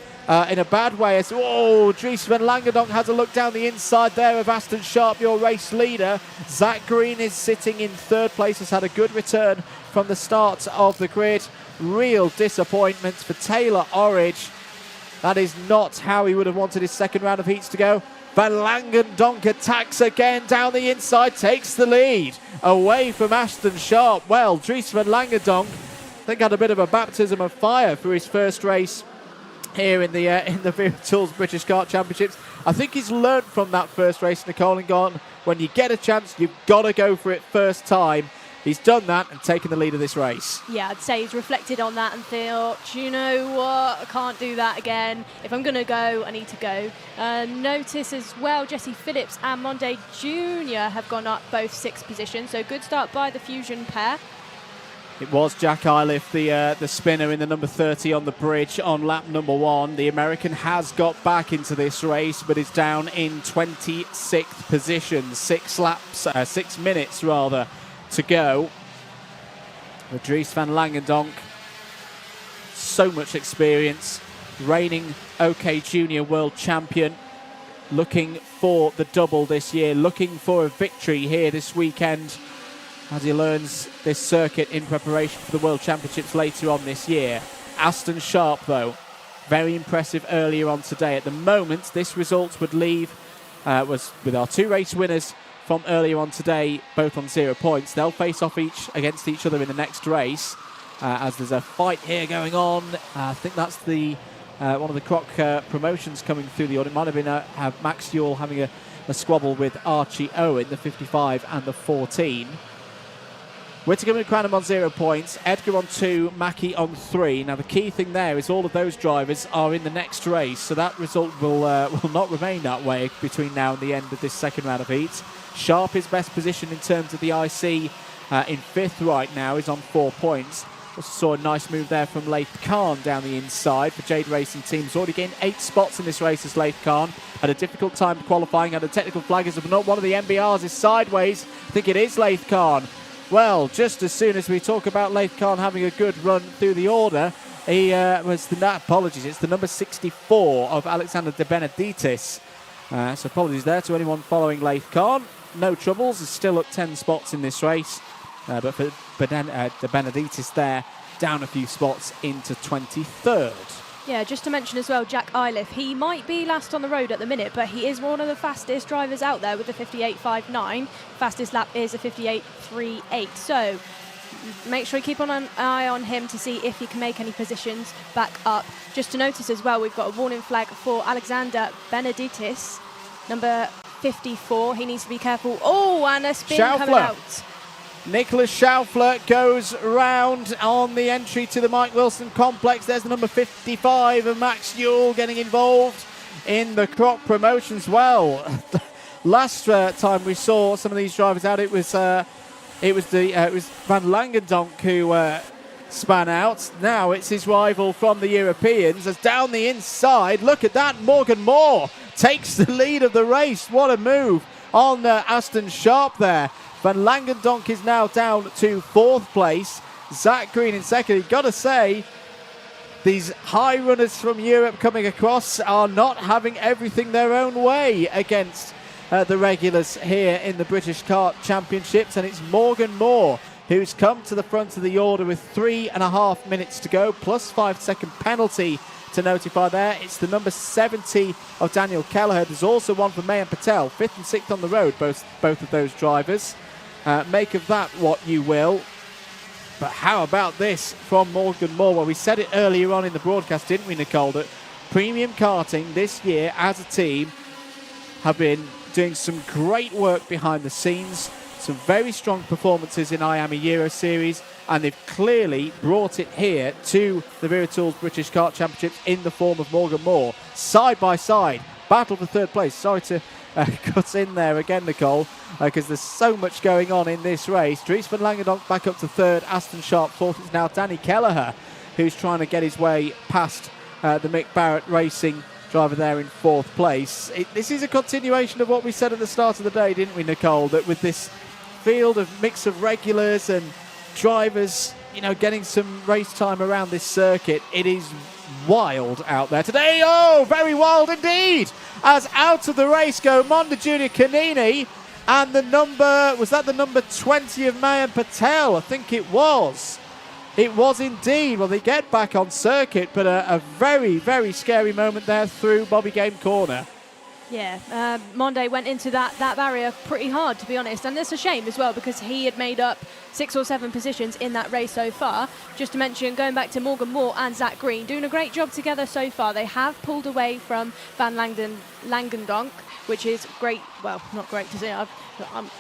Speaker 2: In a bad way. Dries van Langendonk has a look down the inside there of Aston Sharp, your race leader. Zach Green is sitting in 3rd place, has had a good return from the start of the grid. Real disappointment for Taylor Orridge. That is not how he would have wanted his second round of heats to go. Van Langendonk attacks again down the inside, takes the lead away from Aston Sharp. Well, Dries van Langendonk, I think, had a bit of a baptism of fire for his first race here in the Wera Tools British Kart Championships. I think he's learned from that first race, Nicole, and gone, when you get a chance, you've got to go for it first time. He's done that and taken the lead of this race.
Speaker 3: Yeah, I'd say he's reflected on that and thought, do you know what, I can't do that again. If I'm going to go, I need to go. Notice as well, Jesse Phillips and Monday Junior have gone up both 6 positions, so good start by the Fusion pair.
Speaker 2: It was Jack Iliff, the spinner in the number 30 on the bridge on lap number 1. The American has got back into this race, but is down in 26th position. 6 minutes rather to go. With Dries van Langendonk, so much experience, reigning OK Junior World Champion, looking for the double this year, looking for a victory here this weekend as he learns this circuit in preparation for the World Championships later on this year. Aston Sharp, though, very impressive earlier on today. At the moment, this result would leave was with our 2 race winners from earlier on today, both on 0 points. They'll face off against each other in the next race, as there's a fight here going on. I think that's the one of the Croc promotions coming through the order. It might have been Max Ewell having a squabble with Archie Owen, the 55 and the 14. Whittaker and Cranham on 0 points, Edgar on 2, Mackie on 3. Now the key thing there is all of those drivers are in the next race, so that result will not remain that way between now and the end of this second round of heats. Sharp is best positioned in terms of the IC in 5th right now, is on 4 points. Also saw a nice move there from Leith Khan down the inside for Jade Racing Team. He's already gained 8 spots in this race as Leith Khan. Had a difficult time qualifying, had a technical flag as not one of the MBRs is sideways. I think it is Leith Khan. Well, just as soon as we talk about Leith Khan having a good run through the order, he was apologies, it's the number 64 of Alexander De Benedictis. So apologies there to anyone following Leith Khan. No troubles, he's still at 10 spots in this race. But for De Benedictis there, down a few spots into 23rd.
Speaker 3: Yeah, just to mention as well, Jack Iliff, he might be last on the road at the minute, but he is one of the fastest drivers out there with a 58.59. Fastest lap is a 58.38. So make sure you keep an eye on him to see if he can make any positions back up. Just to notice as well, we've got a warning flag for Alexander Benedictis, number 54. He needs to be careful. Oh, and a spin coming out.
Speaker 2: Nicholas Schaufler goes round on the entry to the Mike Wilson complex. There's the number 55 of Max Ewell getting involved in the Croc promotions. Well, last time we saw some of these drivers out, it was Van Langendonk who span out. Now it's his rival from the Europeans. As down the inside, look at that, Morgan Moore takes the lead of the race. What a move on Aston Sharp there. Van Langendonk is now down to 4th place. Zach Green in 2nd. You've got to say, these high runners from Europe coming across are not having everything their own way against the regulars here in the British Kart Championships. And it's Morgan Moore who's come to the front of the order with 3.5 minutes to go, plus 5-second penalty to notify there. It's the number 70 of Daniel Kelleher. There's also one for Mayan Patel, 5th and 6th on the road, both of those drivers. Make of that what you will. But how about this from Morgan Moore? Well, we said it earlier on in the broadcast, didn't we, Nicole, that Premium Karting this year as a team have been doing some great work behind the scenes, some very strong performances in IAME Euro Series, and they've clearly brought it here to the Vera Tools British Kart Championships in the form of Morgan Moore. Side by side, battle for 3rd place. Sorry to cut in there again, Nicole, because there's so much going on in this race. Dries van Langendonk back up to 3rd, Aston Sharp 4th. It's now Danny Kelleher who's trying to get his way past the Mick Barrett Racing driver there in 4th place. This is a continuation of what we said at the start of the day, didn't we, Nicole, that with this field of mix of regulars and drivers, getting some race time around this circuit, it is wild out there today. Oh, very wild indeed, as out of the race go Monda Junior Canini and the number 20 of Mayan Patel? I think it was indeed. Well, they get back on circuit, but a very, very scary moment there through Bobby Game Corner.
Speaker 3: Yeah, Monde went into that barrier pretty hard, to be honest. And it's a shame as well, because he had made up 6 or 7 positions in that race so far. Just to mention, going back to Morgan Moore and Zach Green, doing a great job together so far. They have pulled away from Van Langendonk, which is great. Well, not great to see. I'm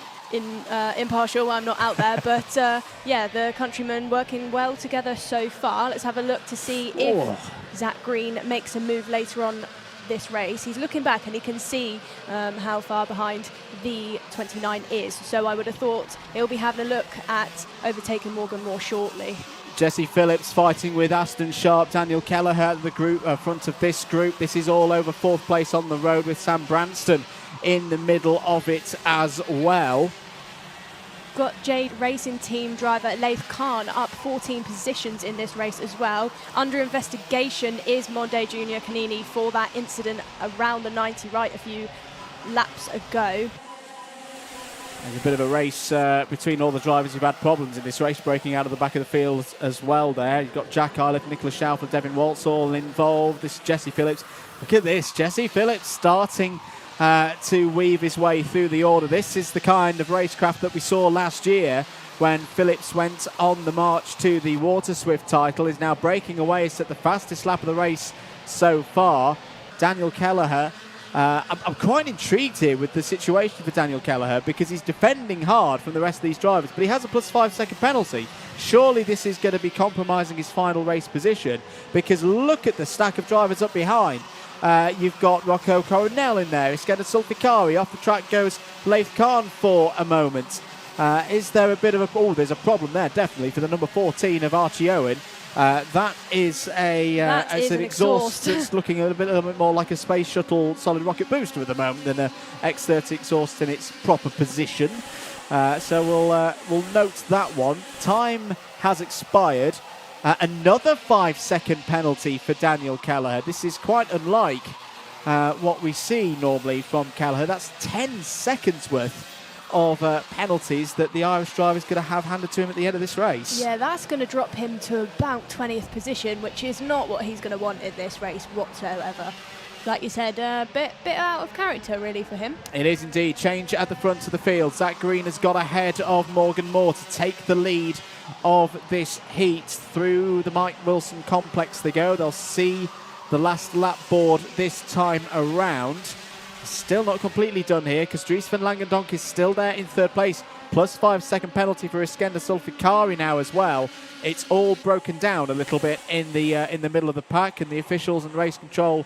Speaker 3: impartial, I'm not out there. But yeah, the countrymen working well together so far. Let's have a look to see if Zach Green makes a move later on this race. He's looking back and he can see how far behind the 29 is. So I would have thought he'll be having a look at overtaking Morgan Moore shortly.
Speaker 2: Jesse Phillips fighting with Aston Sharp, Daniel Kelleher, the group front of this group. This is all over 4th place on the road with Sam Branston in the middle of it as well.
Speaker 3: Got Jade Racing Team driver Leif Khan up 14 positions in this race as well. Under investigation is Monde Junior Canini for that incident around the 90 right a few laps ago.
Speaker 2: There's a bit of a race between all the drivers who've had problems in this race, breaking out of the back of the field as well there. You've got Jack Iliff, Nicholas Schaufler, Devin Waltz all involved. This is Jesse Phillips. Look at this, Jesse Phillips starting to weave his way through the order. This is the kind of racecraft that we saw last year when Phillips went on the march to the Water Swift title. Is now breaking away. It's at the fastest lap of the race so far. Daniel Kelleher. I'm quite intrigued here with the situation for Daniel Kelleher because he's defending hard from the rest of these drivers, but he has a plus 5 second penalty. Surely this is going to be compromising his final race position, because look at the stack of drivers up behind. You've got Rocco Coronel in there. Iskender Sulfikari. Off the track goes Leif Khan for a moment. Is there a bit of a... Oh, there's a problem there, definitely, for the number 14 of Archie Owen. That is an exhaust that's looking a little bit more like a space shuttle solid rocket booster at the moment than a X30 exhaust in its proper position. So we'll note that one. Time has expired. Another 5 second penalty for Daniel Kelleher. This is quite unlike what we see normally from Kelleher. That's 10 seconds worth of penalties that the Irish driver is going to have handed to him at the end of this race.
Speaker 3: Yeah, that's going to drop him to about 20th position, which is not what he's going to want in this race whatsoever. Like you said, a bit out of character really for him.
Speaker 2: It is indeed. Change at the front of the field. Zach Green has got ahead of Morgan Moore to take the lead of this heat. Through the Mike Wilson complex they go. They'll see the last lap board this time around. Still not completely done here because Dries van Langendonk is still there in third place. Plus 5 second penalty for Iskender Sulfikari now as well. It's all broken down a little bit in the middle of the pack, and the officials and race control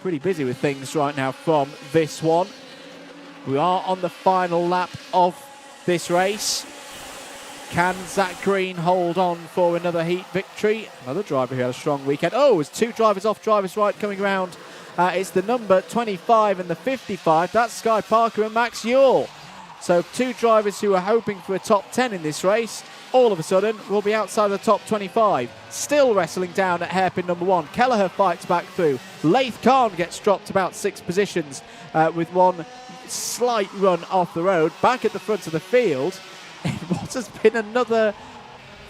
Speaker 2: pretty busy with things right now from this one. We are on the final lap of this race. Can Zach Green hold on for another heat victory? Another driver who had a strong weekend. Oh, there's two drivers off drivers right coming around. It's the number 25 and the 55. That's Sky Parker and Max Ewell. So two drivers who are hoping for a top 10 in this race, all of a sudden will be outside the top 25. Still wrestling down at hairpin number 1. Kelleher fights back through. Leith Khan gets dropped about 6 positions with one slight run off the road. Back at the front of the field in what has been another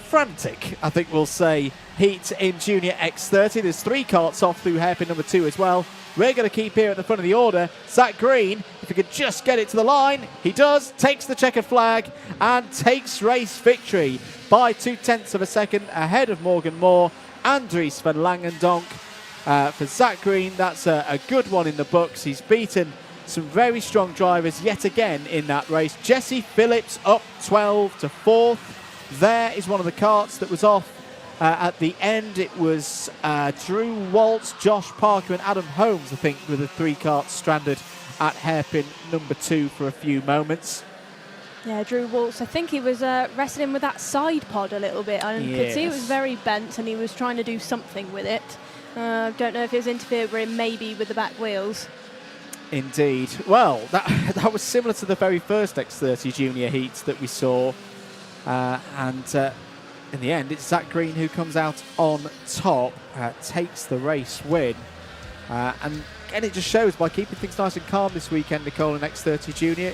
Speaker 2: frantic, I think we'll say, heat in Junior X30. There's 3 carts off through hairpin number 2 as well. We're going to keep here at the front of the order. Zach Green, if he could just get it to the line, he does, takes the checkered flag and takes race victory by 0.2 of a second ahead of Morgan Moore and Dries van Langendonk. For Zach Green, that's a good one in the books. He's beaten some very strong drivers yet again in that race. Jesse Phillips up 12 to 4th. There is one of the carts that was off. At the end, it was Drew Waltz, Josh Parker and Adam Holmes, I think, with the 3 carts stranded at hairpin number 2 for a few moments.
Speaker 3: Yeah, Drew Waltz, I think he was wrestling with that side pod a little bit. I could see it was very bent and he was trying to do something with it. Don't know if it was interfering maybe with the back wheels.
Speaker 2: Indeed. Well, that was similar to the very first X30 Junior heat that we saw. In the end, it's Zach Green who comes out on top, takes the race win. And it just shows by keeping things nice and calm this weekend, Nicole, in X30 Junior,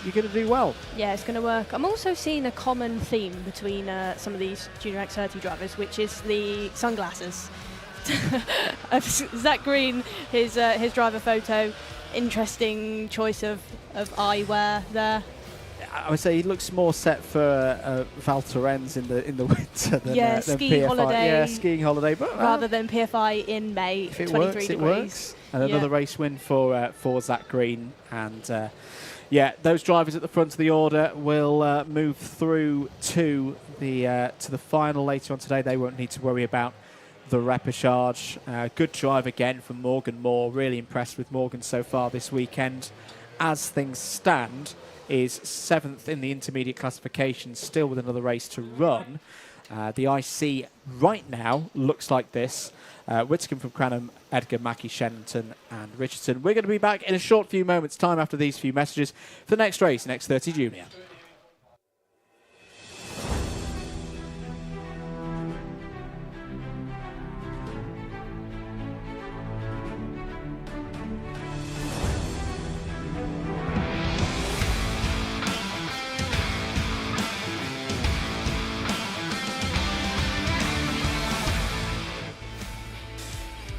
Speaker 2: you're going to do well.
Speaker 3: Yeah, it's going to work. I'm also seeing a common theme between some of these Junior X30 drivers, which is the sunglasses. Zach Green, his driver photo, interesting choice of eyewear there.
Speaker 2: I would say he looks more set for Val Thorens in the winter than
Speaker 3: skiing
Speaker 2: PFI.
Speaker 3: holiday.
Speaker 2: Yeah, skiing holiday, but
Speaker 3: rather than PFI in May.
Speaker 2: If it
Speaker 3: 23
Speaker 2: works,
Speaker 3: degrees.
Speaker 2: it works. And another race win for Zach Green. And those drivers at the front of the order will move through to the final later on today. They won't need to worry about the repechage. Good drive again from Morgan Moore. Really impressed with Morgan so far this weekend. As things stand, is 7th in the intermediate classification, still with another race to run. The IC right now looks like this. Whitcomb from Cranham, Edgar, Mackie, Shenton and Richardson. We're going to be back in a short few moments' time after these few messages for the next race in X30 Junior.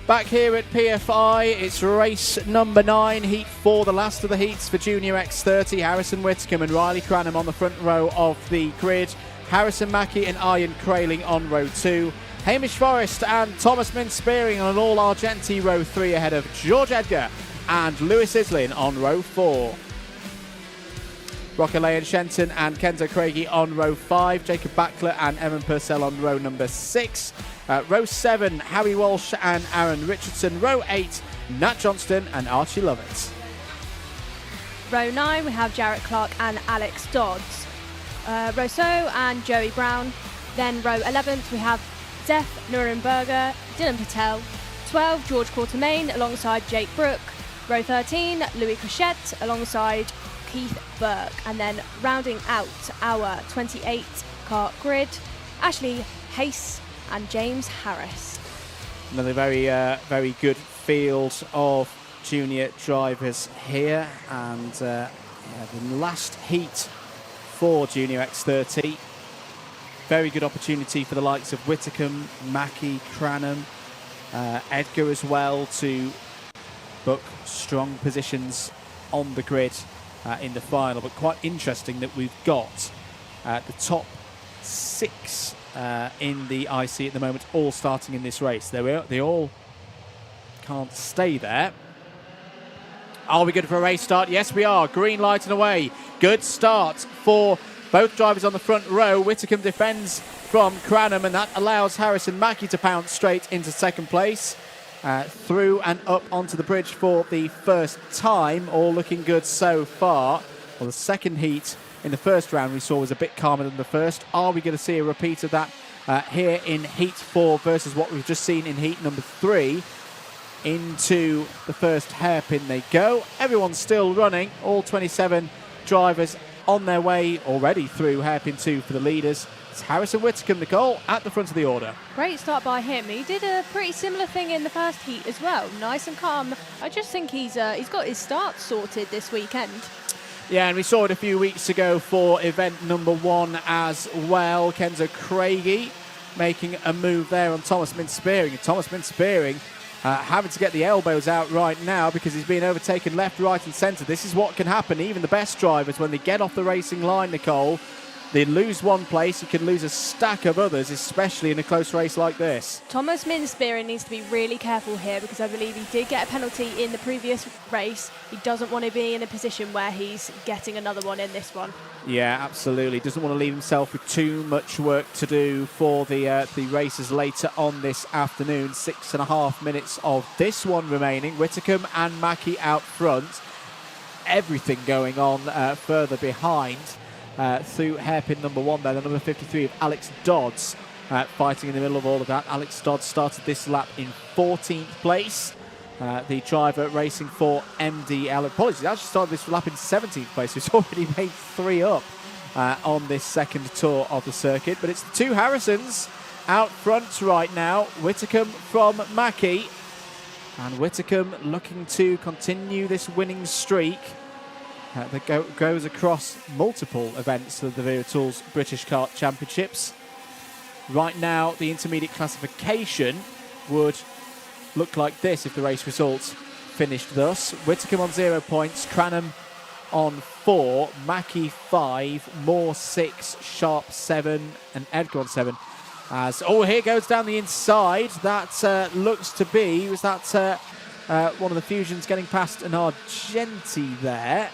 Speaker 2: Back here at PFI, it's race number 9, heat 4, the last of the heats for Junior X30. Harrison Whitcomb and Riley Cranham on the front row of the grid. Harrison Mackie and Ian Crailing on row 2. Hamish Forrest and Thomas Mintz-Spearing on an all-Argenti row 3 ahead of George Edgar and Lewis Islin on row 4. Rockalayan Shenton and Kenzo Craigie on row 5. Jacob Backler and Evan Purcell on row number 6. Row 7, Harry Walsh and Aaron Richardson. Row 8, Nat Johnston and Archie Lovett.
Speaker 3: Row 9, we have Jarrett Clark and Alex Dodds. Rousseau and Joey Brown. Then row 11th, we have Zef Nurenberger, Dylan Patel. 12, George Quartermain alongside Jake Brook. Row 13, Louis Cochette alongside Keith Burke. And then rounding out our 28 kart grid, Ashley Hayes and James Harris.
Speaker 2: Another very good field of junior drivers here, and the last heat for Junior X30. Very good opportunity for the likes of Whitcomb, Mackie, Cranham, Edgar as well to book strong positions on the grid in the final. But quite interesting that we've got the top 6 in the IC at the moment, all starting in this race. They all can't stay there. Are we good for a race start? Yes, we are. Green light and away. Good start for both drivers on the front row. Whitcomb defends from Cranham, and that allows Harrison Mackie to pounce straight into second place. Through and up onto the bridge for the first time. All looking good so far. Well, the second heat in the first round we saw was a bit calmer than the first. Are we going to see a repeat of that here in heat 4 versus what we've just seen in heat number 3? Into the first hairpin they go. Everyone's still running. All 27 drivers on their way already through hairpin 2 for the leaders. It's Harrison Whitcomb, Nicole, at the front of the order.
Speaker 3: Great start by him. He did a pretty similar thing in the first heat as well. Nice and calm. I just think he's got his start sorted this weekend.
Speaker 2: Yeah, and we saw it a few weeks ago for event number 1 as well. Kenzo Craigie making a move there on Thomas Mintz-Spearing. Thomas Mintz-Spearing having to get the elbows out right now because he's being overtaken left, right and centre. This is what can happen. Even the best drivers, when they get off the racing line, Nicole, they lose one place, you can lose a stack of others, especially in a close race like this.
Speaker 3: Thomas Mintz-Spearing needs to be really careful here because I believe he did get a penalty in the previous race. He doesn't want to be in a position where he's getting another one in this one.
Speaker 2: Yeah, absolutely. Doesn't want to leave himself with too much work to do for the races later on this afternoon. 6.5 minutes of this one remaining. Whitcomb and Mackie out front. Everything going on further behind. Through hairpin number 1 there, the number 53 of Alex Dodds fighting in the middle of all of that. Alex Dodds started this lap in 14th place. The driver racing for MDL, apologies, actually started this lap in 17th place. He's already made 3 up on this second tour of the circuit. But it's the 2 Harrisons out front right now. Whitcomb from Mackie. And Whitcomb looking to continue this winning streak that goes across multiple events of the Wera Tools British Kart Championships. Right now, the intermediate classification would look like this if the race results finished thus. Whitcomb on 0 points, Cranham on 4, Mackie 5, Moore 6, Sharp 7, and Edgar on 7. Here goes down the inside. That looks to be, was that one of the Fusions getting past an Argenti there.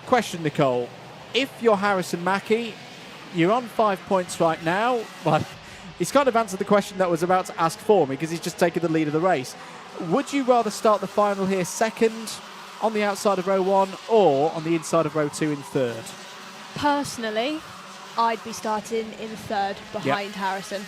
Speaker 2: Question, Nicole. If you're Harrison Mackie, you're on 5 points right now. Well, he's kind of answered the question that I was about to ask for me because he's just taken the lead of the race. Would you rather start the final here second on the outside of row 1 or on the inside of row 2 in third?
Speaker 3: Personally, I'd be starting in third behind Harrison.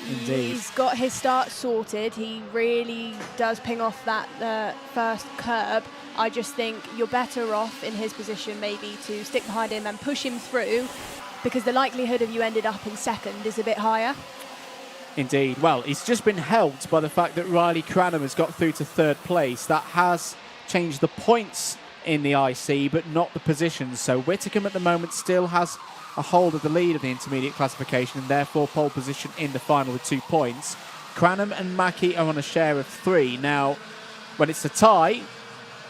Speaker 2: Indeed.
Speaker 3: He's got his start sorted. He really does ping off that first curb. I just think you're better off in his position maybe to stick behind him and push him through because the likelihood of you ended up in second is a bit higher.
Speaker 2: Indeed. Well, he's just been helped by the fact that Riley Cranham has got through to third place. That has changed the points in the IC, but not the positions. So Whitcomb at the moment still has a hold of the lead of the intermediate classification and therefore pole position in the final with 2 points. Cranham and Mackie are on a share of 3. Now, when it's a tie,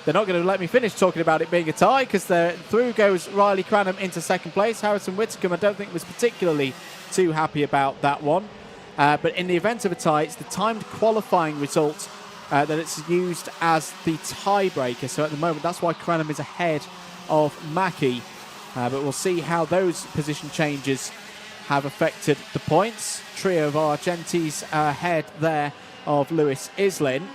Speaker 2: they're not going to let me finish talking about it being a tie because through goes Riley Cranham into second place. Harrison Whitcomb, I don't think, was particularly too happy about that one. But in the event of a tie, it's the timed qualifying result that it's used as the tiebreaker. So at the moment, that's why Cranham is ahead of Mackie. But we'll see how those position changes have affected the points. Trio of Argentis ahead there of Lewis Islin.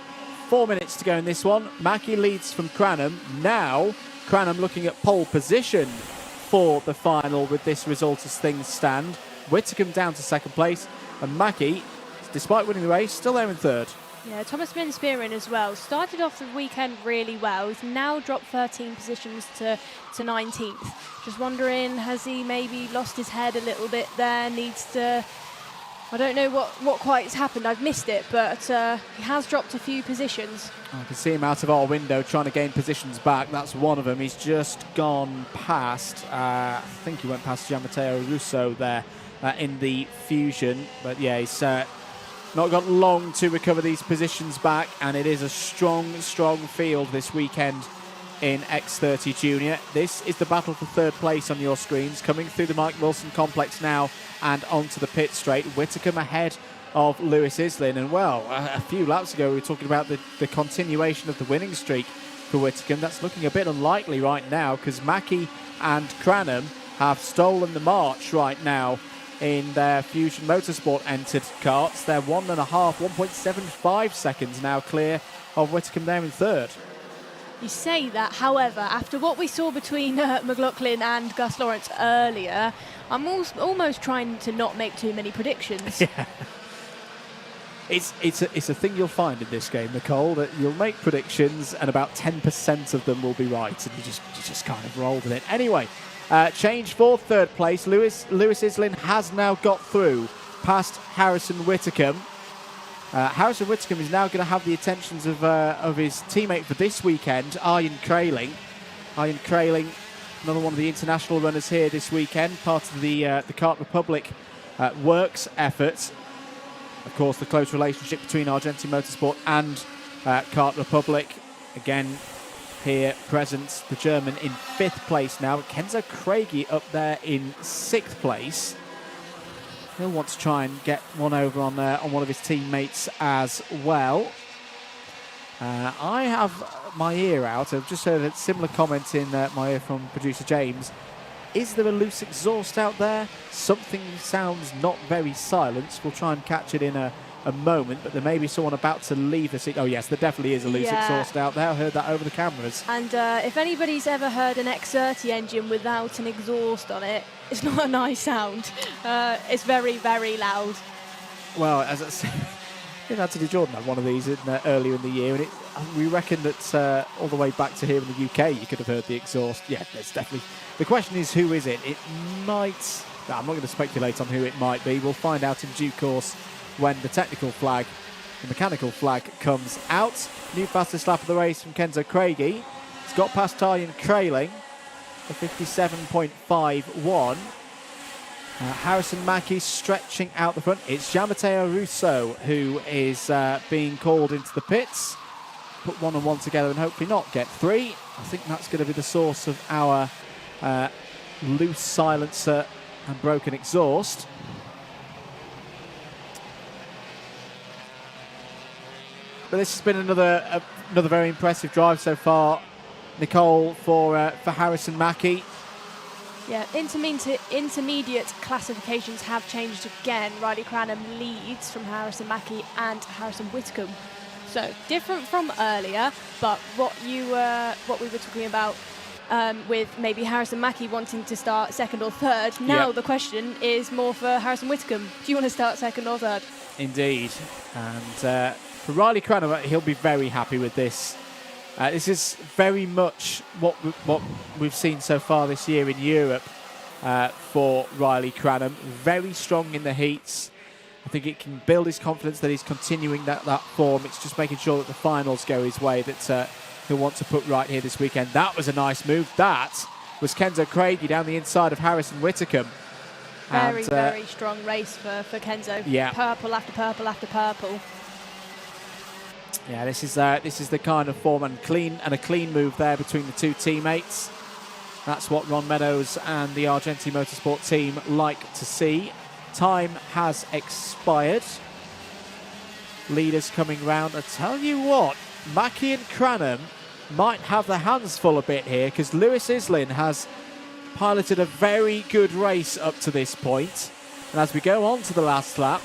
Speaker 2: 4 minutes to go in this one. Mackie leads from Cranham. Now, Cranham looking at pole position for the final with this result as things stand. Whitcomb down to second place. And Mackie, despite winning the race, still there in third.
Speaker 3: Yeah, Thomas Minspearin as well. Started off the weekend really well. He's now dropped 13 positions to 19th. Just wondering, has he maybe lost his head a little bit there? Needs to... I don't know what quite has happened. I've missed it, but he has dropped a few positions.
Speaker 2: I can see him out of our window trying to gain positions back. That's one of them. He's just gone past, I think he went past Gianmatteo Russo there in the Fusion. But yeah, he's not got long to recover these positions back, and it is a strong field this weekend in X30 Junior. This is the battle for third place on your screens, coming through the Mike Wilson complex now and onto the pit straight. Whitcomb ahead of Lewis Islin, and well, a few laps ago we were talking about the continuation of the winning streak for Whitcomb. That's looking a bit unlikely right now because Mackie and Cranham have stolen the march right now in their Fusion Motorsport entered karts. They're 1.75 seconds now clear of Whitcomb there in third.
Speaker 3: You say that, however, after what we saw between McLaughlin and Gus Lawrence earlier, I'm almost trying to not make too many predictions.
Speaker 2: Yeah. It's a thing you'll find in this game, Nicole, that you'll make predictions and about 10% of them will be right, and you just kind of roll with it. Anyway, change for third place. Lewis Islin has now got through past Harrison Whitcomb. Harrison Whitcomb is now going to have the attentions of his teammate for this weekend, Arjen Kraling. Arjen Kraling, another one of the international runners here this weekend, part of the Kart Republic works efforts. Of course, the close relationship between Argentine Motorsport and Kart Republic. Again, here present, the German in 5th place now. Kenzo Craigie up there in 6th place. He'll want to try and get one over on one of his teammates as well. I have my ear out. I've just heard a similar comment in my ear from producer James. Is there a loose exhaust out there? Something sounds not very silent. We'll try and catch it in a moment, but there may be someone about to leave the seat. Oh yes, there definitely is a loose exhaust out there. I heard that over the cameras.
Speaker 3: And if anybody's ever heard an X30 engine without an exhaust on it, it's not a nice sound. It's very, very loud.
Speaker 2: Well, as I said, Anthony Jordan had one of these earlier in the year, and we reckon that all the way back to here in the UK, you could have heard the exhaust. Yeah, there's definitely. The question is, who is it? It might. I'm not going to speculate on who it might be. We'll find out in due course when the technical flag, the mechanical flag comes out. New fastest lap of the race from Kenzo Craigie. He's got past Arjen Kraling for 57.51. Harrison Mackie stretching out the front. It's Gianmatteo Russo who is being called into the pits. Put one and one together and hopefully not get 3. I think that's going to be the source of our loose silencer and broken exhaust. But this has been another very impressive drive so far, Nicole, for Harrison Mackie.
Speaker 3: Yeah, intermediate classifications have changed again. Riley Cranham leads from Harrison Mackie and Harrison Whitcomb. So different from earlier, but what we were talking about with maybe Harrison Mackie wanting to start second or third. Now the question is more for Harrison Whitcomb. Do you want to start second or third?
Speaker 2: Indeed. And for Riley Cranham, he'll be very happy with this. This is very much what we've seen so far this year in Europe for Riley Cranham. Very strong in the heats. I think it can build his confidence that he's continuing that form. It's just making sure that the finals go his way that he'll want to put right here this weekend. That was a nice move. That was Kenzo Craigie down the inside of Harrison Whitcomb.
Speaker 3: Very strong race for Kenzo.
Speaker 2: Yeah.
Speaker 3: Purple after purple after purple.
Speaker 2: Yeah, this is the kind of form and a clean move there between the two teammates. That's what Ron Meadows and the Argenti Motorsport team like to see. Time has expired. Leaders coming round. I tell you what, Mackie and Cranham might have their hands full a bit here, because Lewis Islin has piloted a very good race up to this point. And as we go on to the last lap,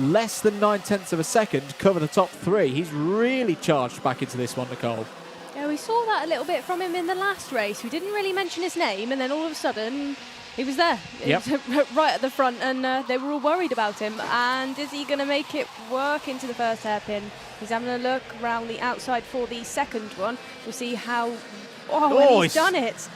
Speaker 2: less than 9/10 of a second cover the top three. He's really charged back into this one, Nicole.
Speaker 3: Yeah, we saw that a little bit from him in the last race. We didn't really mention his name, and then all of a sudden, he was there.
Speaker 2: Yep.
Speaker 3: He was right at the front, and they were all worried about him. And is he going to make it work into the first hairpin? He's having a look around the outside for the second one. We'll see how... Oh, he's done it.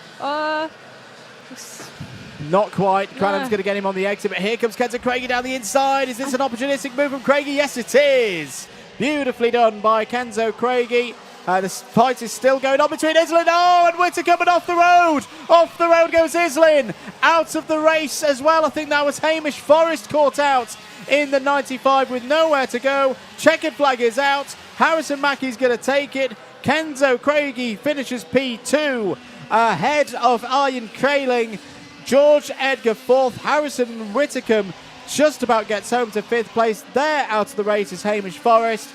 Speaker 2: Not quite. Cranham's going to get him on the exit, but here comes Kenzo Craigie down the inside. Is this an opportunistic move from Craigie? Yes, it is. Beautifully done by Kenzo Craigie. The fight is still going on between Islin. Oh, and Witter coming off the road. Off the road goes Islin. Out of the race as well. I think that was Hamish Forrest caught out in the 95 with nowhere to go. Checkered flag is out. Harrison Mackey's going to take it. Kenzo Craigie finishes P2 ahead of Ian Kraling. George Edgar fourth. Harrison Whitcomb just about gets home to fifth place. There out of the race is Hamish Forrest,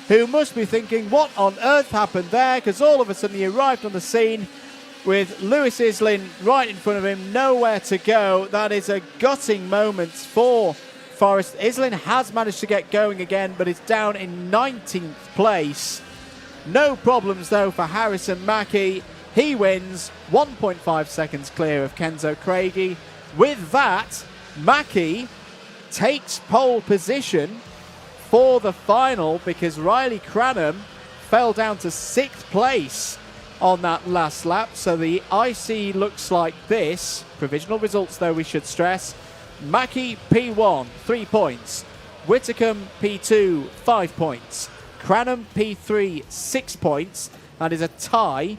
Speaker 2: who must be thinking, what on earth happened there? Because all of a sudden he arrived on the scene with Lewis Islin right in front of him, nowhere to go. That is a gutting moment for Forrest. Islin has managed to get going again, but is down in 19th place. No problems, though, for Harrison Mackey. He wins 1.5 seconds clear of Kenzo Craigie. With that, Mackey takes pole position for the final, because Riley Cranham fell down to 6th place on that last lap. So the IC looks like this. Provisional results, though, we should stress. Mackey P1, 3 points. Whitcomb P2, 5 points. Cranham P3, 6 points. That is a tie,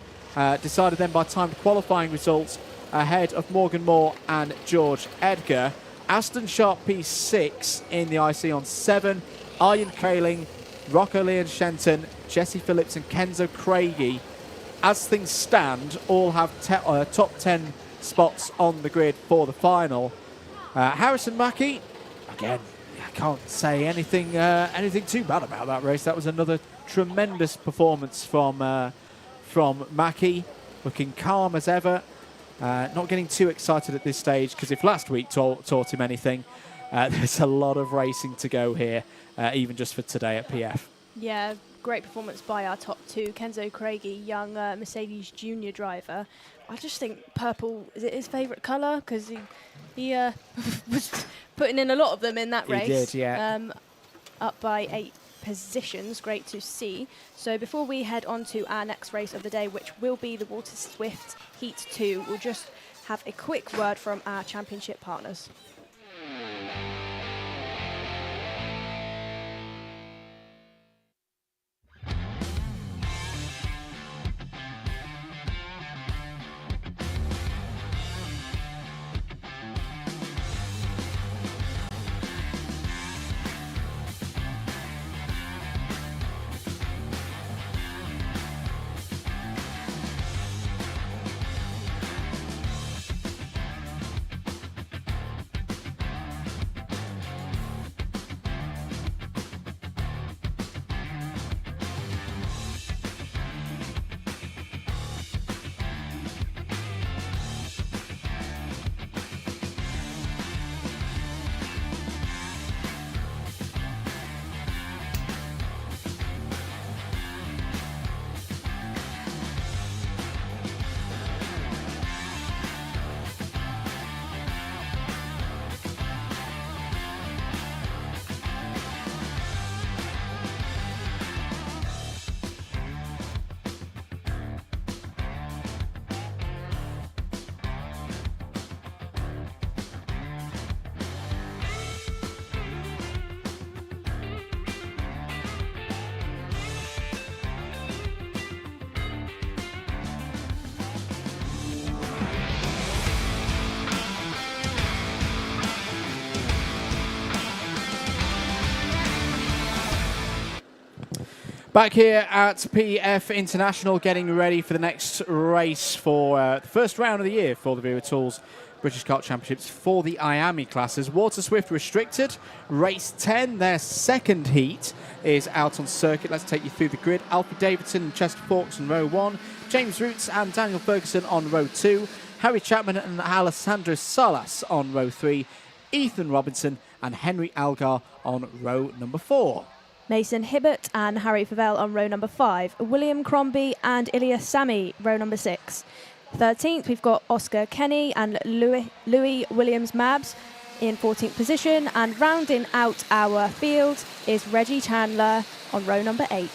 Speaker 2: decided then by timed qualifying results, ahead of Morgan Moore and George Edgar. Aston Sharp P6 in the IC on 7. Ian Kraling, Rocco Leon Shenton, Jesse Phillips and Kenzo Craigie, as things stand, all have top 10 spots on the grid for the final. Harrison Mackey, again, I can't say anything too bad about that race. That was another tremendous performance from Mackey, looking calm as ever, not getting too excited at this stage, because if last week taught him anything, there's a lot of racing to go here. Even just for today at PF.
Speaker 3: Yeah, great performance by our top two. Kenzo Craigie, young Mercedes junior driver. I just think purple, is it his favourite colour? Because he was putting in a lot of them in that race.
Speaker 2: He did, yeah.
Speaker 3: Up by 8 positions, great to see. So before we head on to our next race of the day, which will be the Walter Swift Heat 2, we'll just have a quick word from our championship partners.
Speaker 2: Back here at PF International, getting ready for the next race for the first round of the year for the Wera Tools British Kart Championships for the IAME classes. Water Swift Restricted, race 10, their second heat is out on circuit. Let's take you through the grid. Alfie Davidson and Chester Fawkes on row 1, James Roots and Daniel Ferguson on row 2, Harry Chapman and Alessandro Salas on row 3, Ethan Robinson and Henry Algar on row number 4.
Speaker 3: Mason Hibbert and Harry Favell on row number 5. William Crombie and Ilya Sami, row number 6. 13th, we've got Oscar Kenny and Louis Williams-Mabs in 14th position. And rounding out our field is Reggie Chandler on row number 8.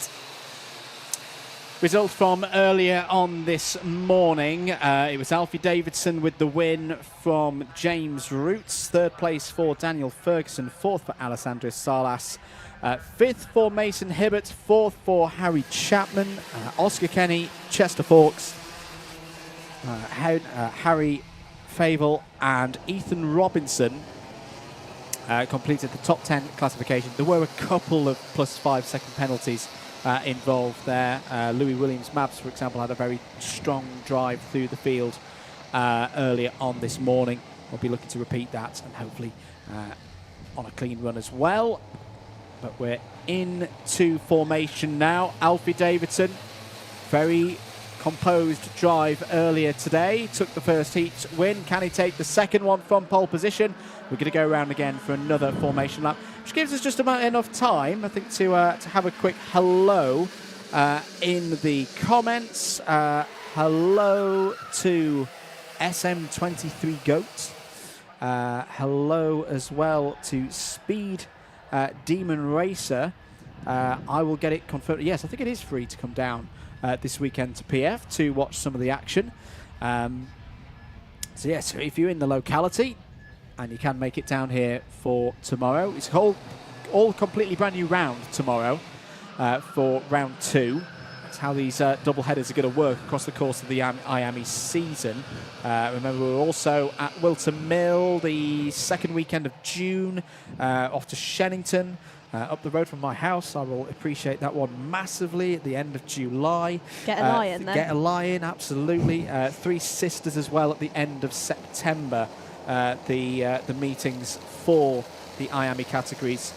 Speaker 2: Results from earlier on this morning. It was Alfie Davidson with the win from James Roots. Third place for Daniel Ferguson. Fourth for Alessandro Salas. Fifth for Mason Hibbert. Fourth for Harry Chapman. Oscar Kenny, Chester Fawkes, Harry Favell and Ethan Robinson completed the top 10 classification. There were a couple of plus 5 second penalties involved there. Louis Williams-Mabs, for example, had a very strong drive through the field earlier on this morning. We'll be looking to repeat that and hopefully on a clean run as well. But we're into formation now. Alfie Davidson, very composed drive earlier today. Took the first heat win. Can he take the second one from pole position? We're going to go around again for another formation lap, which gives us just about enough time, I think, to have a quick hello in the comments. Hello to SM23 Goat. Hello as well to Speed Demon Racer. I will get it confirmed. Yes, I think it is free to come down this weekend to PF to watch some of the action. So yes, if you're in the locality and you can make it down here for tomorrow, it's all completely brand new round tomorrow for round 2. That's how these double headers are going to work across the course of the IAME season. Remember, we're also at Wilton Mill the second weekend of June, off to Shennington, up the road from my house. I will appreciate that one massively at the end of July.
Speaker 3: Get a lion then.
Speaker 2: Get a lion, absolutely. Three Sisters as well at the end of September. The meetings for the IAME categories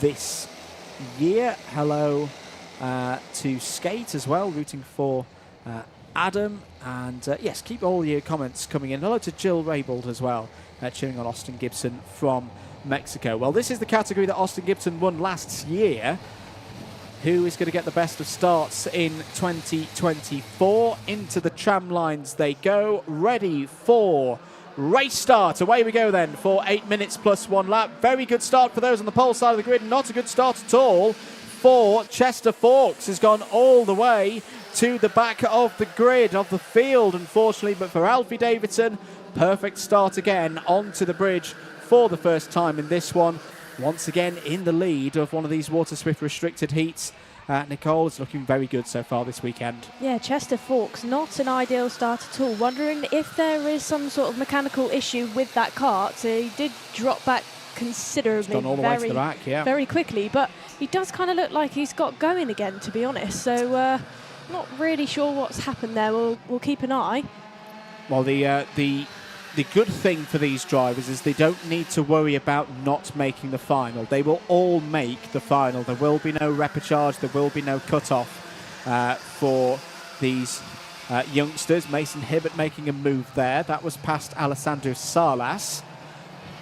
Speaker 2: this year. Hello to Skate as well, rooting for Adam. And yes, keep all your comments coming in. Hello to Jill Raybould as well, cheering on Austin Gibson from Mexico. Well, this is the category that Austin Gibson won last year. Who is going to get the best of starts in 2024? Into the tram lines they go. Ready for race start. Away we go then for 8 minutes plus 1 lap. Very good start for those on the pole side of the grid. Not a good start at all for Chester Fawkes. Has gone all the way to the back of the grid of the field, unfortunately. But for Alfie Davidson, perfect start again onto the bridge for the first time in this one. Once again in the lead of one of these Water Swift restricted heats. Nicole is looking very good so far this weekend.
Speaker 3: Yeah, Chester Fawkes, not an ideal start at all. Wondering if there is some sort of mechanical issue with that kart. So he did drop back considerably,
Speaker 2: gone all the way to the back, yeah,
Speaker 3: very quickly. But he does kind of look like he's got going again, to be honest. So not really sure what's happened there. We'll keep an eye.
Speaker 2: Well, the good thing for these drivers is they don't need to worry about not making the final. They will all make the final. There will be no repechage. There will be no cut-off for these youngsters. Mason Hibbert making a move there. That was past Alessandro Salas.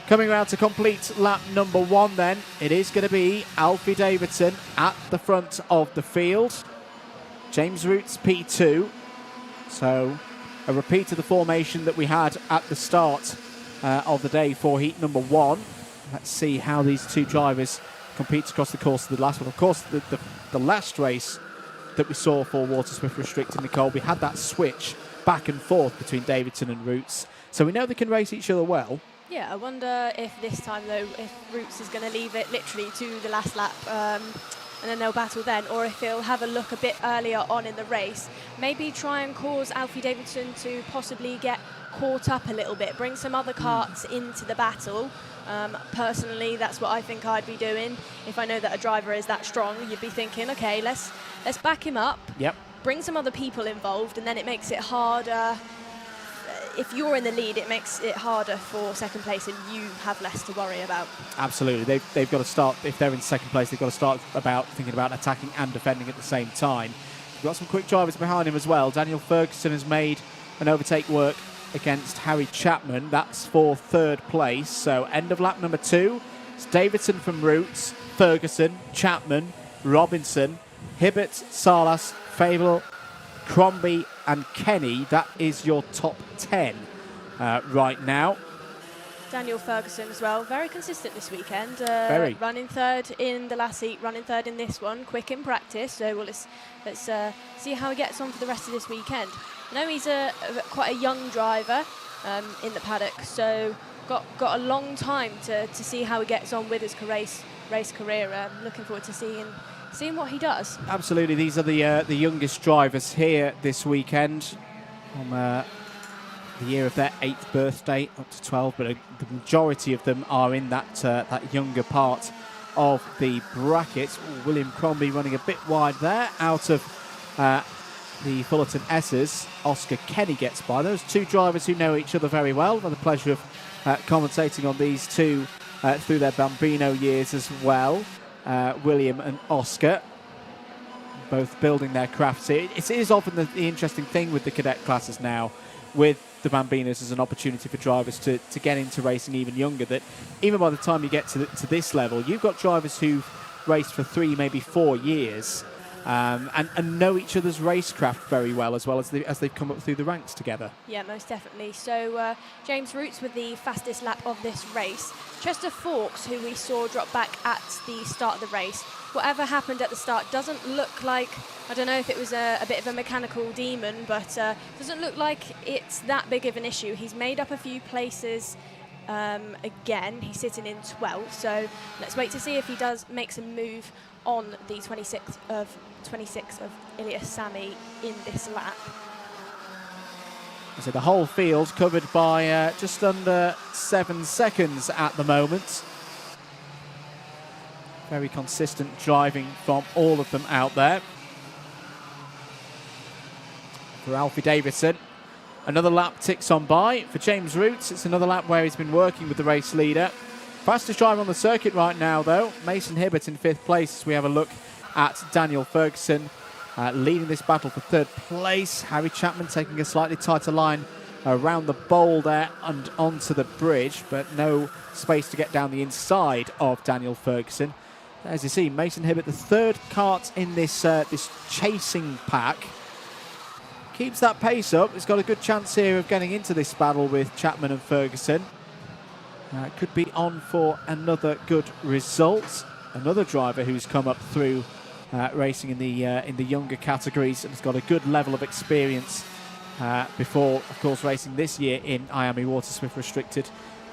Speaker 2: Coming around to complete lap number 1 then, it is going to be Alfie Davidson at the front of the field. James Roots P2. So a repeat of the formation that we had at the start of the day for heat number 1. Let's see how these two drivers compete across the course of the last one. Of course, the last race that we saw for Water Swift Restricted, Nicole, we had that switch back and forth between Davidson and Roots. So we know they can race each other well.
Speaker 3: Yeah, I wonder if this time, though, if Roots is going to leave it literally to the last lap. and then they'll battle then, or if he'll have a look a bit earlier on in the race, maybe try and cause Alfie Davidson to possibly get caught up a little bit, bring some other karts into the battle. Personally, that's what I think I'd be doing. If I know that a driver is that strong, you'd be thinking, okay, let's back him up, bring some other people involved, and then it makes it harder. If you're in the lead, it makes it harder for second place, and you have less to worry about.
Speaker 2: Absolutely. They've got to start, if they're in second place, they've got to start thinking about attacking and defending at the same time. We've got some quick drivers behind him as well. Daniel Ferguson has made an overtake work against Harry Chapman. That's for third place. So end of lap number 2. It's Davidson from Roots, Ferguson, Chapman, Robinson, Hibbert, Salas, Fable, Crombie and Kenny. That is your top 10 right now.
Speaker 3: Daniel Ferguson as well, very consistent this weekend.
Speaker 2: Very.
Speaker 3: Running third in the last heat, running third in this one, quick in practice. So let's see how he gets on for the rest of this weekend. I know he's quite a young driver in the paddock, so got a long time to see how he gets on with his race career. I'm looking forward to seeing what he does.
Speaker 2: Absolutely. These are the youngest drivers here this weekend on the year of their 8th birthday, up to 12, but the majority of them are in that younger part of the brackets. William Crombie running a bit wide there, out of the Fullerton S's. Oscar Kenny gets by. Those two drivers who know each other very well. I've had the pleasure of commentating on these two through their Bambino years as well. William and Oscar, both building their crafts. It is often the interesting thing with the cadet classes now, with the Bambinos, as an opportunity for drivers to get into racing even younger, that even by the time you get to this level, you've got drivers who've raced for 3, maybe 4 years, and know each other's racecraft very well as they've come up through the ranks together.
Speaker 3: Yeah, most definitely. So James Roots with the fastest lap of this race. Chester Fawkes, who we saw drop back at the start of the race, whatever happened at the start doesn't look like, I don't know if it was a bit of a mechanical demon, but doesn't look like it's that big of an issue. He's made up a few places again. He's sitting in 12th, so let's wait to see if he does make some move on the 26th of Ilias Sami in this lap.
Speaker 2: So the whole field covered by just under 7 seconds at the moment. Very consistent driving from all of them out there. For Alfie Davidson, another lap ticks on by. For James Roots, it's another lap where he's been working with the race leader. Fastest driver on the circuit right now, though, Mason Hibbert in 5th place, as we have a look at Daniel Ferguson leading this battle for 3rd place. Harry Chapman taking a slightly tighter line around the bowl there and onto the bridge, but no space to get down the inside of Daniel Ferguson. As you see, Mason Hibbert, the 3rd kart in this chasing pack, keeps that pace up. He's got a good chance here of getting into this battle with Chapman and Ferguson. Could be on for another good result. Another driver who's come up through racing in the younger categories and has got a good level of experience before, of course, racing this year in IAME Watersmith Restricted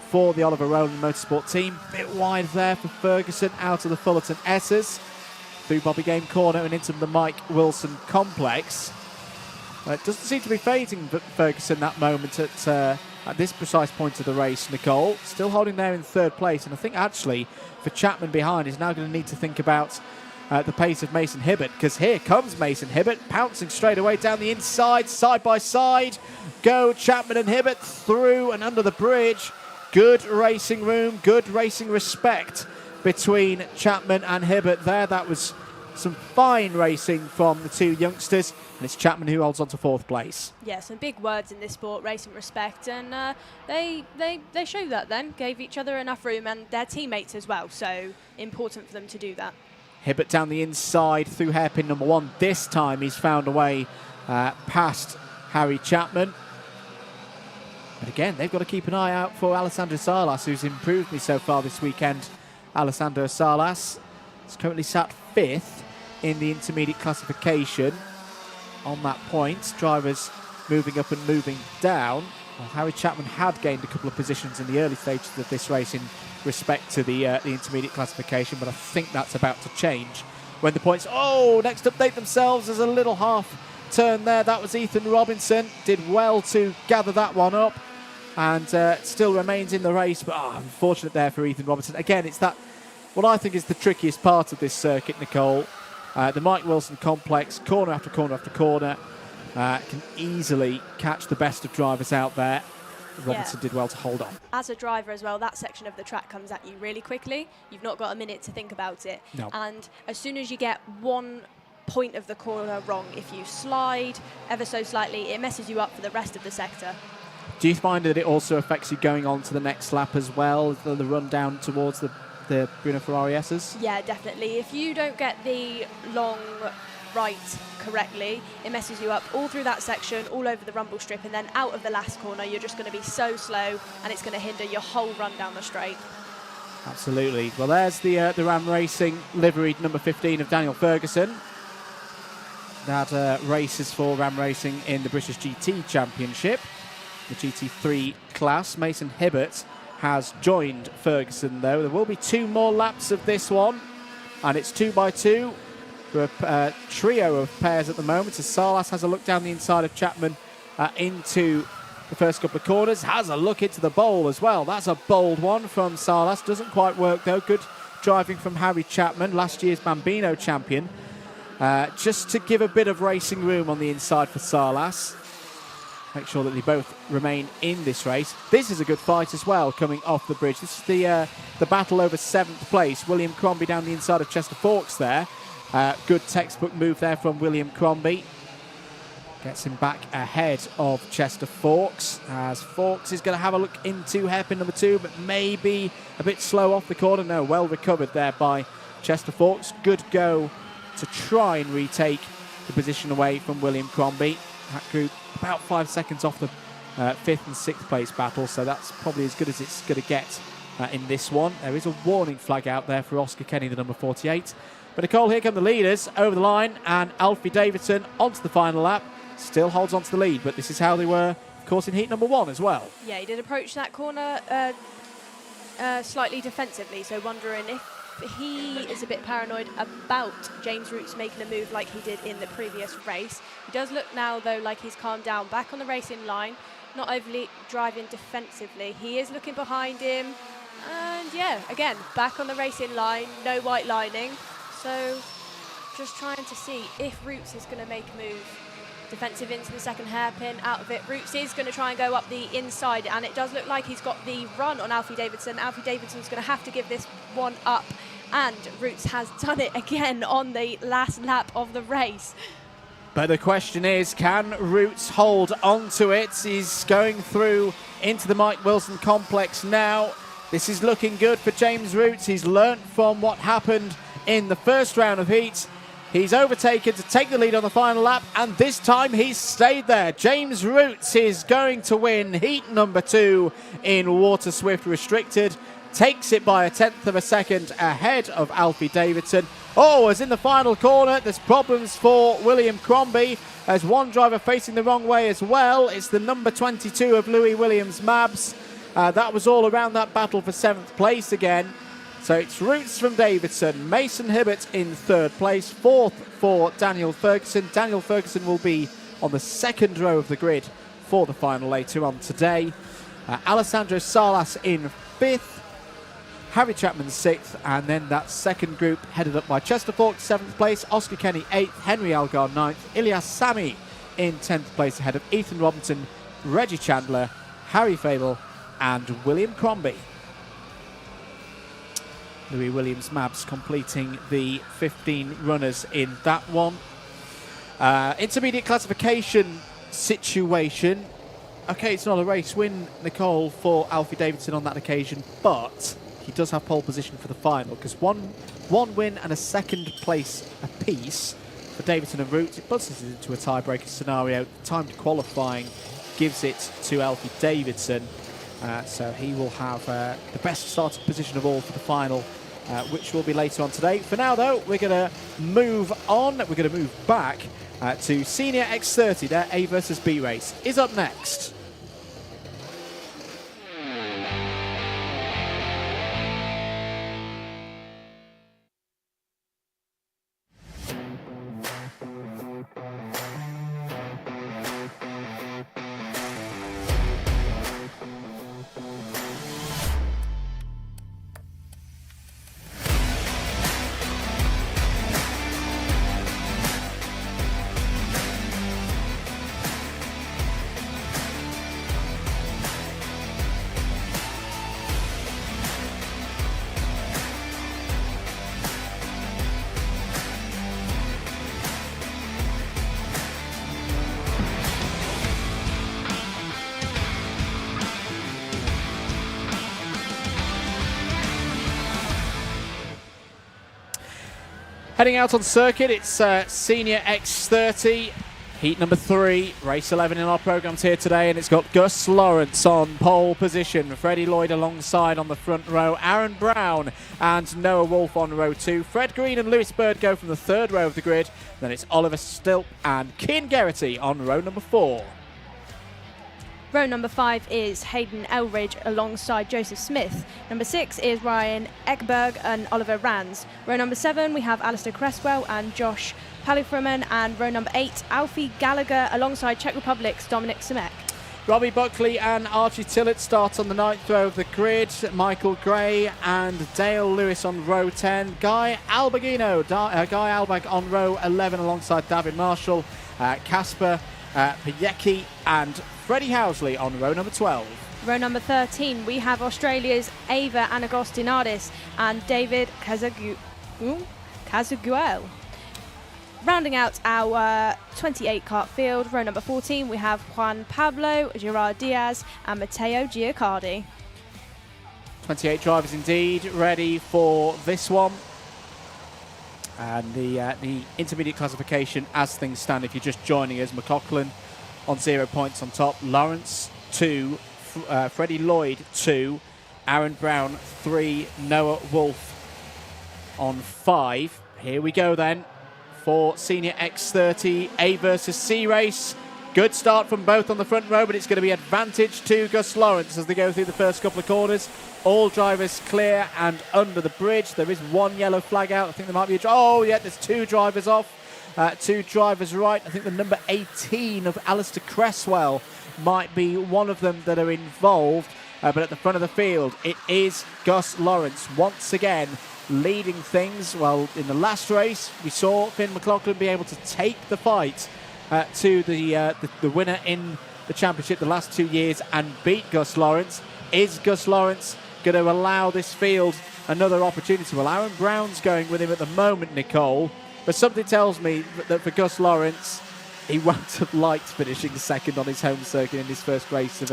Speaker 2: for the Oliver Rowland Motorsport team. Bit wide there for Ferguson, out of the Fullerton S's, through Bobby Game Corner and into the Mike Wilson complex. It doesn't seem to be fading Ferguson that moment at this precise point of the race, Nicole. Still holding there in 3rd place, and I think actually for Chapman behind, he's now going to need to think about the pace of Mason Hibbert, because here comes Mason Hibbert, pouncing straight away down the inside, side by side. Go Chapman and Hibbert through and under the bridge. Good racing room, good racing respect between Chapman and Hibbert there. That was some fine racing from the two youngsters, and it's Chapman who holds on to 4th place.
Speaker 3: Yeah, some big words in this sport, racing respect, and they showed that then, gave each other enough room, and their teammates as well, so important for them to do that.
Speaker 2: Hibbert down the inside through hairpin number 1. This time he's found a way past Harry Chapman. But again, they've got to keep an eye out for Alessandro Salas, who's improved me so far this weekend. Alessandro Salas is currently sat 5th in the intermediate classification. On that point, drivers moving up and moving down. Well, Harry Chapman had gained a couple of positions in the early stages of this race in respect to the intermediate classification, but I think that's about to change when the points... Oh, next update themselves. There's a little half turn there. That was Ethan Robinson. Did well to gather that one up and still remains in the race. But unfortunate there for Ethan Robinson. Again, it's that, what I think is the trickiest part of this circuit, Nicole. The Mike Wilson complex, corner after corner after corner, can easily catch the best of drivers out there. Robinson did well to hold on.
Speaker 3: As a driver as well, that section of the track comes at you really quickly. You've not got a minute to think about it.
Speaker 2: No.
Speaker 3: And as soon as you get one point of the corner wrong, if you slide ever so slightly, it messes you up for the rest of the sector.
Speaker 2: Do you find that it also affects you going on to the next lap as well, the run down towards the Bruno Ferrari S's?
Speaker 3: Yeah, definitely. If you don't get the long right correctly, it messes you up all through that section, all over the rumble strip, and then out of the last corner you're just going to be so slow and it's going to hinder your whole run down the straight.
Speaker 2: Absolutely. Well, there's the Ram Racing liveried number 15 of Daniel Ferguson. That races for Ram Racing in the British GT Championship, the GT3 class. Mason Hibbert has joined Ferguson, though. There will be 2 more laps of this one, and it's 2x2. We're a trio of pairs at the moment as Salas has a look down the inside of Chapman into the first couple of corners. Has a look into the bowl as well. That's a bold one from Salas. Doesn't quite work, though. Good driving from Harry Chapman, last year's Bambino champion. Just to give a bit of racing room on the inside for Salas. Make sure that they both remain in this race. This is a good fight as well, coming off the bridge. This is the battle over 7th place. William Crombie down the inside of Chester Forks there. Good textbook move there from William Crombie. Gets him back ahead of Chester Forks, as Forks is going to have a look into hairpin number 2, but maybe a bit slow off the corner. No, well recovered there by Chester Forks. Good go to try and retake the position away from William Crombie. That group about 5 seconds off the 5th and 6th place battle, so that's probably as good as it's going to get in this one. There is a warning flag out there for Oscar Kenny, the number 48. But Nicole, here come the leaders over the line, and Alfie Davidson onto the final lap. Still holds on to the lead, but this is how they were, of course, in heat number 1 as well.
Speaker 3: Yeah, he did approach that corner slightly defensively, so wondering if he is a bit paranoid about James Roots making a move like he did in the previous race. He does look now, though, like he's calmed down, back on the racing line, not overly driving defensively. He is looking behind him, and yeah, again, back on the racing line, no white lining. So just trying to see if Roots is going to make a move. Defensive into the second hairpin, out of it. Roots is going to try and go up the inside, and it does look like he's got the run on Alfie Davidson. Alfie Davidson's going to have to give this one up, and Roots has done it again on the last lap of the race.
Speaker 2: But the question is, can Roots hold on to it? He's going through into the Mike Wilson complex now. This is looking good for James Roots. He's learnt from what happened in the first round of heats. He's overtaken to take the lead on the final lap, and this time he's stayed there. James Roots is going to win heat number 2 in Water Swift Restricted. Takes it by 1/10 of a second ahead of Alfie Davidson. Oh, as in the final corner, there's problems for William Crombie. There's one driver facing the wrong way as well. It's the number 22 of Louis Williams-Mabs. That was all around that battle for 7th place again. So it's Roots from Davidson, Mason Hibbert in 3rd place, 4th for Daniel Ferguson. Daniel Ferguson will be on the 2nd row of the grid for the final later on today. Alessandro Salas in 5th, Harry Chapman 6th, and then that second group headed up by Chester Forks, 7th place, Oscar Kenny 8th, Henry Algar 9th, Ilyas Sami in 10th place ahead of Ethan Robinson, Reggie Chandler, Harry Fable and William Crombie. Louis Williams-Mabs completing the 15 runners in that one. Intermediate classification situation. Okay, it's not a race win, Nicole, for Alfie Davidson on that occasion, but he does have pole position for the final, because one win and a 2nd place apiece for Davidson and Roots. It puts us into a tiebreaker scenario. Timed qualifying gives it to Alfie Davidson, so he will have the best starting position of all for the final, which will be later on today. For now, though, we're going to move on. We're going to move back to Senior X30. Their A versus B race is up next. Heading out on circuit, it's Senior X30. Heat number 3, race 11 in our programmes here today, and it's got Gus Lawrence on pole position, Freddie Lloyd alongside on the front row, Aaron Brown and Noah Wolf on row 2. Fred Green and Lewis Bird go from the third row of the grid. Then it's Oliver Stilp and Cian Geraghty on row number 4.
Speaker 3: Row number 5 is Hayden Elridge alongside Joseph Smith. Number 6 is Ryan Ekberg and Oliver Rands. Row number 7 we have Alistair Cresswell and Josh Paliframan, and row number 8 Alfie Gallagher alongside Czech Republic's Dominic Simek.
Speaker 2: Robbie Buckley and Archie Tillett start on the 9th row of the grid. Michael Gray and Dale Lewis on row 10. Guy Albag on row 11 alongside David Marshall. Casper Pajecki and Freddie Housley on row number 12.
Speaker 3: Row number 13 we have Australia's Ava Anagostinadis and David Kazaguel. Rounding out our 28 kart field, row number 14, we have Juan Pablo, Gerard Diaz and Matteo Giacardi.
Speaker 2: 28 drivers indeed, ready for this one. And the intermediate classification as things stand, if you're just joining us, McLaughlin on 0 points on top, Lawrence 2, Freddie Lloyd 2, Aaron Brown 3, Noah Wolf on 5. Here we go then. For Senior X30 A versus C race. Good start from both on the front row, but it's going to be advantage to Gus Lawrence as they go through the first couple of corners. All drivers clear and under the bridge. There is one yellow flag out. I think there might be there's 2 drivers off. 2 drivers right. I think the number 18 of Alistair Cresswell might be one of them that are involved. But at the front of the field, it is Gus Lawrence once again leading things. Well, in the last race, we saw Finn McLaughlin be able to take the fight to the winner in the championship the last 2 years and beat Gus Lawrence. Is Gus Lawrence going to allow this field another opportunity? Well, Aaron Brown's going with him at the moment, Nicole, but something tells me that for Gus Lawrence, he won't have liked finishing second on his home circuit in his first race of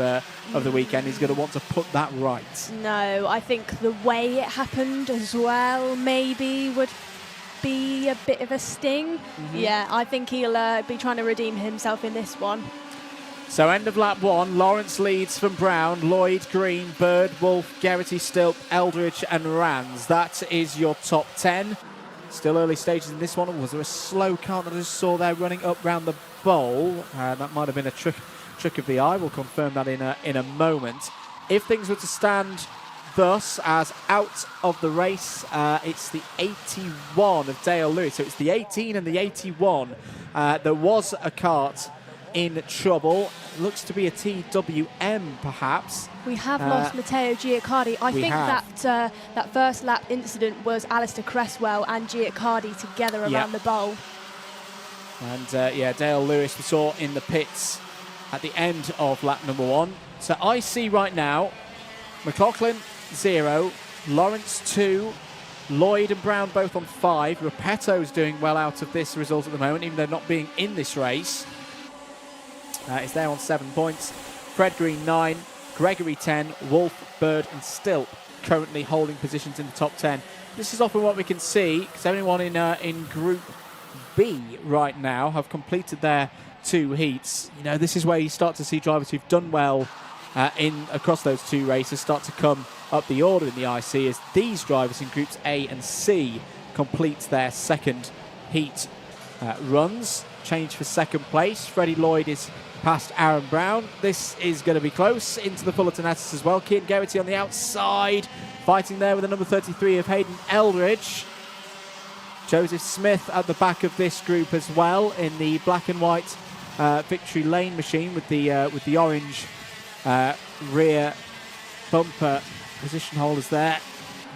Speaker 2: the weekend. He's going to want to put that right.
Speaker 3: No, I think the way it happened as well maybe would be a bit of a sting. Yeah, I think he'll be trying to redeem himself in this one.
Speaker 2: So end of lap 1, Lawrence leads from Brown, Lloyd, Green, Bird, Wolf, Geraghty, Stilp, Eldridge and Rands. That is your top 10. Still early stages in this one. Was there a slow kart that I just saw there running up round the bowl? That might have been a trick of the eye. We'll confirm that in a moment. If things were to stand thus as out of the race, it's the 81 of Dale Lewis. So it's the 18 and the 81. There was a kart in trouble. Looks to be a TWM perhaps.
Speaker 3: We have lost Matteo Giacardi. I think that first lap incident was Alistair Cresswell and Giacardi together around the bowl.
Speaker 2: And Dale Lewis we saw in the pits at the end of lap number 1. So I see right now McLaughlin 0, Lawrence 2, Lloyd and Brown both on 5. Repetto's doing well out of this result at the moment, even though not being in this race. Is there on 7 points. Fred Green 9, Gregory 10, Wolf, Bird and Stilp currently holding positions in the top 10. This is often what we can see because everyone in Group B right now have completed their 2 heats. You know, this is where you start to see drivers who've done well across those 2 races start to come up the order in the IC as these drivers in Groups A and C complete their second heat runs. Change for second place. Freddie Lloyd is past Aaron Brown. This is going to be close into the Fullerton Attis as well. Cian Geraghty on the outside, fighting there with the number 33 of Hayden Eldridge. Joseph Smith at the back of this group as well in the black and white Victory Lane machine with the orange rear bumper position holders there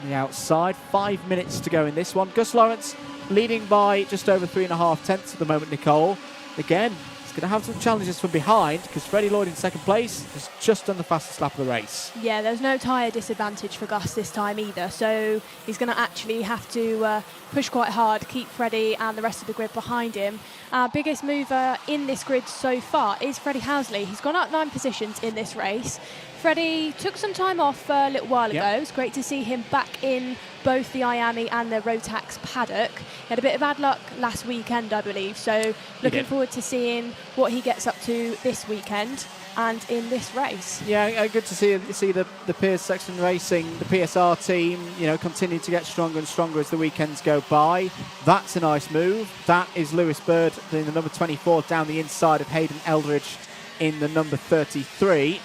Speaker 2: on the outside. 5 minutes to go in this one. Gus Lawrence leading by just over 3.5 tenths at the moment, Nicole. Again, he's going to have some challenges from behind because Freddie Lloyd in second place has just done the fastest lap of the race.
Speaker 3: Yeah, there's no tyre disadvantage for Gus this time either, so he's going to actually have to push quite hard, keep Freddie and the rest of the grid behind him. Our biggest mover in this grid so far is Freddie Housley. He's gone up 9 positions in this race. Freddie took some time off a little while ago. It's great to see him back in both the IAME and the Rotax Paddock. He had a bit of bad luck last weekend, I believe, so looking forward to seeing what he gets up to this weekend and in this race.
Speaker 2: Yeah, good to see the Piers Sexton Racing, the PSR team, continue to get stronger and stronger as the weekends go by. That's a nice move. That is Lewis Bird in the number 24 down the inside of Hayden Eldridge in the number 33.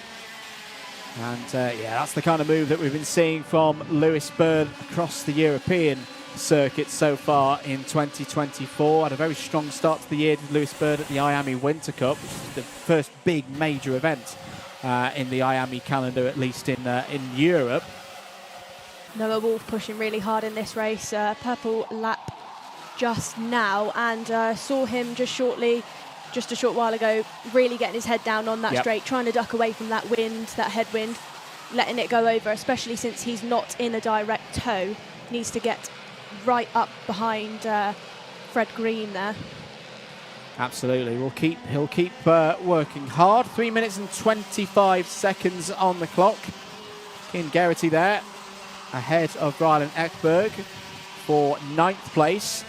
Speaker 2: And that's the kind of move that we've been seeing from Lewis Bird across the European circuit so far in 2024. Had a very strong start to the year with Lewis Bird at the IAME Winter Cup, which is the first big major event in the IAME calendar, at least in Europe.
Speaker 3: Noah Wolf pushing really hard in this race. Purple lap just now, and saw him just a short while ago, really getting his head down on that straight, trying to duck away from that wind, that headwind, letting it go over, especially since he's not in a direct tow. Needs to get right up behind Fred Green there.
Speaker 2: Absolutely. He'll keep working hard. 3 minutes and 25 seconds on the clock. Keane Geraghty there, ahead of Rylan Ekberg for 9th place.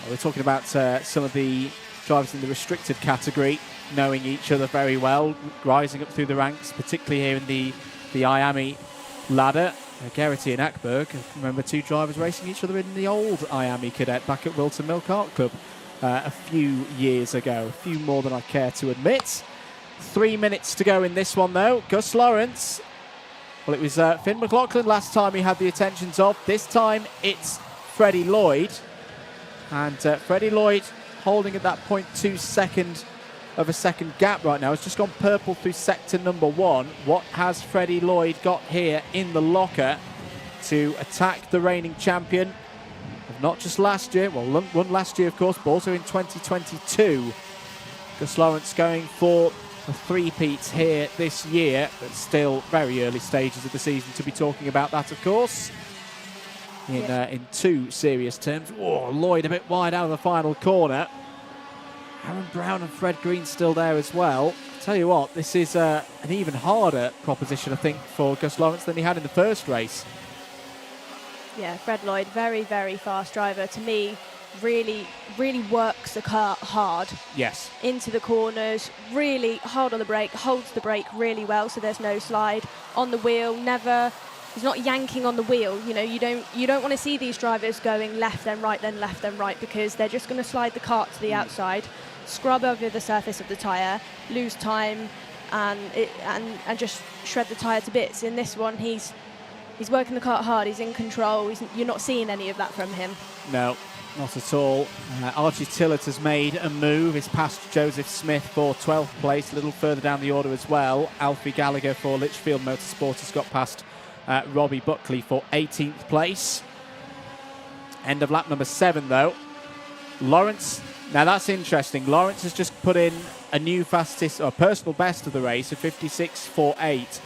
Speaker 2: We're talking about some of the drivers in the restricted category knowing each other very well, rising up through the ranks, particularly here in the IAME ladder. Geraghty and Ekberg, remember, two drivers racing each other in the old IAME Cadet back at Wilton Mill Kart Club a few years ago, a few more than I care to admit. 3 minutes to go in this one though. Gus Lawrence, well, it was Finn McLaughlin last time he had the attentions of. This time it's Freddie Lloyd. And Freddie Lloyd holding at that 0.2 second of a second gap right now. It's just gone purple through sector number 1. What has Freddie Lloyd got here in the locker to attack the reigning champion of not just last year, well, won last year, of course, but also in 2022. Gus Lawrence going for a three-peat here this year, but still very early stages of the season to be talking about that, of course. In two serious terms. Oh, Lloyd a bit wide out of the final corner. Aaron Brown and Fred Green still there as well. Tell you what, this is an even harder proposition, I think, for Gus Lawrence than he had in the first race.
Speaker 3: Yeah, Fred Lloyd, very, very fast driver. To me, really, really works the kart hard.
Speaker 2: Yes. Into
Speaker 3: the corners, really hard on the brake, holds the brake really well, so there's no slide. On the wheel, never... He's not yanking on the wheel. You don't want to see these drivers going left, then right, then left, then right, because they're just going to slide the kart to the outside, scrub over the surface of the tyre, lose time, and just shred the tyre to bits. In this one, he's working the kart hard. He's in control. You're not seeing any of that from him.
Speaker 2: No, not at all. Archie Tillett has made a move. He's passed Joseph Smith for 12th place, a little further down the order as well. Alfie Gallagher for Lichfield Motorsport has got past Robbie Buckley for 18th place. End of lap number 7 though. Lawrence, now that's interesting. Lawrence has just put in a new fastest or personal best of the race, a 56.48.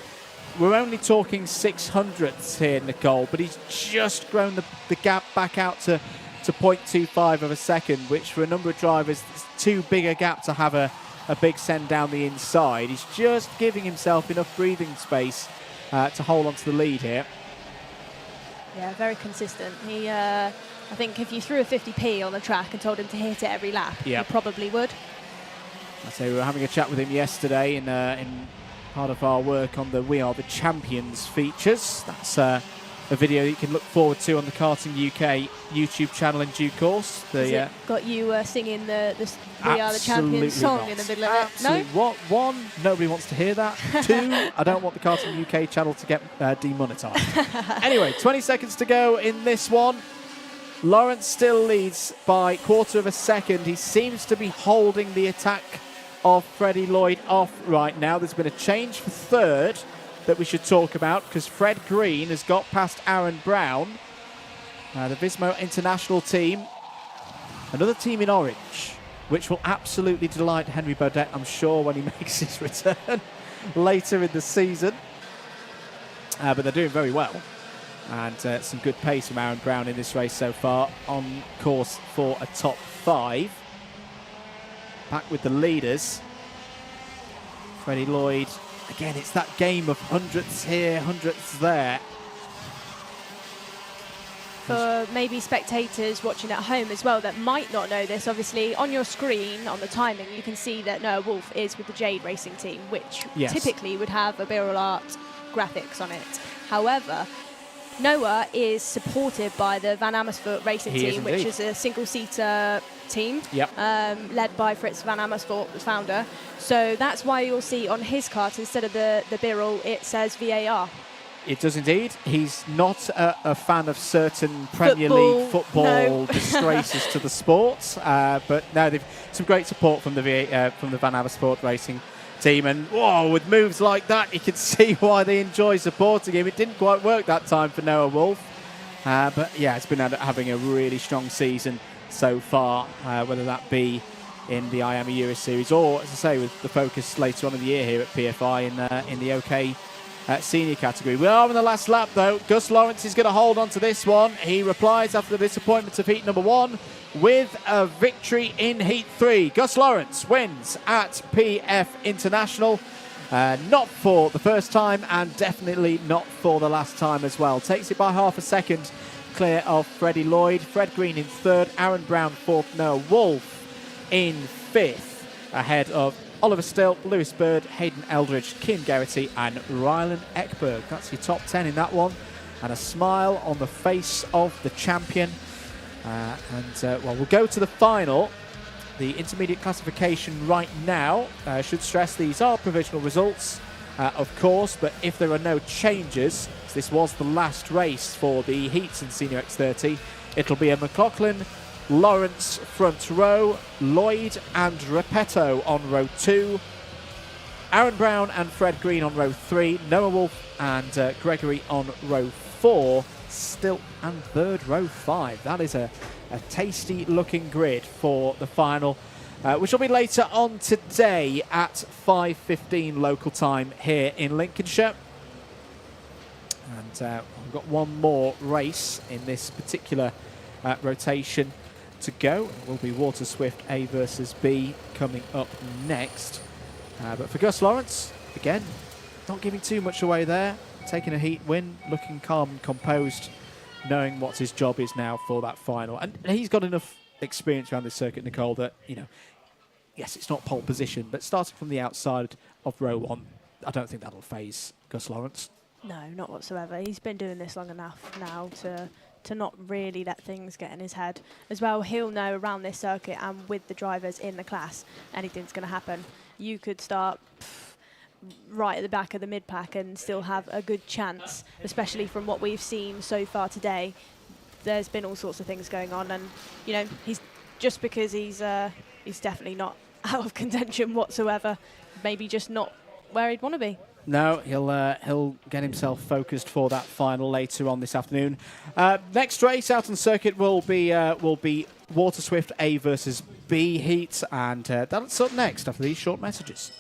Speaker 2: We're only talking 600ths here, Nicole, but he's just grown the gap back out to 0.25 of a second, which for a number of drivers is too big a gap to have a big send down the inside. He's just giving himself enough breathing space to hold on to the lead here.
Speaker 3: Yeah, very consistent. He, I think if you threw a 50p on the track and told him to hit it every lap, he probably would.
Speaker 2: I say we were having a chat with him yesterday in part of our work on the We Are the Champions features. That's a video that you can look forward to on the Karting UK YouTube channel in due course.
Speaker 3: Got you singing the We Are the Champions song in the middle of it? No?
Speaker 2: What? One, nobody wants to hear that. Two, I don't want the Karting UK channel to get demonetised. Anyway, 20 seconds to go in this one. Lawrence still leads by 1/4 of a second. He seems to be holding the attack of Freddie Lloyd off right now. There's been a change for 3rd that we should talk about, because Fred Green has got past Aaron Brown. The Vismo International team, another team in orange, which will absolutely delight Henry Baudet, I'm sure, when he makes his return later in the season. But they're doing very well. And some good pace from Aaron Brown in this race so far, on course for a top 5. Back with the leaders. Freddie Lloyd. Again, it's that game of hundredths here, hundredths there.
Speaker 3: For maybe spectators watching at home as well that might not know this, obviously on your screen, on the timing, you can see that Noah Wolf is with the Jade Racing team, which typically would have a Birrell Art graphics on it. However, Noah is supported by the Van Amersfoort Racing team, which is a single-seater team led by Fritz Van Amersfoort, the founder. So that's why you'll see on his kart, instead of the Birrell, it says VAR.
Speaker 2: It does indeed. He's not a fan of certain Premier League football disgraces to the sport, but no, they've some great support from the Van Amersfoort Racing team, and with moves like that, you can see why they enjoy supporting him. It didn't quite work that time for Noah Wolf, but yeah, it's been having a really strong season so far, whether that be in the IAME Euro Series or, as I say, with the focus later on in the year here at PFI in the OK senior category. We are on the last lap though. Gus Lawrence is going to hold on to this one. He replies after the disappointment of heat number 1 with a victory in heat 3. Gus Lawrence wins at PF International. Not for the first time and definitely not for the last time as well. Takes it by half a second clear of Freddie Lloyd. Fred Green in 3rd, Aaron Brown 4th, Noah Wolf in 5th, ahead of Oliver Still, Lewis Bird, Hayden Eldridge, Kim Garrity and Rylan Ekberg. That's your top 10 in that one. And a smile on the face of the champion. We'll go to the final. The intermediate classification right now. Should stress these are provisional results, of course, but if there are no changes, so this was the last race for the heats in Senior X30, it'll be a McLaughlin, Lawrence front row, Lloyd and Repetto on row 2, Aaron Brown and Fred Green on row 3, Noah Wolf and Gregory on row 4, Still and Bird row 5. That is a tasty looking grid for the final, which will be later on today at 5:15 local time here in Lincolnshire. And we've got one more race in this particular rotation to go. It will be Water Swift A versus B coming up next. But for Gus Lawrence, again, not giving too much away there. Taking a heat win, looking calm and composed, knowing what his job is now for that final. And he's got enough experience around this circuit, Nicole, that, yes, it's not pole position, but starting from the outside of row 1, I don't think that'll faze Gus Lawrence.
Speaker 3: No, not whatsoever. He's been doing this long enough now to not really let things get in his head. As well, he'll know around this circuit and with the drivers in the class, anything's going to happen. You could start right at the back of the mid-pack and still have a good chance, especially from what we've seen so far today. There's been all sorts of things going on, and, he's just because he's definitely not out of contention whatsoever, maybe just not where he'd want to be.
Speaker 2: No, he'll get himself focused for that final later on this afternoon. Next race out on circuit will be Water Swift A versus B heat, and that's up next after these short messages.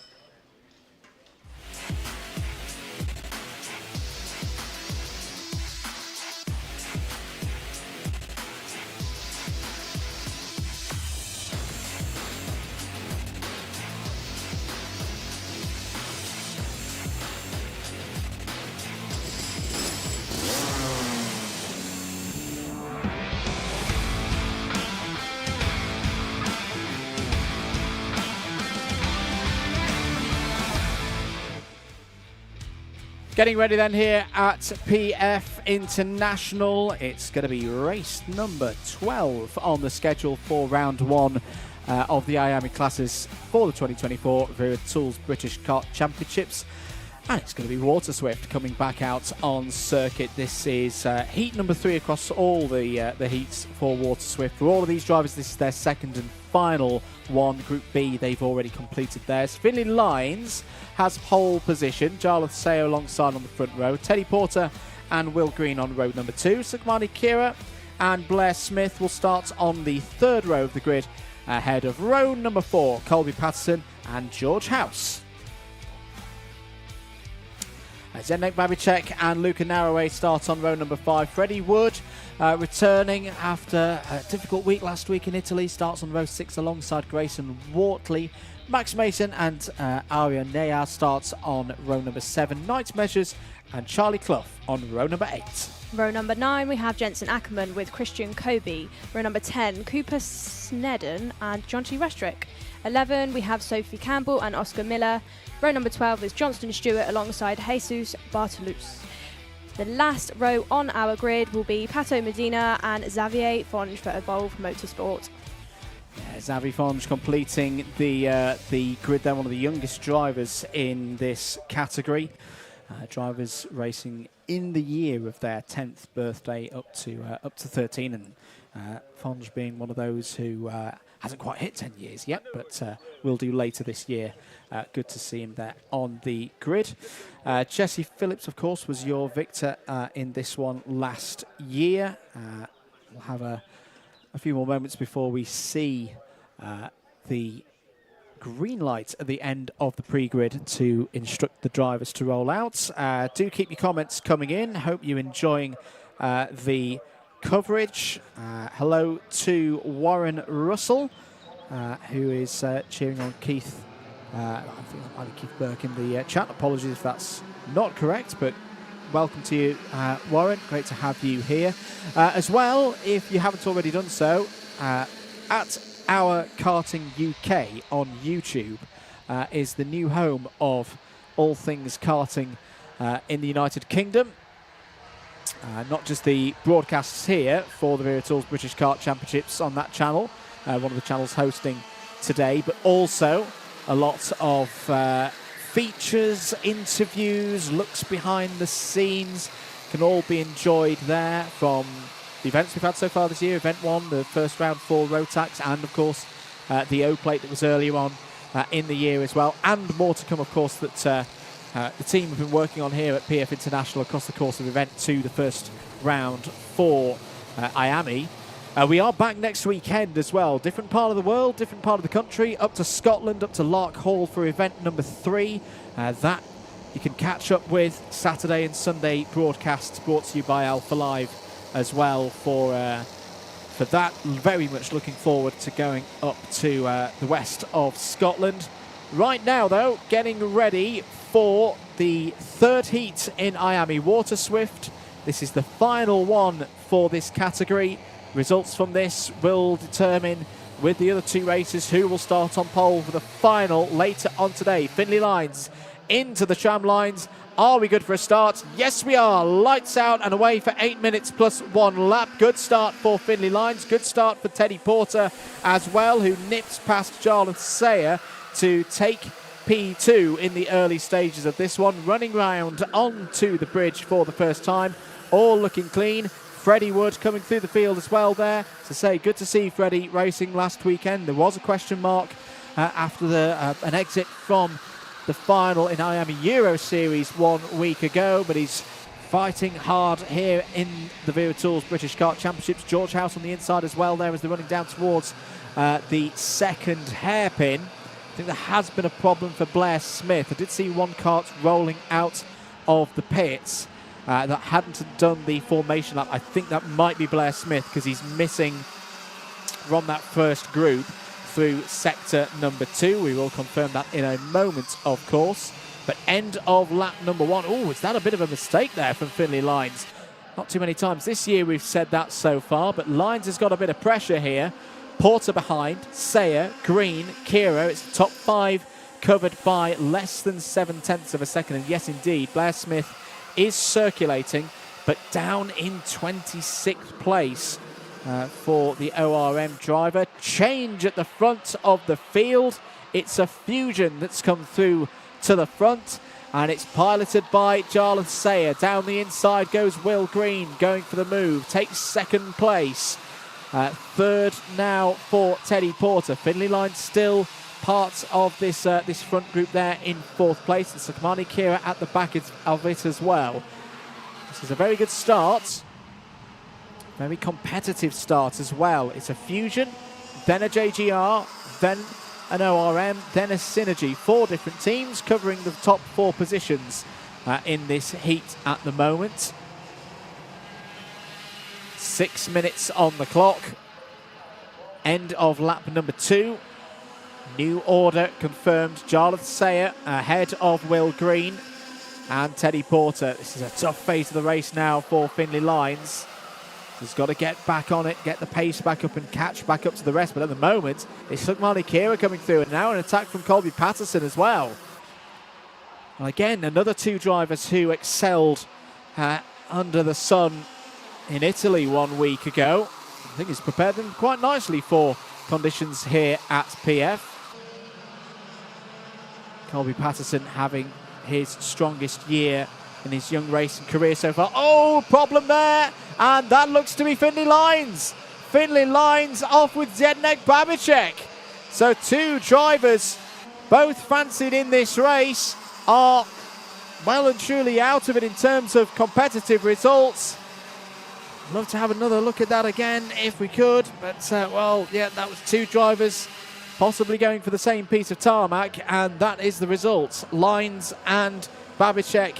Speaker 2: Getting ready then here at PF International. It's going to be race number 12 on the schedule for round 1 of the IAME classes for the 2024 Wera Tools British Kart Championships. And it's going to be Water Swift coming back out on circuit. This is heat number 3 across all the heats for Water Swift. For all of these drivers, this is their second and final one. Group B, they've already completed theirs. Finley Lines has pole position. Jarlath Seo alongside on the front row. Teddy Porter and Will Green on row number 2. Sukmani Kira and Blair Smith will start on the 3rd row of the grid ahead of row number 4. Colby Patterson and George House. Zdenek Babicek and Luca Narroway start on row number 5. Freddie Wood returning after a difficult week last week in Italy starts on row 6 alongside Grayson Wortley. Max Mason and Aria Neyar starts on row number 7, Knight Measures, and Charlie Clough on row number 8.
Speaker 3: Row number 9, we have Jensen Ackerman with Christian Kobe. Row number 10, Cooper Snedden and John T. Restrick. 11, we have Sophie Campbell and Oscar Miller. Row number 12 is Johnston Stewart alongside Jesus Bartolus. The last row on our grid will be Pato Medina and Xavier Fonge for Evolve Motorsport.
Speaker 2: Yeah, Xavier Fonge completing the grid there, one of the youngest drivers in this category. Drivers racing in the year of their 10th birthday up to 13, and Fonge being one of those who hasn't quite hit 10 years yet, but will do later this year. Good to see him there on the grid. Jesse Phillips, of course, was your victor in this one last year. We'll have a few more moments before we see the green light at the end of the pre-grid to instruct the drivers to roll out. Do keep your comments coming in. Hope you're enjoying the coverage. Hello to Warren Russell, who is cheering on Keith. I think that might be Keith Burke in the chat. Apologies if that's not correct, but welcome to you, Warren. Great to have you here. As well, if you haven't already done so, at Our Karting UK on YouTube is the new home of all things karting in the United Kingdom. Not just the broadcasts here for the Wera Tools British Kart Championships on that channel, one of the channels hosting today, but also a lot of features, interviews, looks behind the scenes can all be enjoyed there, from the events we've had so far this year, Event 1, the first round 4 Rotax, and of course the O-Plate that was earlier on in the year as well, and more to come, of course, that the team have been working on here at PF International across the course of Event 2, the first round for IAME. We are back next weekend as well. Different part of the world, different part of the country, up to Scotland, up to Lark Hall for event number 3. That you can catch up with Saturday and Sunday broadcasts brought to you by Alpha Live as well for that. Very much looking forward to going up to the west of Scotland. Right now, though, getting ready for the third heat in IAME Water Swift. This is the final one for this category. Results from this will determine, with the other 2 races, who will start on pole for the final later on today. Finley Lines into the tram lines. Are we good for a start? Yes, we are. Lights out and away for 8 minutes plus 1 lap. Good start for Finley Lines. Good start for Teddy Porter as well, who nips past Jarlath Sayer to take P2 in the early stages of this one. Running round onto the bridge for the first time. All looking clean. Freddie Wood coming through the field as well there. To say, good to see Freddie racing last weekend. There was a question mark after an exit from the final in IAME Euro Series 1 week ago, but he's fighting hard here in the Wera Tools British Kart Championships. George House on the inside as well there as they're running down towards the second hairpin. I think there has been a problem for Blair Smith. I did see one kart rolling out of the pits that hadn't done the formation lap. I think that might be Blair Smith because he's missing from that first group through sector number 2. We will confirm that in a moment, of course. But end of lap number 1. Oh, is that a bit of a mistake there from Finley Lines? Not too many times this year we've said that so far, but Lines has got a bit of pressure here. Porter behind, Sayer, Green, Kira. It's the top 5 covered by less than 7/10 of a second. And yes, indeed, Blair Smith is circulating, but down in 26th place for the ORM driver. Change at the front of the field. It's a Fusion that's come through to the front, and it's piloted by Jarlath Sayer. Down the inside goes Will Green, going for the move, takes second place. Third now for Teddy Porter. Finley Line still part of this this front group there in 4th place. And Sakamani Kira at the back of it as well. This is a very good start. Very competitive start as well. It's a Fusion, then a JGR, then an ORM, then a Synergy. 4 different teams covering the top 4 positions in this heat at the moment. 6 minutes on the clock. End of lap number 2. New order confirmed. Jarlath Sayer ahead of Will Green and Teddy Porter. This is a tough phase of the race now for Finlay Lines. He's got to get back on it, get the pace back up and catch back up to the rest. But at the moment, it's Sukmani Kira coming through. And now an attack from Colby Patterson as well. And again, another two drivers who excelled under the sun in Italy 1 week ago. I think he's prepared them quite nicely for conditions here at PF. Colby Patterson having his strongest year in his young racing career so far. Oh, problem there! And that looks to be Finlay Lines. Finlay Lines off with Zdeněk Babicek. So two drivers, both fancied in this race, are well and truly out of it in terms of competitive results. Love to have another look at that again if we could, but well, yeah, that was two drivers possibly going for the same piece of tarmac, and that is the result. Lines and Babicek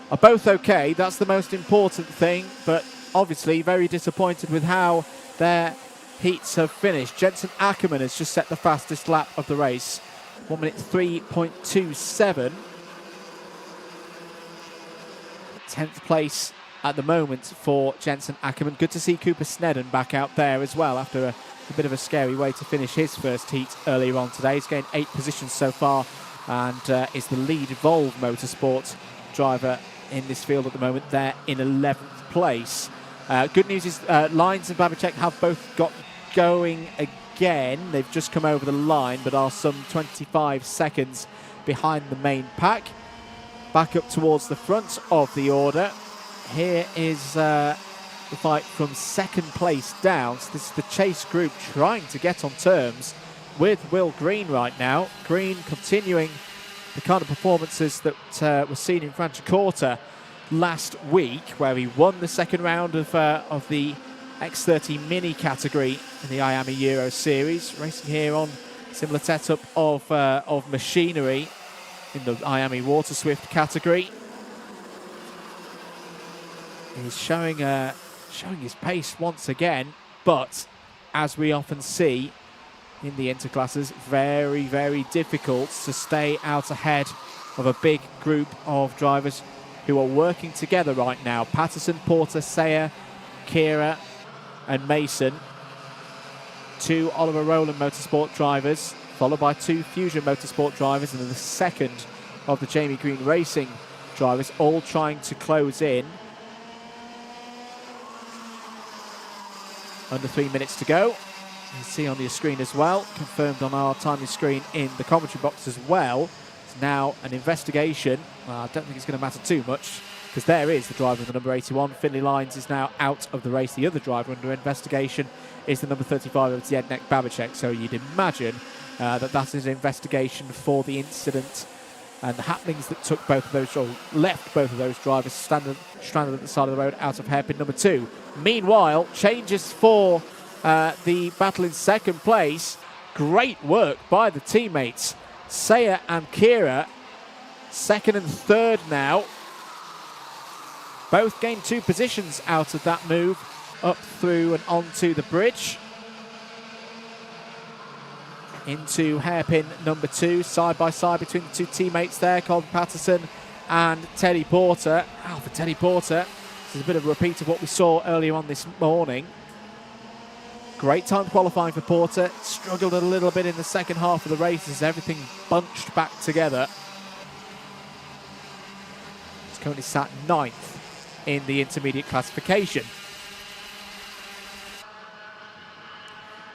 Speaker 2: are both okay. That's the most important thing, but obviously very disappointed with how their heats have finished. Jensen Ackerman has just set the fastest lap of the race, 1 minute 3.27. 10th place at the moment for Jensen Ackerman. Good to see Cooper Snedden back out there as well after a bit of a scary way to finish his first heat earlier on today. He's gained 8 positions so far and is the lead Volvo Motorsport driver in this field at the moment. They're in 11th place. Good news is Lines and Babicek have both got going again. They've just come over the line but are some 25 seconds behind the main pack. Back up towards the front of the order. Here is the fight from second place down. So this is the chase group trying to get on terms with Will Green right now. Green continuing the kind of performances that were seen in Franciacorta last week, where he won the second round of the X30 Mini category in the IAME Euro Series. Racing here on similar setup of machinery in the IAME Water Swift category. He's showing his pace once again, but as we often see in the interclasses, very, very difficult to stay out ahead of a big group of drivers who are working together right now. Patterson, Porter, Sayer, Kira and Mason. 2 Oliver Rowland Motorsport drivers, followed by 2 Fusion Motorsport drivers, and then the second of the Jamie Green Racing drivers, all trying to close in. Under 3 minutes to go. You can see on your screen as well, confirmed on our timing screen in the commentary box as well. It's now an investigation. Well, I don't think it's going to matter too much, because there is the driver of the number 81. Finlay Lines is now out of the race. The other driver under investigation is the number 35 of Zdeněk Babicek. So you'd imagine that is an investigation for the incident and the happenings that took both of those, or left both of those drivers stranded at the side of the road out of hairpin number 2. Meanwhile, changes for the battle in second place. Great work by the teammates. Sayer and Kira, second and third now. Both gained 2 positions out of that move, up through and onto the bridge. Into hairpin number 2, side by side between the 2 teammates there, Colby Patterson and Teddy Porter. Oh, for Teddy Porter, this is a bit of a repeat of what we saw earlier on this morning. Great time qualifying for Porter. Struggled a little bit in the second half of the race as everything bunched back together. He's currently sat 9th in the intermediate classification.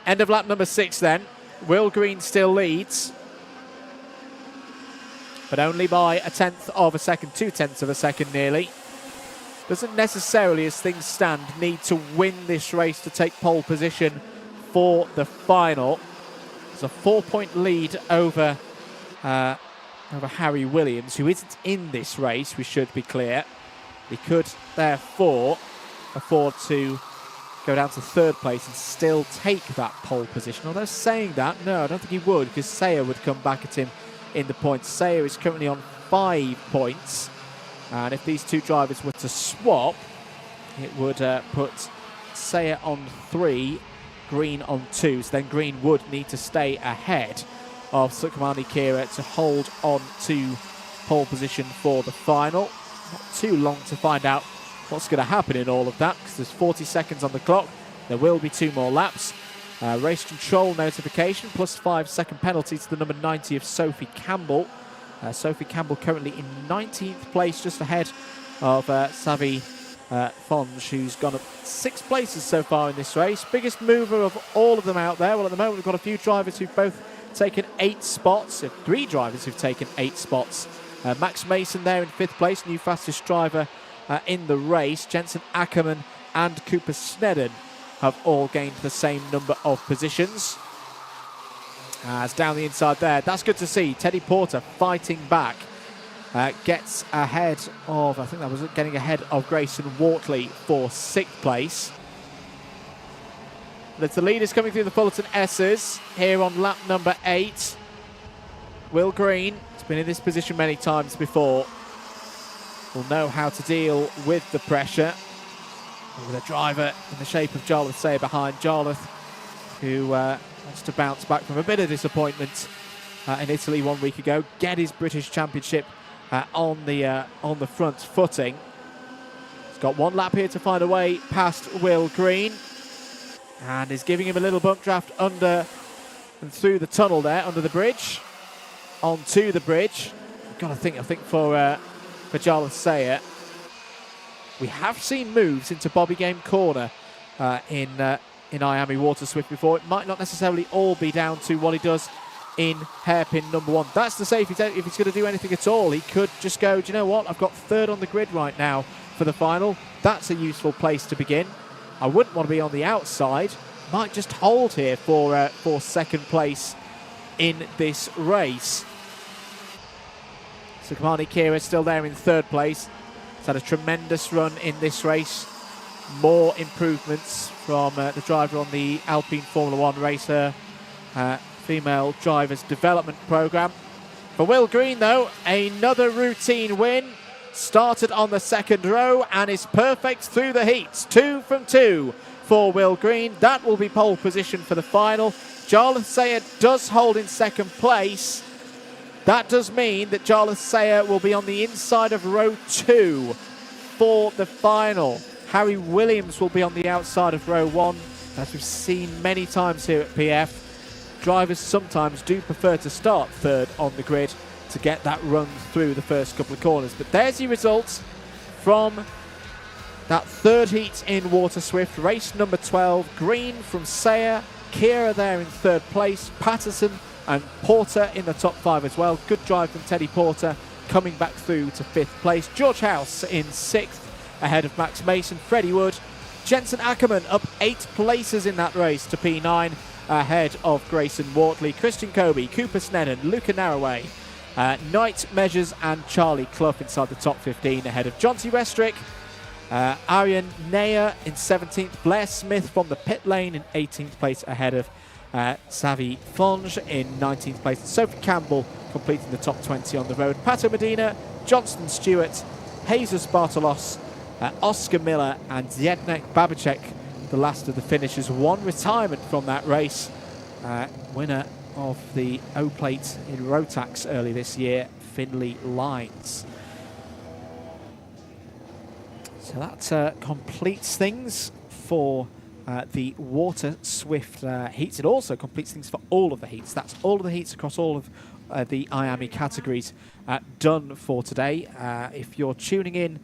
Speaker 2: End of lap number 6 then. Will Green still leads, but only by 1/10 of a second, 2/10 of a second nearly. Doesn't necessarily, as things stand, need to win this race to take pole position for the final. There's a 4-point lead over Harry Williams, who isn't in this race, we should be clear. He could therefore afford to go down to 3rd place and still take that pole position. Although saying that, no, I don't think he would, because Sayer would come back at him in the points. Sayer is currently on 5 points, and if these 2 drivers were to swap, it would put Sayer on 3, Green on 2, so then Green would need to stay ahead of Sukamani Kira to hold on to pole position for the final. Not too long to find out what's going to happen in all of that, because there's 40 seconds on the clock. There will be 2 more laps. Race control notification, plus 5-second penalty to the number 90 of Sophie Campbell. Sophie Campbell currently in 19th place, just ahead of Savi Fonge, who's gone up 6 places so far in this race. Biggest mover of all of them out there. Well, at the moment we've got a few drivers who've both taken 8 spots. 3 drivers who've taken 8 spots. Max Mason there in 5th place, new fastest driver in the race. Jensen Ackerman and Cooper Snedden have all gained the same number of positions. As down the inside there, that's good to see. Teddy Porter fighting back. Gets ahead of, I think that was getting ahead of Grayson Wortley for 6th place. That's the leaders coming through the Fullerton S's here on lap number 8. Will Green has been in this position many times before. Will know how to deal with the pressure. With a driver in the shape of Jarlath Sayer behind. Jarlath, who wants to bounce back from a bit of disappointment in Italy 1 week ago, get his British Championship on the front footing. He's got 1 lap here to find a way past Will Green, and is giving him a little bump draft under and through the tunnel there, under the bridge, onto the bridge. I've got to think. I think for Jarlath Sayer, we have seen moves into Bobby Game Corner in IAME Water Swift before. It might not necessarily all be down to what he does in hairpin number 1. That's to say, if he's going to do anything at all, he could just go, do you know what, I've got 3rd on the grid right now for the final. That's a useful place to begin. I wouldn't want to be on the outside. Might just hold here for 2nd place in this race. Sukamani Kira still there in 3rd place. He's had a tremendous run in this race. More improvements from the driver on the Alpine Formula 1 racer female drivers development program. For Will Green, though, another routine win. Started on the 2nd row and is perfect through the heats. 2 from 2 for Will Green. That will be pole position for the final. Jarlath Sayer does hold in 2nd place. That does mean that Jarlath Sayer will be on the inside of row 2 for the final. Harry Williams will be on the outside of row 1, as we've seen many times here at PF. Drivers sometimes do prefer to start 3rd on the grid to get that run through the first couple of corners. But there's your results from that 3rd heat in Water Swift. Race number 12, Green from Sayer, Kira there in 3rd place, Patterson and Porter in the top 5 as well. Good drive from Teddy Porter, coming back through to 5th place. George House in 6th, ahead of Max Mason. Freddie Wood, Jensen Ackerman up 8 places in that race to P9, ahead of Grayson Wortley. Christian Kobe, Cooper Snedden, Luca Narroway, Knight Measures and Charlie Clough inside the top 15, ahead of Jonty Restrick. Aryan Nair in 17th, Blair Smith from the pit lane in 18th place, ahead of Savi Fonge in 19th place. Sophie Campbell completing the top 20 on the road. Pato Medina, Johnston Stewart, Jesus Bartolos, Oscar Miller and Zjednek Babacek, the last of the finishers. 1 retirement from that race. Winner of the O-Plate in Rotax early this year, Finley Lines. So that completes things for the Water Swift heats. It also completes things for all of the heats. That's all of the heats across all of the IAME categories done for today. If you're tuning in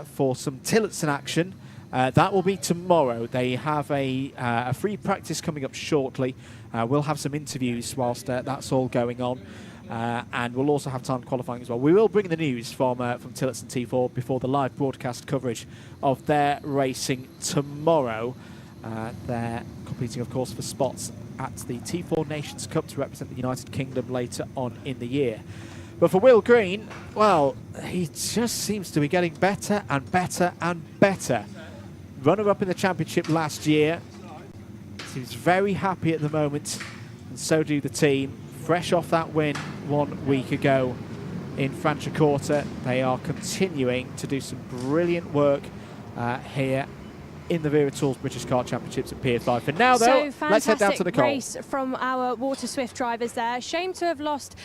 Speaker 2: for some Tillotson action, that will be tomorrow. They have a free practice coming up shortly. We'll have some interviews whilst that's all going on. And we'll also have time qualifying as well. We will bring the news from Tillotson T4 before the live broadcast coverage of their racing tomorrow. They're competing, of course, for spots at the T4 Nations Cup to represent the United Kingdom later on in the year. But for Will Green, well, he just seems to be getting better and better and better. Runner-up in the championship last year. Seems very happy at the moment, and so do the team. Fresh off that win 1 week ago in Franciacorta, they are continuing to do some brilliant work here in the Wera Tools British Kart Championships at PFI. For now, though,
Speaker 3: so
Speaker 2: let's head down to Nicole.
Speaker 3: Race from our Water Swift drivers there. Shame to have lost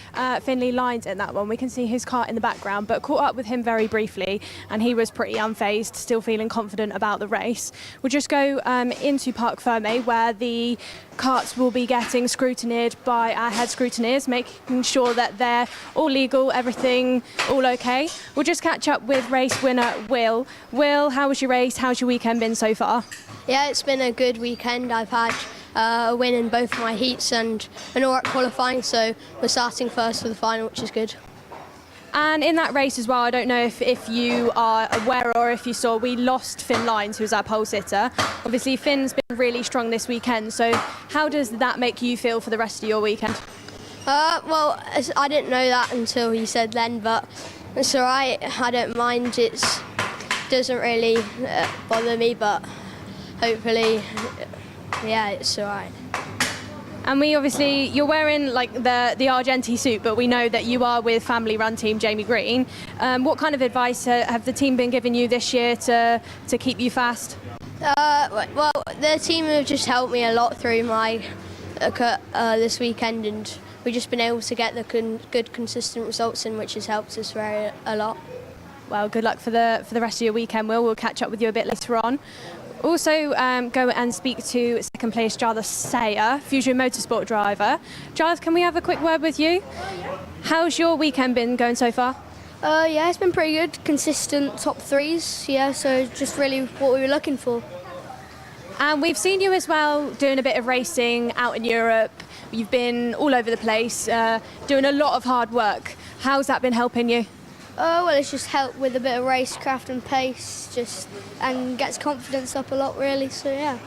Speaker 3: Finley Lyons in that one. We can see his kart in the background, but caught up with him very briefly, and he was pretty unfazed, still feeling confident about the race. We'll just go into Parc Fermé, where the karts will be getting scrutineered by our head scrutineers, making sure that they're all legal, everything all okay. We'll just catch up with race winner Will. Will, how was your race? How's your weekend been so far?
Speaker 8: Yeah, it's been a good weekend. I've had a win in both of my heats and an alright qualifying, so we're starting first for the final, which is good.
Speaker 3: And in that race as well, I don't know if you are aware or if you saw, we lost Finn Lyons, who was our pole sitter. Obviously, Finn's been really strong this weekend, so how does that make you feel for the rest of your weekend?
Speaker 8: Well, I didn't know that until he said then, but it's alright. I don't mind. It doesn't really bother me, but hopefully, yeah, it's alright.
Speaker 3: And you're wearing like the Argenti suit, but we know that you are with family-run team Jamie Green. What kind of advice have the team been giving you this year to keep you fast?
Speaker 8: Well, the team have just helped me a lot through my this weekend, and we've just been able to get the good, consistent results in, which has helped us a lot.
Speaker 3: Well, good luck for the rest of your weekend, Will. We'll catch up with you a bit later on. Also, go and speak to second place Jarlath Sayer, Fusion Motorsport driver. Jarlath, can we have a quick word with you? How's your weekend been going so far?
Speaker 7: Yeah, it's been pretty good. Consistent top threes, yeah, so just really what we were looking for.
Speaker 3: And we've seen you as well doing a bit of racing out in Europe. You've been all over the place, doing a lot of hard work. How's that been helping you?
Speaker 7: Well, it's just helped with a bit of racecraft and pace, and gets confidence up a lot, really, so yeah.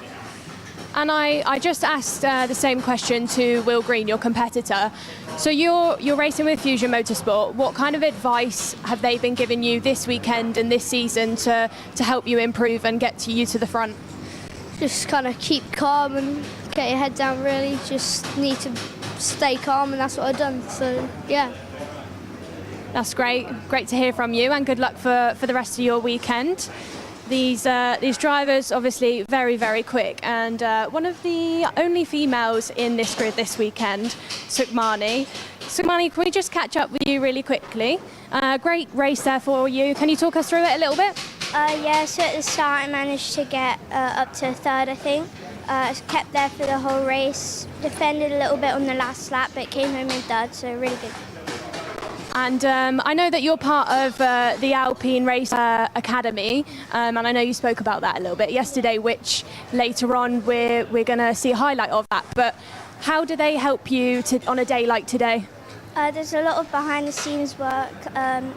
Speaker 3: And I just asked the same question to Will Green, your competitor. So you're racing with Fusion Motorsport. What kind of advice have they been giving you this weekend and this season to help you improve and get you to the front?
Speaker 7: Just kind of keep calm and get your head down, really. Just need to stay calm, and that's what I've done, so yeah.
Speaker 3: That's great. Great to hear from you, and good luck for the rest of your weekend. These drivers, obviously, very, very quick, and one of the only females in this grid this weekend, Sukhmani. Sukhmani, can we just catch up with you really quickly? Great race there for you. Can you talk us through it a little bit?
Speaker 7: Yeah, so at the start I managed to get up to third, I think. Kept there for the whole race. Defended a little bit on the last lap, but came home in third, so really good.
Speaker 3: And I know that you're part of the Alpine Race Academy, and I know you spoke about that a little bit yesterday, which later on we're going to see a highlight of that. But how do they help you on a day like today?
Speaker 7: There's a lot of behind-the-scenes work.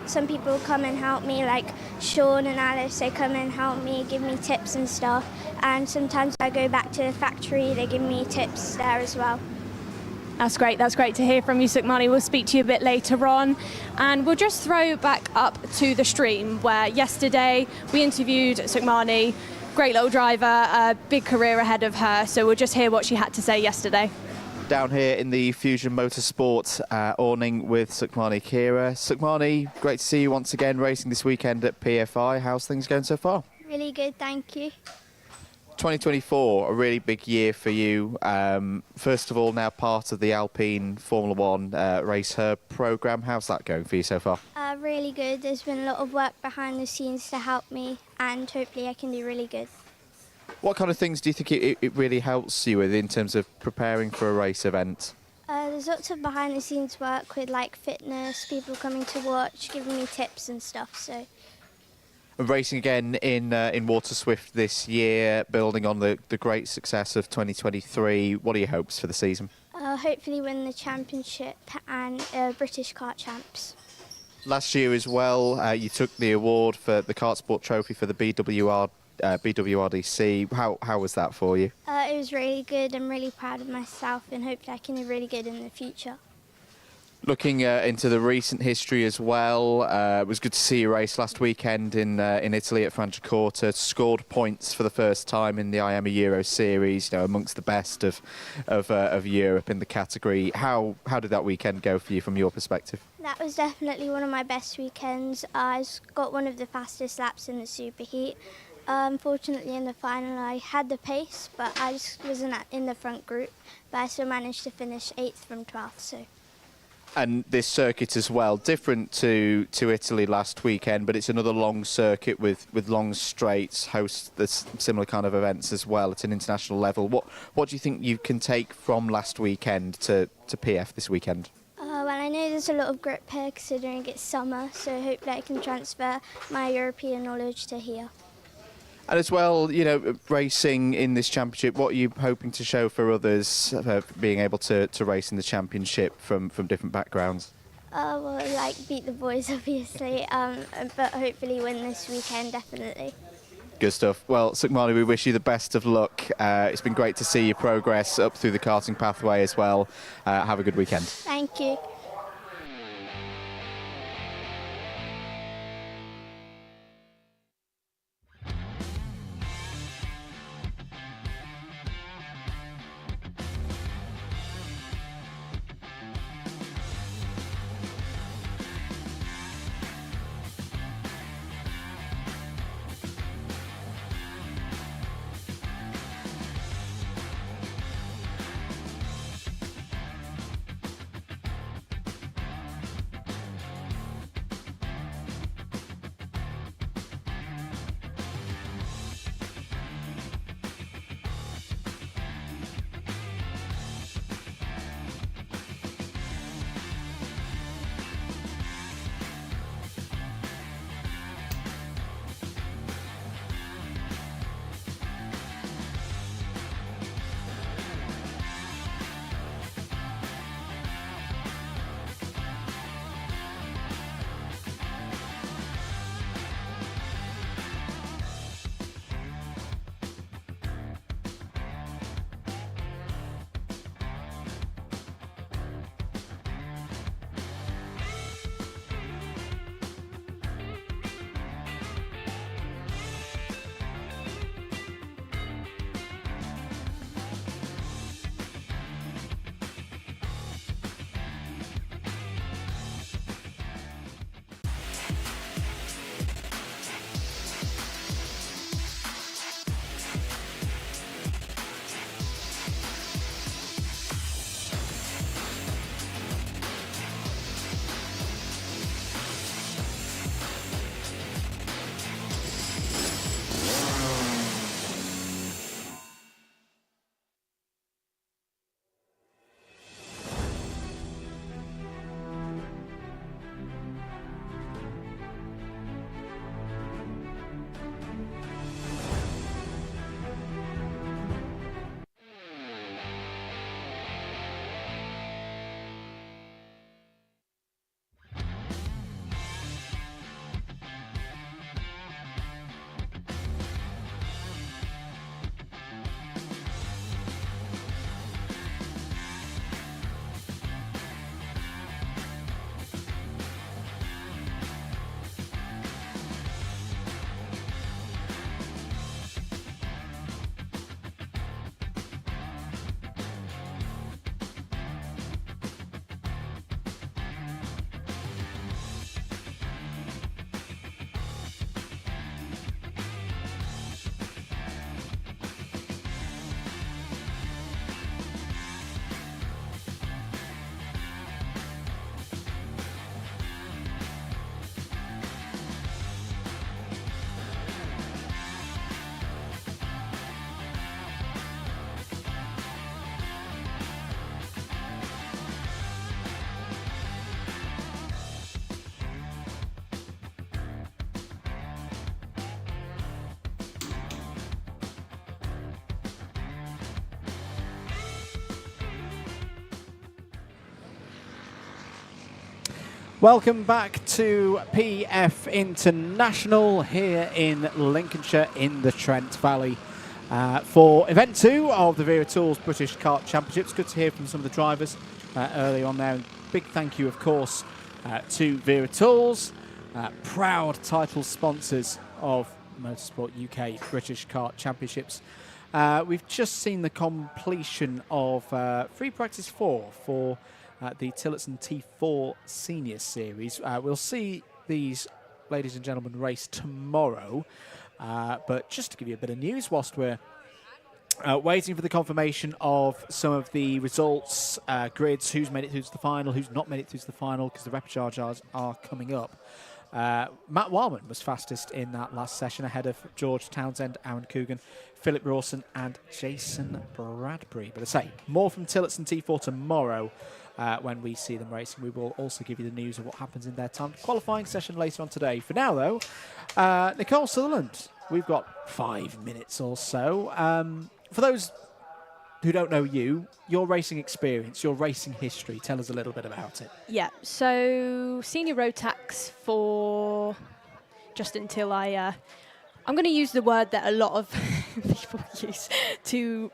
Speaker 7: Some people come and help me, like Sean and Alice. They come and help me, give me tips and stuff. And sometimes I go back to the factory. They give me tips there as well.
Speaker 3: That's great. That's great to hear from you, Sukhmani. We'll speak to you a bit later on. And we'll just throw back up to the stream, where yesterday we interviewed Sukhmani. Great little driver, a big career ahead of her. So we'll just hear what she had to say yesterday.
Speaker 1: Down here in the Fusion Motorsport awning with Sukhmani Kira. Sukhmani, great to see you once again racing this weekend at PFI. How's things going so far?
Speaker 7: Really good, thank you.
Speaker 1: 2024, a really big year for you. First of all, now part of the Alpine Formula One Race Her programme. How's that going for you so far?
Speaker 7: Really good. There's been a lot of work behind the scenes to help me, and hopefully I can do really good.
Speaker 1: What kind of things do you think it really helps you with in terms of preparing for a race event?
Speaker 7: There's lots of behind the scenes work with like fitness, people coming to watch, giving me tips and stuff, so.
Speaker 1: Racing again in Water Swift this year, building on the great success of 2023. What are your hopes for the season?
Speaker 7: Hopefully win the championship and British Kart Champs.
Speaker 1: Last year as well, you took the award for the Kart Sport Trophy for the BWRDC. How was that for you?
Speaker 7: It was really good. I'm really proud of myself, and hopefully I can do really good in the future.
Speaker 1: Looking into the recent history as well, it was good to see you race last weekend in Italy at Franciacorta. Scored points for the first time in the IAME Euro Series, amongst the best of Europe in the category. How did that weekend go for you from your perspective?
Speaker 7: That was definitely one of my best weekends. I got one of the fastest laps in the superheat. Unfortunately, in the final, I had the pace, but I just wasn't in the front group. But I still managed to finish 8th from 12th. So.
Speaker 1: And this circuit as well, different to Italy last weekend, but it's another long circuit with long straights, hosts this similar kind of events as well at an international level. What do you think you can take from last weekend to PF this weekend?
Speaker 7: Well, I know there's a lot of grip here considering it's summer, so hopefully I can transfer my European knowledge to here.
Speaker 1: And as well, you know, racing in this championship, what are you hoping to show for others being able to race in the championship from different backgrounds?
Speaker 7: Well, like beat the boys, obviously, but hopefully win this weekend, definitely.
Speaker 1: Good stuff. Well, Sukmani, we wish you the best of luck. It's been great to see your progress up through the karting pathway as well. Have a good weekend.
Speaker 7: Thank you.
Speaker 2: Welcome back to PF International here in Lincolnshire in the Trent Valley for event 2 of the Wera Tools British Kart Championships. Good to hear from some of the drivers early on there. Big thank you, of course, to Wera Tools, proud title sponsors of Motorsport UK British Kart Championships. We've just seen the completion of free practice 4 for the Tillotson T4 Senior Series. We'll see these ladies and gentlemen race tomorrow. But just to give you a bit of news whilst we're waiting for the confirmation of some of the results, grids, who's made it through to the final, who's not made it through to the final, because the repechage are coming up. Matt Wildman was fastest in that last session, ahead of George Townsend, Aaron Coogan, Philip Rawson and Jason Bradbury. But I say, more from Tillotson T4 tomorrow when we see them racing. We will also give you the news of what happens in their time qualifying session later on today. For now, though, Nicole Sutherland, we've got 5 minutes or so. For those who don't know you, your racing experience, your racing history, tell us a little bit about it.
Speaker 3: Yeah, so senior road tax for just until I'm going to use the word that a lot of people use to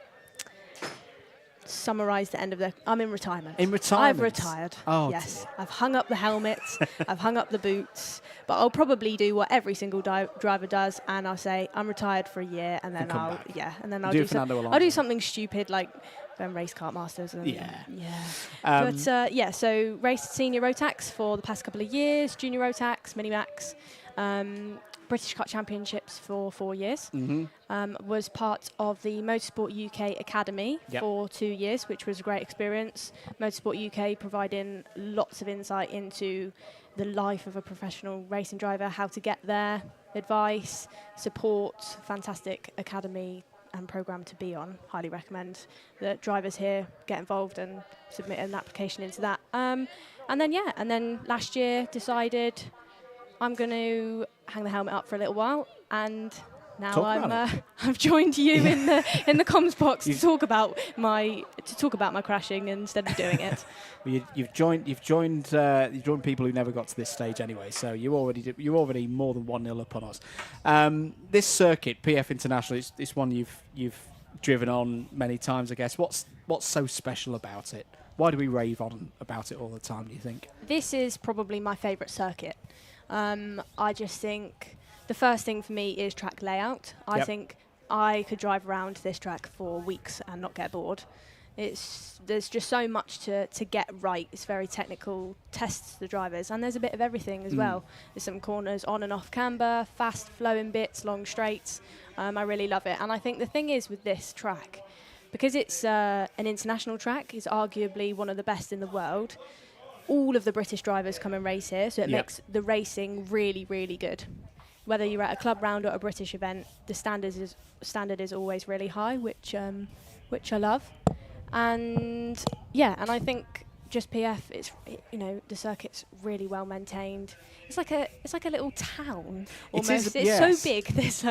Speaker 3: summarise the end of I'm in retirement.
Speaker 2: In retirement?
Speaker 3: I've retired.
Speaker 2: Oh,
Speaker 3: yes.
Speaker 2: dear.
Speaker 3: I've hung up the helmets, I've hung up the boots, but I'll probably do what every single driver does, and I'll say I'm retired for a year, and then I'll
Speaker 2: I'll
Speaker 3: do something stupid like race Kart Masters. And so raced senior road tax for the past couple of years, junior road tax, mini max. British Kart Championships for 4 years. Was part of the Motorsport UK Academy for 2 years, which was a great experience. Motorsport UK providing lots of insight into the life of a professional racing driver, how to get there, advice, support, fantastic academy and programme to be on. Highly recommend that drivers here get involved and submit an application into that. And then last year decided I'm going to hang the helmet up for a little while, and now I've joined you in the comms box to talk about my crashing instead of doing it.
Speaker 2: Well, you've joined people who never got to this stage anyway, so you're already more than 1-0 up on us. This circuit, PF International, it's one you've driven on many times, I guess. What's so special about it? Why do we rave on about it all the time, do you think?
Speaker 3: This is probably my favourite circuit. I just think the first thing for me is track layout. I think I could drive around this track for weeks and not get bored. There's just so much to get right. It's very technical, tests the drivers, and there's a bit of everything as well. There's some corners on and off camber, fast flowing bits, long straights. I really love it. And I think the thing is with this track, because it's an international track, it's arguably one of the best in the world. All of the British drivers come and race here, so it makes the racing really, really good. Whether you're at a club round or a British event, the standard is always really high, which I love. And I think just PF, the circuit's really well maintained. It's like a little town almost. It's so big. There's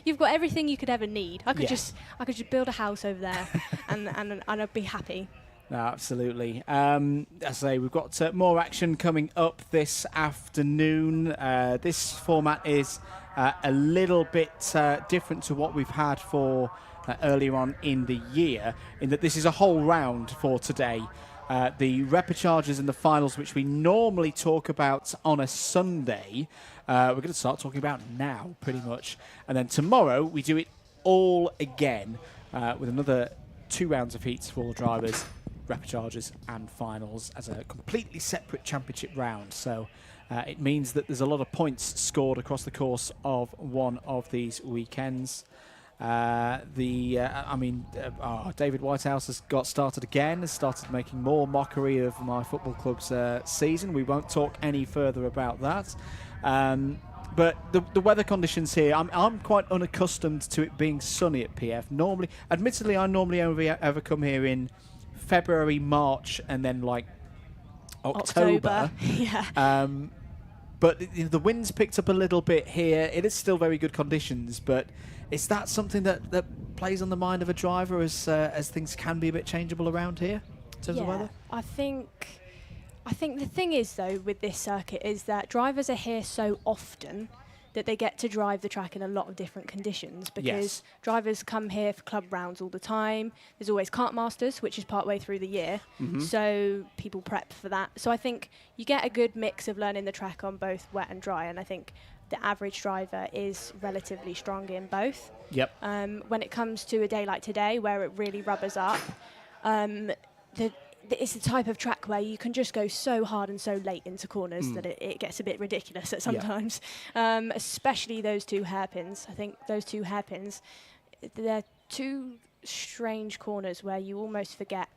Speaker 3: you've got everything you could ever need. I could just build a house over there, and I'd be happy.
Speaker 2: No, absolutely. As I say, we've got more action coming up this afternoon. This format is a little bit different to what we've had for earlier on in the year, in that this is a whole round for today. The repechagers and the finals, which we normally talk about on a Sunday, we're going to start talking about now, pretty much. And then tomorrow, we do it all again with another 2 rounds of heats for all the drivers, repechagers and finals as a completely separate championship round. So it means that there's a lot of points scored across the course of one of these weekends. David Whitehouse has got started again, has started making more mockery of my football club's season. We won't talk any further about that. But the weather conditions here, I'm quite unaccustomed to it being sunny at PF. Admittedly, I normally only ever come here in February, March, and then October. But the wind's picked up a little bit here. It is still very good conditions, but is that something that plays on the mind of a driver as things can be a bit changeable around here in terms of weather?
Speaker 3: I think the thing is, though, with this circuit is that drivers are here so often that they get to drive the track in a lot of different conditions, because drivers come here for club rounds all the time. There's always Kart Masters, which is partway through the year, so people prep for that. So I think you get a good mix of learning the track on both wet and dry, and I think the average driver is relatively strong in both. When it comes to a day like today, where it really rubbers up, it's the type of track where you can just go so hard and so late into corners that it gets a bit ridiculous at sometimes, especially those two hairpins. I think those two hairpins, they're two strange corners where you almost forget,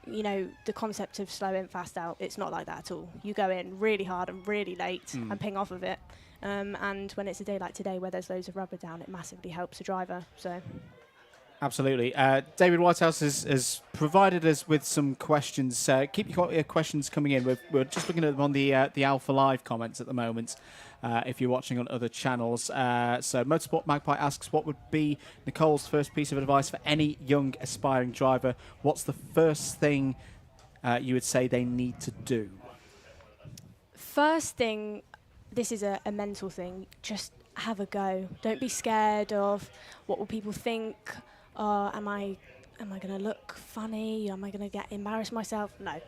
Speaker 3: you know, the concept of slow in, fast out. It's not like that at all. You go in really hard and really late and ping off of it. And when it's a day like today where there's loads of rubber down, it massively helps the driver. So.
Speaker 2: Absolutely. David Whitehouse has provided us with some questions. Keep your questions coming in. We're just looking at them on the Alpha Live comments at the moment, if you're watching on other channels. So Motorsport Magpie asks, what would be Nicole's first piece of advice for any young aspiring driver? What's the first thing you would say they need to do?
Speaker 3: First thing, this is a mental thing. Just have a go. Don't be scared of what will people think. Am I going to look funny? Am I going to embarrass myself? No.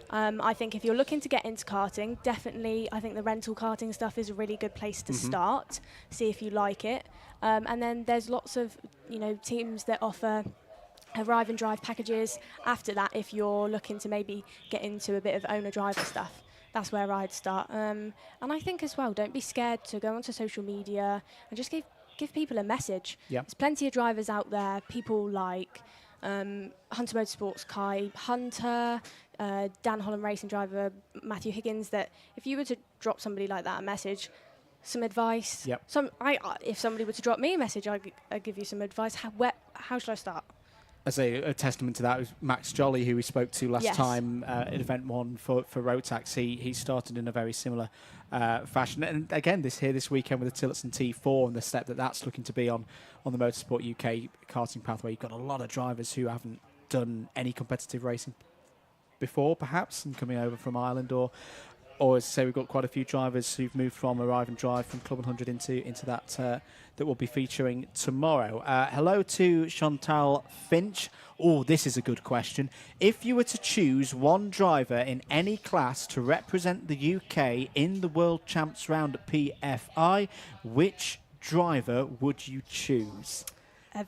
Speaker 3: I think if you're looking to get into karting, definitely I think the rental karting stuff is a really good place to start. See if you like it. And then there's lots of, you know, teams that offer arrive and drive packages after that if you're looking to maybe get into a bit of owner-driver stuff. That's where I'd start. And I think as well, don't be scared to go onto social media and just give people a message.
Speaker 2: Yep.
Speaker 3: There's plenty of drivers out there, people like Hunter Motorsports Kai Hunter, Dan Holland racing driver Matthew Higgins, that if you were to drop somebody like that a message, some advice,
Speaker 2: Yep.
Speaker 3: if somebody were to drop me a message, I'd give you some advice. How should I start?
Speaker 2: I say a testament to that was Max Jolly, who we spoke to last
Speaker 3: Yes.
Speaker 2: time at Event 1 for Rotax. He started in a very similar fashion. And again, this weekend with the Tillotson T4 and the step that's looking to be on the Motorsport UK karting pathway. You've got a lot of drivers who haven't done any competitive racing before, perhaps, and coming over from Ireland, or as I say, we've got quite a few drivers who've moved from Arrive and Drive from Club 100 into that we'll be featuring tomorrow. Hello to Chantal Finch. Oh, this is a good question. If you were to choose one driver in any class to represent the UK in the World Champs round at PFI, which driver would you choose?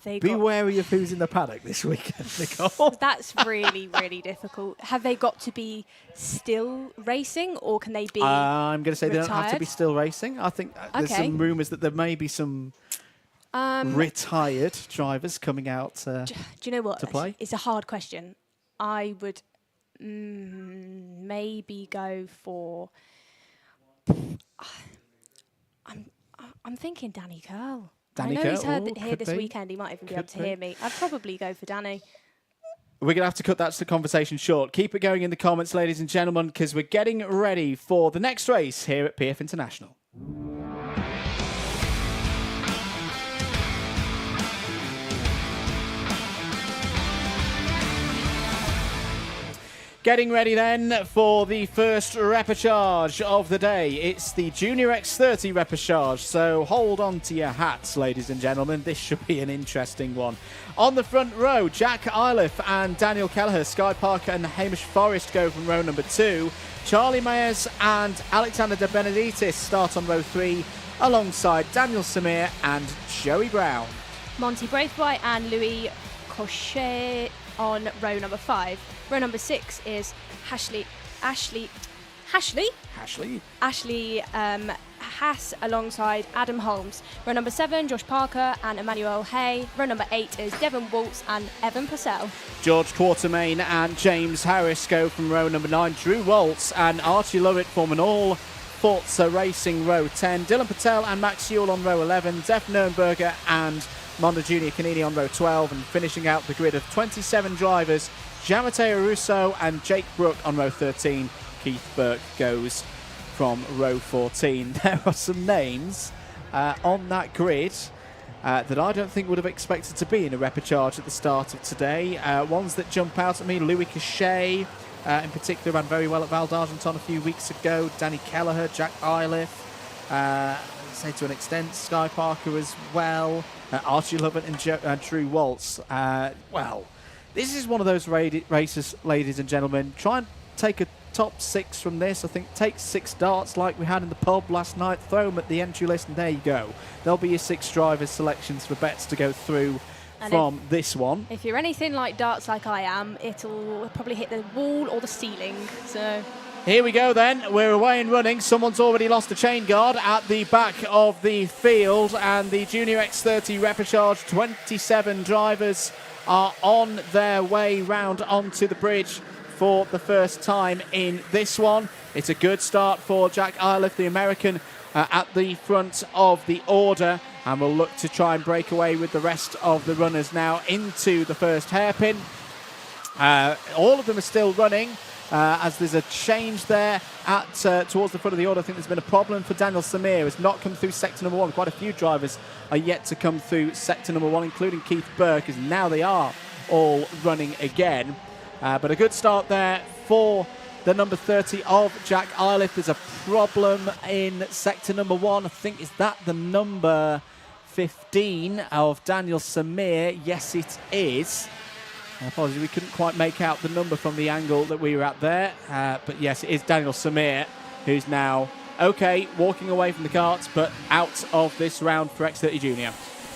Speaker 2: Be wary of who's in the paddock this weekend, Nicole.
Speaker 3: That's really, really difficult. Have they got to be still racing, or can they be
Speaker 2: I'm going to say
Speaker 3: retired?
Speaker 2: they don't have to be still racing. I think there's some rumours that there may be some retired drivers coming out
Speaker 3: do you know what?
Speaker 2: to play.
Speaker 3: It's a hard question. I would maybe go for... I'm thinking Danny Curl.
Speaker 2: Danny
Speaker 3: I know
Speaker 2: Curl,
Speaker 3: he's heard here
Speaker 2: could
Speaker 3: this
Speaker 2: be.
Speaker 3: weekend. He might even be able to
Speaker 2: Could be.
Speaker 3: hear me. I'd probably go for Danny.
Speaker 2: We're going to have to cut that conversation short. Keep it going in the comments, ladies and gentlemen, because we're getting ready for the next race here at PF International. Getting ready then for the first repechage of the day. It's the Junior X30 repechage, so hold on to your hats, ladies and gentlemen. This should be an interesting one. On the front row, Jack Iliff and Daniel Kelleher, Sky Parker and Hamish Forrest go from row number 2. Charlie Mayers and Alexander De Benedictis start on row 3, alongside Daniel Samir and Joey Brown.
Speaker 3: Monty Braithwaite and Louis Cochet on row number 5. Row number 6 is Ashley Haas alongside Adam Holmes. Row number 7, Josh Parker and Emmanuel Hay. Row number 8 is Devon Waltz and Evan Purcell.
Speaker 2: George Quartermain and James Harris go from row number 9. Drew Waltz and Archie Lovett form an all Forza Racing row 10. Dylan Patel and Max Yule on row 11. Zef Nurnberger and Mondo Junior Canini on row 12. And finishing out the grid of 27 drivers, Gianmatteo Russo and Jake Brook on row 13. Keith Burke goes from row 14. There are some names on that grid that I don't think would have expected to be in a repechage at the start of today. Ones that jump out at me, Louis Cochet in particular ran very well at Val d'Argenton a few weeks ago. Danny Kelleher, Jack Iliff, say to an extent, Sky Parker as well. Archie Lovett and Drew Waltz. Well, this is one of those races, ladies and gentlemen. Try and take a top 6 from this. I think take 6 darts like we had in the pub last night. Throw them at the entry list and there you go. There'll be your 6 drivers selections for bets to go through
Speaker 3: And
Speaker 2: from this one.
Speaker 3: If you're anything like darts like I am, it'll probably hit the wall or the ceiling. So
Speaker 2: Here we go then, we're away and running. Someone's already lost a chain guard at the back of the field, and the Junior X30 Repechage 27 drivers are on their way round onto the bridge for the first time in this one. It's a good start for Jack Iliff, the American, at the front of the order, and will look to try and break away with the rest of the runners now into the first hairpin. All of them are still running. As there's a change there towards the front of the order. I think there's been a problem for Daniel Samir, who's not come through sector number one. Quite a few drivers are yet to come through sector number one, including Keith Burke, as now they are all running again. But a good start there for the number 30 of Jack Iliff. There's a problem in sector number one. I think, is that the number 15 of Daniel Samir? Yes, it is. Apologies, we couldn't quite make out the number from the angle that we were at there. But yes, it is Daniel Samir, who's now, walking away from the karts, but out of this round for X30 Junior.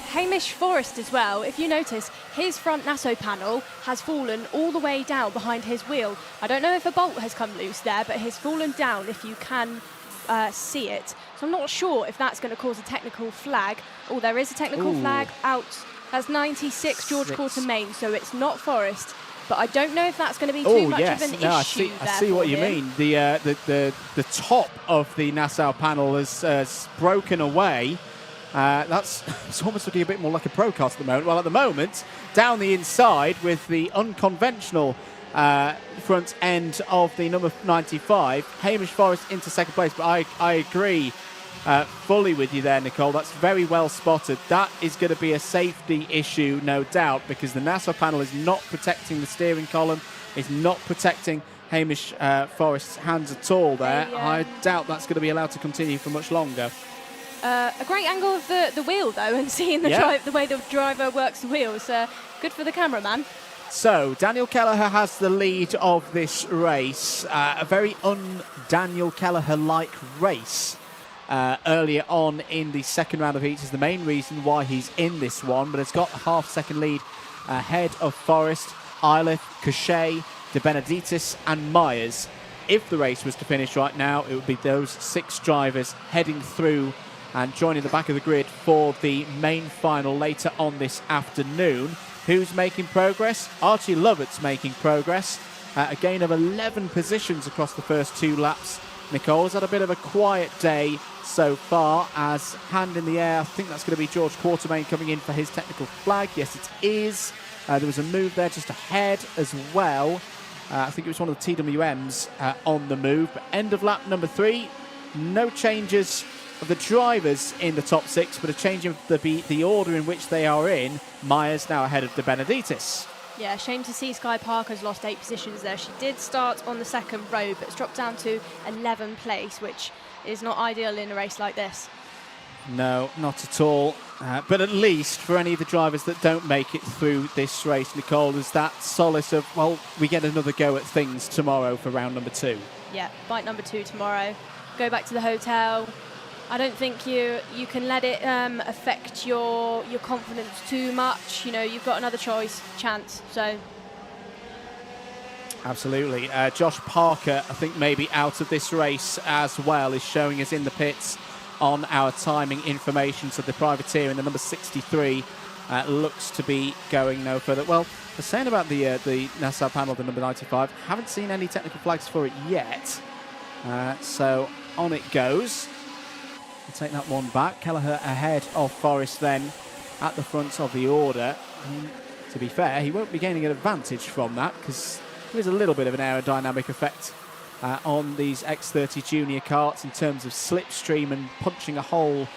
Speaker 3: Hamish Forrest as well, if you notice, his front Nasso panel has fallen all the way down behind his wheel. I don't know if a bolt has come loose there, but he's fallen down if you can see it. So I'm not sure if that's going to cause a technical flag. Oh, there is a technical flag out. That's 96 George Quartermain, so it's not Forrest. But I don't know if that's going to be too much of an issue.
Speaker 2: I see what you mean. The top of the Nassau panel has broken away. It's almost looking a bit more like a pro kart at the moment. Well, at the moment, down the inside with the unconventional front end of the number 95, Hamish Forrest into second place. But I agree fully with you there, Nicole. That's very well spotted. That is going to be a safety issue, no doubt, because the Nassau panel is not protecting the steering column, is not protecting Hamish Forrest's hands at all there. I doubt that's going to be allowed to continue for much longer.
Speaker 3: A great angle of the wheel, though, and seeing the way the driver works the wheels. Good for the cameraman.
Speaker 2: So, Daniel Kelleher has the lead of this race. A very un-Daniel Kelleher-like race. Earlier on in the second round of heats is the main reason why he's in this one, but it's got a half-second lead ahead of Forrest, Iliff, Cochet, De Benedictis and Myers. If the race was to finish right now, it would be those 6 drivers heading through and joining the back of the grid for the main final later on this afternoon. Who's making progress? Archie Lovett's making progress. A gain of 11 positions across the first 2 laps. Nicole's had a bit of a quiet day so far, as hand in the air, I think that's going to be George Quartermain coming in for his technical flag. Yes, it is. There was a move there just ahead as well. I think it was one of the TWMs on the move. But end of lap number 3, no changes of the drivers in the top 6, but a change of the order in which they are in. Myers now ahead of De Benedictis.
Speaker 3: Yeah, shame to see Sky Parker's lost 8 positions there. She did start on the second row, but it's dropped down to 11th place, which is not ideal in a race like this.
Speaker 2: No, not at all. But at least for any of the drivers that don't make it through this race, Nicole, there's that solace of, well, we get another go at things tomorrow for round number 2.
Speaker 3: Yeah, bite number 2 tomorrow. Go back to the hotel. I don't think you can let it affect your confidence too much. You know, you've got another chance. So.
Speaker 2: Absolutely. Josh Parker, I think maybe out of this race as well, is showing us in the pits on our timing information. So the privateer in the number 63 looks to be going no further. Well, the saying about the Nassau panel, the number 95, haven't seen any technical flags for it yet. So on it goes. We'll take that one back. Kelleher ahead of Forrest then at the front of the order. To be fair, he won't be gaining an advantage from that because there is a little bit of an aerodynamic effect on these X30 Junior karts in terms of slipstream and punching a hole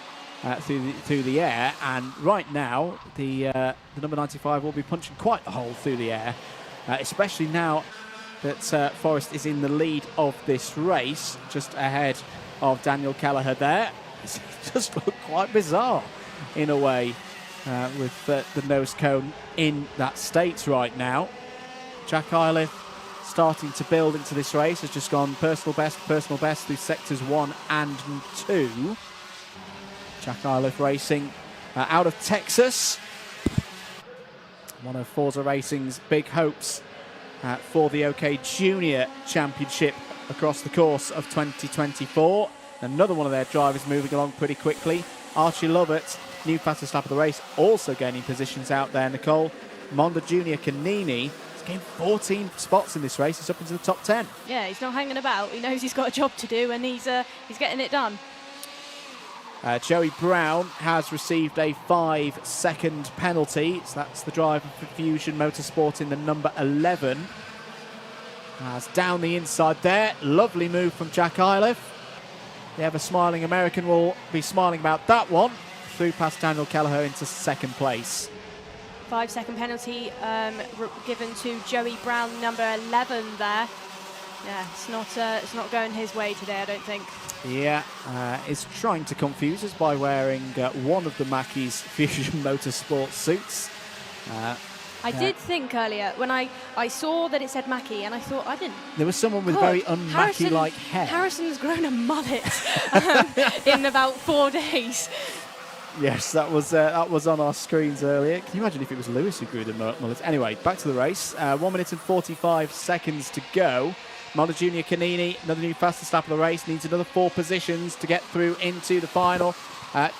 Speaker 2: through the air. And right now, the number 95 will be punching quite a hole through the air, especially now that Forrest is in the lead of this race, just ahead of Daniel Kelleher there. It just looked quite bizarre in a way with the nose cone in that state right now. Jack Iliff starting to build into this race, has just gone personal best through sectors 1 and 2. Jack Iliff racing out of Texas. One of Forza Racing's big hopes for the OK Junior Championship across the course of 2024. Another one of their drivers moving along pretty quickly. Archie Lovett, new fastest lap of the race, also gaining positions out there, Nicole. Monda Junior Canini has gained 14 spots in this race. He's up into the top 10.
Speaker 3: Yeah, he's not hanging about. He knows he's got a job to do, and he's getting it done.
Speaker 2: Joey Brown has received a 5-second penalty. So that's the driver for Fusion Motorsport in the number 11. As down the inside there. Lovely move from Jack Iliff. The ever-smiling American will be smiling about that one. Through past Daniel Kelleher into second place.
Speaker 3: 5-second penalty given to Joey Brown, number 11 there. Yeah, it's not going his way today, I don't think.
Speaker 2: Yeah, is trying to confuse us by wearing one of the Mackey's Fusion Motorsport suits.
Speaker 3: I did think earlier when I saw that it said Mackie, and I thought I didn't.
Speaker 2: There was someone with very un-Mackie-like hair.
Speaker 3: Harrison's grown a mullet in about 4 days.
Speaker 2: Yes, that was on our screens earlier. Can you imagine if it was Lewis who grew the mullet? Anyway, back to the race. 1 minute and 45 seconds to go. Monda Junior Canini, another new fastest lap of the race, needs another 4 positions to get through into the final.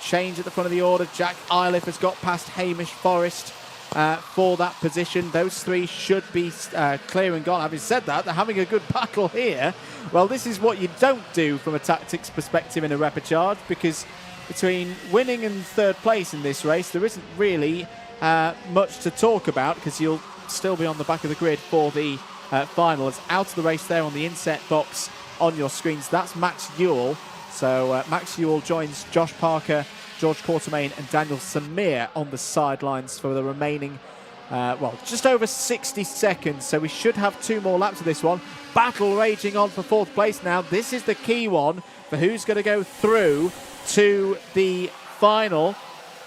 Speaker 2: Change at the front of the order. Jack Iliff has got past Hamish Forrest for that position. Those 3 should be clear and gone. Having said that, they're having a good battle here. Well, this is what you don't do from a tactics perspective in a repechage, because between winning and 3rd place in this race, there isn't really much to talk about, because you'll still be on the back of the grid for the final. It's out of the race there on the inset box on your screens. That's Max Ewell. So Max Ewell joins Josh Parker, George Quartermain and Daniel Samir on the sidelines for the remaining, just over 60 seconds. So we should have 2 more laps of this one. Battle raging on for 4th place now. This is the key one for who's going to go through to the final.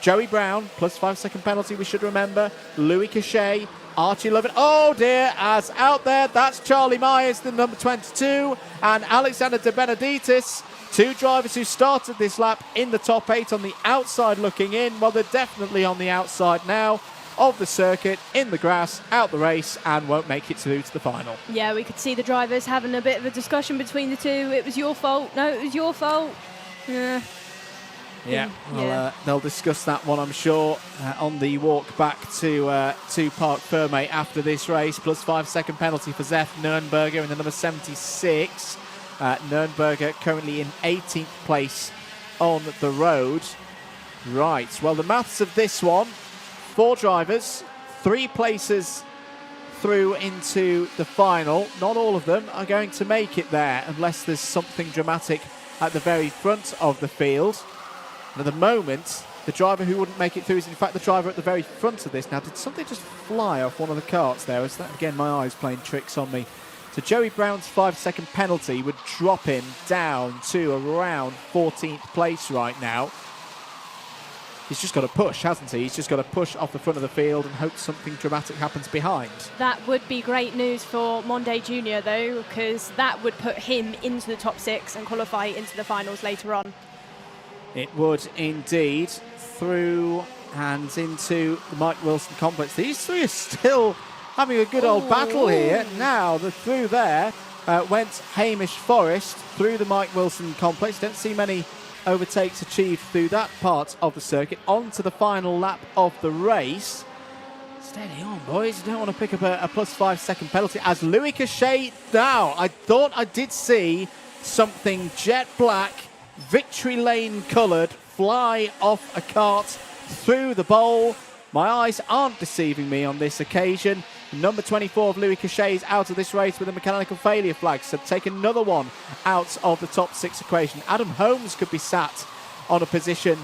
Speaker 2: Joey Brown, plus 5-second penalty, we should remember. Louis Cachet, Archie Lovett. Oh dear, as out there, that's Charlie Myers, the number 22, and Alexander De Benedictis. 2 drivers who started this lap in the top 8 on the outside looking in. Well, they're definitely on the outside now of the circuit, in the grass, out the race, and won't make it through to the final.
Speaker 3: Yeah, we could see the drivers having a bit of a discussion between the 2. It was your fault. No, it was your fault. Yeah.
Speaker 2: Yeah, well, they'll discuss that one, I'm sure, on the walk back to Park Ferme after this race. Plus 5-second penalty for Zef Nürnberger in the number 76. Nürnberger currently in 18th place on the road. Right, well, the maths of this one, 4 drivers, 3 places through into the final. Not all of them are going to make it there unless there's something dramatic at the very front of the field. And at the moment, the driver who wouldn't make it through is in fact the driver at the very front of this. Now, did something just fly off one of the karts there? Is that, again, my eyes playing tricks on me? So Joey Brown's 5-second penalty would drop him down to around 14th place right now. He's just got to push, hasn't he? He's just got to push off the front of the field and hope something dramatic happens behind.
Speaker 3: That would be great news for Monday Junior, though, because that would put him into the top 6 and qualify into the finals later on.
Speaker 2: It would indeed. Through and into the Mike Wilson complex. These 3 are still having a good old battle here. Now, through there went Hamish Forrest through the Mike Wilson complex. Don't see many overtakes achieved through that part of the circuit. On to the final lap of the race. Steady on, boys. You don't want to pick up a plus 5-second penalty. As Louis Cachet now, I thought I did see something jet black, victory lane coloured, fly off a kart through the bowl. My eyes aren't deceiving me on this occasion. Number 24 of Louis Cachet is out of this race with a mechanical failure flag, so take another one out of the top 6 equation. Adam Holmes could be sat on a position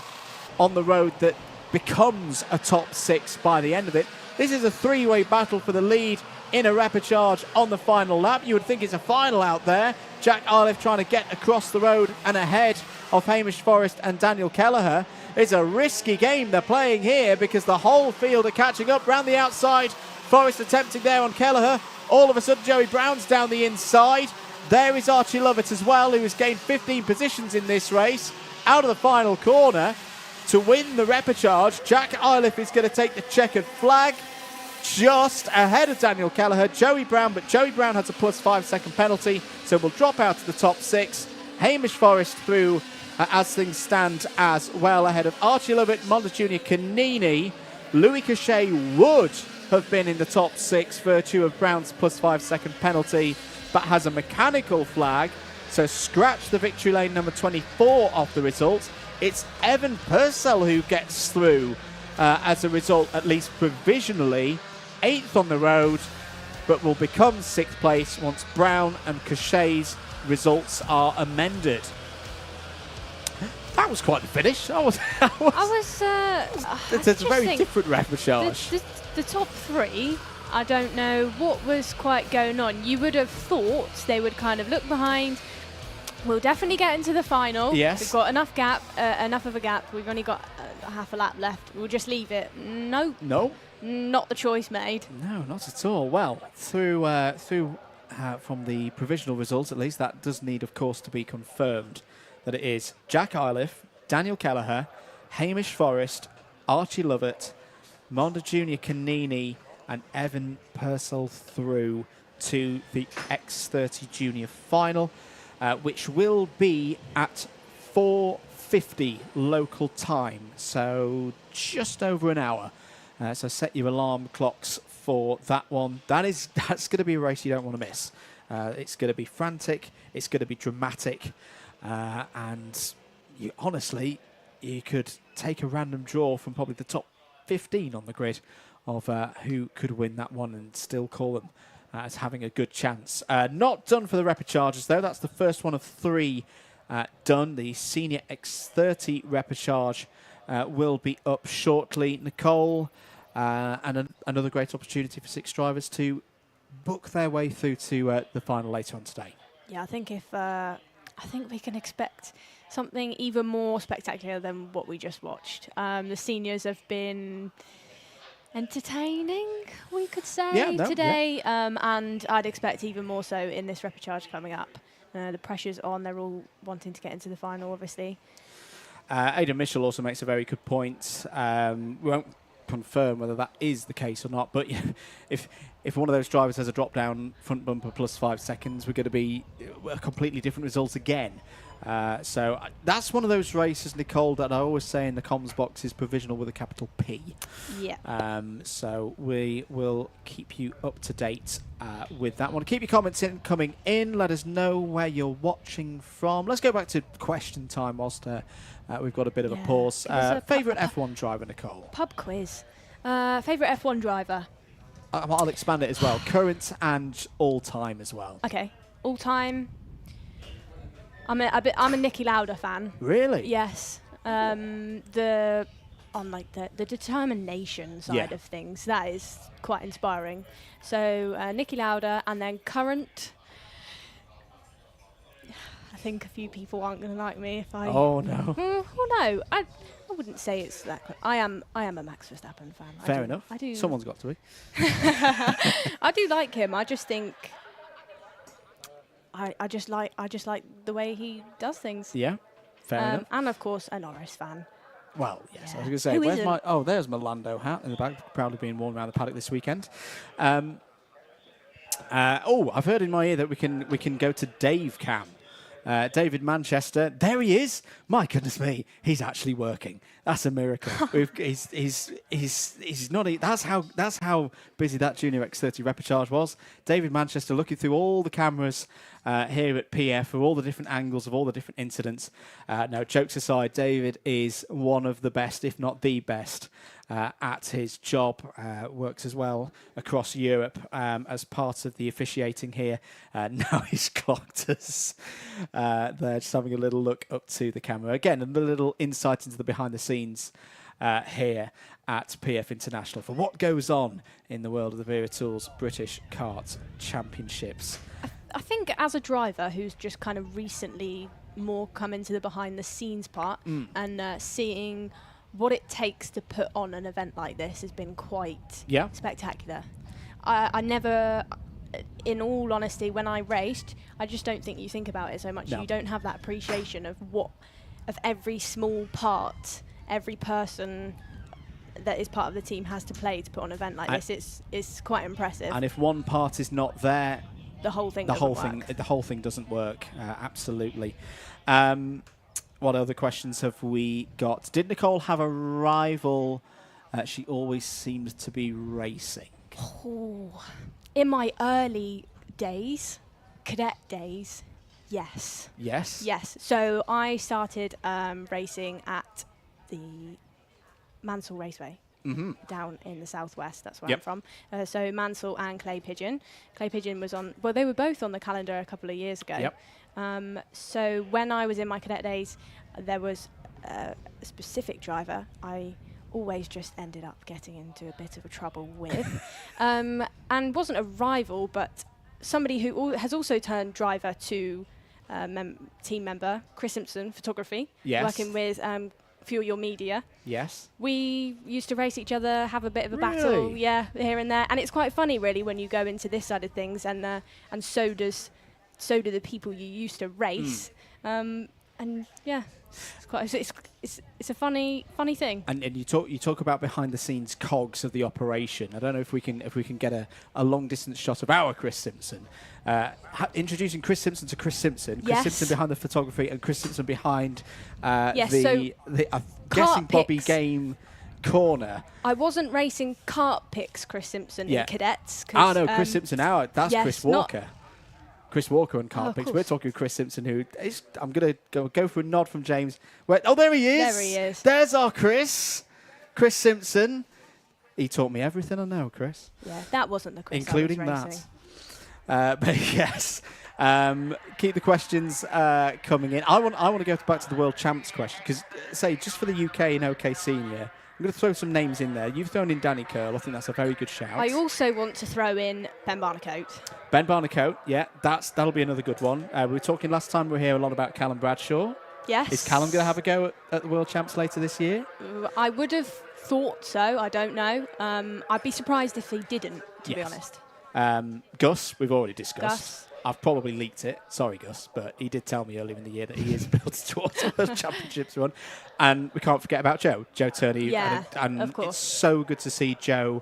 Speaker 2: on the road that becomes a top 6 by the end of it. This is a 3-way battle for the lead in a repechage on the final lap. You would think it's a final out there. Jack Iliff trying to get across the road and ahead of Hamish Forrest and Daniel Kelleher. It's a risky game they're playing here because the whole field are catching up round the outside. Forrest attempting there on Kelleher. All of a sudden, Joey Brown's down the inside. There is Archie Lovett as well, who has gained 15 positions in this race. Out of the final corner to win the repechage. Jack Iliff is going to take the checkered flag. just ahead of Daniel Kelleher. Joey Brown, but Joey Brown has a plus 5 second penalty, so will drop out of the top 6. Hamish Forrest through as things stand as well, ahead of Archie Lovett, Monda Jr. Canini. Louis Cachet would have been in the top 6, virtue of Brown's plus 5 second penalty, but has a mechanical flag, so scratch the victory lane number 24 off the result. It's Evan Purcell who gets through as a result, at least provisionally, 8th on the road, but will become 6th place once Brown and Cachet's results are amended. That was quite the finish.
Speaker 3: There's
Speaker 2: a very different repechage.
Speaker 3: The top 3, I don't know what was quite going on. You would have thought they would kind of look behind. We'll definitely get into the final.
Speaker 2: Yes.
Speaker 3: We've got enough of a gap. We've only got half a lap left. We'll just leave it. No. Not the choice made.
Speaker 2: No, not at all. Well, through from the provisional results, at least, that does need, of course, to be confirmed that it is Jack Iliff, Daniel Kelleher, Hamish Forrest, Archie Lovett, Monda Jr. Canini, and Evan Purcell through to the X30 Junior final, which will be at 4:50 local time, so just over an hour. So set your alarm clocks for that one. That's going to be a race you don't want to miss. It's going to be frantic. It's going to be dramatic. And honestly, you could take a random draw from probably the top 15 on the grid of who could win that one and still call them as having a good chance. Not done for the repechagers, though. That's the first one of 3 done. The Senior X30 repechage will be up shortly. Nicole, and another great opportunity for 6 drivers to book their way through to the final later on today.
Speaker 3: Yeah, I think I think we can expect something even more spectacular than what we just watched. The seniors have been entertaining, we could say, today, and I'd expect even more so in this repechage coming up. The pressure's on. They're all wanting to get into the final, obviously.
Speaker 2: Aidan Mitchell also makes a very good point. We won't confirm whether that is the case or not, but if one of those drivers has a drop down front bumper plus 5 seconds, we're going to be a completely different result again. So that's one of those races, Nicole, that I always say in the comms box is provisional with a capital P.
Speaker 3: Yeah.
Speaker 2: So we will keep you up to date with that one. Keep your comments coming in. Let us know where you're watching from. Let's go back to question time whilst we've got a bit of a pause. Favourite F1 driver, Nicole?
Speaker 3: Pub quiz. Favourite F1 driver?
Speaker 2: I'll expand it as well. Current and all-time as well.
Speaker 3: Okay. All-time. I'm a Niki Lauda fan.
Speaker 2: Really?
Speaker 3: Yes. The determination side of things, that is quite inspiring. So Niki Lauda, and then current. I think a few people aren't going to like me if I.
Speaker 2: Oh no.
Speaker 3: Oh no. I wouldn't say it's that. I am a Max Verstappen fan.
Speaker 2: Fair enough.
Speaker 3: I do.
Speaker 2: Someone's got to be.
Speaker 3: I do like him. I just think. I just like the way he does things.
Speaker 2: Yeah, fair enough.
Speaker 3: And of course, a Norris fan.
Speaker 2: Well, yes, I was going to say, there's my Lando hat in the back, proudly being worn around the paddock this weekend. I've heard in my ear that we can go to Dave Cam. David Manchester, there he is. My goodness me, he's actually working. That's a miracle. He's not. That's how busy that Junior X30 repechage was. David Manchester looking through all the cameras here at PF for all the different angles of all the different incidents. No, jokes aside, David is one of the best, if not the best, at his job. Works as well across Europe as part of the officiating here. Now he's clocked us. They're just having a little look up to the camera. Again, a little insight into the behind the scenes here at PF International for what goes on in the world of the Wera Tools British Kart Championships.
Speaker 3: I think as a driver who's just kind of recently more come into the behind the scenes part and seeing what it takes to put on an event like this has been quite spectacular. I never, in all honesty, when I raced, I just don't think you think about it so much. No. You don't have that appreciation of every small part, every person that is part of the team has to play to put on an event like this. It's quite impressive.
Speaker 2: And if one part is not there,
Speaker 3: the whole thing
Speaker 2: doesn't work. Absolutely. What other questions have we got? Did Nicole have a rival she always seems to be racing?
Speaker 3: Oh, in my early days, cadet days, yes.
Speaker 2: Yes?
Speaker 3: Yes. So I started racing at the Mansell Raceway. Down in the southwest, that's where I'm from. So Mansell and Clay Pigeon. Clay Pigeon was on, well, they were both on the calendar a couple of years ago. So when I was in my cadet days, there was a specific driver I always just ended up getting into a bit of a trouble with. And wasn't a rival, but somebody who has also turned driver to team member, Chris Simpson, photography, working with Fuel Your Media.
Speaker 2: Yes.
Speaker 3: We used to race each other, have a bit of a battle, here and there, and it's quite funny, really, when you go into this side of things, and so do the people you used to race, and yeah, it's a funny thing.
Speaker 2: And you talk about behind the scenes cogs of the operation. I don't know if we can get a long distance shot of our Chris Simpson. Introducing Chris Simpson to Chris Simpson. Chris Simpson behind the photography and Chris Simpson behind the I'm guessing Bobby Game corner.
Speaker 3: I wasn't racing kart picks Chris Simpson in cadets.
Speaker 2: No, Chris Simpson now. That's Chris Walker. Chris Walker and kart picks. We're talking Chris Simpson, who is, I'm going to go for a nod from James. There he is.
Speaker 3: There he is.
Speaker 2: There's our Chris Simpson. He taught me everything I know, Chris.
Speaker 3: Yeah, that wasn't the Chris
Speaker 2: including
Speaker 3: I was racing.
Speaker 2: But yes, keep the questions coming in. I want to go back to the World Champs question, because say just for the UK and OK Senior, I'm going to throw some names in there. You've thrown in Danny Curl. I think that's a very good shout.
Speaker 3: I also want to throw in Ben Barnacote.
Speaker 2: Ben Barnacote, yeah, that'll be another good one. We were talking last time we were here a lot about Callum Bradshaw.
Speaker 3: Yes.
Speaker 2: Is Callum going to have a go at the World Champs later this year?
Speaker 3: I would have thought so. I don't know. I'd be surprised if he didn't, to be honest.
Speaker 2: Gus, we've already discussed.
Speaker 3: Gus.
Speaker 2: I've probably leaked it. Sorry, Gus, but he did tell me earlier in the year that he is built towards a World Championships run. And we can't forget about Joe Turney. And
Speaker 3: of course.
Speaker 2: It's so good to see Joe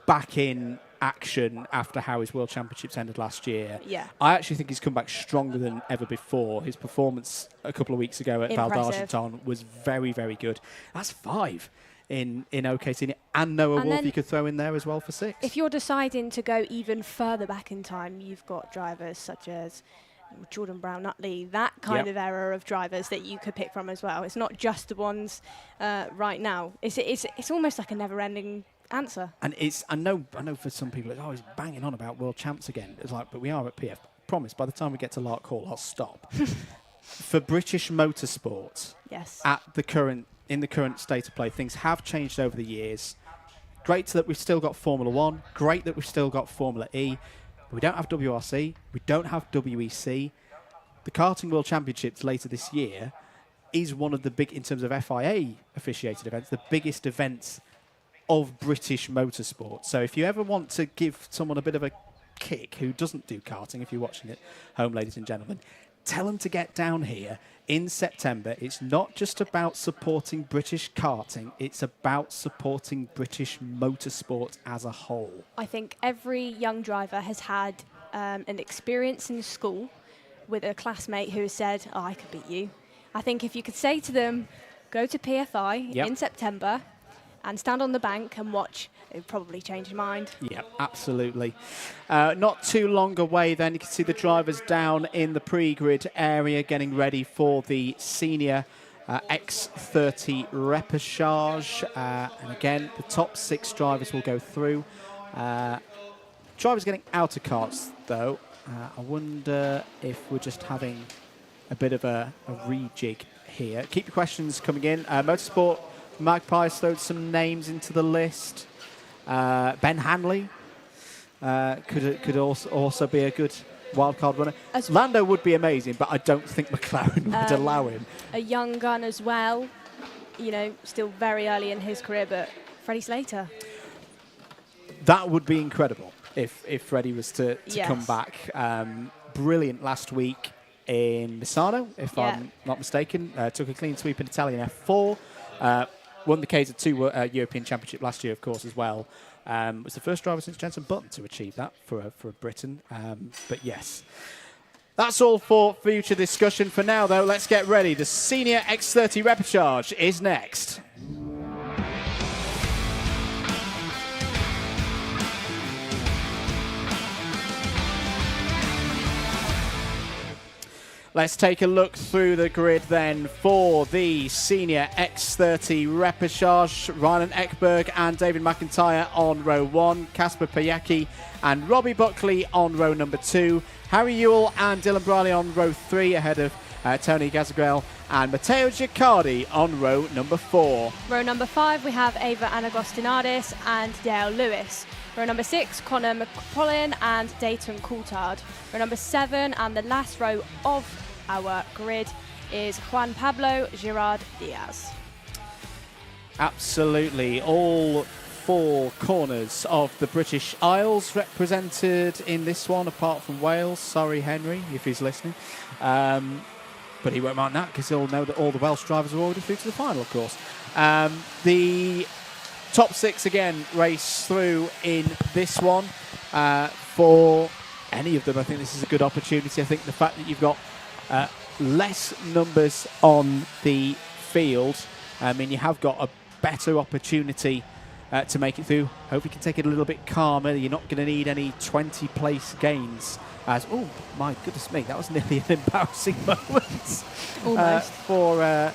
Speaker 2: back in action after how his World Championships ended last year.
Speaker 3: Yeah.
Speaker 2: I actually think he's come back stronger than ever before. His performance a couple of weeks ago at Val d'Argenton was very, very good. That's 5 in OKC, and Noah Wolf you could throw in there as well for 6.
Speaker 3: If you're deciding to go even further back in time, you've got drivers such as Jordan Brown-Nutley, that kind of era of drivers that you could pick from as well. It's not just the ones right now. It's almost like a never-ending answer.
Speaker 2: And I know for some people it's always banging on about World Champs again. It's like, but we are at PF. Promise, by the time we get to Lark Hall, I'll stop. For British motorsport, in the current state of play, things have changed over the years. Great that we've still got Formula 1. Great that we've still got Formula E. But we don't have WRC. We don't have WEC. The Karting World Championships later this year is one of the big, in terms of FIA officiated events, the biggest events of British motorsport. So if you ever want to give someone a bit of a kick who doesn't do karting, if you're watching it home, ladies and gentlemen, tell them to get down here in September. It's not just about supporting British karting, it's about supporting British motorsport as a whole.
Speaker 3: I think every young driver has had an experience in school with a classmate who has said, I could beat you. I think if you could say to them, go to PFI in September and stand on the bank and watch, it would probably change your mind.
Speaker 2: Yeah, absolutely. Not too long away then, you can see the drivers down in the pre-grid area getting ready for the senior X30 repechage. And again, the top 6 drivers will go through. Drivers getting out of karts, though. I wonder if we're just having a bit of a rejig here. Keep your questions coming in. Motorsport Magpies throwed some names into the list. Ben Hanley could also be a good wildcard runner. Lando would be amazing, but I don't think McLaren would allow him.
Speaker 3: A young gun as well, still very early in his career, but Freddie Slater.
Speaker 2: That would be incredible if Freddie was to come back. Brilliant last week in Misano, if I'm not mistaken. Took a clean sweep in Italian F4. won the KZ2 European Championship last year, of course, as well. Was the first driver since Jenson Button to achieve that for Britain. But yes, that's all for future discussion. For now, though, let's get ready. The Senior X30 Repechage is next. Let's take a look through the grid then for the Senior X30 Repechage. Ryan Ekberg and David McIntyre on row 1, Kasper Pajacki and Robbie Buckley on row number 2, Harry Ewell and Dylan Briley on row 3 ahead of Tony Gazagrel and Matteo Giaccardi on row number 4.
Speaker 3: Row number 5, we have Ava Anagostinadis and Dale Lewis. Row number 6, Connor McPollin and Dayton Coulthard. Row number 7, and the last row of our grid, is Juan Pablo Girard Diaz.
Speaker 2: Absolutely. All 4 corners of the British Isles represented in this one, apart from Wales. Sorry, Henry, if he's listening. But he won't mind that because he'll know that all the Welsh drivers are already through to the final, of course. The top 6 again race through in this one. For any of them, I think this is a good opportunity. I think the fact that you've got less numbers on the field, I mean, you have got a better opportunity to make it through. Hope you can take it a little bit calmer. You're not going to need any 20 place gains. Oh my goodness me, that was nearly an embarrassing moment for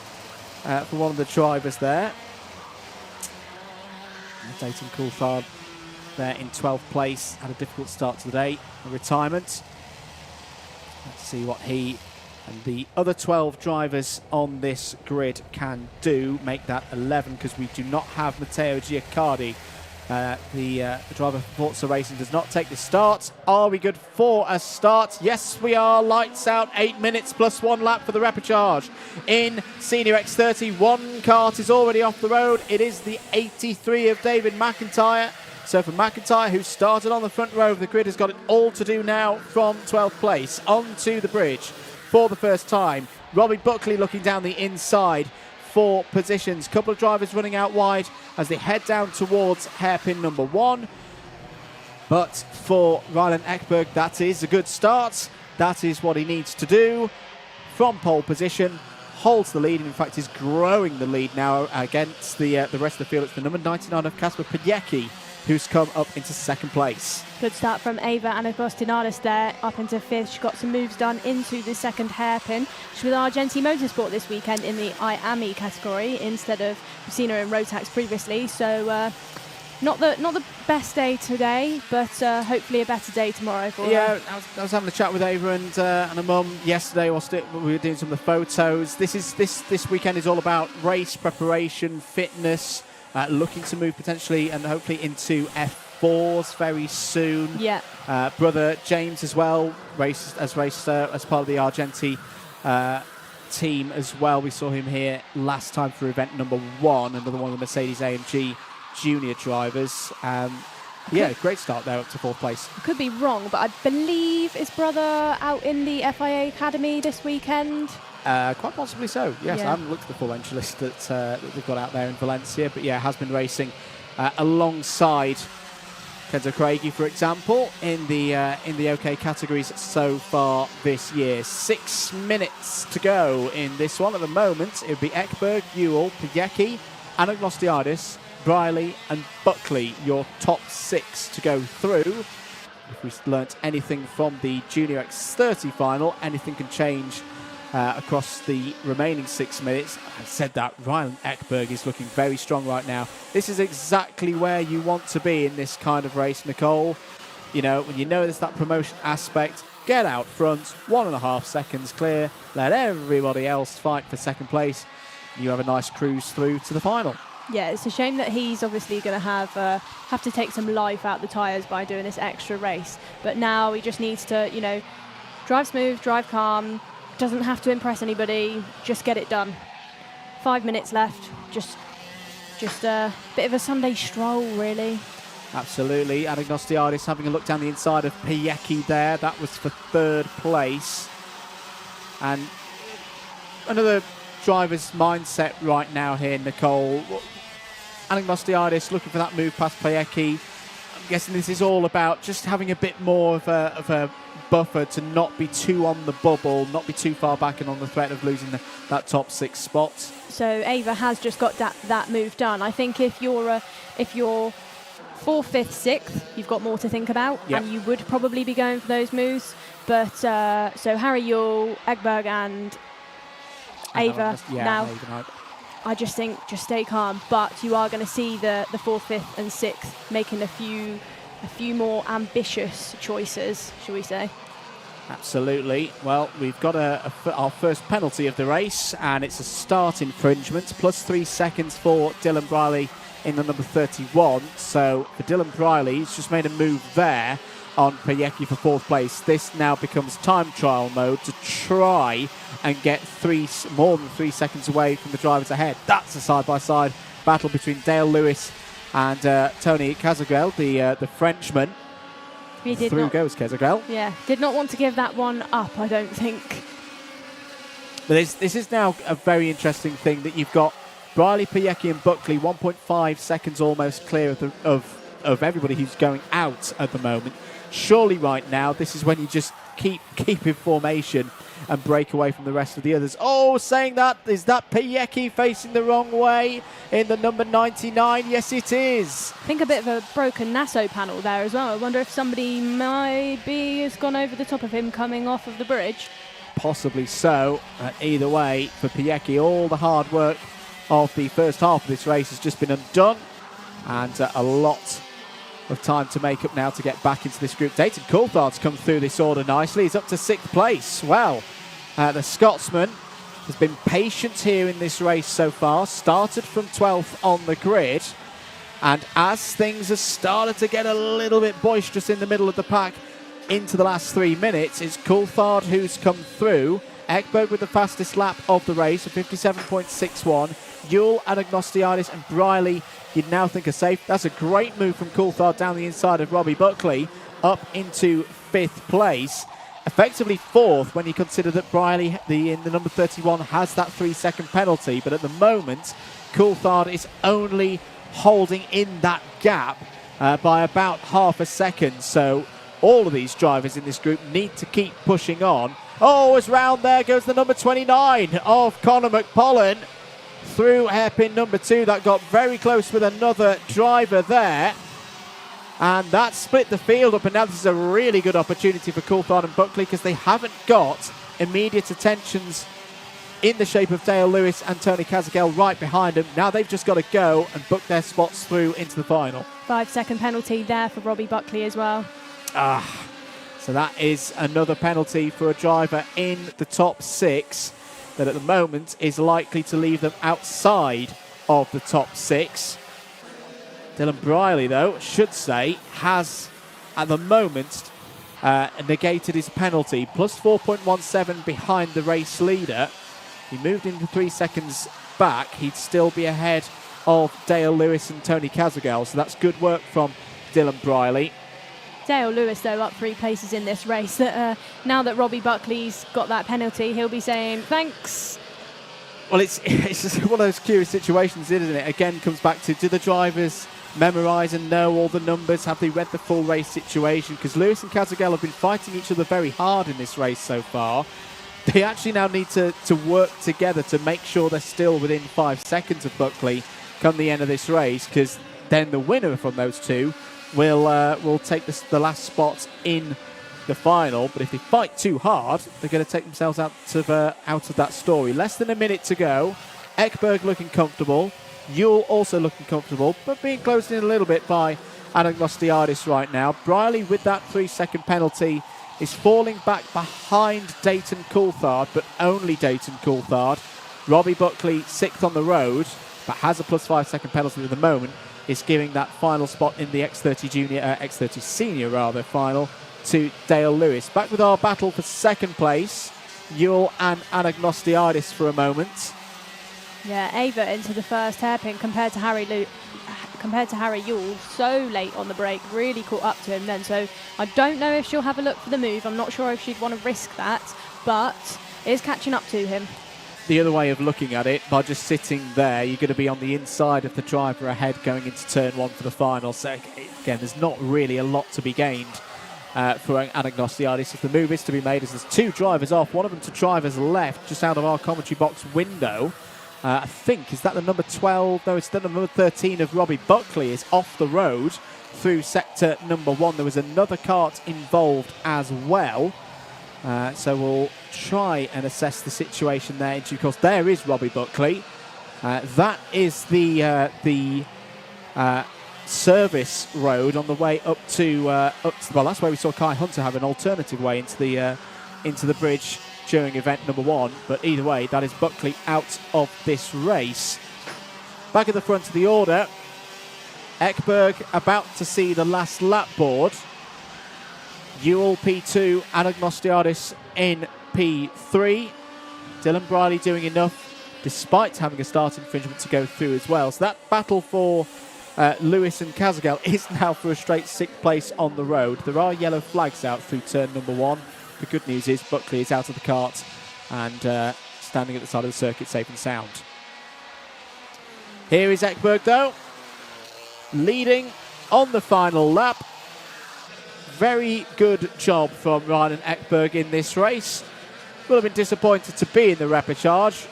Speaker 2: one of the drivers there. Dayton Coulthard there in 12th place, had a difficult start to the day, a retirement. Let's see what he and the other 12 drivers on this grid can do. Make that 11 because we do not have Matteo Giaccardi. The driver for Forza Racing does not take the start. Are we good for a start? Yes, we are. Lights out. 8 minutes plus 1 lap for the Repechage. In Senior X30, 1 kart is already off the road. It is the 83 of David McIntyre. So for McIntyre, who started on the front row of the grid, has got it all to do now from 12th place onto the bridge for the first time. Robbie Buckley looking down the inside for positions. Couple of drivers running out wide as they head down towards hairpin number 1. But for Rylan Ekberg, that is a good start. That is what he needs to do. From pole position, holds the lead. In fact, is growing the lead now against the rest of the field. It's the number 99 of Kasper Pajacki, who's come up into 2nd place.
Speaker 3: Good start from Ava Anagostinadis there, up into 5th. She got some moves done into the 2nd hairpin. She's with Argenti Motorsport this weekend in the IAME category instead of, we've seen her in Rotax previously. So not the best day today, but hopefully a better day tomorrow for her.
Speaker 2: Yeah, I was having a chat with Ava and her mum yesterday whilst we were doing some of the photos. This weekend is all about race preparation, fitness, looking to move potentially and hopefully into F4s very soon.
Speaker 3: Yeah.
Speaker 2: Brother James as well raced as part of the Argenti team as well. We saw him here last time for event number 1, another one of the Mercedes AMG junior drivers. Yeah, great start there up to 4th place.
Speaker 3: I could be wrong, but I believe his brother out in the FIA Academy this weekend.
Speaker 2: Quite possibly so, yes.
Speaker 3: Yeah.
Speaker 2: I haven't looked at the full entry list that they've got out there in Valencia, but yeah, has been racing alongside Kenzo Craigie, for example, in the OK categories so far this year. 6 minutes to go in this one. At the moment, it would be Ekberg, Ewell, Pajacki, Anagnostiadis, Briley and Buckley, your top 6 to go through. If we learnt anything from the Junior X30 final, anything can change across the remaining 6 minutes. I said that, Ryan Ekberg is looking very strong right now. This is exactly where you want to be in this kind of race, Nicole. You know, when you know there's that promotion aspect, get out front, 1.5 seconds clear, let everybody else fight for 2nd place. You have a nice cruise through to the final.
Speaker 3: Yeah, it's a shame that he's obviously going to have to take some life out the tyres by doing this extra race. But now he just needs to, you know, drive smooth, drive calm, doesn't have to impress anybody, just get it done. 5 minutes left, just a bit of a Sunday stroll, really.
Speaker 2: Absolutely. Anagnostiadis having a look down the inside of Pajacki there. That was for 3rd place. And another driver's mindset right now here, Nicole. Anagnostiadis looking for that move past Piecki. I'm guessing this is all about just having a bit more of a buffer to not be too on the bubble, not be too far back and on the threat of losing that top 6 spot.
Speaker 3: So Ava has just got that move done. I think if you're 4th, 5th, 6th, you've got more to think about,
Speaker 2: Yep.
Speaker 3: and you would probably be going for those moves. But so Harry Yule, Ekberg, and Ava now. I just think just stay calm, but you are going to see the 4th, 5th, and 6th making a few more ambitious choices, shall we say?
Speaker 2: Absolutely. Well, we've got our first penalty of the race, and it's a start infringement, plus 3 seconds for Dylan Briley in the number 31. So for Dylan Briley, he's just made a move there on Piecki for 4th place. This now becomes time trial mode to try and get more than 3 seconds away from the drivers ahead. That's a side-by-side battle between Dale Lewis and Tony Casagel, the Frenchman.
Speaker 3: He did
Speaker 2: Through
Speaker 3: not,
Speaker 2: goes Casagel.
Speaker 3: Yeah, did not want to give that one up, I don't think.
Speaker 2: But this is now a very interesting thing that you've got Briley, Piecki and Buckley 1.5 seconds almost clear of everybody who's going out at the moment. Surely right now, this is when you just keep in formation and break away from the rest of the others. Oh, saying that, is that Piecki facing the wrong way in the number 99? Yes, it is.
Speaker 3: I think a bit of a broken Nasso panel there as well. I wonder if somebody maybe has gone over the top of him coming off of the bridge.
Speaker 2: Possibly so. Either way, for Piecki, all the hard work of the first half of this race has just been undone, and a lot of time to make up now to get back into this group. Dayton Coulthard's come through this order nicely. He's up to 6th place. Well, the Scotsman has been patient here in this race so far. Started from 12th on the grid. And as things have started to get a little bit boisterous in the middle of the pack into the last 3 minutes, it's Coulthard who's come through. Ekberg with the fastest lap of the race, a 57.61. Yule, Anagnostiadis and Briley, you'd now think are safe. That's a great move from Coulthard down the inside of Robbie Buckley, up into 5th place. Effectively 4th when you consider that Briley, in the number 31, has that 3-second penalty. But at the moment, Coulthard is only holding in that gap by about half a second. So all of these drivers in this group need to keep pushing on. Oh, as round there goes the number 29 of Conor McPollen through hairpin number 2. That got very close with another driver there. And that split the field up, and now this is a really good opportunity for Coulthard and Buckley because they haven't got immediate attentions in the shape of Dale Lewis and Tony Casagel right behind them. Now they've just got to go and book their spots through into the final.
Speaker 3: 5-second penalty there for Robbie Buckley as well.
Speaker 2: So that is another penalty for a driver in the top 6 that at the moment is likely to leave them outside of the top 6. Dylan Briley, though, should say, has at the moment negated his penalty. Plus 4.17 behind the race leader. He moved into 3 seconds back. He'd still be ahead of Dale Lewis and Tony Casagel. So that's good work from Dylan Briley.
Speaker 3: Dale Lewis, though, up 3 places in this race. Now that Robbie Buckley's got that penalty, he'll be saying thanks.
Speaker 2: Well, it's just one of those curious situations, isn't it? Again, comes back to, do the drivers memorise and know all the numbers? Have they read the full race situation? Because Lewis and Casagel have been fighting each other very hard in this race so far. They actually now need to work together to make sure they're still within 5 seconds of Buckley come the end of this race, because then the winner from those two will take the last spot in the final. But if they fight too hard, they're going to take themselves out of that story. Less than a minute to go. Ekberg looking comfortable. Yule also looking comfortable, but being closed in a little bit by Anagnostiadis right now. Briley, with that 3-second penalty, is falling back behind Dayton Coulthard, but only Dayton Coulthard. Robbie Buckley, 6th on the road, but has a plus 5-second penalty at the moment, is giving that final spot in the X30 Senior final to Dale Lewis. Back with our battle for 2nd place, Yule and Anagnostiadis for a moment.
Speaker 3: Yeah, Ava into the first hairpin compared to Harry Yule, so late on the break, really caught up to him then. So I don't know if she'll have a look for the move. I'm not sure if she'd want to risk that, but is catching up to him.
Speaker 2: the other way of looking at it, by just sitting there, you're going to be on the inside of the driver ahead going into turn 1 for the final. So again, there's not really a lot to be gained for Anagnostiadis. If the move is to be made, as there's 2 drivers off, one of them to driver's left, just out of our commentary box window. I think, is that the number 12? No, it's the number 13 of Robbie Buckley is off the road through sector number 1. There was another kart involved as well. So we'll try and assess the situation there in due course. There is Robbie Buckley. That is the service road on the way up to well, that's where we saw Kai Hunter have an alternative way into the bridge during event number 1. But either way, that is Buckley out of this race. Back at the front of the order, Ekberg about to see the last lap board. Ewell P2, Anagnostiadis in P3. Dylan Briley doing enough despite having a start infringement to go through as well. So that battle for Lewis and Kazagel is now for a straight 6th place on the road. There are yellow flags out through turn number 1. The good news is Buckley is out of the kart and standing at the side of the circuit safe and sound. Here is Ekberg though, leading on the final lap. Very good job from Ryan Ekberg in this race. Will have been disappointed to be in the repechage,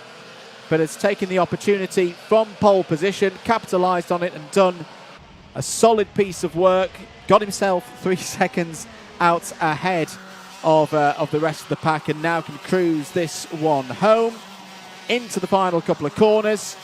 Speaker 2: but has taken the opportunity from pole position, capitalised on it and done a solid piece of work. Got himself 3 seconds out ahead of the rest of the pack, and now can cruise this one home into the final couple of corners.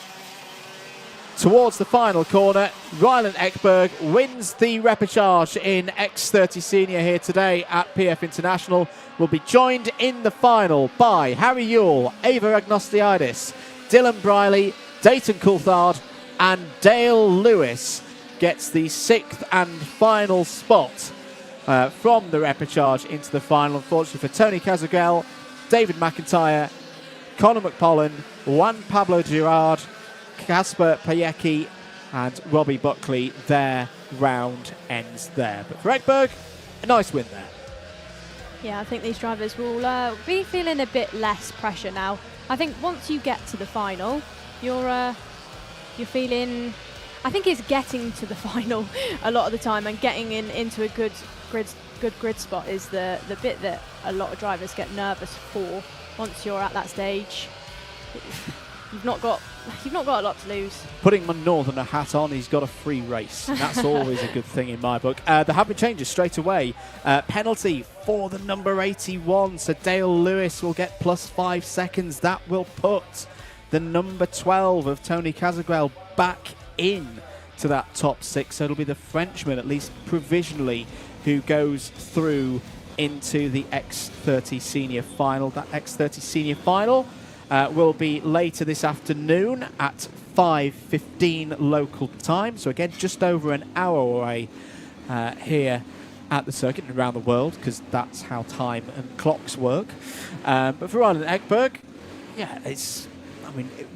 Speaker 2: Towards the final corner, Ryland Ekberg wins the repechage in X30 Senior here today at PF International. Will be joined in the final by Harry Ewell, Ava Agnostiadis, Dylan Briley, Dayton Coulthard and Dale Lewis gets the 6th and final spot from the repechage into the final. Unfortunately for Tony Kazagel, David McIntyre, Conor McPollan, Juan Pablo Girard, Kasper Pajecki and Robbie Buckley, their round ends there. But for Ekberg, a nice win there.
Speaker 3: Yeah, I think these drivers will be feeling a bit less pressure now. I think once you get to the final, you're feeling. I think it's getting to the final a lot of the time, and getting into a good grid spot is the bit that a lot of drivers get nervous for. Once you're at that stage, you've not got a lot to lose.
Speaker 2: Putting my Northerner hat on, he's got a free race. That's always a good thing in my book. There have been changes straight away. Penalty for the number 81. So Dale Lewis will get plus 5 seconds. That will put the number 12 of Tony Kazagel back in to that top 6. So it'll be the Frenchman, at least provisionally, who goes through into the X30 Senior Final. That X30 Senior Final will be later this afternoon at 5:15 local time. So again, just over an hour away here at the circuit and around the world, because that's how time and clocks work. But for Ryan Ekberg, yeah, it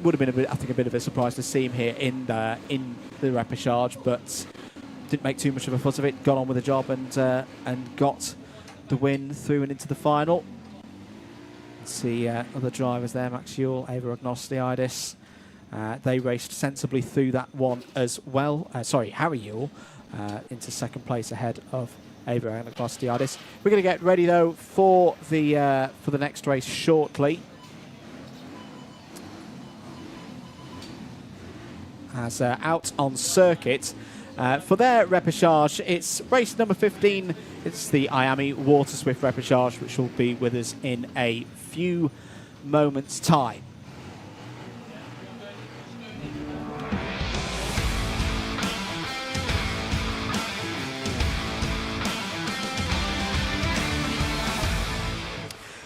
Speaker 2: would have been a bit of a surprise to see him here in the repechage, but didn't make too much of a fuss of it. Got on with the job and got the win through and into the final. See other drivers there, Max Ewell, Ava Agnostiadis. They raced sensibly through that one as well. Harry Ewell into 2nd place ahead of Ava Agnostiadis. We're going to get ready though for the next race shortly. As out on circuit for their repechage, it's race number 15. It's the IAME Water Swift repechage, which will be with us in a few moments' time.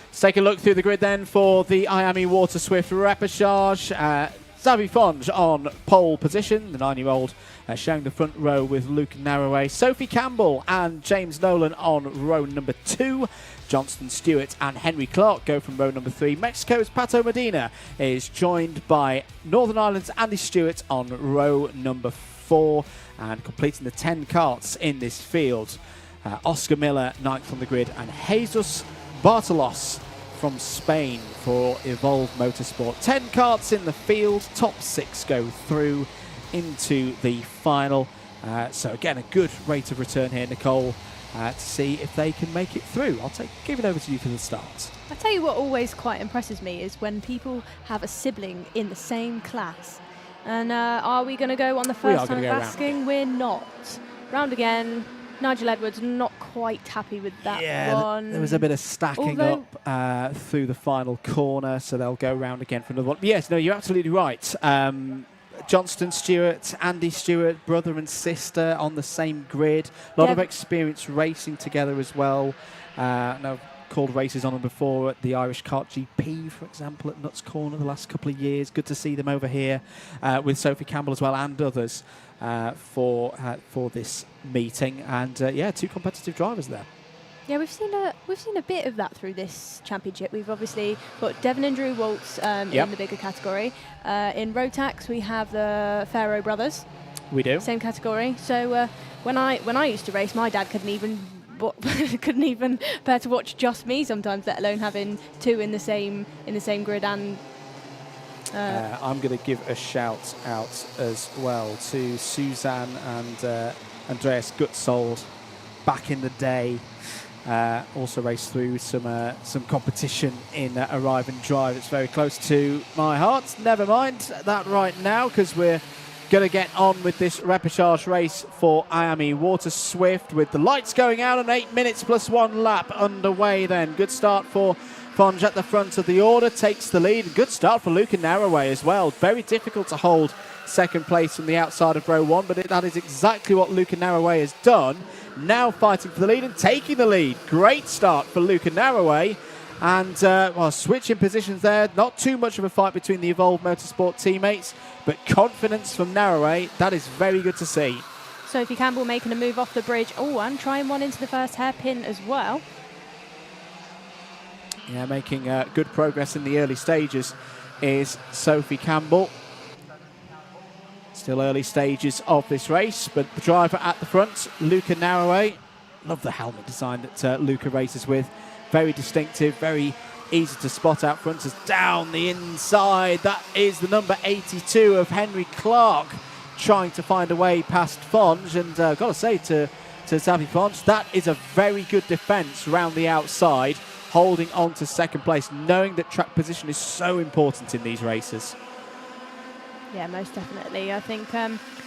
Speaker 2: Let's take a look through the grid then for the IAME Water Swift repechage. Xavi Fonge on pole position, the 9-year-old sharing the front row with Luke Narroway. Sophie Campbell and James Nolan on row number 2. Johnston Stewart and Henry Clark go from row number 3. Mexico's Pato Medina is joined by Northern Ireland's Andy Stewart on row number 4. And completing the 10 karts in this field, Oscar Miller 9th on the grid and Jesus Bartolos from Spain for Evolve Motorsport. 10 karts in the field, top 6 go through into the final. So again, a good rate of return here, Nicole, to see if they can make it through. Give it over to you for the start.
Speaker 3: I tell you what always quite impresses me is when people have a sibling in the same class. And are we going to go on the first time of asking? We're not. Round again. Nigel Edwards not quite happy with that one.
Speaker 2: There was a bit of stacking up through the final corner, so they'll go round again for another one. Yes, no, you're absolutely right. Johnston Stewart, Andy Stewart, brother and sister on the same grid. A lot of experience racing together as well. No, called races on them before at the Irish Kart GP, for example, at Nuts Corner the last couple of years. Good to see them over here with Sophie Campbell as well and others for this meeting. And two competitive drivers there.
Speaker 3: Yeah, we've seen a bit of that through this championship. We've obviously got Devon and Drew Waltz in the bigger category. In Rotax, we have the Farrow brothers.
Speaker 2: We do.
Speaker 3: Same category. So when I used to race, my dad couldn't even bear to watch just me sometimes, let alone having two in the same grid. And
Speaker 2: I'm going to give a shout out as well to Suzanne and Andreas Gutsold back in the day. Also raced through some competition in Arrive and Drive. It's very close to my heart. Never mind that right now, because we're going to get on with this repechage race for IAME Water Swift with the lights going out and 8 minutes plus 1 lap underway then. Good start for Fonge at the front of the order, takes the lead. Good start for Luca Narroway as well. Very difficult to hold second place from the outside of row 1, but that is exactly what Luca Narroway has done. Now fighting for the lead and taking the lead. Great start for Luca Narroway. And switching positions there. Not too much of a fight between the Evolve Motorsport teammates, but confidence from Narroway. That is very good to see.
Speaker 3: Sophie Campbell making a move off the bridge. Oh, and trying one into the first hairpin as well.
Speaker 2: Yeah, making good progress in the early stages is Sophie Campbell. Still early stages of this race, but the driver at the front, Luca Narroway. Love the helmet design that Luca races with. Very distinctive, very easy to spot out front. As down the inside, that is the number 82 of Henry Clark, trying to find a way past Fonge. And I've got to say to Xavi Fonge, that is a very good defence round the outside, holding on to second place, knowing that track position is so important in these races.
Speaker 3: Yeah, most definitely. I think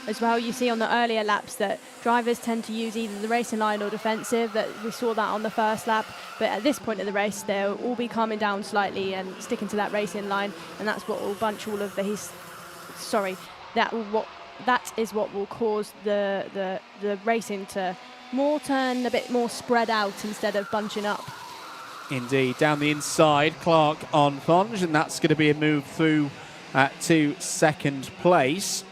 Speaker 3: as well, you see on the earlier laps that drivers tend to use either the racing line or defensive. That we saw that on the first lap, but at this point of the race, they'll all be calming down slightly and sticking to that racing line, and that's what will bunch all of the. That is what will cause the racing to turn a bit more spread out instead of bunching up.
Speaker 2: Indeed, down the inside, Clark on Fonge, and that's going to be a move through to second place.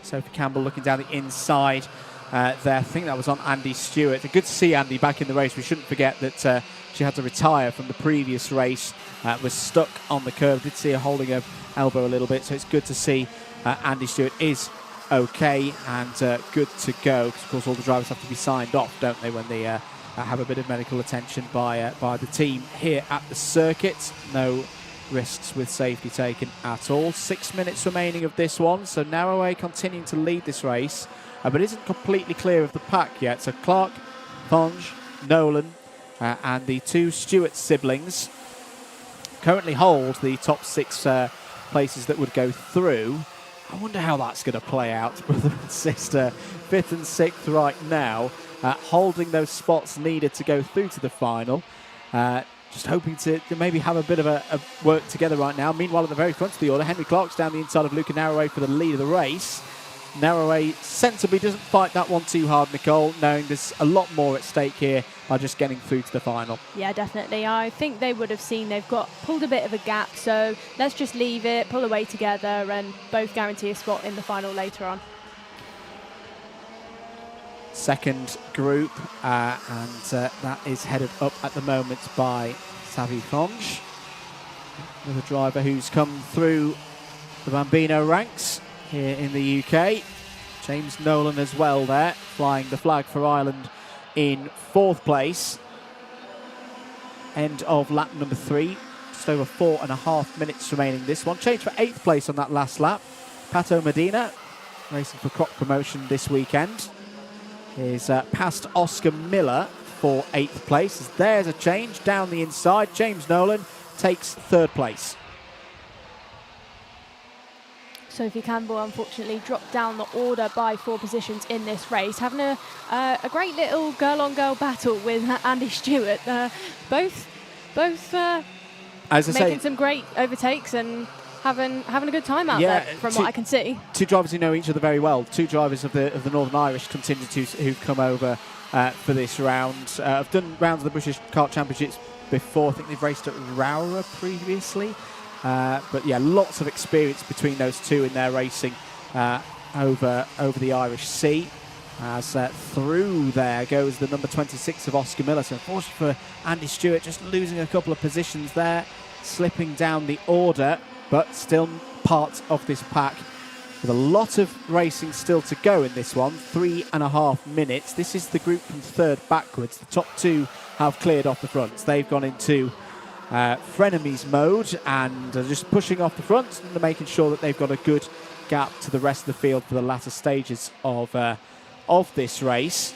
Speaker 2: Sophie Campbell looking down the inside there. I think that was on Andy Stewart. Good to see Andy back in the race. We shouldn't forget that she had to retire from the previous race, was stuck on the curve. Did see her holding her elbow a little bit, so it's good to see Andy Stewart is okay and good to go. Because of course all the drivers have to be signed off, don't they, when they have a bit of medical attention by the team here at the circuit. No risks with safety taken at all. 6 minutes remaining of this one, so Narroway continuing to lead this race, but isn't completely clear of the pack yet. So Clark, Fonge, Nolan and the two Stewart siblings currently hold the top 6 places that would go through. I wonder how that's going to play out. Brother and sister, 5th and 6th right now, holding those spots needed to go through to the final. Just hoping to maybe have a bit of a work together right now. Meanwhile, at the very front of the order, Henry Clark's down the inside of Luca Narroway for the lead of the race. Narroway sensibly doesn't fight that one too hard, Nicole, knowing there's a lot more at stake here by just getting through to the final.
Speaker 3: Yeah, definitely. I think they would have seen they've pulled a bit of a gap, so let's just leave it, pull away together, and both guarantee a spot in the final later on.
Speaker 2: Second group, and that is headed up at the moment by Xavi Fonge, another driver who's come through the Bambino ranks here in the UK. James Nolan as well there, flying the flag for Ireland in 4th place. End of lap number 3. just over 4.5 minutes remaining this one. Change for 8th place on that last lap. Pato Medina, racing for crop promotion this weekend, is past Oscar Miller for 8th place. There's a change down the inside. James Nolan takes 3rd place.
Speaker 3: Sophie Campbell unfortunately dropped down the order by 4 positions in this race, having a great little girl-on-girl battle with Andy Stewart. Both making some great overtakes and having a good time out there, from what I can see.
Speaker 2: 2 drivers who know each other very well. 2 drivers of the Northern Irish contingent who've come over for this round. I've done rounds of the British Kart Championships before. I think they've raced at Wera previously. But yeah, lots of experience between those 2 in their racing over the Irish Sea. As through there goes the number 26 of Oscar Miller. So unfortunately for Andy Stewart, just losing a couple of positions there, slipping down the order, but still part of this pack. With a lot of racing still to go in this one, 3.5 minutes. This is the group from 3rd backwards. The top 2 have cleared off the fronts. They've gone into frenemies mode and just pushing off the front and making sure that they've got a good gap to the rest of the field for the latter stages of this race.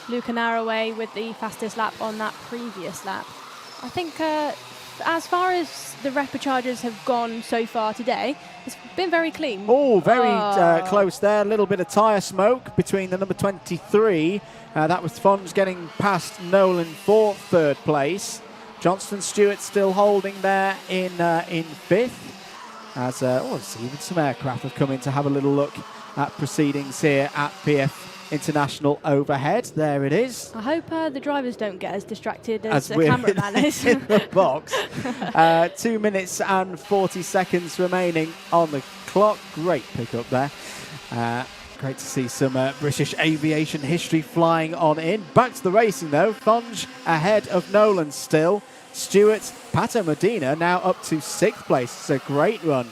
Speaker 3: Luca Narroway with the fastest lap on that previous lap. I think as far as the repechagers have gone so far today, it's been very clean.
Speaker 2: Oh, very close there. A little bit of tyre smoke between the number 23. That was Fonz getting past Nolan for 3rd place. Johnston Stewart still holding there in 5th. As even some aircraft have come in to have a little look at proceedings here at PF International overhead. There it is.
Speaker 3: I hope the drivers don't get as distracted as the cameraman is.
Speaker 2: In the box. 2 minutes and 40 seconds remaining on the clock. Great pickup there. Great to see some British aviation history flying on in. Back to the racing though. Fonge ahead of Nolan still. Stewart, Pato Medina now up to 6th place. It's a great run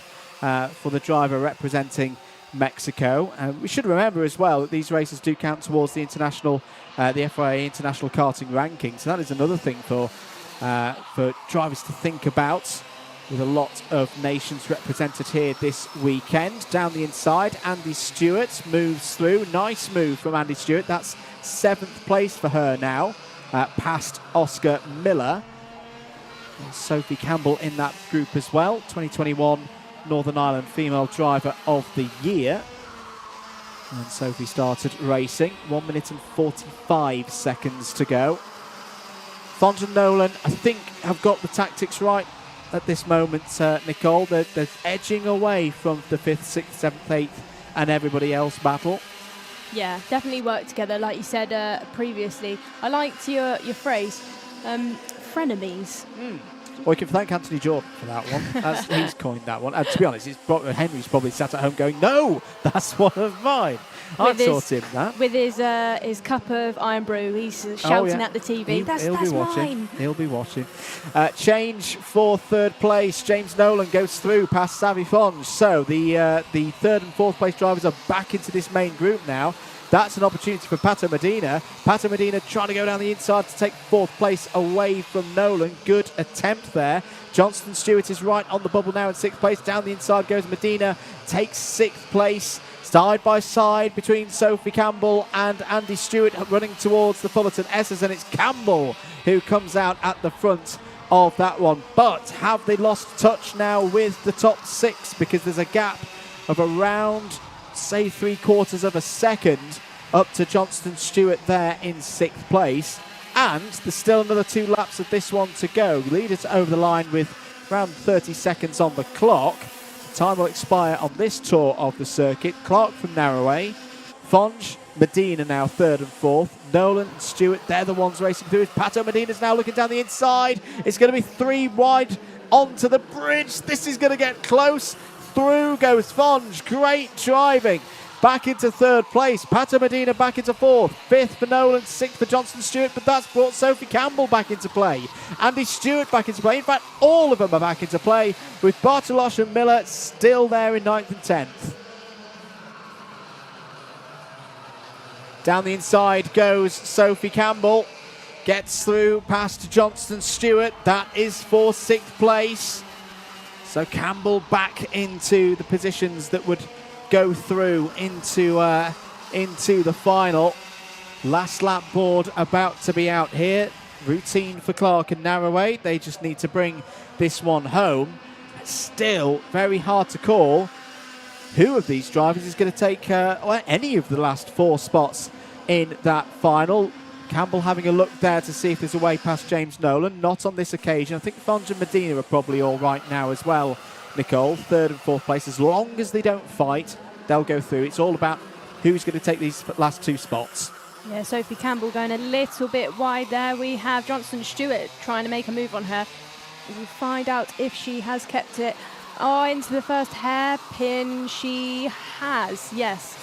Speaker 2: for the driver representing Mexico. We should remember as well that these races do count towards the international, the FIA International Karting Ranking. So that is another thing for drivers to think about, with a lot of nations represented here this weekend. Down the inside, Andy Stewart moves through. Nice move from Andy Stewart. That's 7th place for her now, past Oscar Miller. And Sophie Campbell in that group as well, 2021 Northern Ireland Female Driver of the Year. And Sophie started racing. 1 minute and 45 seconds to go. Fonz and Nolan, I think, have got the tactics right at this moment, Nicole. They're edging away from the 5th, 6th, 7th, 8th and everybody else battle.
Speaker 3: Yeah, definitely work together, like you said previously. I liked your phrase, frenemies.
Speaker 2: Well, we can thank Anthony Jordan for that one. He's coined that one. And to be honest, Henry's probably sat at home going, no, that's one of mine. I'd sort him that.
Speaker 3: With his cup of Iron Brew, he's shouting at the TV, that's mine.
Speaker 2: He'll be watching. Change for 3rd place. James Nolan goes through past Savi Fonge. So the 3rd and 4th place drivers are back into this main group now. That's an opportunity for Pato Medina. Pato Medina trying to go down the inside to take 4th place away from Nolan. Good attempt there. Johnston Stewart is right on the bubble now in 6th place. Down the inside goes Medina, takes 6th place. Side by side between Sophie Campbell and Andy Stewart running towards the Fullerton S's, and it's Campbell who comes out at the front of that one. But have they lost touch now with the top 6? Because there's a gap of around, say, 3/4 of a second up to Johnston Stewart there in 6th place. And there's still another 2 laps of this one to go. Leaders over the line with around 30 seconds on the clock. Time will expire on this tour of the circuit. Clark from Narroway. Fonge, Medina now 3rd and 4th. Nolan and Stewart, they're the ones racing through. Pato Medina's now looking down the inside. It's going to be 3 wide onto the bridge. This is going to get close. Through goes Fonge. Great driving. Back into 3rd place. Pato Medina back into 4th. 5th for Nolan, 6th for Johnston Stewart, but that's brought Sophie Campbell back into play. Andy Stewart back into play. In fact, all of them are back into play, with Bartolosh and Miller still there in 9th and 10th. Down the inside goes Sophie Campbell. gets through past Johnston Stewart. That is for 6th place. So Campbell back into the positions that would go through into the final. Last lap board about to be out here. Routine for Clark and Narroway. They just need to bring this one home. Still very hard to call who of these drivers is going to take any of the last 4 spots in that final. Campbell having a look there to see if there's a way past James Nolan. Not on this occasion. I think Fonge and Medina are probably all right now as well, Nicole. 3rd and 4th place. As long as they don't fight, they'll go through. It's all about who's going to take these last 2 spots.
Speaker 3: Yeah, Sophie Campbell going a little bit wide there. We have Johnston Stewart trying to make a move on her. We'll find out if she has kept it into the first hairpin. She has, yes.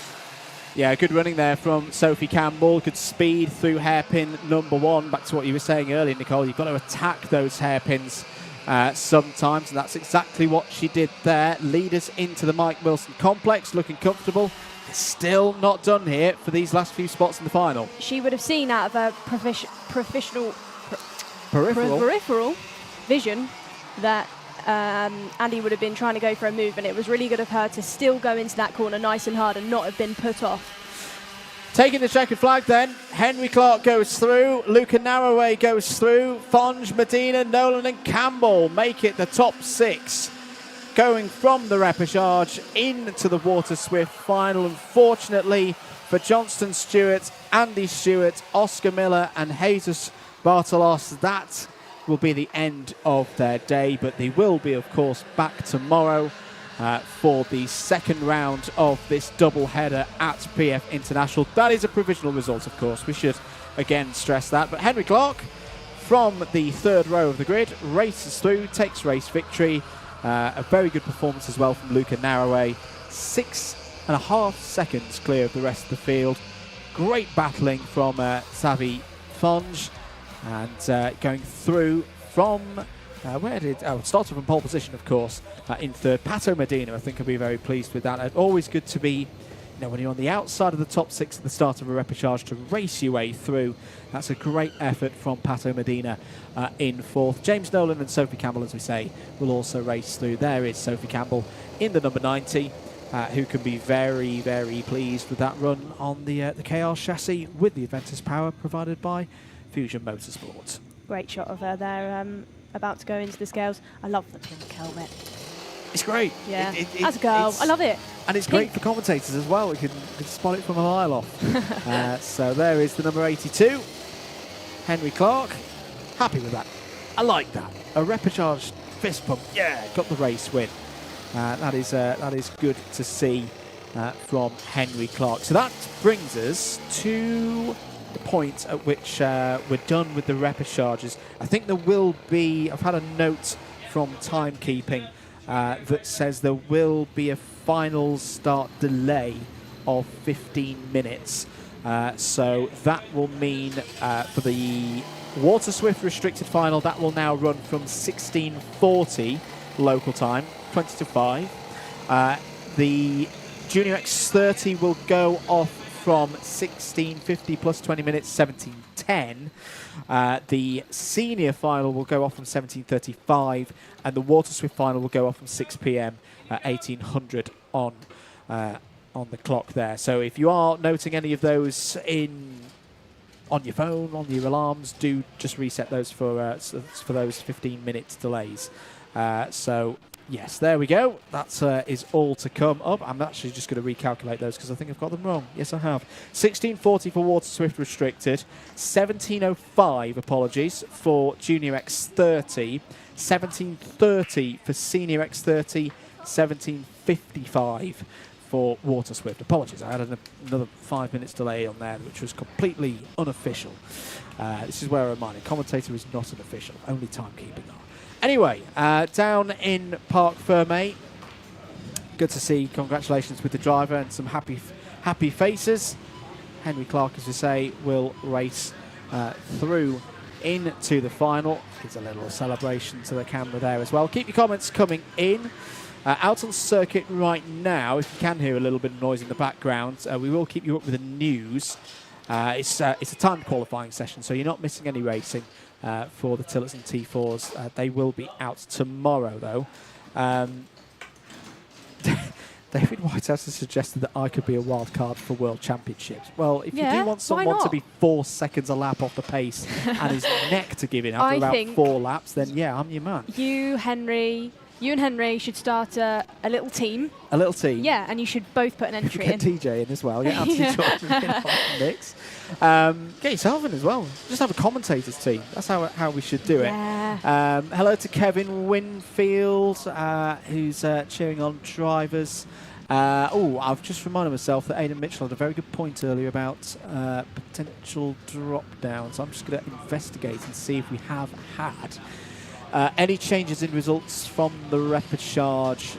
Speaker 2: Yeah, good running there from Sophie Campbell. Good speed through hairpin number 1. Back to what you were saying earlier, Nicole. You've got to attack those hairpins sometimes, and that's exactly what she did there. Lead us into the Mike Wilson complex, looking comfortable. It's still not done here for these last few spots in the final.
Speaker 3: She would have seen out of her peripheral vision that Andy would have been trying to go for a move, and it was really good of her to still go into that corner nice and hard and not have been put off.
Speaker 2: Taking the checkered flag then, Henry Clark goes through, Luca Narroway goes through, Fonge, Medina, Nolan and Campbell make it the top 6. Going from the repechage into the Water Swift final. Unfortunately for Johnston Stewart, Andy Stewart, Oscar Miller and Jesus Bartolos, that will be the end of their day, but they will be, of course, back tomorrow for the 2nd round of this double header at PF International. That is a provisional result, of course. We should again stress that. But Henry Clark, from the 3rd row of the grid, races through, takes race victory. A very good performance as well from Luca Narroway. 6.5 seconds clear of the rest of the field. Great battling from Savi Fonge. And going through from, started from pole position, of course, in 3rd. Pato Medina, I think, will be very pleased with that. Always good to be, when you're on the outside of the top 6 at the start of a repechage, to race your way through. That's a great effort from Pato Medina in 4th. James Nolan and Sophie Campbell, as we say, will also race through. There is Sophie Campbell in the number 90, who can be very, very pleased with that run on the KR chassis with the Aventus power provided by Fusion Motorsport.
Speaker 3: Great shot of her there, about to go into the scales. I love the pink helmet.
Speaker 2: It's great.
Speaker 3: Yeah, as a girl, I love it.
Speaker 2: And it's great for commentators as well. We can spot it from a mile off. So there is the number 82, Henry Clark. Happy with that. I like that. A repechage fist pump. Yeah, got the race win. That is good to see from Henry Clark. So that brings us to the point at which we're done with the repechages. I think there will be, I've had a note from timekeeping that says there will be a final start delay of 15 minutes. So that will mean for the Water Swift restricted final, that will now run from 16:40 local time, 20 to 5. The Junior X30 will go off from 16:50 plus 20 minutes, 17:10. The senior final will go off from 17:35, and the Water Swift final will go off from 6 p.m. 1800 on the clock there. So if you are noting any of those on your phone, on your alarms, do just reset those for those 15-minute delays. So yes, there we go. That is all to come up. I'm actually just going to recalculate those because I think I've got them wrong. Yes, I have. 16:40 for Water Swift restricted. 17:05, apologies, for Junior X30. 17:30 for Senior X30. 17:55 for Water Swift. Apologies, I had another 5 minutes delay on there, which was completely unofficial. This is where I remind you, commentator is not an official, only timekeeping are. Anyway, down in Parc Fermé, good to see. Congratulations with the driver and some happy faces. Henry Clark, as we say, will race through into the final. Gives a little celebration to the camera there as well. Keep your comments coming in. Out on circuit right now, if you can hear a little bit of noise in the background, we will keep you up with the news It's a timed qualifying session, so you're not missing any racing for the Tillotson T4s. They will be out tomorrow, though. David Whitehouse has suggested that I could be a wild card for World Championships. Well, if you do want someone to be 4 seconds a lap off the pace and his neck to give in after about 4 laps, then yeah, I'm your man.
Speaker 3: You and Henry should start a little team.
Speaker 2: A little team?
Speaker 3: Yeah, and you should both put an entry in.
Speaker 2: Get TJ in as well. Get Anthony Jordan in on the mix. Get yourself in as well. Just have a commentators team. That's how we should do it.
Speaker 3: Yeah.
Speaker 2: Hello to Kevin Winfield, who's cheering on drivers. I've just reminded myself that Aidan Mitchell had a very good point earlier about potential drop down. So I'm just going to investigate and see if we have had any changes in results from the repechage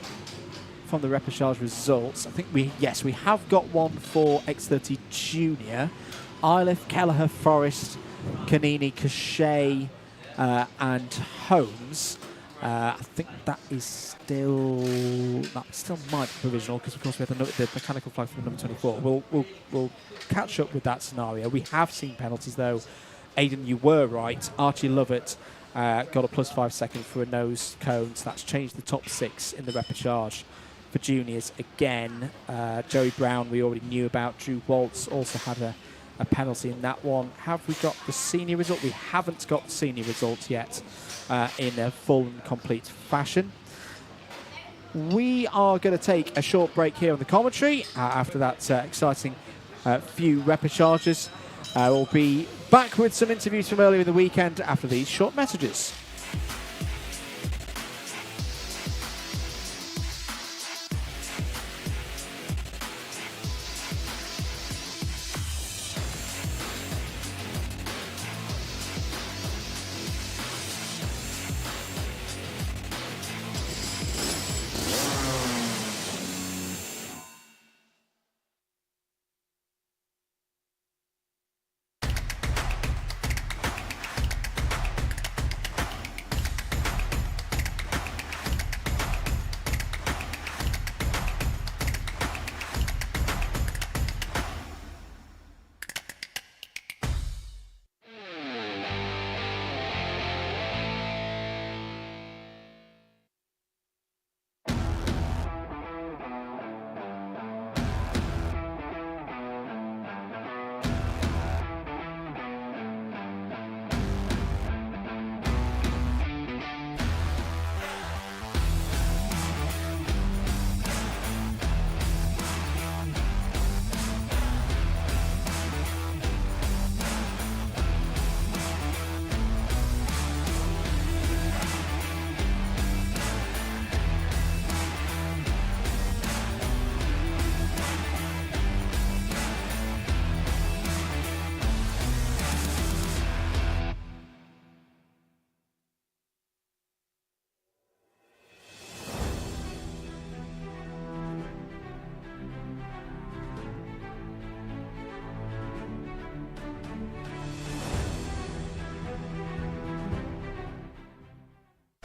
Speaker 2: results. I think we have got one for X30 Junior. Iliff, Kelleher, Forrest, Canini, Cachet, and Holmes. I think that still might be provisional because of course we have the mechanical flag for number 24. We'll catch up with that scenario. We have seen penalties though. Aidan, you were right. Archie Lovett got a +5 second for a nose cone, so that's changed the top 6 in the repechage for juniors again. Joey Brown we already knew about. Drew Waltz also had a penalty in that one. Have we got the senior result? We haven't got the senior result yet in a full and complete fashion. We are going to take a short break here on the commentary after that exciting few repechages. We'll be back with some interviews from earlier in the weekend after these short messages.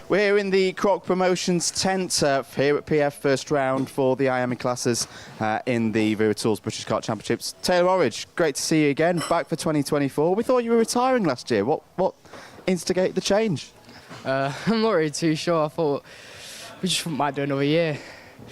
Speaker 1: We're in the Croc Promotions tent here at PF, first round for the IAME classes in the Wera Tools British Kart Championships. Taylor Orridge, great to see you again, back for 2024. We thought you were retiring last year. What instigated the change?
Speaker 11: I'm not really too sure. I thought we just might do another year.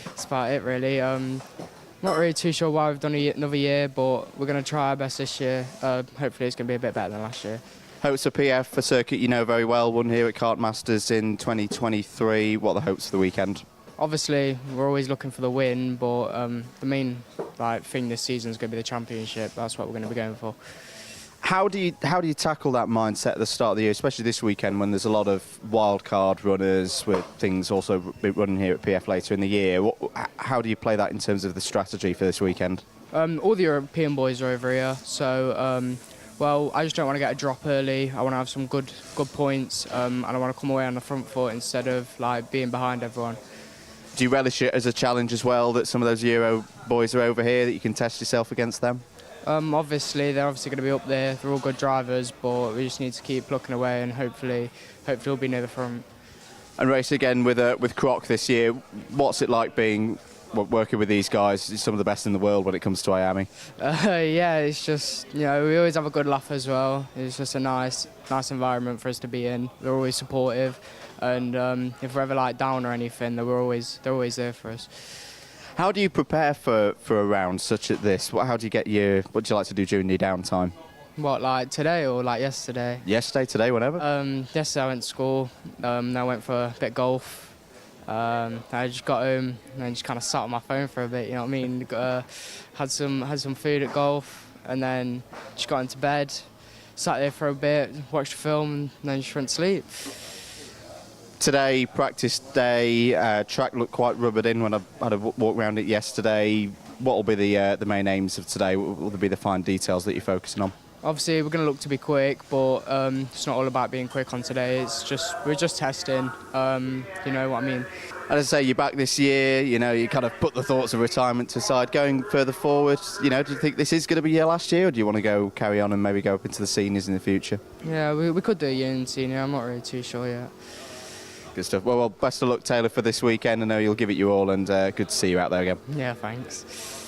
Speaker 11: That's about it, really. Not really too sure why we've done another year, but we're going to try our best this year. Hopefully it's going to be a bit better than last year.
Speaker 1: Hopes for PF, a circuit you know very well, won here at Kart Masters in 2023. What are the hopes for the weekend?
Speaker 11: Obviously, we're always looking for the win, but the main thing this season is going to be the championship. That's what we're going to be going for.
Speaker 1: How do you tackle that mindset at the start of the year, especially this weekend when there's a lot of wild card runners with things also running here at PF later in the year? How do you play that in terms of the strategy for this weekend?
Speaker 11: All the European boys are over here, so I just don't want to get a drop early. I want to have some good points, and I want to come away on the front foot instead of being behind everyone.
Speaker 1: Do you relish it as a challenge as well that some of those Euro boys are over here, that you can test yourself against them?
Speaker 11: Obviously, they're obviously going to be up there. They're all good drivers, but we just need to keep plucking away and hopefully we'll be near the front.
Speaker 1: And race again with Croc this year. What's it like being
Speaker 2: working with these guys? Is some of the best in the world when it comes to IAME.
Speaker 11: Yeah, it's just, we always have a good laugh as well. It's just a nice environment for us to be in. They're always supportive, and if we're ever like down or anything, they're always there for us.
Speaker 2: How do you prepare for a round such as this? How do you get what do you like to do during your downtime?
Speaker 11: What, like today or like yesterday?
Speaker 2: Yesterday, today, whenever?
Speaker 11: Yesterday I went to school, then I went for a bit of golf. I just got home and then just kind of sat on my phone for a bit, you know what I mean? Had some food at golf, and then just got into bed, sat there for a bit, watched a film, and then just went to sleep.
Speaker 2: Today, practice day, track looked quite rubbered in when I had a walk around it yesterday. What will be the main aims of today? What will be the fine details that you're focusing on?
Speaker 11: Obviously, we're going to look to be quick, but it's not all about being quick on today. We're just testing, you know what I mean?
Speaker 2: As I say, you're back this year, you kind of put the thoughts of retirement to side. Going further forward, do you think this is going to be your last year, or do you want to carry on and maybe go up into the seniors in the future?
Speaker 11: Yeah, we could do a year in senior. I'm not really too sure yet.
Speaker 2: Good stuff. Well, best of luck, Taylor, for this weekend. I know you'll give it your all, and good to see you out there again.
Speaker 11: Yeah, thanks.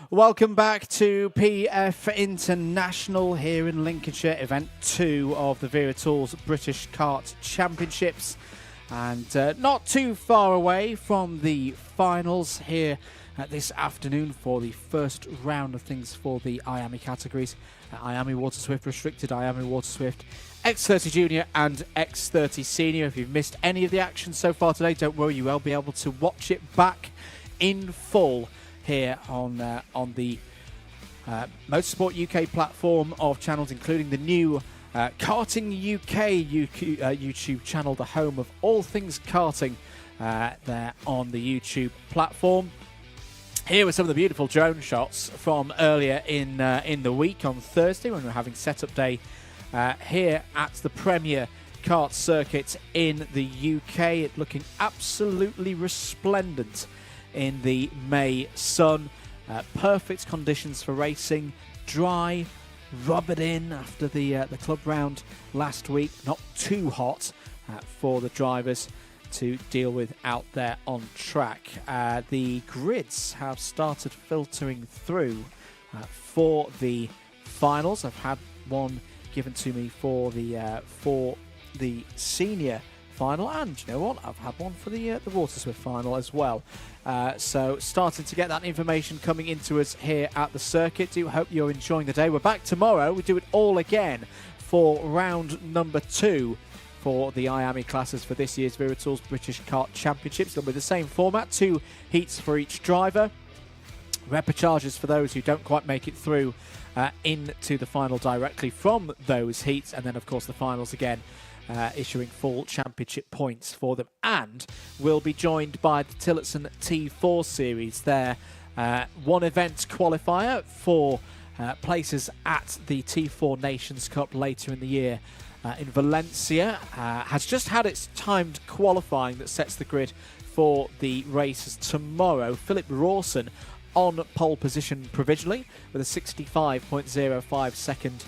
Speaker 2: Welcome back to PF International here in Lincolnshire, event 2 of the Wera Tools British Kart Championships, and not too far away from the finals here this afternoon for the first round of things for the IAME categories. IAME Water Swift Restricted, IAME Water Swift X30 Junior and X30 Senior. If you've missed any of the action so far today, don't worry, you will be able to watch it back in full here on the Motorsport UK platform of channels, including the new Karting UK YouTube channel, the home of all things karting, there on the YouTube platform. Here were some of the beautiful drone shots from earlier in the week on Thursday when we were having setup day here at the Premier Kart Circuit in the UK. It looking absolutely resplendent in the May sun. Perfect conditions for racing. Dry, rubbered in after the club round last week. Not too hot for the drivers to deal with out there on track. The grids have started filtering through for the finals. I've had one given to me for the senior final, and you know what, I've had one for the Water Swift final as well. So starting to get that information coming into us here at the circuit. Do hope you're enjoying the day. We're back tomorrow. We do it all again for round number 2 for the IAME classes for this year's Wera Tools British Kart Championships. It'll be the same format, 2 heats for each driver. Repecharges for those who don't quite make it through into the final directly from those heats, and then of course the finals again, issuing full championship points for them. And we'll be joined by the Tillotson T4 series, their one event qualifier for places at the T4 Nations Cup later in the year in Valencia has just had its timed qualifying that sets the grid for the races tomorrow. Philip Rawson on pole position provisionally with a 65.05 second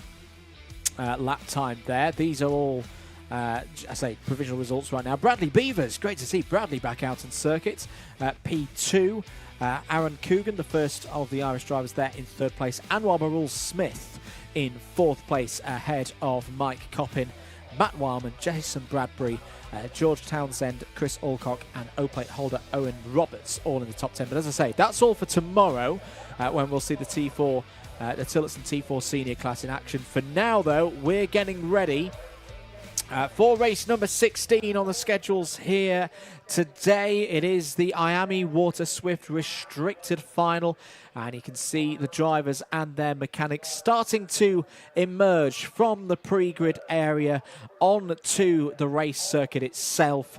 Speaker 2: lap time there. These are all, I say, provisional results right now. Bradley Beavers, great to see Bradley back out on circuit. P2. Aaron Coogan, the first of the Irish drivers there in third place. Anwar Marul Smith in fourth place ahead of Mike Coppin, Matt Wildman, Jason Bradbury, George Townsend, Chris Alcock and O-plate holder Owen Roberts all in the top 10. But as I say, that's all for tomorrow when we'll see the T4, the Tillotson T4 senior class in action. For now though, we're getting ready for race number 16 on the schedules here today. It is the IAME Water Swift Restricted Final, and you can see the drivers and their mechanics starting to emerge from the pre-grid area onto the race circuit itself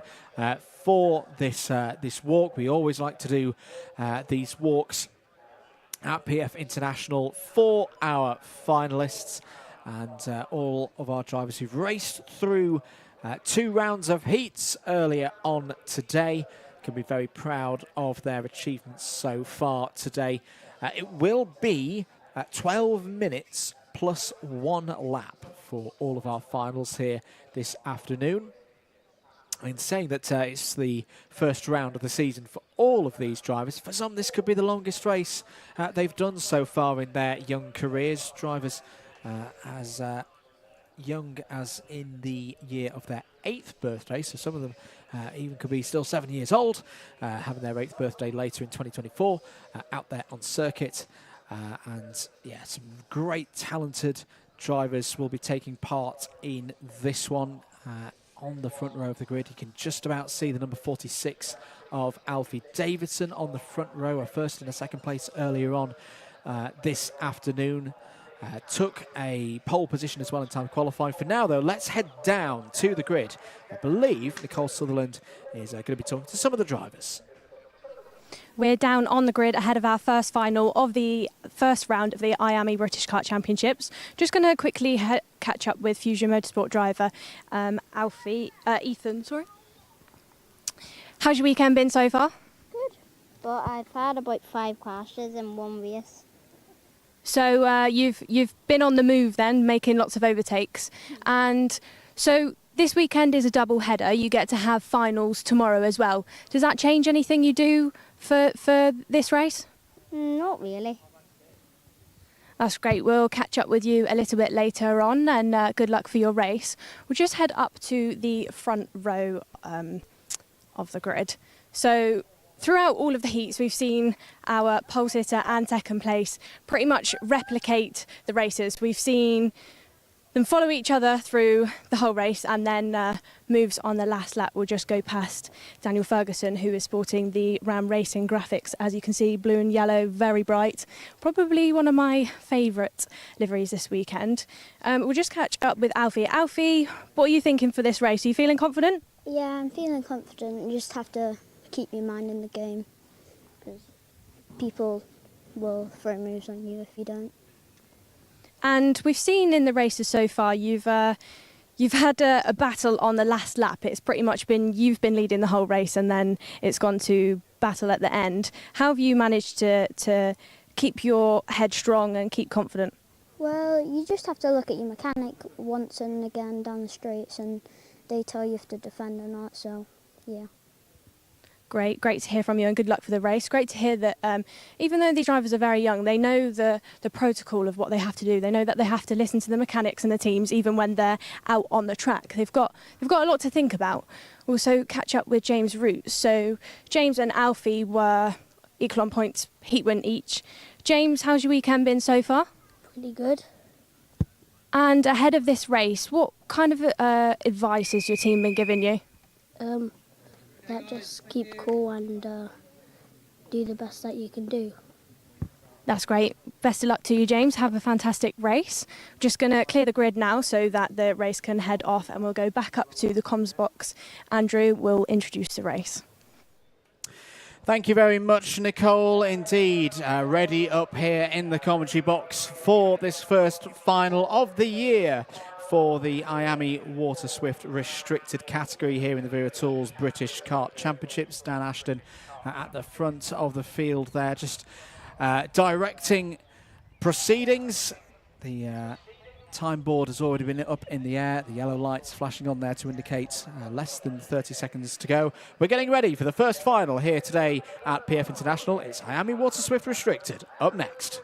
Speaker 2: for this walk. We always like to do these walks at PF International for our finalists. And all of our drivers who've raced through 2 rounds of heats earlier on today can be very proud of their achievements so far today. It will be 12 minutes plus 1 lap for all of our finals here this afternoon. In saying that it's the first round of the season for all of these drivers, for some this could be the longest race they've done so far in their young careers. Drivers as young as in the year of their 8th birthday, so some of them even could be still 7 years old, having their 8th birthday later in 2024 out there on circuit. And yeah, some great talented drivers will be taking part in this one. On the front row of the grid, you can just about see the number 46 of Alfie Davidson on the front row, a first and a second place earlier on this afternoon. Took a pole position as well in time qualifying. For now, though, let's head down to the grid. I believe Nicole Sutherland is going to be talking to some of the drivers.
Speaker 3: We're down on the grid ahead of our first final of the first round of the IAME British Kart Championships. Just going to quickly catch up with Fusion Motorsport driver Ethan. How's your weekend been so far?
Speaker 7: Good, but I've had about 5 crashes in one race.
Speaker 3: So you've been on the move then, making lots of overtakes. And so this weekend is a double header. You get to have finals tomorrow as well. Does that change anything you do for this race?
Speaker 7: Not really.
Speaker 3: That's great. We'll catch up with you a little bit later on, and good luck for your race. We'll just head up to the front row of the grid. So throughout all of the heats, we've seen our pole sitter and second place pretty much replicate the races. We've seen them follow each other through the whole race, and then moves on the last lap will just go past Daniel Ferguson, who is sporting the Ram Racing graphics. As you can see, blue and yellow, very bright. Probably one of my favourite liveries this weekend. We'll just catch up with Alfie. Alfie, what are you thinking for this race? Are you feeling confident?
Speaker 7: Yeah, I'm feeling confident. You just have to keep your mind in the game, because people will throw moves on you if you don't.
Speaker 3: And we've seen in the races so far, you've had a battle on the last lap. It's pretty much been you've been leading the whole race, and then it's gone to battle at the end. How have you managed to keep your head strong and keep confident?
Speaker 7: Well, you just have to look at your mechanic once and again down the straights, and they tell you if to defend or not. So, yeah.
Speaker 3: Great to hear from you, and good luck for the race. Great to hear that even though these drivers are very young, they know the protocol of what they have to do. They know that they have to listen to the mechanics and the teams even when they're out on the track. They've got a lot to think about. Also catch up with James Roots. So James and Alfie were equal on points, heat win each. James, how's your weekend been so far?
Speaker 7: Pretty good.
Speaker 3: And ahead of this race, what kind of advice has your team been giving you?
Speaker 7: Just keep cool and do the best that you can do.
Speaker 3: That's great. Best of luck to you, James. Have a fantastic race. Just going to clear the grid now so that the race can head off, and we'll go back up to the comms box. Andrew will introduce the race.
Speaker 2: Thank you very much, Nicole. Indeed, ready up here in the commentary box for this first final of the year for the IAME Water Swift restricted category here in the Wera Tools British Kart Championships. Dan Ashton at the front of the field there, just directing proceedings. The time board has already been up in the air. The yellow lights flashing on there to indicate less than 30 seconds to go. We're getting ready for the first final here today at PF International. It's IAME Water Swift Restricted up next.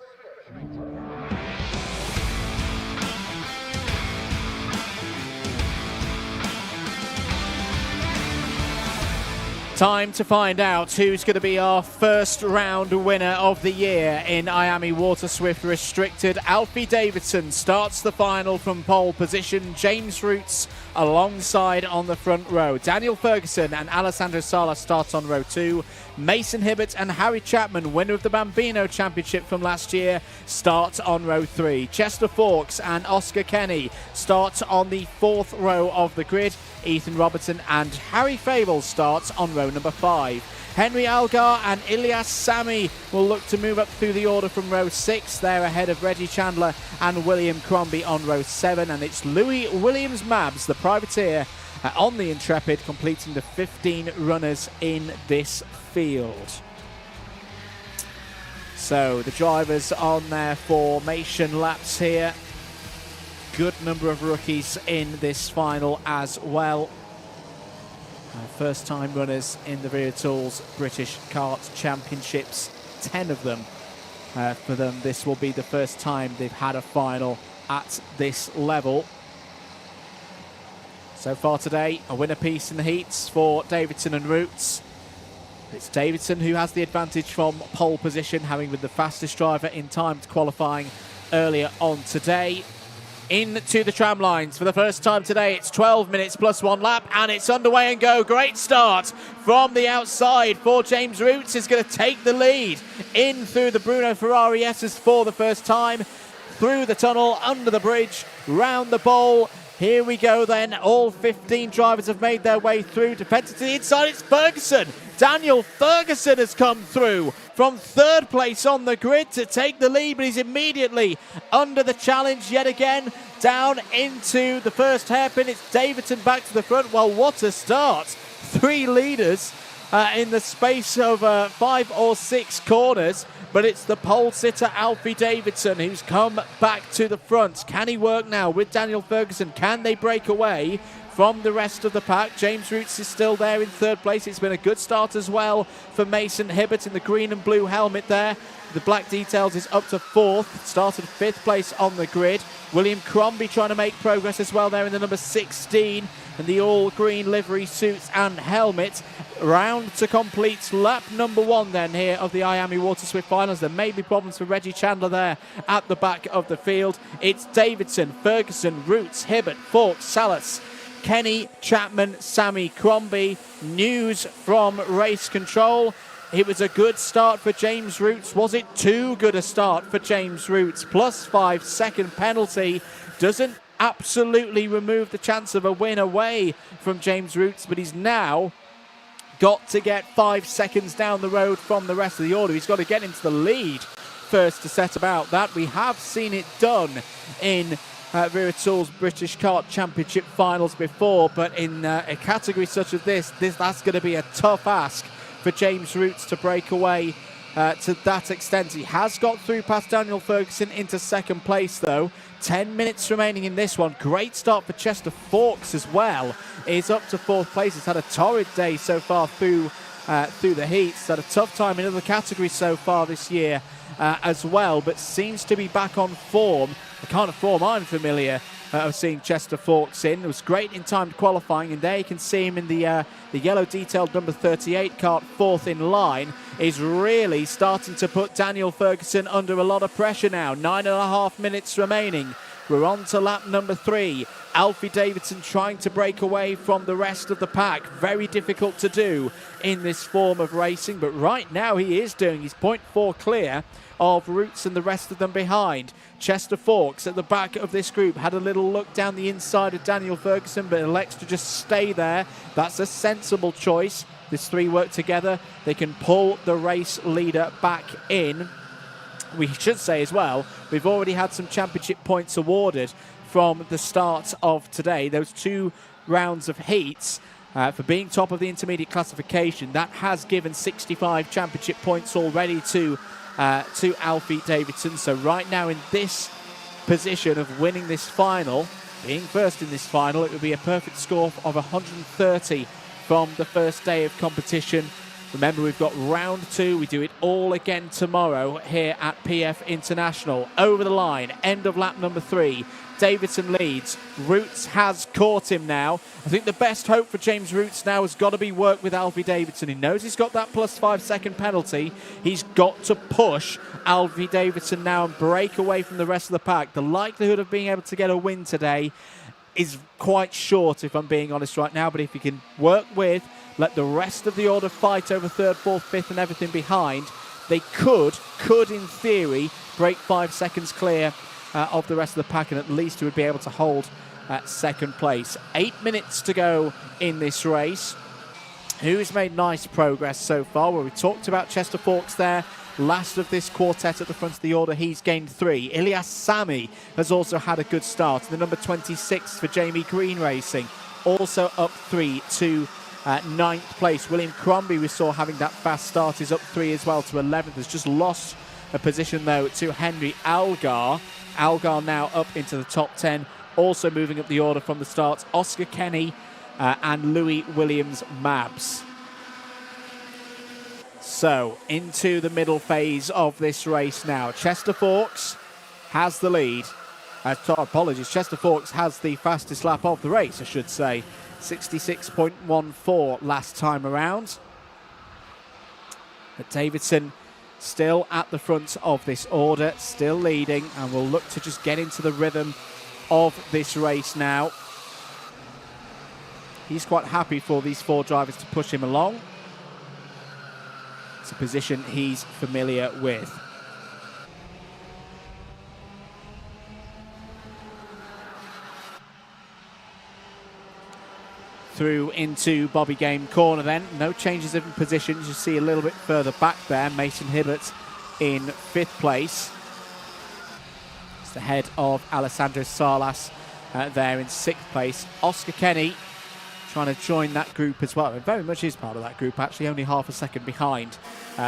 Speaker 2: Time to find out who's going to be our first round winner of the year in IAME Water Swift Restricted. Alfie Davidson starts the final from pole position. James Roots alongside on the front row. Daniel Ferguson and Alessandro Sala start on row 2. Mason Hibbert and Harry Chapman, winner of the Bambino Championship from last year, start on row 3. Chester Fawkes and Oscar Kenny start on the 4th row of the grid. Ethan Robertson and Harry Fable starts on row number 5. Henry Algar and Ilyas Sami will look to move up through the order from row 6. They're ahead of Reggie Chandler and William Crombie on row 7. And it's Louis Williams-Mabs, the privateer, on the Intrepid, completing the 15 runners in this field. So the drivers on their formation laps here. Good number of rookies in this final as well. First time runners in the Wera Tools British Kart Championships, 10 of them. For them, this will be the first time they've had a final at this level. So far today, a winner piece in the heats for Davidson and Roots. It's Davidson who has the advantage from pole position, having been the fastest driver in timed qualifying earlier on today. Into the tram lines for the first time today. It's 12 minutes plus 1 lap, and it's underway and go. Great start from the outside for James Roots. Is going to take the lead in through the Bruno Ferrari S's for the first time. Through the tunnel, under the bridge, round the bowl. Here we go then. All 15 drivers have made their way through. Defended to the inside, it's Ferguson. Daniel Ferguson has come through from 3rd place on the grid to take the lead, but he's immediately under the challenge yet again. Down into the first hairpin, it's Davidson back to the front. Well, what a start. 3 leaders in the space of 5 or 6 corners. But it's the pole sitter Alfie Davidson who's come back to the front. Can he work now with Daniel Ferguson? Can they break away from the rest of the pack? James Roots is still there in 3rd place. It's been a good start as well for Mason Hibbert in the green and blue helmet there. The black details is up to 4th. Started 5th place on the grid. William Crombie trying to make progress as well there in the number 16. And the all-green livery suits and helmet. Round to complete lap number 1 then here of the IAME Water Swift Finals. There may be problems for Reggie Chandler there at the back of the field. It's Davidson, Ferguson, Roots, Hibbert, Fawkes, Salas, Kenny, Chapman, Sammy, Crombie. News from race control. It was a good start for James Roots. Was it too good a start for James Roots? Plus 5 second penalty doesn't absolutely remove the chance of a win away from James Roots, but he's now got to get 5 seconds down the road from the rest of the order. He's got to get into the lead first to set about that. We have seen it done in Wera Tools British Kart Championship finals before, but in a category such as that's going to be a tough ask for James Roots to break away to that extent. He has got through past Daniel Ferguson into 2nd place though. 10 minutes remaining in this one. Great start for Chester Fawkes as well. Is up to 4th place. He's had a torrid day so far through the heats. Had a tough time in other categories so far this year as well, but seems to be back on form. The kind of form I'm familiar of seeing Chester Fawkes in. It was great in timed qualifying, and there you can see him in the yellow detailed number 38 kart, 4th in line. Is really starting to put Daniel Ferguson under a lot of pressure now. 9.5 minutes remaining. We're on to lap number 3. Alfie Davidson trying to break away from the rest of the pack. Very difficult to do in this form of racing, but right now he is doing. He's 0.4 clear of Roots and the rest of them behind. Chester Fawkes at the back of this group had a little look down the inside of Daniel Ferguson, but elects to just stay there. That's a sensible choice. These 3 work together. They can pull the race leader back in. We should say as well, we've already had some championship points awarded from the start of today. Those 2 rounds of heats for being top of the intermediate classification, that has given 65 championship points already to Alfie Davidson. So right now in this position of winning this final, being first in this final, it would be a perfect score of 130 from the first day of competition. Remember, we've got round 2. We do it all again tomorrow here at PF International. Over the line, end of lap number 3. Davidson leads. Roots has caught him now. I think the best hope for James Roots now has got to be work with Alfie Davidson. He knows he's got that plus 5 second penalty. He's got to push Alfie Davidson now and break away from the rest of the pack. The likelihood of being able to get a win today is quite short, if I'm being honest right now. But if he can work with, let the rest of the order fight over 3rd, 4th, 5th and everything behind, they could in theory break 5 seconds clear of the rest of the pack, and at least he would be able to hold 2nd place. 8 minutes to go in this race. Who's made nice progress so far? Well, we talked about Chester Fawkes there. Last of this quartet at the front of the order, he's gained 3. Ilyas Sami has also had a good start. The number 26 for Jamie Green Racing, also up 3 to 9th place. William Crombie, we saw having that fast start, is up 3 as well to 11th. Has just lost a position though to Henry Algar. Algar now up into the top 10. Also moving up the order from the start, Oscar Kenny and Louis Williams Mabs. So into the middle phase of this race now. Chester Fawkes has the lead. Apologies, Chester Fawkes has the fastest lap of the race, I should say. 66.14 last time around. But Davidson still at the front of this order, still leading, and will look to just get into the rhythm of this race now. He's quite happy for these 4 drivers to push him along. It's a position he's familiar with. Through into Bobby Game corner then. No changes in positions. You see a little bit further back there. Mason Hibbert in 5th place. It's the head of Alessandro Salas there in 6th place. Oscar Kenny trying to join that group as well. It very much is part of that group, actually. Only half a second behind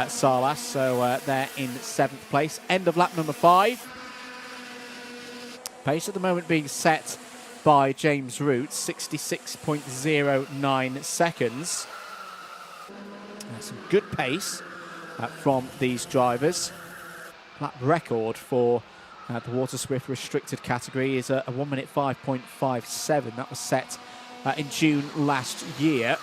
Speaker 2: Salas. So they're in 7th place. End of lap number 5. Pace at the moment being set by James Roots, 66.09 seconds. Some good pace from these drivers. Lap record for the Water Swift restricted category is a 1 minute 5.57. That was set in June last year.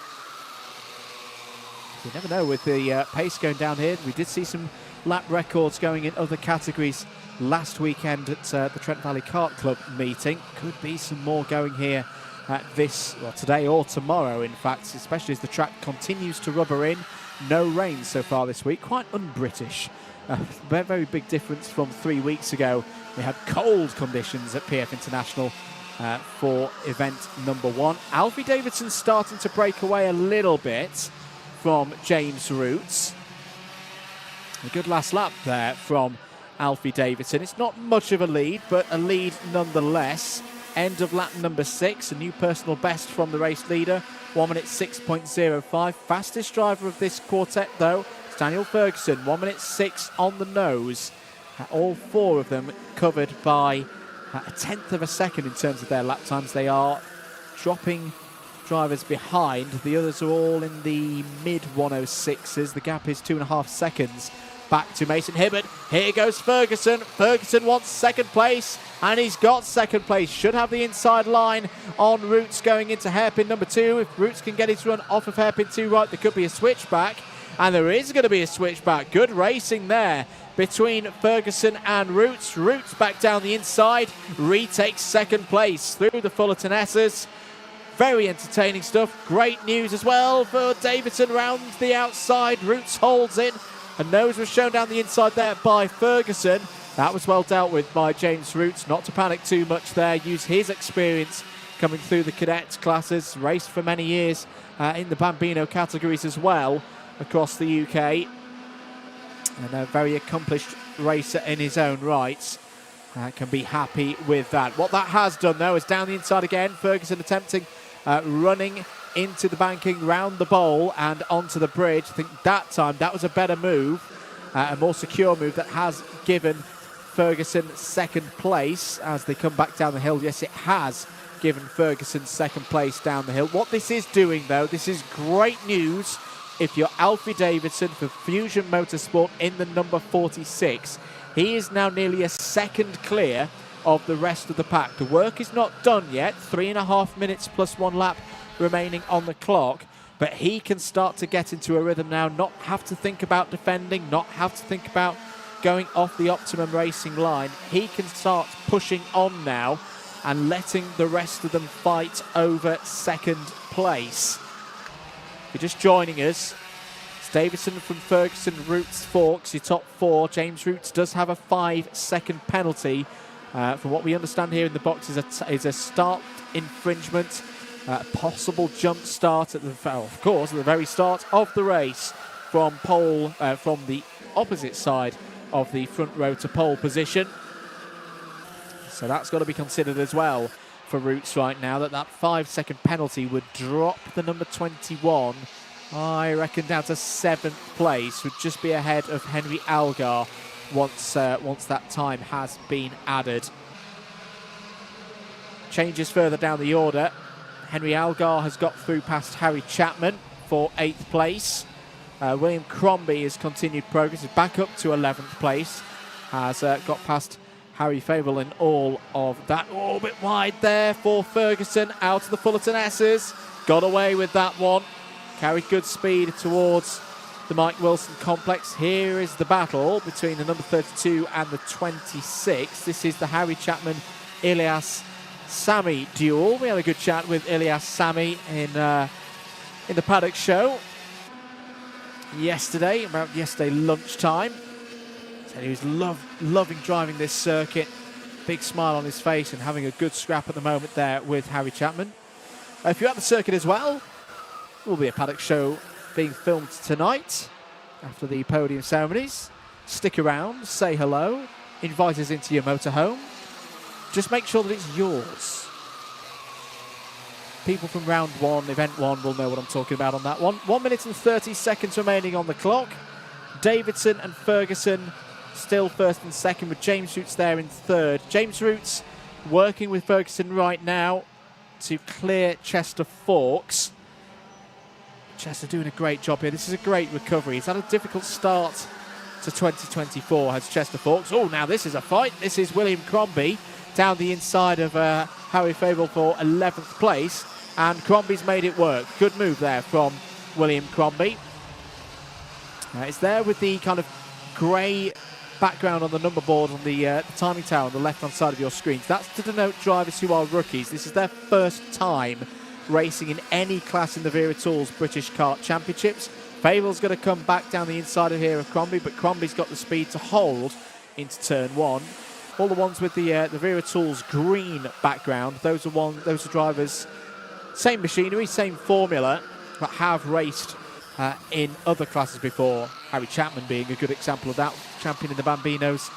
Speaker 2: You never know with the pace going down here. We did see some lap records going in other categories last weekend at the Trent Valley Kart Club meeting. Could be some more going here today or tomorrow, in fact, especially as the track continues to rubber in. No rain so far this week, quite un-British. Very, very big difference from 3 weeks ago. We had cold conditions at PF International for event number 1. Alfie Davidson starting to break away a little bit from James Roots. A good last lap there from Alfie Davidson. It's not much of a lead, but a lead nonetheless. End of lap number 6, a new personal best from the race leader, 1 minute 6.05. Fastest driver of this quartet, though, is Daniel Ferguson, 1 minute 6 on the nose. All 4 of them covered by a 1/10 of a second in terms of their lap times. They are dropping drivers behind. The others are all in the mid 106s. The gap is 2.5 seconds. Back to Mason Hibbert. Here goes Ferguson. Ferguson wants 2nd place, and he's got 2nd place. Should have the inside line on Roots going into hairpin number 2. If Roots can get his run off of hairpin 2 right, there could be a switchback, and there is going to be a switchback. Good racing there between Ferguson and Roots. Roots back down the inside, retakes 2nd place through the Fullerton S's. Very entertaining stuff. Great news as well for Davidson round the outside. Roots holds it. A nose was shown down the inside there by Ferguson. That was well dealt with by James Roots. Not to panic too much there. Use his experience coming through the cadet classes. Raced for many years in the Bambino categories as well across the UK. And a very accomplished racer in his own right. can be happy with that. What that has done, though, is down the inside again. Ferguson attempting running into the banking, round the bowl and onto the bridge. I think that time that was a better move, a more secure move that has given Ferguson second place as they come back down the hill. Yes, it has given Ferguson second place down the hill. What this is doing, though, this is great news if you're Alfie Davidson for Fusion Motorsport in the number 46. He is now nearly a second clear of the rest of the pack. The work is not done yet. 3.5 minutes plus 1 lap remaining on the clock. But he can start to get into a rhythm now, not have to think about defending, not have to think about going off the Optimum Racing line. He can start pushing on now and letting the rest of them fight over second place. If you're just joining us, it's Davidson from Ferguson, Roots, Forks, your top 4. James Roots does have a 5-second penalty. From what we understand here in the box is a start infringement, possible jump start at the very start of the race from from the opposite side of the front row to pole position. So that's got to be considered as well for Roots right now, that 5-second penalty would drop the number 21, I reckon, down to 7th place, would just be ahead of Henry Algar once that time has been added. Changes further down the order. Henry Algar has got through past Harry Chapman for 8th place. William Crombie has continued progress, is back up to 11th place, has got past Harry Fable in all of that. Oh, a bit wide there for Ferguson, out of the Fullerton S's. Got away with that one. Carried good speed towards the Mike Wilson complex. Here is the battle between the number 32 and the 26. This is the Harry Chapman, Ilias Sami duel. We had a good chat with Ilias Sami in the Paddock show yesterday, about yesterday lunchtime. Said he was loving driving this circuit. Big smile on his face and having a good scrap at the moment there with Harry Chapman. If you're at the circuit as well, there will be a Paddock show being filmed tonight after the podium ceremonies. Stick around, say hello, invite us into your motorhome. Just make sure that it's yours. People from round 1, event 1, will know what I'm talking about on that one. 1 minute and 30 seconds remaining on the clock. Davidson and Ferguson still first and second, with James Roots there in third. James Roots working with Ferguson right now to clear Chester Forks. Chester doing a great job here. This is a great recovery. He's had a difficult start to 2024, has Chester Forks. Oh, now this is a fight. This is William Crombie down the inside of Harry Fable for 11th place. And Crombie's made it work. Good move there from William Crombie. It's there with the kind of grey background on the number board on the timing tower on the left-hand side of your screens. That's to denote drivers who are rookies. This is their first time racing in any class in the Wera Tools British Kart Championships. Fable's going to come back down the inside of here of Crombie, but Crombie's got the speed to hold into turn 1. All the ones with the Wera Tools green background, those are drivers, same machinery, same formula, but have raced in other classes before. Harry Chapman being a good example of that, champion in the Bambinos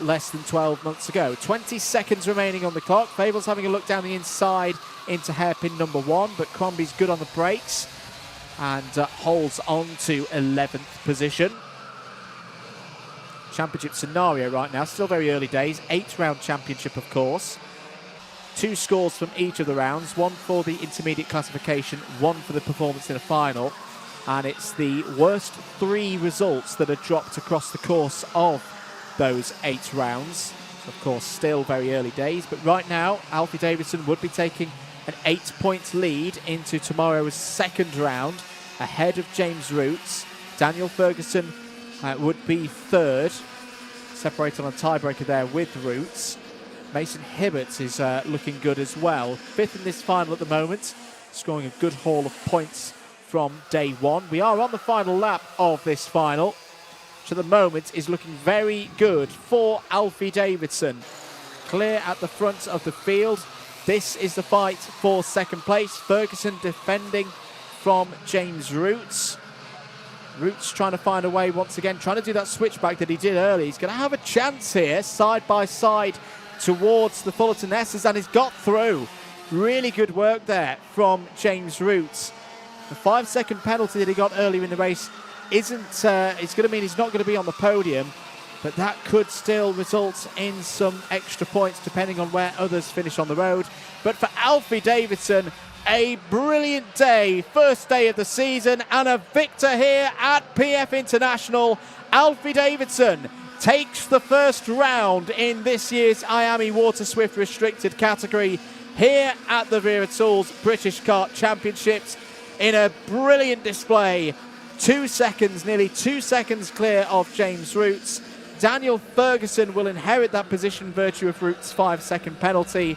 Speaker 2: less than 12 months ago. 20 seconds remaining on the clock. Fable's having a look down the inside into hairpin number 1, but Crombie's good on the brakes and holds on to 11th position. Championship scenario right now, still very early days. 8-round championship, of course. 2 scores from each of the rounds, 1 for the intermediate classification, 1 for the performance in a final. And it's the worst 3 results that are dropped across the course of those 8 rounds. So of course, still very early days. But right now, Alfie Davidson would be taking an 8-point lead into tomorrow's second round, ahead of James Roots. Daniel Ferguson would be third, separated on a tiebreaker there with Roots. Mason Hibbert is looking good as well. 5th in this final at the moment, scoring a good haul of points from day 1. We are on the final lap of this final, which at the moment is looking very good for Alfie Davidson. Clear at the front of the field. This is the fight for second place. Ferguson defending from James Roots. Roots trying to find a way once again, trying to do that switchback that he did early. He's going to have a chance here, side by side towards the Fullerton S's, and he's got through. Really good work there from James Roots. The 5-second penalty that he got earlier in the race isn't, it's going to mean he's not going to be on the podium, but that could still result in some extra points depending on where others finish on the road. But for Alfie Davidson, a brilliant day, first day of the season, and a victor here at PF International. Alfie Davidson takes the first round in this year's IAME Water Swift Restricted category here at the Wera Tools British Kart Championships in a brilliant display. 2 seconds, nearly 2 seconds clear of James Roots. Daniel Ferguson will inherit that position virtue of Roots' 5-second penalty.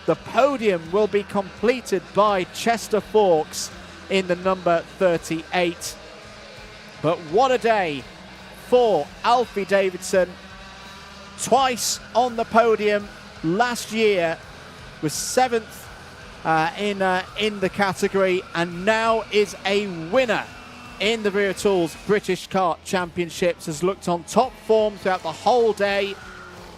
Speaker 2: The podium will be completed by Chester Fawkes in the number 38. But what a day for Alfie Davidson. Twice on the podium. Last year was 7th in the category, and now is a winner in the Wera Tools British Kart Championships. Has looked on top form throughout the whole day.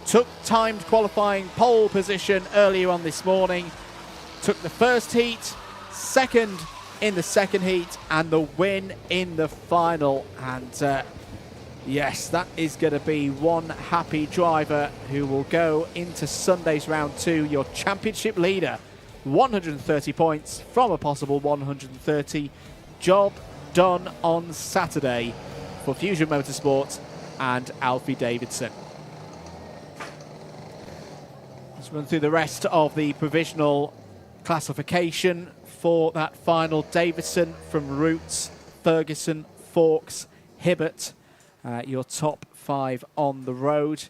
Speaker 2: Took timed qualifying pole position earlier on this morning. Took the first heat, second in the second heat, and the win in the final. And yes, that is going to be one happy driver who will go into Sunday's round 2, your championship leader. 130 points from a possible 130. Job done on Saturday for Fusion Motorsports and Alfie Davidson. Let's run through the rest of the provisional classification for that final. Davidson from Roots, Ferguson, Fawkes, Hibbert, your top 5 on the road.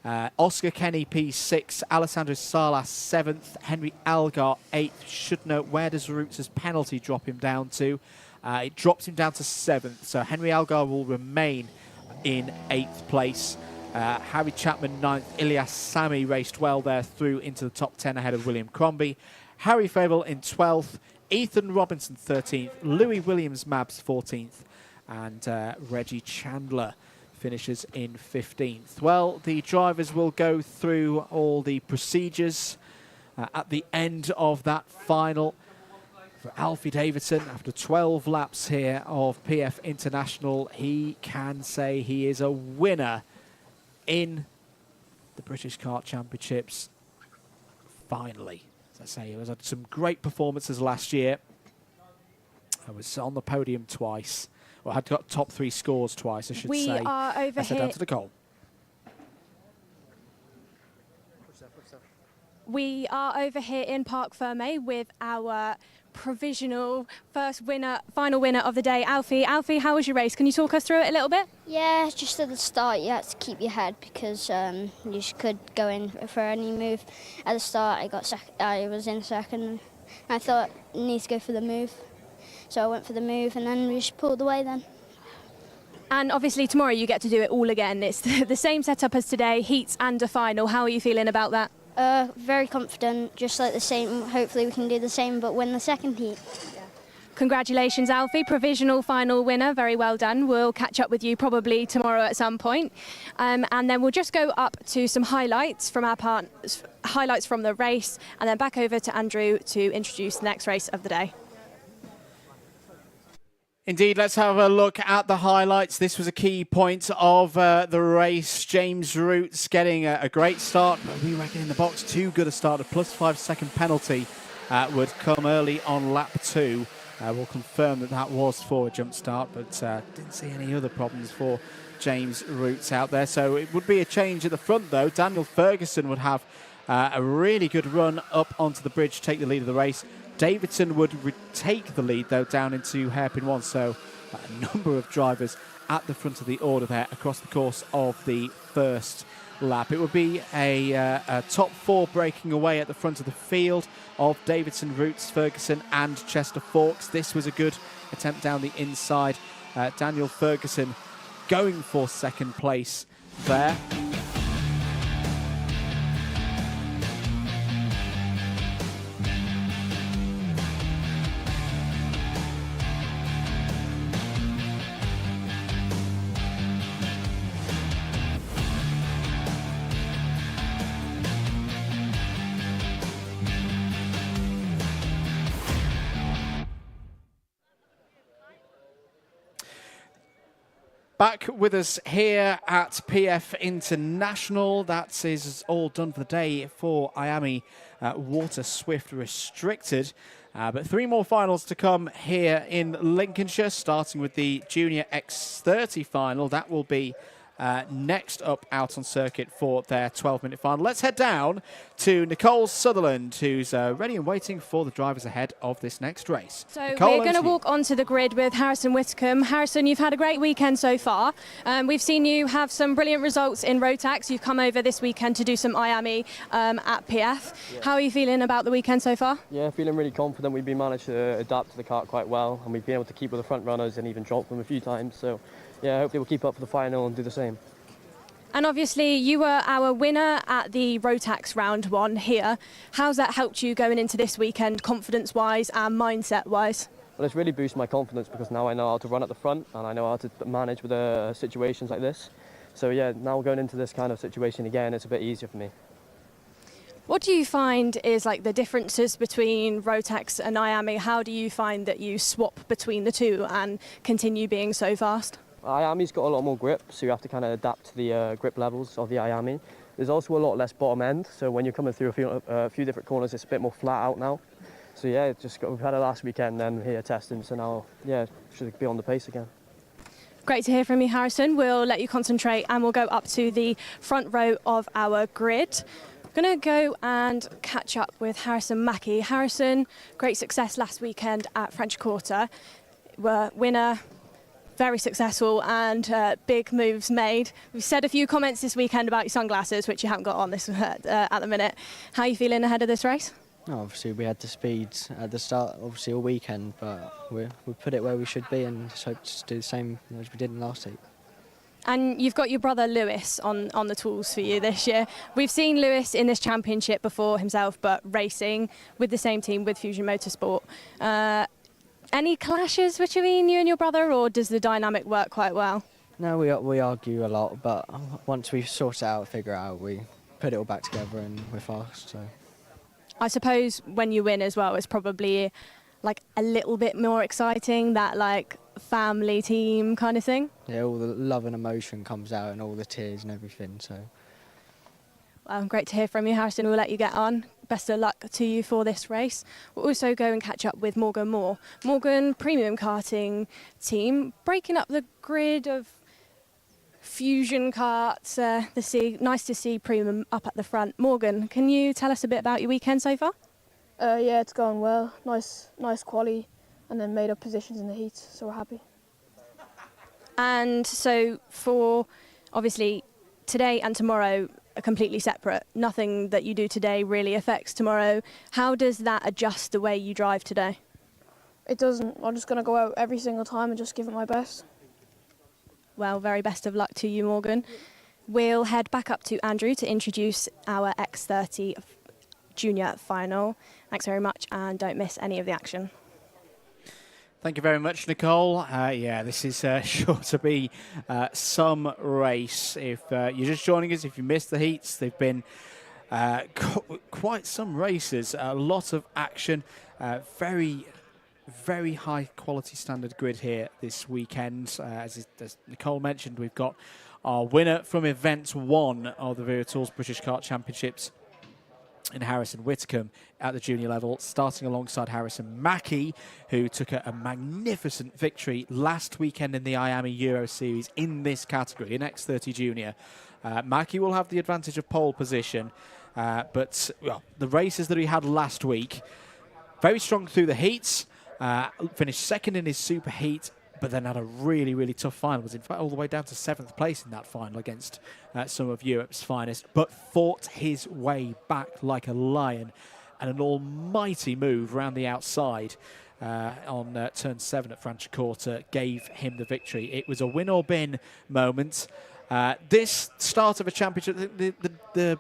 Speaker 2: Oscar Kenny P6, Alessandro Salas 7th, Henry Algar 8th. Should note, where does Roots' penalty drop him down to? It drops him down to 7th, so Henry Algar will remain in 8th place. Harry Chapman 9th, Ilyas Sami raced well there through into the top 10 ahead of William Crombie. Harry Fable in 12th, Ethan Robinson 13th, Louis Williams Mabs 14th, and Reggie Chandler finishes in 15th. Well, the drivers will go through all the procedures at the end of that final. For Alfie Davidson, after 12 laps here of PF International, he can say he is a winner in the British Kart Championships. Finally, as I say, he has had some great performances last year. I was on the podium twice. Well, I had got top 3 scores twice, I should say.
Speaker 3: We are over
Speaker 2: here. Down to Nicole.
Speaker 3: We are over here in Parc Fermé with our provisional final winner of the day, Alfie. Alfie, how was your race? Can you talk us through it a little bit?
Speaker 7: Yeah, just at the start you had to keep your head because you just could go in for any move. At the start I was in second and I thought I need to go for the move. So I went for the move and then we just pulled away then.
Speaker 3: And obviously tomorrow you get to do it all again. It's the same setup as today, heats and a final. How are you feeling about that?
Speaker 7: Very confident, just like the same. Hopefully we can do the same but win the second heat.
Speaker 3: Congratulations, Alfie. Provisional final winner. Very well done. We'll catch up with you probably tomorrow at some point. And then we'll just go up to some highlights from our highlights from the race, and then back over to Andrew to introduce the next race of the day.
Speaker 2: Indeed, let's have a look at the highlights. This was a key point of the race. James Roots getting a great start, but we reckon in the box too good a start. A plus 5-second penalty would come early on lap 2. We'll confirm that was for a jump start, but didn't see any other problems for James Roots out there. So it would be a change at the front though. Daniel Ferguson would have a really good run up onto the bridge, take the lead of the race. Davidson would retake the lead, though, down into hairpin 1. So a number of drivers at the front of the order there across the course of the first lap. It would be a top 4 breaking away at the front of the field of Davidson, Roots, Ferguson and Chester Fawkes. This was a good attempt down the inside. Daniel Ferguson going for second place there. Back with us here at PF International. That is all done for the day for IAME Water Swift Restricted. But 3 more finals to come here in Lincolnshire, starting with the Junior X30 final. That will be next up out on circuit for their 12-minute final. Let's head down to Nicole Sutherland, who's ready and waiting for the drivers ahead of this next race.
Speaker 3: So
Speaker 2: Nicole,
Speaker 3: we're going to walk onto the grid with Harrison Whitcomb. Harrison, you've had a great weekend so far. We've seen you have some brilliant results in Rotax. You've come over this weekend to do some IAME at PF. Yeah. How are you feeling about the weekend so far?
Speaker 12: Yeah, feeling really confident. We've been managed to adapt to the kart quite well, and we've been able to keep with the front runners and even drop them a few times. So yeah, hopefully we'll keep up for the final and do the same.
Speaker 3: And obviously you were our winner at the Rotax round 1 here. How's that helped you going into this weekend, confidence-wise and mindset-wise?
Speaker 12: Well, it's really boosted my confidence because now I know how to run at the front and I know how to manage with situations like this. So yeah, now going into this kind of situation again, it's a bit easier for me.
Speaker 3: What do you find is like the differences between Rotax and IAME? How do you find that you swap between the two and continue being so fast?
Speaker 12: IAME's got a lot more grip, so you have to kind of adapt to the grip levels of the IAME. There's also a lot less bottom end, so when you're coming through a few different corners, it's a bit more flat out now. So yeah, we've had it last weekend then here testing, so now yeah, should be on the pace again.
Speaker 3: Great to hear from you, Harrison. We'll let you concentrate and we'll go up to the front row of our grid. I'm going to go and catch up with Harrison Mackie. Harrison, great success last weekend at French Quarter. Were winner, very successful and big moves made. We've said a few comments this weekend about your sunglasses, which you haven't got on this at the minute. How are you feeling ahead of this race?
Speaker 13: Oh, obviously we had the speeds at the start, obviously all weekend, but we put it where we should be and just hope to do the same as we did in last week.
Speaker 3: And you've got your brother Lewis on the tools for you this year. We've seen Lewis in this championship before himself, but racing with the same team with Fusion Motorsport. Any clashes between you and your brother, or does the dynamic work quite well?
Speaker 13: No, we argue a lot, but once we sort it out, figure it out, we put it all back together and we're fast. So
Speaker 3: I suppose when you win as well, it's probably like a little bit more exciting, that like family team kind of thing.
Speaker 13: Yeah, all the love and emotion comes out and all the tears and everything. So.
Speaker 3: Well, great to hear from you, Harrison. We'll let you get on. Best of luck to you for this race. We'll also go and catch up with Morgan Moore. Morgan, premium karting team, breaking up the grid of Fusion karts. Nice to see premium up at the front. Morgan, can you tell us a bit about your weekend so far?
Speaker 14: Yeah, it's going well. Nice quali, and then made up positions in the heats, so we're happy.
Speaker 3: And so for obviously today and tomorrow are completely separate. Nothing that you do today really affects tomorrow. How does that adjust the way you drive today?
Speaker 14: It doesn't. I'm just going to go out every single time and just give it my best.
Speaker 3: Well, very best of luck to you, Morgan. We'll head back up to Andrew to introduce our X30 Junior final. Thanks very much, and don't miss any of the action.
Speaker 2: Thank you very much, Nicole. Yeah, this is sure to be some race. If you're just joining us, if you missed the heats, they've been quite some races. A lot of action. Very, very high quality standard grid here this weekend. As Nicole mentioned, we've got our winner from Event 1 of the Wera Tools British Kart Championships in Harrison Whitcomb at the junior level, starting alongside Harrison Mackie, who took a magnificent victory last weekend in the IAME Euro Series in this category, in X30 Junior. Mackie will have the advantage of pole position, but well, the races that he had last week, very strong through the heats, finished second in his super heat, but then had a really, really tough final. Was in fact all the way down to 7th place in that final against some of Europe's finest, but fought his way back like a lion, and an almighty move around the outside on turn 7 at Franciacorta gave him the victory. It was a win or bin moment. This start of a championship, the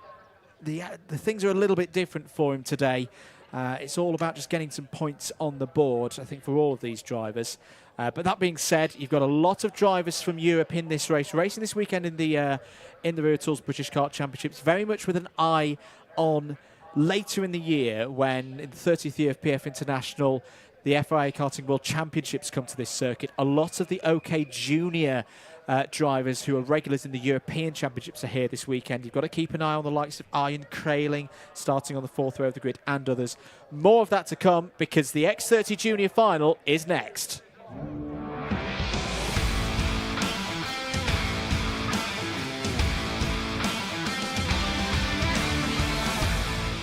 Speaker 2: things are a little bit different for him today. It's all about just getting some points on the board, I think, for all of these drivers. But that being said, you've got a lot of drivers from Europe in this race, racing this weekend in the Wera Tools British Kart Championships, very much with an eye on later in the year when, in the 30th year of PF International, the FIA Karting World Championships come to this circuit. A lot of the OK Junior drivers who are regulars in the European Championships are here this weekend. You've got to keep an eye on the likes of Ian Crailing starting on the 4th row of the grid and others. More of that to come because the X30 Junior Final is next.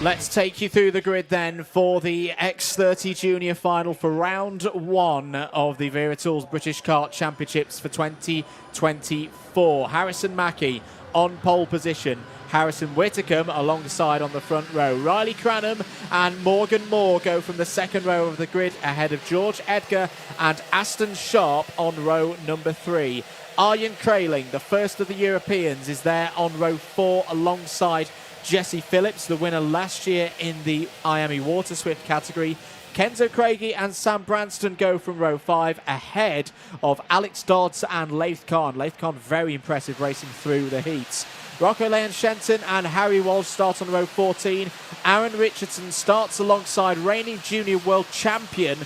Speaker 2: Let's take you through the grid then for the X30 Junior Final for round 1 of the Wera Tools British Kart Championships for 2024. Harrison Mackie on pole position. Harrison Whitcomb alongside on the front row. Riley Cranham and Morgan Moore go from the 2nd row of the grid ahead of George Edgar and Aston Sharp on row number 3. Arjen Crailing, the first of the Europeans, is there on row 4 alongside Jesse Phillips, the winner last year in the IAME Water Swift category. Kenzo Craigie and Sam Branston go from row 5 ahead of Alex Dodds and Leith Khan. Leith Khan very impressive racing through the heats. Rocco Leon Shenton and Harry Walsh start on row 14. Aaron Richardson starts alongside reigning junior world champion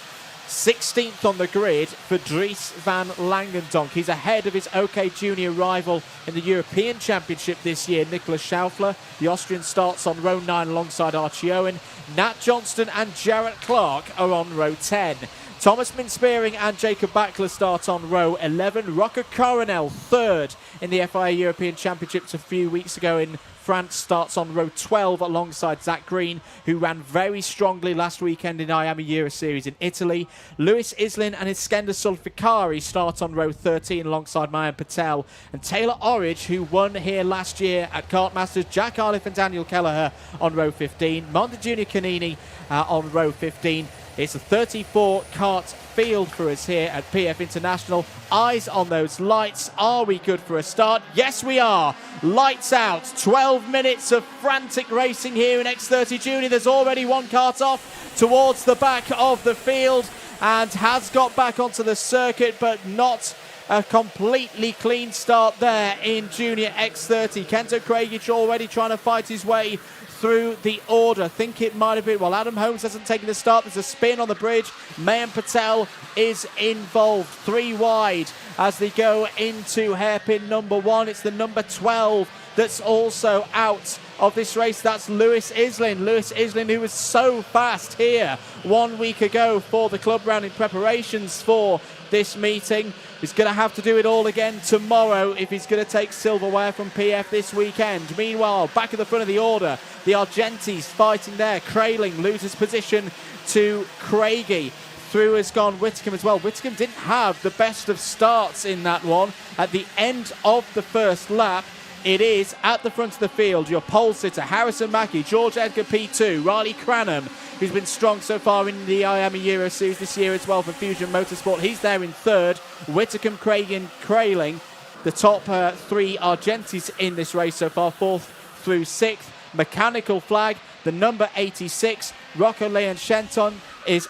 Speaker 2: 16th on the grid for Dries van Langendonk. He's ahead of his OK Junior rival in the European Championship this year, Nicholas Schaufler. The Austrian starts on row 9 alongside Archie Owen. Nat Johnston and Jarrett Clark are on row 10. Thomas Minspearing and Jacob Backler start on row 11. Rocco Coronel, 3rd in the FIA European Championships a few weeks ago in France, starts on row 12 alongside Zach Green, who ran very strongly last weekend in IAME Euro Series in Italy. Lewis Islin and Iskender Sulfikari start on row 13 alongside Mayan Patel. And Taylor Orridge, who won here last year at Kart Masters, Jack Arliff and Daniel Kelleher on row 15. Monte Junior Canini on row 15. It's a 34 kart field for us here at PF International. Eyes on those lights. Are we good for a start? Yes, we are. Lights out. 12 minutes of frantic racing here in X30 Junior. There's already one kart off towards the back of the field and has got back onto the circuit, but not a completely clean start there in Junior X30. Kenzo Craigie already trying to fight his way through the order. I think it might have been, well, Adam Holmes hasn't taken the start. There's a spin on the bridge. Mayan Patel is involved. 3 wide as they go into hairpin number 1. It's the number 12 that's also out of this race. That's Lewis Islin. Lewis Islin, who was so fast here 1 week ago for the club round in preparations for this meeting. He's going to have to do it all again tomorrow if he's going to take silverware from PF this weekend. Meanwhile, back at the front of the order, the Argentis fighting there. Crailing loses position to Craigie. Through has gone Whitcomb as well. Whitcomb didn't have the best of starts in that one. At the end of the first lap, it is at the front of the field, your pole sitter, Harrison Mackie, George Edgar P2, Riley Cranham, who's been strong so far in the IAME Euro Series this year as well for Fusion Motorsport. He's there in 3rd. Whitcomb, Craig and Crailing, the top 3 Argentis in this race so far, 4th through 6th. Mechanical flag, the number 86, Rocco Leon Shenton is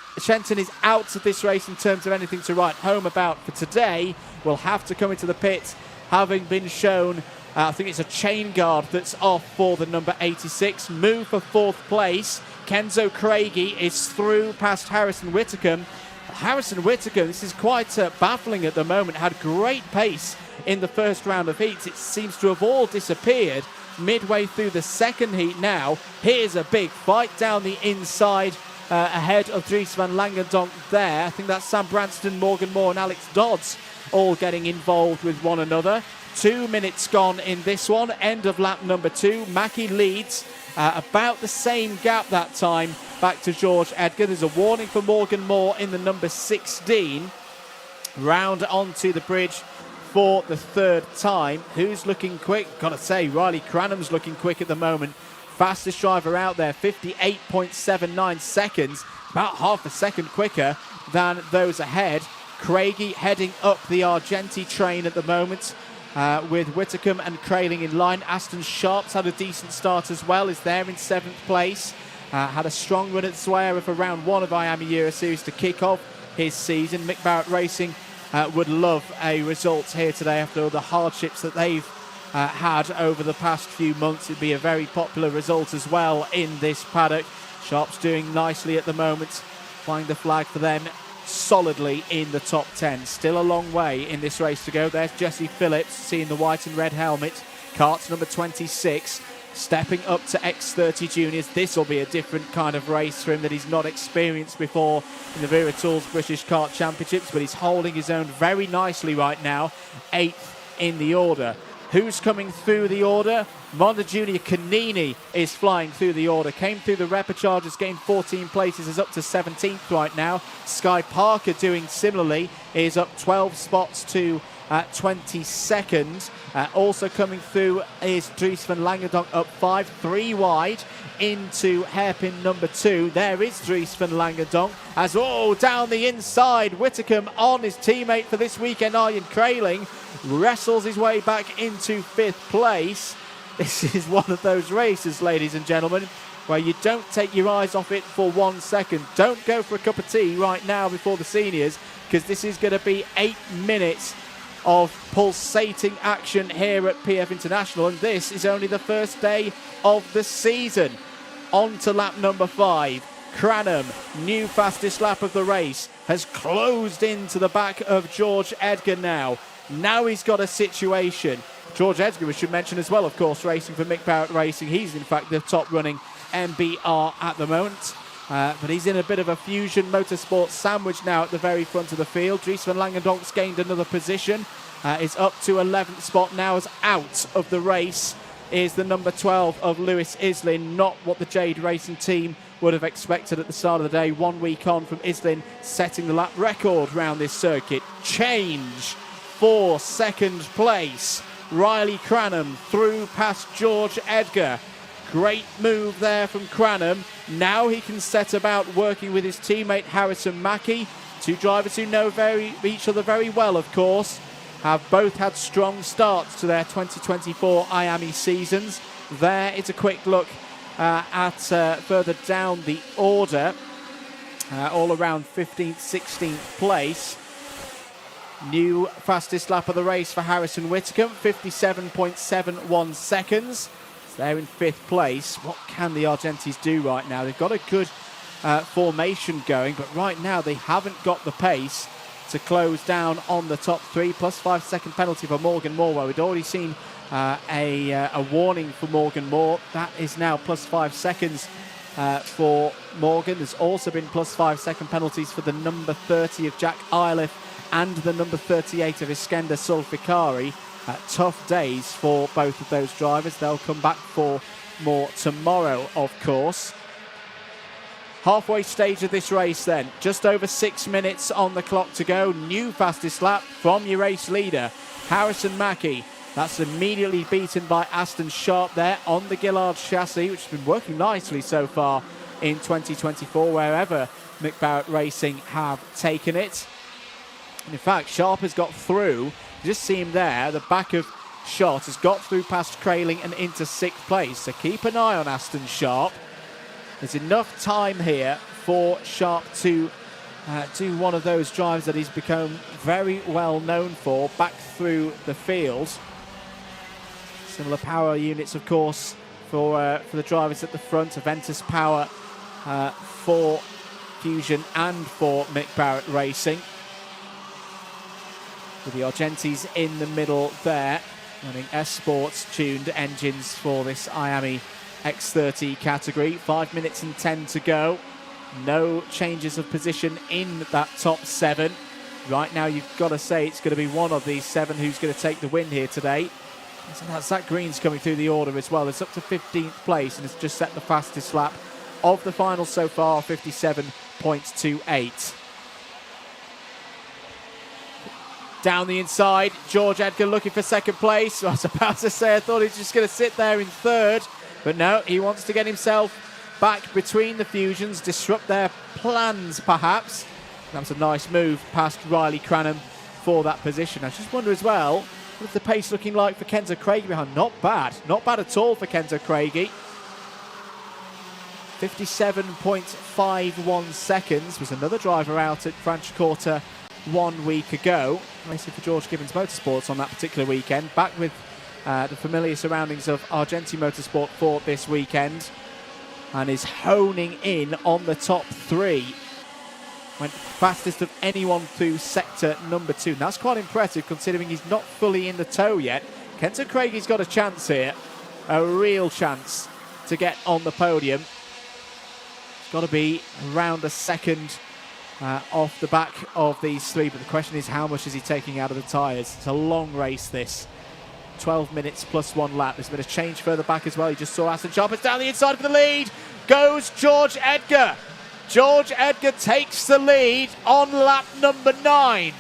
Speaker 2: out of this race in terms of anything to write home about for today. Will have to come into the pits, having been shown I think it's a chain guard that's off for the number 86. Move for 4th place. Kenzo Craigie is through past Harrison Whitcomb. Harrison Whitcomb, this is quite baffling at the moment, had great pace in the first round of heats. It seems to have all disappeared midway through the second heat now. Here's a big fight down the inside ahead of Dries van Langendonk there. I think that's Sam Branston, Morgan Moore and Alex Dodds all getting involved with one another. 2 minutes gone in this one. End of lap number 2. Mackie leads about the same gap that time back to George Edgar. There's a warning for Morgan Moore in the number 16. Round onto the bridge for the 3rd time. Who's looking quick? Gotta say, Riley Cranham's looking quick at the moment. Fastest driver out there, 58.79 seconds. About half a second quicker than those ahead. Craigie heading up the Argenti train at the moment. With Whitcomb and Crailing in line. Aston Sharp's had a decent start as well, is there in 7th place. Had a strong run at Wera for round 1 of IAME Euro Series to kick off his season. Mick Barrett Racing would love a result here today after all the hardships that they've had over the past few months. It'd be a very popular result as well in this paddock. Sharp's doing nicely at the moment. Flying the flag for them solidly in the top 10. Still a long way in this race to go. There's Jesse Phillips, seeing the white and red helmet. Kart's number 26, stepping up to X30 Juniors. This will be a different kind of race for him that he's not experienced before in the Wera Tools British Kart Championships, but he's holding his own very nicely right now, 8th in the order. Who's coming through the order? Monda Junior Canini is flying through the order. Came through the Repechargers, gained 14 places, is up to 17th right now. Sky Parker doing similarly, is up 12 spots to 22nd. Also coming through is Dries van Langendonk, up 5, 3 wide into hairpin number 2. There is Dries van Langendonk as down the inside. Whitcomb on his teammate for this weekend, Arjen Kraling, wrestles his way back into 5th place. This is one of those races, ladies and gentlemen, where you don't take your eyes off it for 1 second. Don't go for a cup of tea right now before the seniors, because this is going to be 8 minutes of pulsating action here at PF International, and this is only the first day of the season. On to lap number 5. Cranham, new fastest lap of the race, has closed into the back of George Edgar now. Now he's got a situation. George Edgar, we should mention as well, of course, racing for Mick Barrett Racing. He's in fact the top running MBR at the moment. But he's in a bit of a Fusion Motorsport sandwich now at the very front of the field. Dries van Langendonk's gained another position. Is up to 11th spot now, as out of the race is the number 12 of Lewis Islin. Not what the Jade Racing team would have expected at the start of the day. 1 week on from Islin setting the lap record round this circuit. Change for second place. Riley Cranham through past George Edgar. Great move there from Cranham. Now he can set about working with his teammate Harrison Mackie. Two drivers who know each other very well, of course. Have both had strong starts to their 2024 IAME seasons. There is a quick look at further down the order. All around 15th, 16th place. New fastest lap of the race for Harrison Whitcomb, 57.71 seconds. They're in 5th place. What can the Argentis do right now? They've got a good formation going, but right now they haven't got the pace to close down on the top 3. Plus 5 second penalty for Morgan Moore, where we'd already seen a warning for Morgan Moore. That is now plus 5 seconds for Morgan. There's also been plus 5 second penalties for the number 30 of Jack Iliff and the number 38 of Iskender Sulfikari. Tough days for both of those drivers. They'll come back for more tomorrow, of course. Halfway stage of this race then. Just over 6 minutes on the clock to go. New fastest lap from your race leader, Harrison Mackie. That's immediately beaten by Aston Sharp there on the Gillard chassis, which has been working nicely so far in 2024, wherever Mick Barrett Racing have taken it. And in fact, Sharp has got through. You just see him there. The back of Shot has got through past Kraling and into 6th place. So keep an eye on Aston Sharp. There's enough time here for Sharp to do one of those drives that he's become very well known for back through the field. Similar power units, of course, for the drivers at the front. Aventus power for Fusion and for Mick Barrett Racing. With the Argentis in the middle there, running S-Sports tuned engines for this IAME X30 category. 5 minutes and 10 to go. No changes of position in that top 7. Right now, you've got to say it's going to be one of these 7 who's going to take the win here today. So that's Zach Green's coming through the order as well. It's up to 15th place and has just set the fastest lap of the final so far, 57.28. Down the inside, George Edgar looking for second place. I was about to say I thought he was just going to sit there in 3rd, but no, he wants to get himself back between the Fusions, disrupt their plans perhaps. That was a nice move past Riley Cranham for that position. I just wonder as well, what's the pace looking like for Kenzo Craigie behind? Not bad at all for Kenzo Craigie. 57.51 seconds. Was another driver out at Franciacorta 1 week ago. Racing for George Gibbons Motorsports on that particular weekend. Back with the familiar surroundings of Argenti Motorsport for this weekend. And is honing in on the top 3. Went fastest of anyone through sector number 2. And that's quite impressive considering he's not fully in the tow yet. Kenzo Craigie's got a chance here. A real chance to get on the podium. It's got to be around a second off the back of these three. But the question is, how much is he taking out of the tyres? It's a long race, this. 12 minutes plus 1 lap. There's been a change further back as well. You just saw Aston Sharpers down the inside for the lead. Goes George Edgar. George Edgar takes the lead on lap number 9.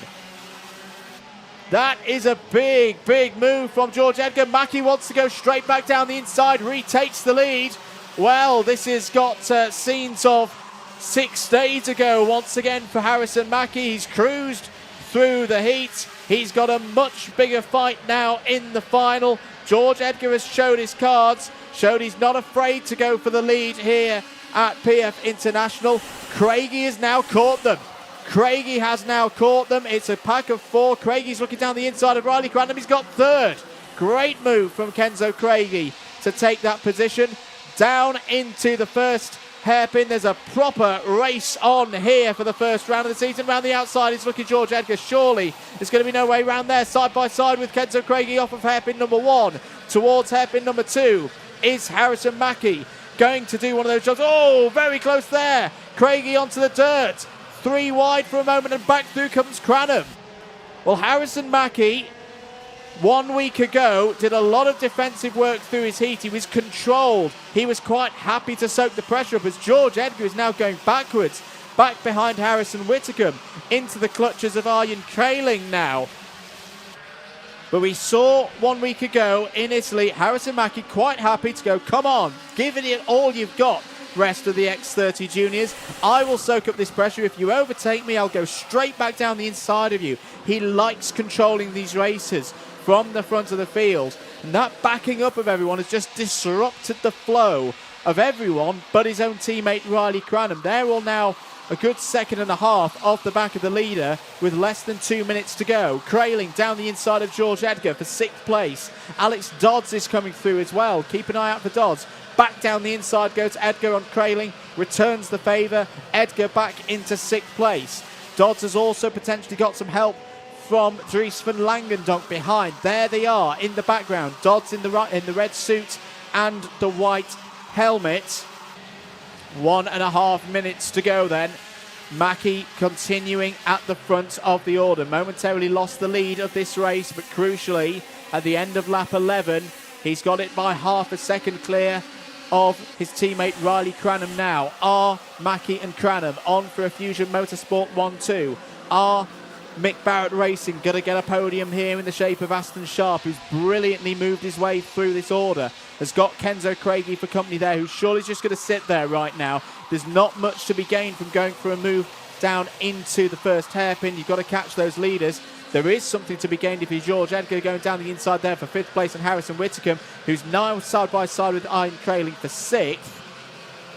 Speaker 2: That is a big, big move from George Edgar. Mackie wants to go straight back down the inside, retakes the lead. Well, this has got scenes of 6 days ago once again for Harrison Mackie. He's cruised through the heat. He's got a much bigger fight now in the final. George Edgar has showed his cards, showed he's not afraid to go for the lead here at PF International. Craigie has now caught them. Craigie has now caught them. It's a pack of 4. Craigie's looking down the inside of Riley Cranham. He's got 3rd. Great move from Kenzo Craigie to take that position. Down into the first hairpin. There's a proper race on here for the first round of the season. Round the outside is looking George Edgar. Surely there's going to be no way round there. Side by side with Kenzo Craigie off of hairpin number 1. Towards hairpin number 2 is Harrison Mackie. Going to do one of those jobs. Oh, very close there. Craigie onto the dirt. 3 wide for a moment and back through comes Cranham. Well, Harrison Mackie 1 week ago did a lot of defensive work through his heat. He was controlled. He was quite happy to soak the pressure up as George Edgar is now going backwards, back behind Harrison Whitcomb, into the clutches of Arjen Trailing now. But we saw 1 week ago in Italy, Harrison Mackie quite happy to go, come on, give it all you've got, rest of the X30 juniors. I will soak up this pressure. If you overtake me, I'll go straight back down the inside of you. He likes controlling these races from the front of the field. And that backing up of everyone has just disrupted the flow of everyone but his own teammate Riley Cranham. They're all now a good 2.5 seconds off the back of the leader with less than 2 minutes to go. Crailing down the inside of George Edgar for 6th place. Alex Dodds is coming through as well. Keep an eye out for Dodds. Back down the inside goes Edgar on Crailing. Returns the favour. Edgar back into 6th place. Dodds has also potentially got some help from Dries van Langendonk behind. There they are in the background. Dodds in the red suit and the white helmet. 1.5 minutes to go then. Mackie continuing at the front of the order. Momentarily lost the lead of this race, but crucially, at the end of lap 11, he's got it by 0.5 seconds clear of his teammate Riley Cranham now. Are Mackie and Cranham on for a Fusion Motorsport 1-2? Are Mick Barrett Racing going to get a podium here in the shape of Aston Sharp, who's brilliantly moved his way through this order? Has got Kenzo Craigie for company there, who surely is just going to sit there right now. There's not much to be gained from going for a move down into the first hairpin. You've got to catch those leaders. There is something to be gained if you're George Edgar going down the inside there for 5th place, and Harrison Whitcomb, who's now side by side with Ian Trailing for 6th.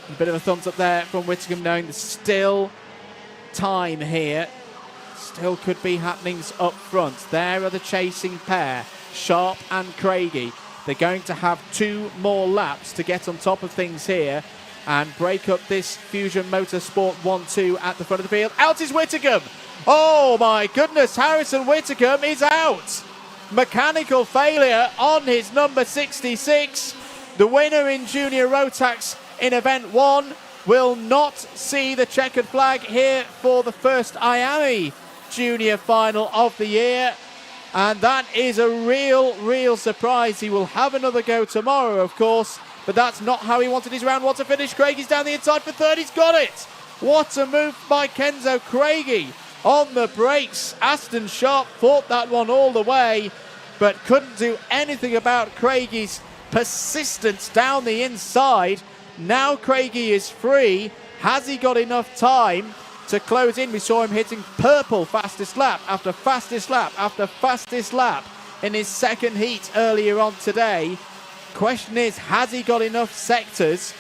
Speaker 2: A bit of a thumbs up there from Whitcomb, knowing there's still time here. Still could be happenings up front. There are the chasing pair, Sharp and Craigie. They're going to have 2 more laps to get on top of things here and break up this Fusion Motorsport 1-2 at the front of the field. Out is Whitcomb. Oh my goodness, Harrison Whitcomb is out. Mechanical failure on his number 66. The winner in Junior Rotax in Event 1 will not see the checkered flag here for the first IAME Junior final of the year. And that is a real surprise. He will have another go tomorrow, of course, but that's not how he wanted his round one to finish. Craigie's down the inside for 3rd. He's got it. What a move by Kenzo Craigie on the brakes. Aston Sharp fought that one all the way, but couldn't do anything about Craigie's persistence down the inside. Now Craigie is free. Has he got enough time to close in? We saw him hitting purple fastest lap after fastest lap after fastest lap in his second heat earlier on today. Question is, has he got enough sectors?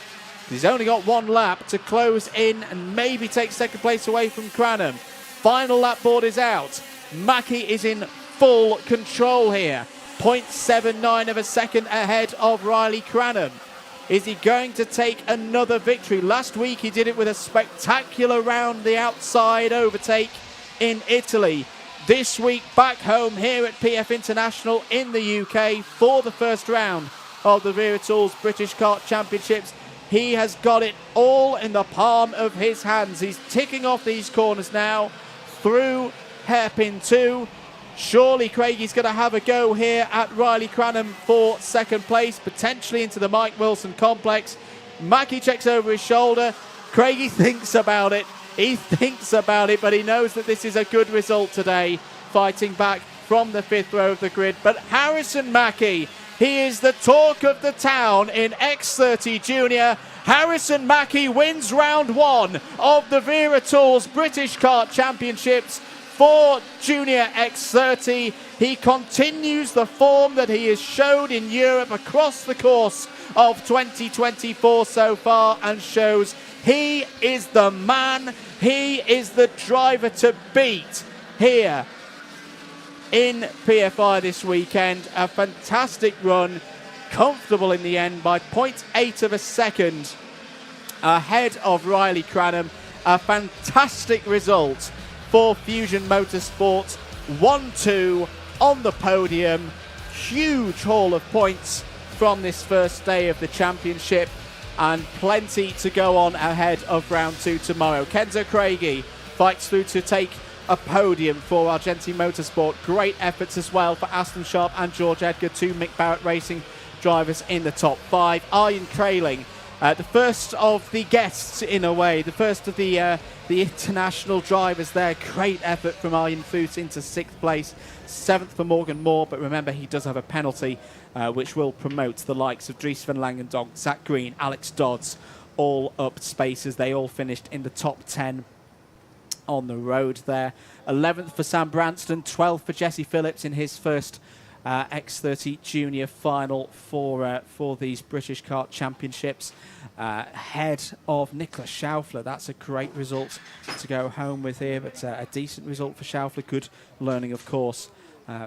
Speaker 2: He's only got 1 lap to close in and maybe take 2nd place away from Cranham. Final lap board is out. Mackie is in full control here. 0.79 of a second ahead of Riley Cranham. Is he going to take another victory? Last week he did it with a spectacular round the outside overtake in Italy. This week back home here at PF International in the UK for the first round of the Wera Tools British Kart Championships. He has got it all in the palm of his hands. He's ticking off these corners now through hairpin 2. Surely Craigie's going to have a go here at Riley Cranham for second place, potentially into the Mike Wilson complex. Mackie checks over his shoulder. Craigie thinks about it. He thinks about it, but he knows that this is a good result today, fighting back from the 5th row of the grid. But Harrison Mackie, he is the talk of the town in X30 Junior. Harrison Mackie wins round 1 of the Wera Tools British Kart Championships for Junior X30. He continues the form that he has showed in Europe across the course of 2024 so far and shows he is the man, he is the driver to beat here in PFI this weekend. A fantastic run, comfortable in the end by 0.8 of a second ahead of Riley Cranham. A fantastic result for Fusion Motorsport. 1-2 on the podium. Huge haul of points from this first day of the championship, and plenty to go on ahead of round 2 tomorrow. Kenzo Craigie fights through to take a podium for Argentine Motorsport. Great efforts as well for Aston Sharp and George Edgar, 2 Mick Barrett Racing drivers in the top 5. Arjen Kraling, the first of the guests in a way, the first of the international drivers there. Great effort from Arjen Foos into 6th place, 7th for Morgan Moore, but remember he does have a penalty which will promote the likes of Dries van Langendonk, Zach Green, Alex Dodds, all up spaces. They all finished in the top 10 on the road there. 11th for Sam Branston, 12th for Jesse Phillips in his first X30 Junior final for these British Kart Championships. Ahead of Nicholas Schaufler. That's a great result to go home with here, but a decent result for Schaufler. Good learning, of course,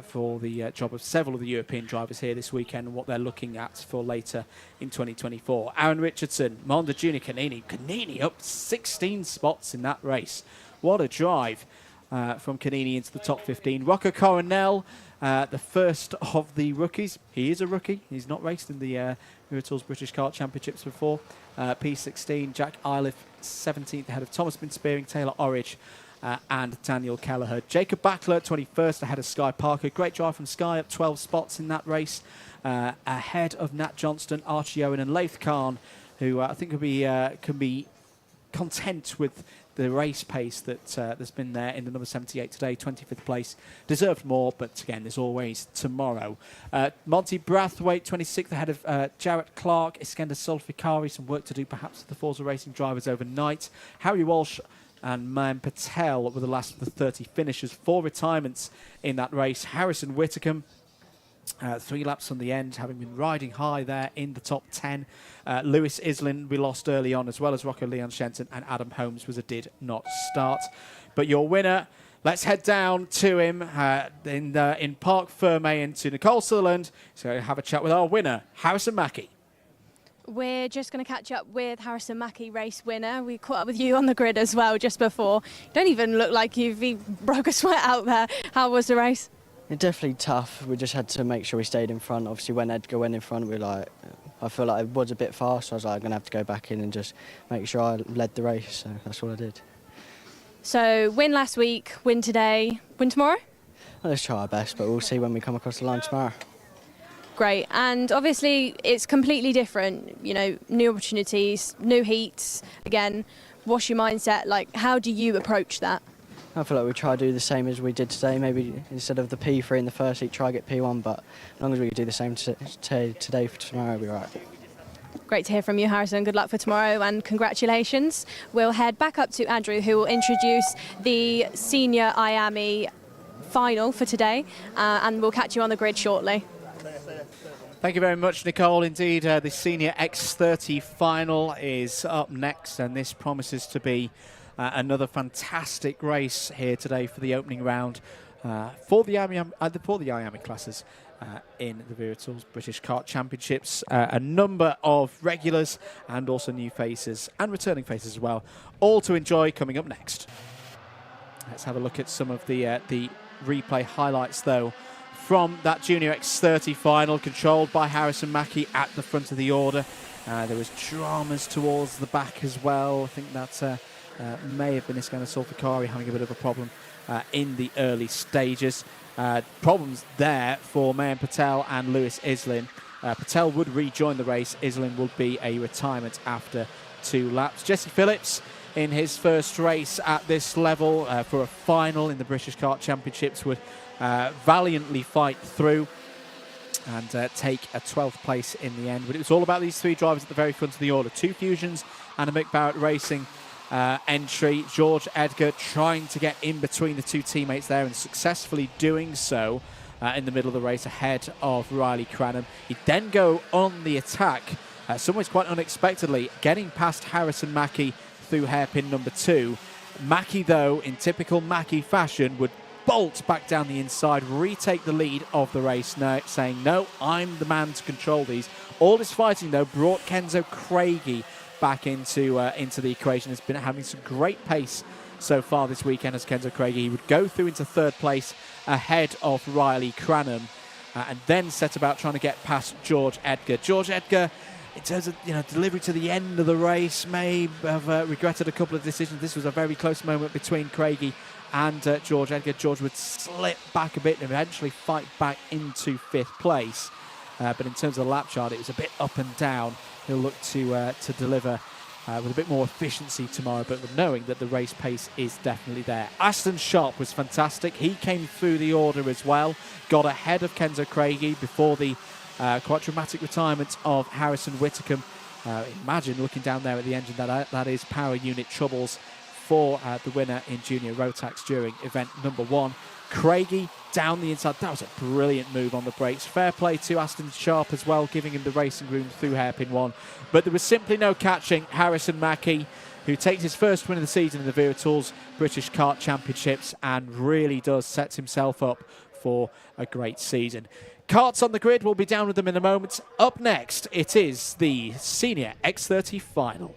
Speaker 2: for the job of several of the European drivers here this weekend and what they're looking at for later in 2024. Aaron Richardson, Monda Junior Canini. Canini up 16 spots in that race. What a drive from Canini into the top 15. Rocco Coronel, the first of the rookies. He is a rookie. He's not raced in the Wera Tools British Kart Championships before. P16, Jack Iliff, 17th ahead of Thomas Binspearing, Taylor Orridge, and Daniel Kelleher. Jacob Backler, 21st ahead of Sky Parker. Great drive from Sky, up 12 spots in that race. Ahead of Nat Johnston, Archie Owen, and Laith Khan, who I think can be content with the race pace that's been there in the number 78 today. 25th place. Deserved more, but again, there's always tomorrow. Monty Brathwaite, 26th ahead of Jarrett Clark. Iskender Solfikari, some work to do perhaps with the Forza Racing drivers overnight. Harry Walsh and Man Patel were the last of the 30 finishers. 4 retirements in that race. Harrison Whitcomb, 3 laps on the end, having been riding high there in the top 10. Lewis Islin we lost early on, as well as Rocco Leon Shenton, and Adam Holmes was a did not start. But your winner, let's head down to him in Parc Ferme and to Nicole Sutherland. So have a chat with our winner, Harrison Mackie.
Speaker 3: We're just going to catch up with Harrison Mackie, race winner. We caught up with you on the grid as well just before. You don't even look like you've broke a sweat out there. How was the race?
Speaker 13: Definitely tough. We just had to make sure we stayed in front. Obviously, when Edgar went in front, I feel like it was a bit fast. So I was like, I'm going to have to go back in and just make sure I led the race. So that's what I did.
Speaker 3: So win last week, win today, win tomorrow?
Speaker 13: Well, let's try our best, but we'll see when we come across the line tomorrow.
Speaker 3: Great, and obviously it's completely different, you know, new opportunities, new heats. Again, what's your mindset? Like, how do you approach that?
Speaker 13: I feel like we try to do the same as we did today. Maybe instead of the P3 in the first heat, try to get P1, but as long as we do the same today for tomorrow, we'll be right.
Speaker 3: Great to hear from you, Harrison. Good luck for tomorrow and congratulations. We'll head back up to Andrew, who will introduce the senior IAME final for today, and we'll catch you on the grid shortly.
Speaker 2: Thank you very much, Nicole. Indeed, the Senior X30 final is up next, and this promises to be another fantastic race here today for the opening round for the IAME classes in the Wera Tools British Kart Championships. A number of regulars and also new faces and returning faces as well, all to enjoy coming up next. Let's have a look at some of the replay highlights, though, from that Junior X30 final, controlled by Harrison Mackie at the front of the order. There was dramas towards the back as well. I think that may have been Iskandar Sulfikari having a bit of a problem in the early stages. Problems there for Mayan Patel and Lewis Islin. Patel would rejoin the race. Islin will be a retirement after 2 laps. Jesse Phillips in his first race at this level for a final in the British Kart Championships would valiantly fight through and take a 12th place in the end. But it was all about these 3 drivers at the very front of the order. 2 Fusions and a Mick Barrett Racing entry. George Edgar trying to get in between the 2 teammates there and successfully doing so in the middle of the race ahead of Riley Cranham. He'd then go on the attack, somewhat quite unexpectedly, getting past Harrison Mackie through hairpin number 2. Mackie, though, in typical Mackie fashion, would bolt back down the inside, retake the lead of the race, saying, no, I'm the man to control these. All this fighting, though, brought Kenzo Craigie back into the equation. Has been having some great pace so far this weekend as Kenzo Craigie. He would go through into 3rd place ahead of Riley Cranham and then set about trying to get past George Edgar. George Edgar, in terms of delivery to the end of the race, may have regretted a couple of decisions. This was a very close moment between Craigie and George Edgar. George would slip back a bit and eventually fight back into 5th place. But in terms of the lap chart, it was a bit up and down. He'll look to deliver with a bit more efficiency tomorrow, but knowing that the race pace is definitely there. Aston Sharp was fantastic. He came through the order as well, got ahead of Kenzo Craigie before the quite dramatic retirement of Harrison Whitcomb. Imagine looking down there at the engine, that is power unit troubles for the winner in Junior Rotax during event number 1. Craigie down the inside. That was a brilliant move on the brakes. Fair play to Aston Sharp as well, giving him the racing room through hairpin 1. But there was simply no catching Harrison Mackie, who takes his first win of the season in the Wera Tools British Kart Championships and really does set himself up for a great season. Karts on the grid, we'll be down with them in a moment. Up next, it is the Senior X30 final.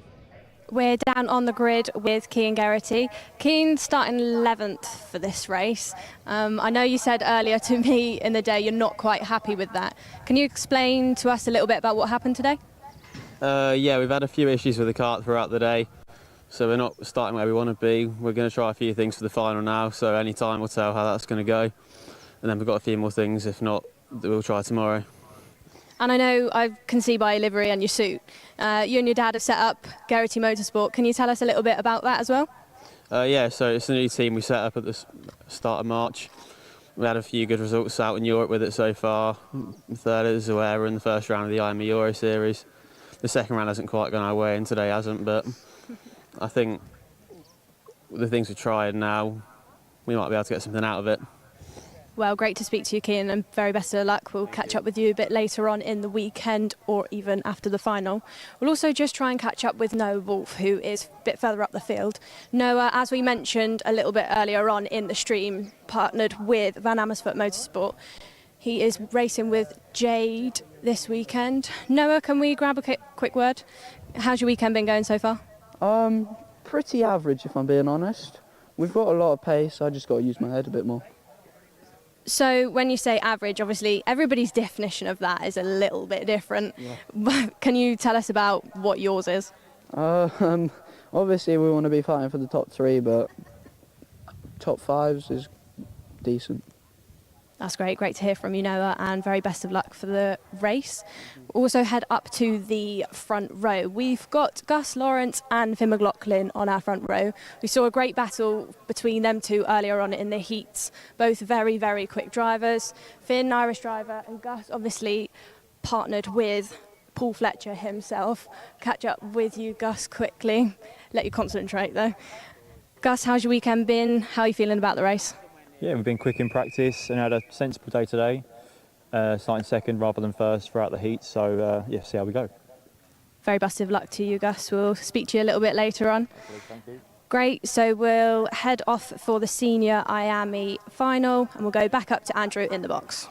Speaker 3: We're down on the grid with Cian Geraghty. Cian starting 11th for this race. I know you said earlier to me in the day you're not quite happy with that. Can you explain to us a little bit about what happened today?
Speaker 15: Yeah, we've had a few issues with the kart throughout the day, so we're not starting where we want to be. We're going to try a few things for the final now, so any time will tell how that's going to go. And then we've got a few more things, if not, we'll try tomorrow.
Speaker 3: And I know I can see by your livery and your suit, you and your dad have set up Geraghty Motorsport. Can you tell us a little bit about that as well?
Speaker 15: Yeah, so it's a new team we set up at the start of March. We had a few good results out in Europe with it so far. 3rd at Wera in the first round of the IAME Euro Series. The second round hasn't quite gone our way and today hasn't, but I think with the things we've tried now, we might be able to get something out of it.
Speaker 3: Well, great to speak to you, Cian, and very best of luck. We'll catch up with you a bit later on in the weekend or even after the final. We'll also just try and catch up with Noah Wolf, who is a bit further up the field. Noah, as we mentioned a little bit earlier on in the stream, partnered with Van Amersfoort Motorsport. He is racing with Jade this weekend. Noah, can we grab a quick word? How's your weekend been going so far?
Speaker 16: Pretty average, if I'm being honest. We've got a lot of pace, I just got to use my head a bit more.
Speaker 3: So when you say average, obviously everybody's definition of that is a little bit different. Yeah. Can you tell us about what yours is?
Speaker 16: Obviously we want to be fighting for the top 3, but top 5s is decent.
Speaker 3: That's great. Great to hear from you, Noah, and very best of luck for the race. Also head up to the front row. We've got Gus Lawrence and Finn McLaughlin on our front row. We saw a great battle between them two earlier on in the heats. Both very, very quick drivers. Finn, Irish driver, and Gus obviously partnered with Paul Fletcher himself. Catch up with you, Gus, quickly. Let you concentrate, though. Gus, how's your weekend been? How are you feeling about the race?
Speaker 17: Yeah, we've been quick in practice and had a sensible day today, starting 2nd rather than 1st throughout the heat, so yeah, see how we go.
Speaker 3: Very best of luck to you, Gus. We'll speak to you a little bit later on.
Speaker 17: Thank you.
Speaker 3: Great, so we'll head off for the Senior IAME final and we'll go back up to Andrew in the box.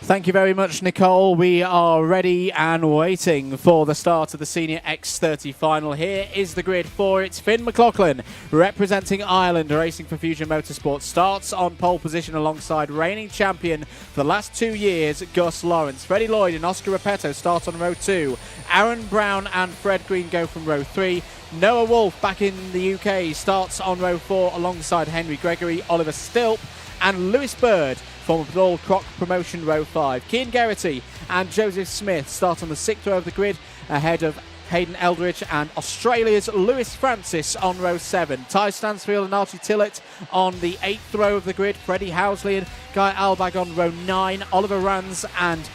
Speaker 2: Thank you very much, Nicole. We are ready and waiting for the start of the Senior X30 final. Here is the grid for it. Finn McLaughlin, representing Ireland, racing for Fusion Motorsport, starts on pole position alongside reigning champion for the last 2 years, Gus Lawrence. Freddie Lloyd and Oscar Repetto start on row 2. Aaron Brown and Fred Green go from row 3. Noah Wolf, back in the UK, starts on row 4 alongside Henry Gregory, Oliver Stilp and Lewis Bird from Paul Croc Promotion row 5. Cian Geraghty and Joseph Smith start on the 6th row of the grid ahead of Hayden Eldridge and Australia's Lewis Francis on row 7. Ty Stansfield and Archie Tillett on the 8th row of the grid. Freddie Housley and Guy Albag on row 9. Oliver Rands and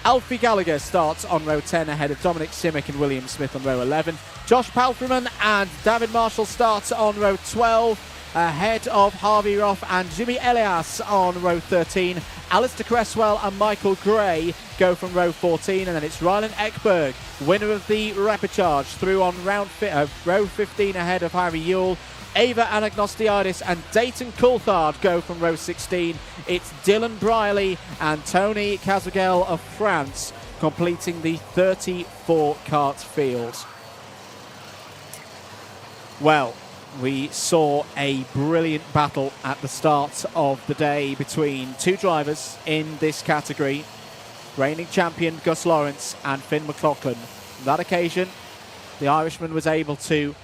Speaker 2: Alfie Gallagher starts on row 10 ahead of Dominic Simic and William Smith on row 11. Josh Palfreman and David Marshall starts on row 12 ahead of Harvey Roth and Jimmy Elias on row 13. Alistair Cresswell and Michael Gray go from row 14, and then it's Rylan Ekberg, winner of the Repechage, through on row 15 ahead of Harry Ewell. Ava Anagnostiadis and Dayton Coulthard go from row 16. It's Dylan Briley and Tony Cazagel of France completing the 34 kart field. Well, we saw a brilliant battle at the start of the day between two drivers in this category, reigning champion Gus Lawrence and Finn McLaughlin. On that occasion, the Irishman was able to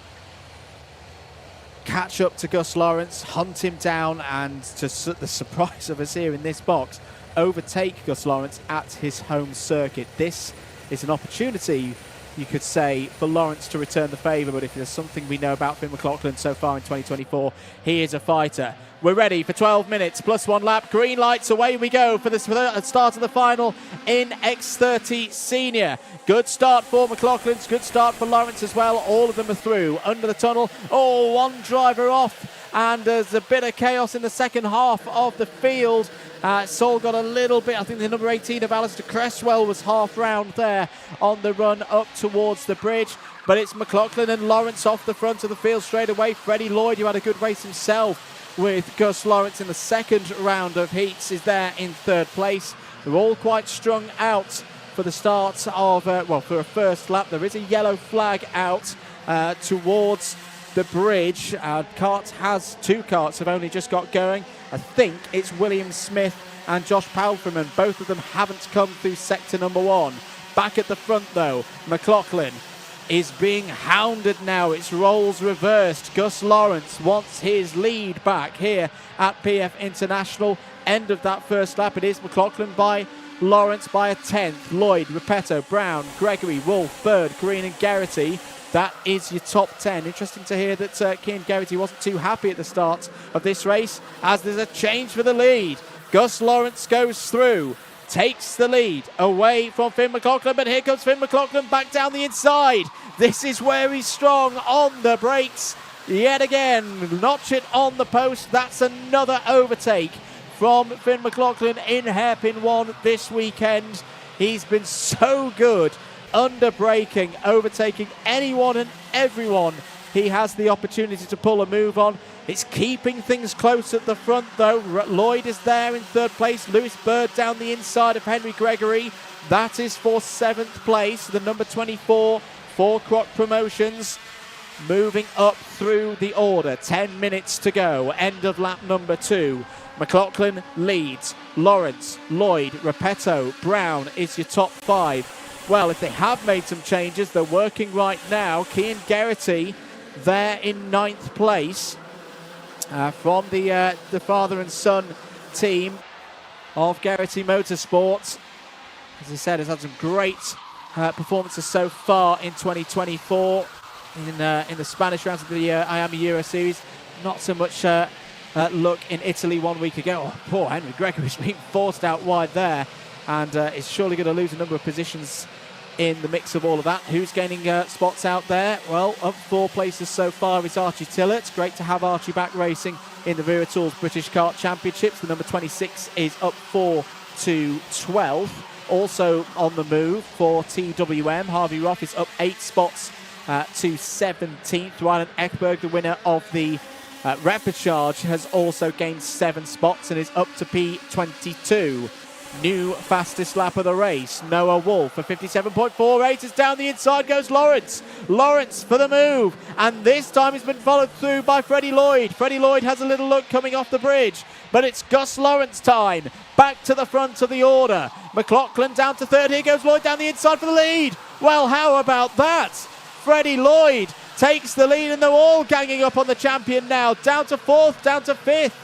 Speaker 2: catch up to Gus Lawrence, hunt him down, and to the surprise of us here in this box, overtake Gus Lawrence at his home circuit. This is an opportunity, you could say, for Lawrence to return the favour, but if there's something we know about Finn McLaughlin so far in 2024, he is a fighter. We're ready for 12 minutes plus 1 lap. Green lights, away we go for the start of the final in X30 Senior. Good start for McLaughlin's, good start for Lawrence as well. All of them are through. Under the tunnel, one driver off, and there's a bit of chaos in the second half of the field. Sol got a little bit, I think the number 18 of Alistair Cresswell was half round there on the run up towards the bridge. But it's McLaughlin and Lawrence off the front of the field straight away. Freddie Lloyd, who had a good race himself with Gus Lawrence in the second round of heats, is there in third place. They're all quite strung out for the start of, for a first lap. There is a yellow flag out towards the bridge. Two karts have only just got going. I think it's William Smith and Josh Palfreman. Both of them haven't come through sector number 1. Back at the front though, McLaughlin is being hounded now. It's roles reversed. Gus Lawrence wants his lead back here at PF International. End of that first lap. It is McLaughlin by Lawrence by a 10th. Lloyd, Repetto, Brown, Gregory, Wolf, Bird, Green and Geraghty. That is your top 10. Interesting to hear that Cian Geraghty wasn't too happy at the start of this race, as there's a change for the lead. Gus Lawrence goes through, takes the lead away from Finn McLaughlin, but here comes Finn McLaughlin back down the inside. This is where he's strong on the brakes. Yet again, notch it on the post. That's another overtake from Finn McLaughlin in hairpin 1 this weekend. He's been so good under braking, overtaking anyone and everyone he has the opportunity to pull a move on. It's keeping things close at the front though. Lloyd is there in third place. Lewis Bird down the inside of Henry Gregory. That is for 7th place. The number 24 for Croc Promotions. Moving up through the order. 10 minutes to go. End of lap number 2. McLaughlin leads. Lawrence, Lloyd, Repetto, Brown is your top 5. Well, if they have made some changes, they're working right now. Cian Geraghty there in 9th place from the father and son team of Geraghty Motorsports. As I said, has had some great performances so far in 2024 in the Spanish rounds of the IAME Euro Series. Not so much luck in Italy 1 week ago. Oh, poor Henry Gregory's been forced out wide there, and is surely going to lose a number of positions in the mix of all of that. Who's gaining spots out there? Well, up 4 places so far is Archie Tillett. Great to have Archie back racing in the Wera Tools British Kart Championships. The number 26 is up 4 to 12. Also on the move for TWM, Harvey Roth is up 8 spots to 17th. Rylan Ekberg, the winner of the Repechage, has also gained 7 spots and is up to P22. New fastest lap of the race. Noah Wolf for 57.48 is down the inside goes Lawrence. Lawrence for the move. And this time he's been followed through by Freddie Lloyd. Freddie Lloyd has a little look coming off the bridge. But it's Gus Lawrence time. Back to the front of the order. McLaughlin down to third. Here goes Lloyd down the inside for the lead. Well, how about that? Freddie Lloyd takes the lead and they're all ganging up on the champion now. Down to fourth, down to fifth.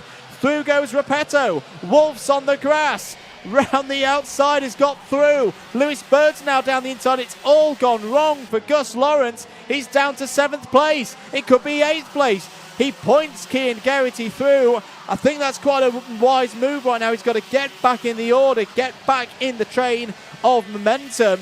Speaker 2: Through goes Repetto. Wolf's on the grass. Round the outside has got through. Lewis Bird's now down the inside. It's all gone wrong for Gus Lawrence. He's down to 7th place. It could be 8th place. He points Cian Geraghty through. I think that's quite a wise move right now. He's got to get back in the order, get back in the train of momentum.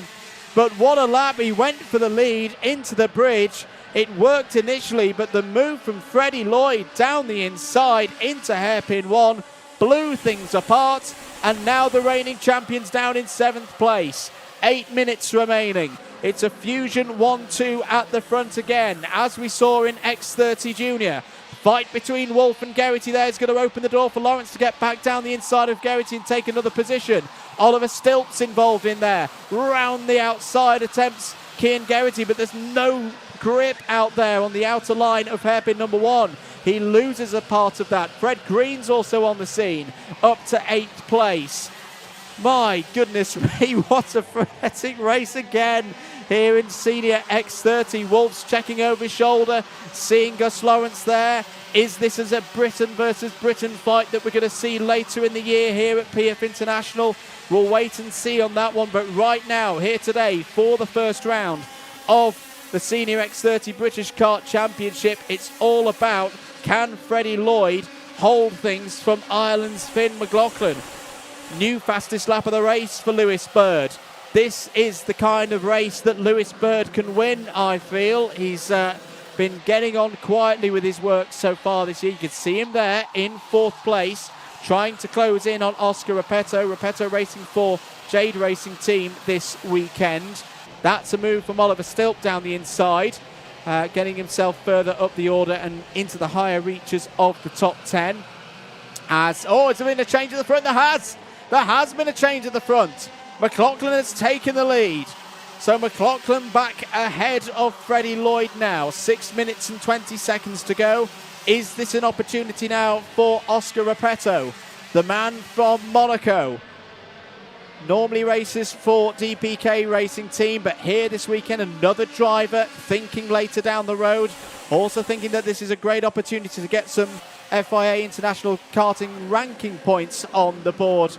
Speaker 2: But what a lap. He went for the lead into the bridge. It worked initially, but the move from Freddie Lloyd down the inside into hairpin 1 blew things apart. And now the reigning champions down in 7th place. 8 minutes remaining. It's a Fusion 1-2 at the front again, as we saw in X30 Junior. Fight between Wolf and Geraghty there is going to open the door for Lawrence to get back down the inside of Geraghty and take another position. Oliver Stilt's involved in there. Round the outside attempts Cian Geraghty, but there's no grip out there on the outer line of hairpin number 1. He loses a part of that. Fred Green's also on the scene, up to 8th place. My goodness me, what a frenetic race again here in Senior X30. Wolf's checking over his shoulder, seeing Gus Lawrence there. Is this as a Britain versus Britain fight that we're going to see later in the year here at PF International? We'll wait and see on that one, but right now, here today, for the first round of the Senior X30 British Kart Championship, it's all about, can Freddie Lloyd hold things from Ireland's Finn McLaughlin? New fastest lap of the race for Lewis Bird. This is the kind of race that Lewis Bird can win, I feel. He's been getting on quietly with his work so far this year. You can see him there in 4th place, trying to close in on Oscar Repetto. Repetto racing for Jade Racing Team this weekend. That's a move from Oliver Stilt down the inside, getting himself further up the order and into the higher reaches of the top 10. It's been a change at the front. There has been a change at the front. McLaughlin has taken the lead. So McLaughlin back ahead of Freddie Lloyd now. 6 minutes and 20 seconds to go. Is this an opportunity now for Oscar Repetto, the man from Monaco? Normally races for DPK Racing Team, but here this weekend, another driver thinking later down the road. Also thinking that this is a great opportunity to get some FIA International Karting ranking points on the board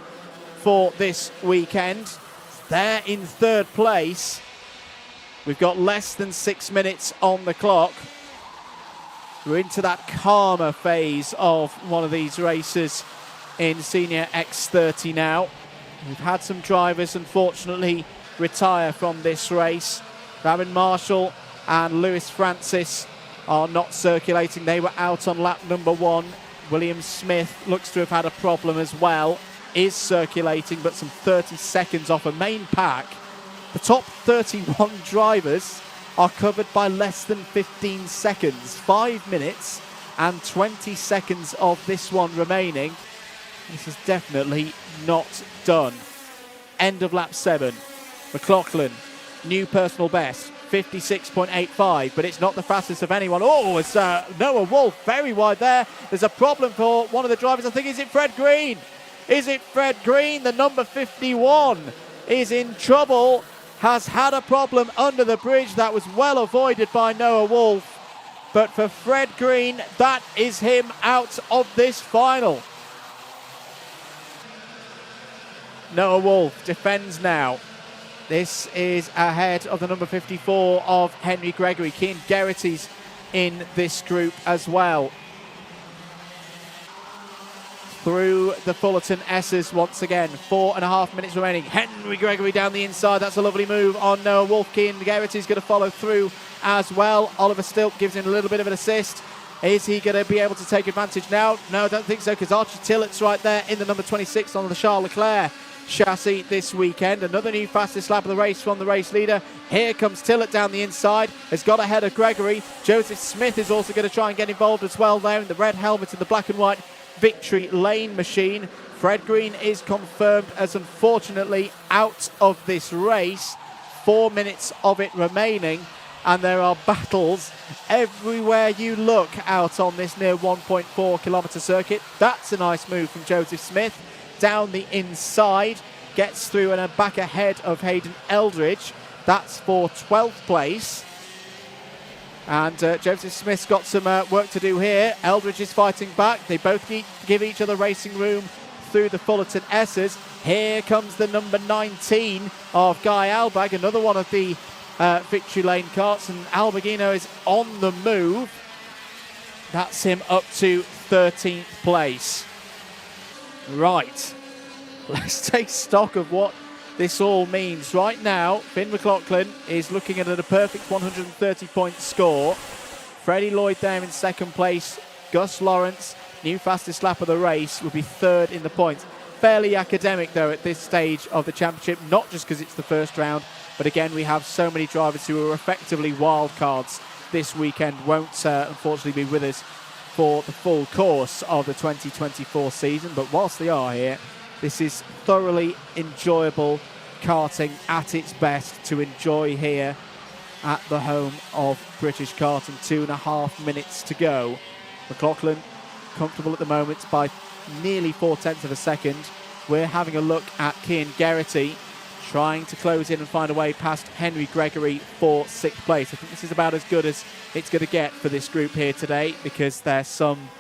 Speaker 2: for this weekend. They're in 3rd place. We've got less than 6 minutes on the clock. We're into that calmer phase of one of these races in Senior X30 now. We've had some drivers, unfortunately, retire from this race. Darren Marshall and Lewis Francis are not circulating. They were out on lap number 1. William Smith looks to have had a problem as well. Is circulating, but some 30 seconds off a main pack. The top 31 drivers are covered by less than 15 seconds. 5 minutes and 20 seconds of this one remaining. This is definitely not done. End of lap 7. McLaughlin, new personal best, 56.85, but it's not the fastest of anyone. It's Noah Wolf, very wide there. There's a problem for one of the drivers. I think, is it Fred Green? Is it Fred Green? The number 51 is in trouble, has had a problem under the bridge. That was well avoided by Noah Wolf. But for Fred Green, that is him out of this final. Noah Wolf defends now. This is ahead of the number 54 of Henry Gregory. Cian Geraghty's in this group as well. Through the Fullerton S's once again. 4.5 minutes remaining. Henry Gregory down the inside. That's a lovely move on Noah Wolf. Cian Geraghty's going to follow through as well. Oliver Stilt gives him a little bit of an assist. Is he going to be able to take advantage now? No, I don't think so, because Archie Tillot's right there in the number 26 on the Charles Leclerc chassis this weekend. Another new fastest lap of the race from the race leader. Here comes Tillot down the inside. Has got ahead of Gregory. Joseph Smith is also going to try and get involved as well there in the red helmet and the black and white victory lane machine. Fred Green is confirmed as unfortunately out of this race. 4 minutes of it remaining, and there are battles everywhere you look out on this near 1.4 kilometre circuit. That's a nice move from Joseph Smith down the inside, gets through and back ahead of Hayden Eldridge. That's for 12th place. And Joseph Smith's got some work to do here. Eldridge is fighting back. They both give each other racing room through the Fullerton S's. Here comes the number 19 of Guy Albag, another one of the victory lane karts, and Albagino is on the move. That's him up to 13th place. Right, let's take stock of what this all means. Right now, Finn McLaughlin is looking at a perfect 130-point score. Freddie Lloyd there in second place. Gus Lawrence, new fastest lap of the race, will be third in the points. Fairly academic, though, at this stage of the championship, not just because it's the first round, but again, we have so many drivers who are effectively wildcards this weekend, won't unfortunately be with us for the full course of the 2024 season. But whilst they are here, this is thoroughly enjoyable karting at its best to enjoy here at the home of British karting. 2.5 minutes to go. McLaughlin comfortable at the moment by nearly 0.4 of a second. We're having a look at Cian Geraghty trying to close in and find a way past Henry Gregory for 6th place. I think this is about as good as it's going to get for this group here today, because they're some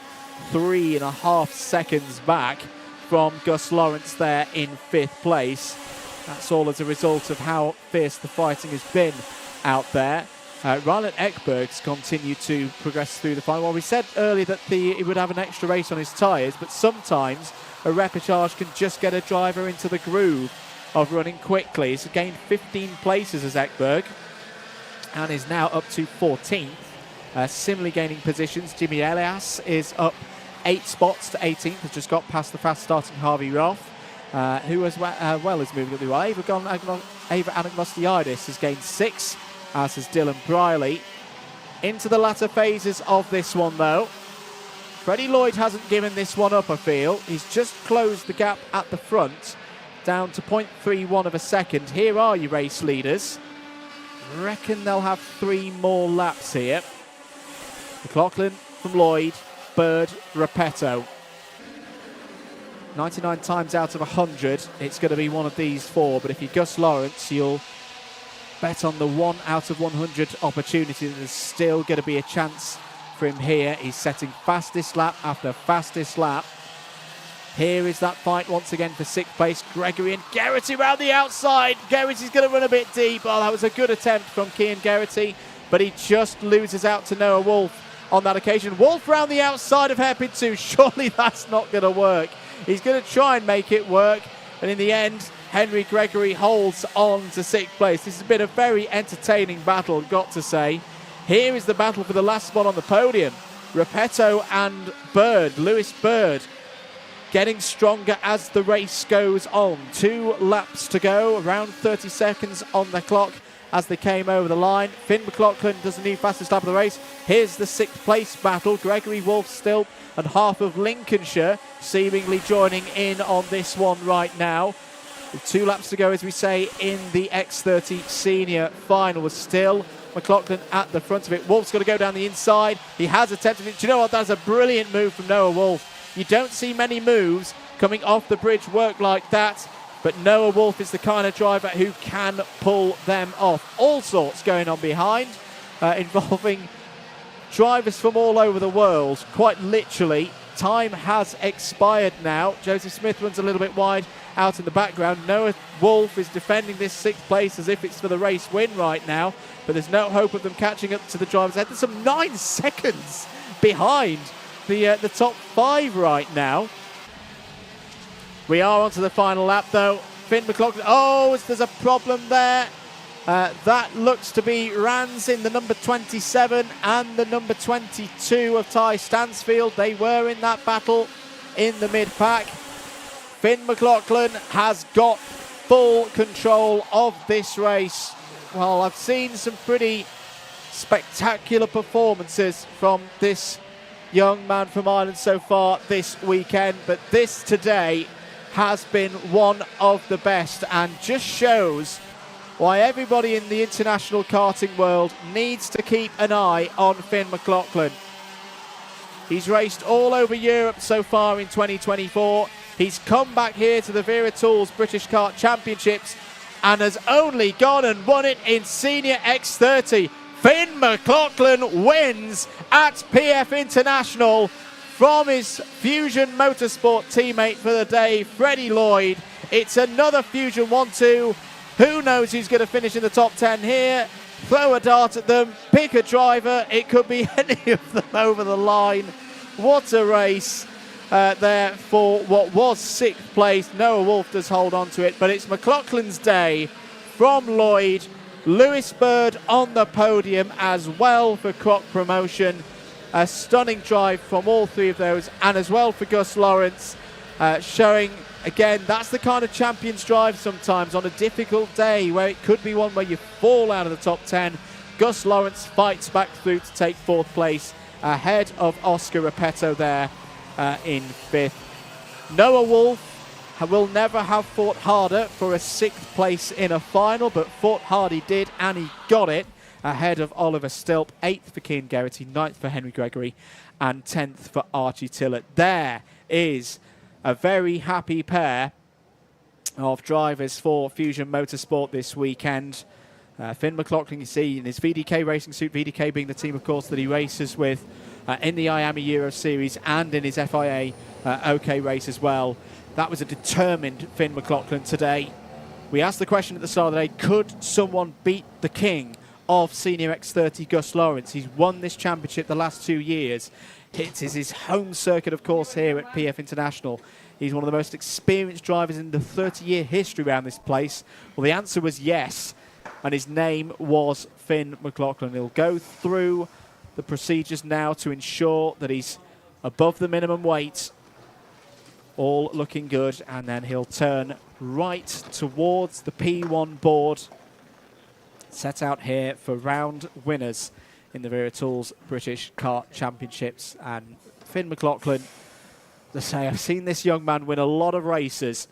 Speaker 2: 3.5 seconds back from Gus Lawrence there in 5th place. That's all as a result of how fierce the fighting has been out there. Ryland Ekberg's continued to progress through the final. Well, we said earlier that he would have an extra race on his tyres, but sometimes a repechage can just get a driver into the groove of running quickly. He's gained 15 places as Ekberg and is now up to 14th. Similarly gaining positions, Jimmy Elias is up 8 spots to 18th, has just got past the fast starting Harvey Roth, who as well is moving up the way. Ava Anagnostiadis has gained 6, as has Dylan Briley. Into the latter phases of this one, though. Freddie Lloyd hasn't given this one up, I feel. He's just closed the gap at the front, down to 0.31 of a second. Here are your race leaders. Reckon they'll have 3 more laps here. McLaughlin from Lloyd, Bird, Repetto. 99 times out of 100, it's going to be one of these 4. But if you're Gus Lawrence, you'll bet on the 1 out of 100 opportunity. There's still going to be a chance for him here. He's setting fastest lap after fastest lap. Here is that fight once again for 6th place. Gregory and Geraghty around the outside. Geraghty's going to run a bit deep. Oh, that was a good attempt from Cian Geraghty, but he just loses out to Noah Wolf on that occasion. Wolf round the outside of hairpin 2. Surely that's not going to work. He's going to try and make it work, and in the end, Henry Gregory holds on to 6th place. This has been a very entertaining battle, got to say. Here is the battle for the last spot on the podium. Repetto and Bird, Lewis Bird, getting stronger as the race goes on. 2 laps to go, around 30 seconds on the clock as they came over the line. Finn McLaughlin does the new fastest lap of the race. Here's the 6th place battle. Gregory, Wolf, Stilp and half of Lincolnshire seemingly joining in on this one right now. With 2 laps to go, as we say, in the X30 senior final. Was still McLaughlin at the front of it. Wolf's got to go down the inside. He has attempted it. Do you know what? That's a brilliant move from Noah Wolf. You don't see many moves coming off the bridge work like that, but Noah Wolf is the kind of driver who can pull them off. All sorts going on behind, involving drivers from all over the world, quite literally. Time has expired now. Joseph Smith runs a little bit wide out in the background. Noah Wolf is defending this 6th place as if it's for the race win right now, but there's no hope of them catching up to the driver's head. There's some 9 seconds behind the top 5 right now. We are onto the final lap, though. Finn McLaughlin. Oh, there's a problem there. That looks to be Rands in the number 27 and the number 22 of Ty Stansfield. They were in that battle in the mid-pack. Finn McLaughlin has got full control of this race. Well, I've seen some pretty spectacular performances from this young man from Ireland so far this weekend, but this today has been one of the best and just shows why everybody in the international karting world needs to keep an eye on Finn McLaughlin. He's raced all over Europe so far in 2024. He's come back here to the Wera Tools British Kart Championships and has only gone and won it in Senior X30. Finn McLaughlin wins at PF International from his Fusion Motorsport teammate for the day, Freddie Lloyd. It's another Fusion 1-2. Who knows who's going to finish in the top 10 here? Throw a dart at them, pick a driver. It could be any of them over the line. What a race there for what was 6th place. Noah Wolf does hold on to it, but it's McLaughlin's day from Lloyd. Lewis Bird on the podium as well for Croc Promotion. A stunning drive from all three of those, and as well for Gus Lawrence, showing again that's the kind of champions drive sometimes on a difficult day where it could be one where you fall out of the top 10. Gus Lawrence fights back through to take 4th place ahead of Oscar Repetto there in 5th. Noah Wolf will never have fought harder for a 6th place in a final, but fought hard he did, and he got it ahead of Oliver Stilp. 8th for Cian Geraghty, 9th for Henry Gregory, and 10th for Archie Tillett. There is a very happy pair of drivers for Fusion Motorsport this weekend. Finn McLaughlin, you see, in his VDK racing suit, VDK being the team, of course, that he races with in the IAME Euro Series and in his FIA OK race as well. That was a determined Finn McLaughlin today. We asked the question at the start of the day, could someone beat the king of Senior X30, Gus Lawrence? He's won this championship the last 2 years. It is his home circuit, of course, here at PF International. He's one of the most experienced drivers in the 30-year history around this place. Well, the answer was yes, and his name was Finn McLaughlin. He'll go through the procedures now to ensure that he's above the minimum weight. All looking good, and then he'll turn right towards the P1 board. Set out here for round winners in the Wera Tools British Kart Championships. And Finn McLaughlin, to say, I've seen this young man win a lot of races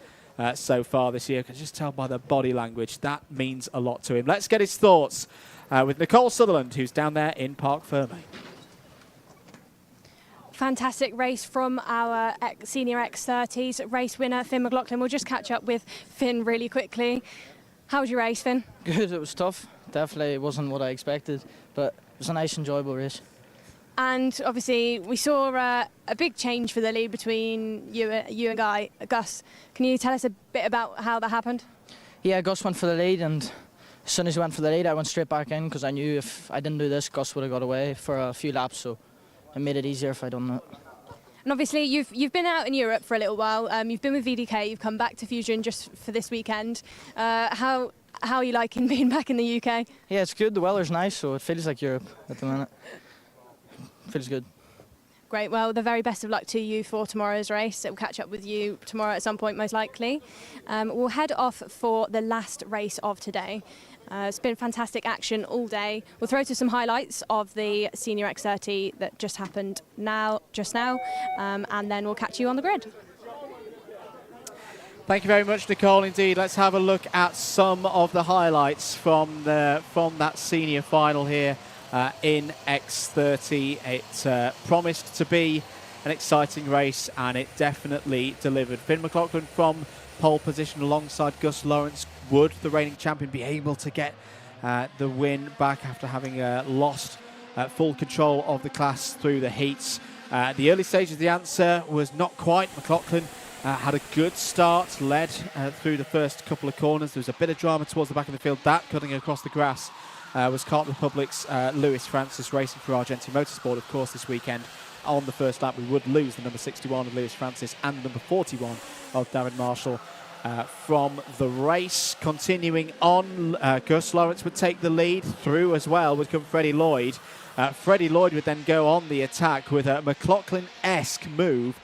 Speaker 2: so far this year. I can just tell by the body language that means a lot to him. Let's get his thoughts with Nicole Sutherland, who's down there in Parc Ferme.
Speaker 3: Fantastic race from our Senior X30s race winner, Finn McLaughlin. We'll just catch up with Finn really quickly. How was your race, Finn?
Speaker 18: Good, it was tough. Definitely it wasn't what I expected, but it was a nice, enjoyable race.
Speaker 3: And obviously we saw a big change for the lead between you and Gus. Can you tell us a bit about how that happened?
Speaker 18: Yeah, Gus went for the lead, and as soon as he went for the lead, I went straight back in because I knew if I didn't do this, Gus would have got away for a few laps, so it made it easier if I'd done that.
Speaker 3: And obviously you've been out in Europe for a little while. You've been with VDK. You've come back to Fusion just for this weekend. How are you liking being back in the UK?
Speaker 18: Yeah, it's good. The weather's nice, so it feels like Europe at the minute. Feels good.
Speaker 3: Great. Well, the very best of luck to you for tomorrow's race. We'll catch up with you tomorrow at some point, most likely. We'll head off for the last race of today. It's been fantastic action all day. We'll throw to some highlights of the Senior X30 that just happened just now, and then we'll catch you on the grid.
Speaker 2: Thank you very much, Nicole. Indeed, let's have a look at some of the highlights from that senior final here in X30. It promised to be an exciting race, and it definitely delivered. Finn McLaughlin from pole position alongside Gus Lawrence. Would the reigning champion be able to get the win back after having lost full control of the class through the heats? The early stages, the answer was not quite. McLaughlin had a good start, led through the first couple of corners. There was a bit of drama towards the back of the field. That cutting across the grass was Kart Republic's Lewis Francis, racing for Argentina Motorsport, of course, this weekend. On the first lap, we would lose the number 61 of Lewis Francis and number 41 of Darren Marshall from the race. Continuing on, Gus Lawrence would take the lead. Through as well would come Freddie Lloyd. Freddie Lloyd would then go on the attack with a McLaughlin-esque move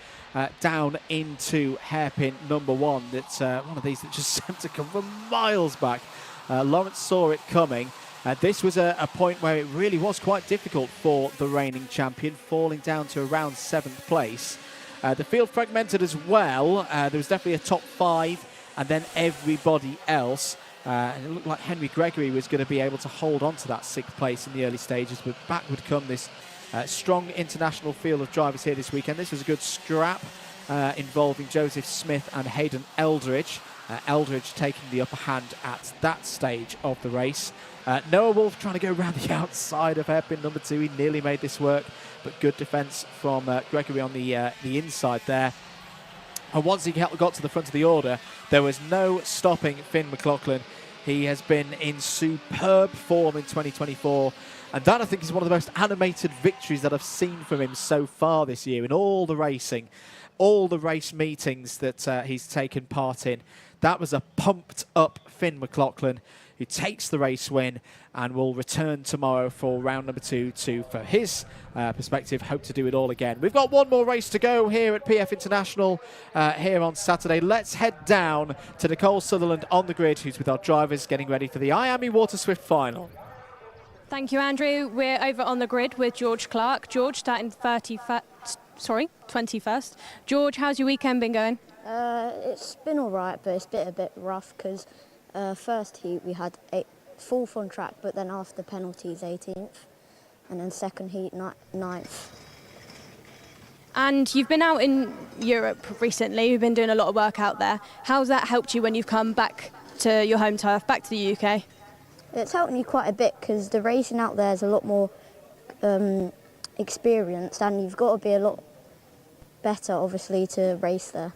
Speaker 2: down into hairpin number 1. It's one of these that just seemed to come from miles back. Lawrence saw it coming, This was a point where it really was quite difficult for the reigning champion, falling down to around 7th place. The field fragmented as well. There was definitely a top 5 and then everybody else. And it looked like Henry Gregory was going to be able to hold on to that 6th place in the early stages, but back would come this strong international field of drivers here this weekend. This was a good scrap involving Joseph Smith and Hayden Eldridge. Eldridge taking the upper hand at that stage of the race. Noah Wolf trying to go around the outside of hairpin number 2. He nearly made this work, but good defence from Gregory on the inside there. And once he got to the front of the order, there was no stopping Finn McLaughlin. He has been in superb form in 2024. And that, I think, is one of the most animated victories that I've seen from him so far this year in all the racing, all the race meetings that he's taken part in. That was a pumped-up Finn McLaughlin who takes the race win and will return tomorrow for round number 2 to, for his perspective, hope to do it all again. We've got one more race to go here at PF International here on Saturday. Let's head down to Nicole Sutherland on the grid, who's with our drivers getting ready for the IAME Water Swift final.
Speaker 3: Thank you, Andrew. We're over on the grid with George Clark. George starting 21st. George, how's your weekend been going?
Speaker 19: It's been all right, but it's been a bit rough because first heat we had 4th on track, but then after penalties 18th, and then second heat 9th.
Speaker 3: And you've been out in Europe recently. You've been doing a lot of work out there. How's that helped you when you've come back to your home turf, back to the UK?
Speaker 19: It's helped me quite a bit because the racing out there is a lot more experienced, and you've got to be a lot better, obviously, to race there.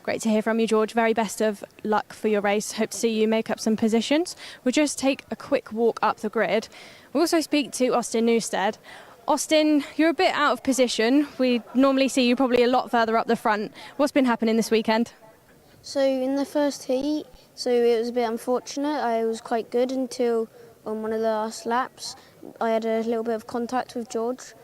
Speaker 3: Great to hear from you, George. Very best of luck for your race. Hope to see you make up some positions. We'll just take a quick walk up the grid. We'll also speak to Austin Newstead. Austin, you're a bit out of position. We normally see you probably a lot further up the front. What's been happening this weekend?
Speaker 8: So in the first heat, it was a bit unfortunate. I was quite good until on one of the last laps. I had a little bit of contact with George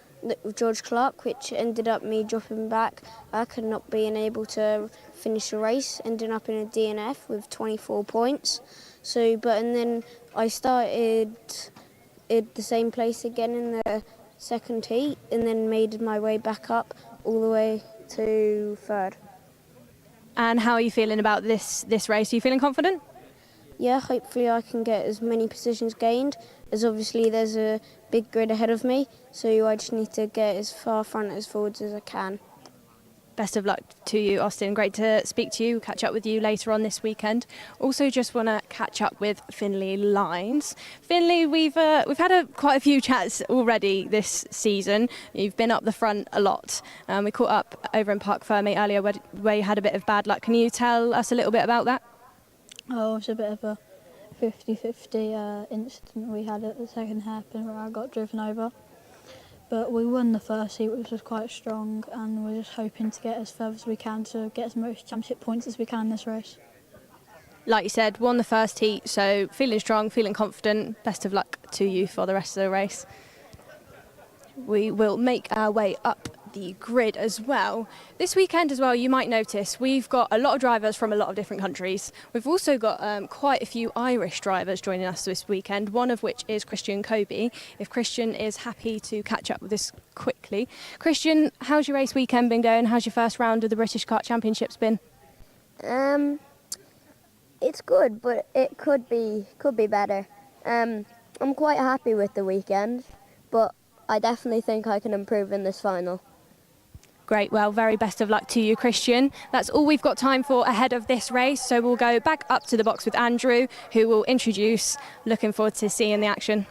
Speaker 8: Clark, which ended up me dropping back and not being able to finish the race, ending up in a DNF with 24 points. And then I started at the same place again in the second heat, and then made my way back up all the way to 3rd.
Speaker 3: And how are you feeling about this race? Are you feeling confident?
Speaker 8: Yeah, hopefully I can get as many positions gained, as obviously there's a big grid ahead of me, so I just need to get as far front as forwards as I can.
Speaker 3: Best of luck to you, Austin. Great to speak to you, catch up with you later on this weekend. Also just want to catch up with Finley Lines. Finley, we've had quite a few chats already this season. You've been up the front a lot. We caught up over in Park Ferme earlier where you had a bit of bad luck. Can you tell us a little bit about that?
Speaker 20: Oh, it was a bit of a 50-50 incident we had at the second hairpin where I got driven over. But we won the first heat, which was quite strong, and we're just hoping to get as further as we can to get as much championship points as we can in this race.
Speaker 3: Like you said, won the first heat, so feeling strong, feeling confident. Best of luck to you for the rest of the race. We will make our way up the grid as well. This weekend as well, you might notice we've got a lot of drivers from a lot of different countries. We've also got quite a few Irish drivers joining us this weekend, one of which is Christian Kobe. If Christian is happy to catch up with us quickly. Christian, how's your race weekend been going? How's your first round of the British Kart Championships been?
Speaker 19: It's good, but it could be better. I'm quite happy with the weekend, but I definitely think I can improve in this final.
Speaker 3: Great, well, very best of luck to you, Christian. That's all we've got time for ahead of this race, so we'll go back up to the box with Andrew, who will introduce. Looking forward to seeing the action.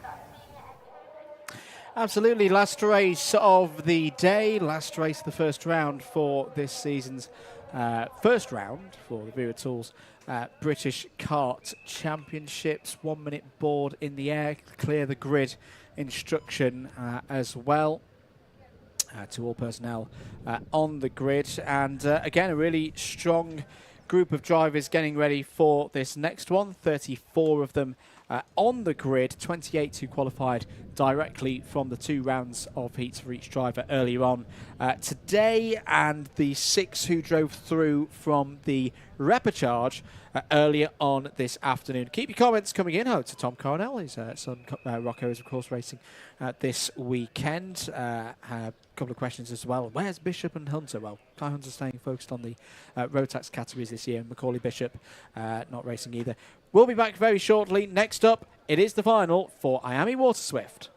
Speaker 2: Absolutely, last race of the day, last race of the first round for this season's first round for the Wera Tools British Kart Championships. 1 minute board in the air, clear the grid instruction as well. To all personnel on the grid, and again a really strong group of drivers getting ready for this next one. 34 of them on the grid. 28 who qualified directly from the 2 rounds of heats for each driver earlier on today, and the 6 who drove through from the repechage earlier on this afternoon. Keep your comments coming in. Hello to Tom Coronel. His son Rocco is, of course, racing this weekend. A couple of questions as well. Where's Bishop and Hunter? Well, Kai Hunter staying focused on the road tax categories this year, and Macaulay Bishop not racing either. We'll be back very shortly. Next up, it is the final for IAME Water Swift.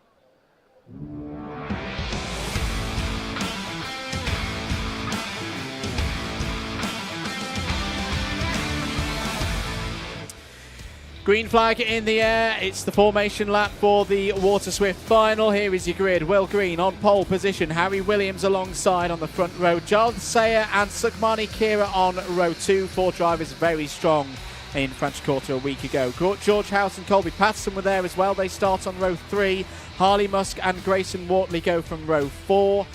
Speaker 2: Green flag in the air. It's the formation lap for the Water Swift final. Here is your grid. Will Green on pole position. Harry Williams alongside on the front row. Jarlath Sayer and Sukhmani Kira on row 2. 4 drivers very strong in French Quarter a week ago. George House and Colby Patterson were there as well. They start on row 3. Harley Musk and Grayson Wortley go from row 4.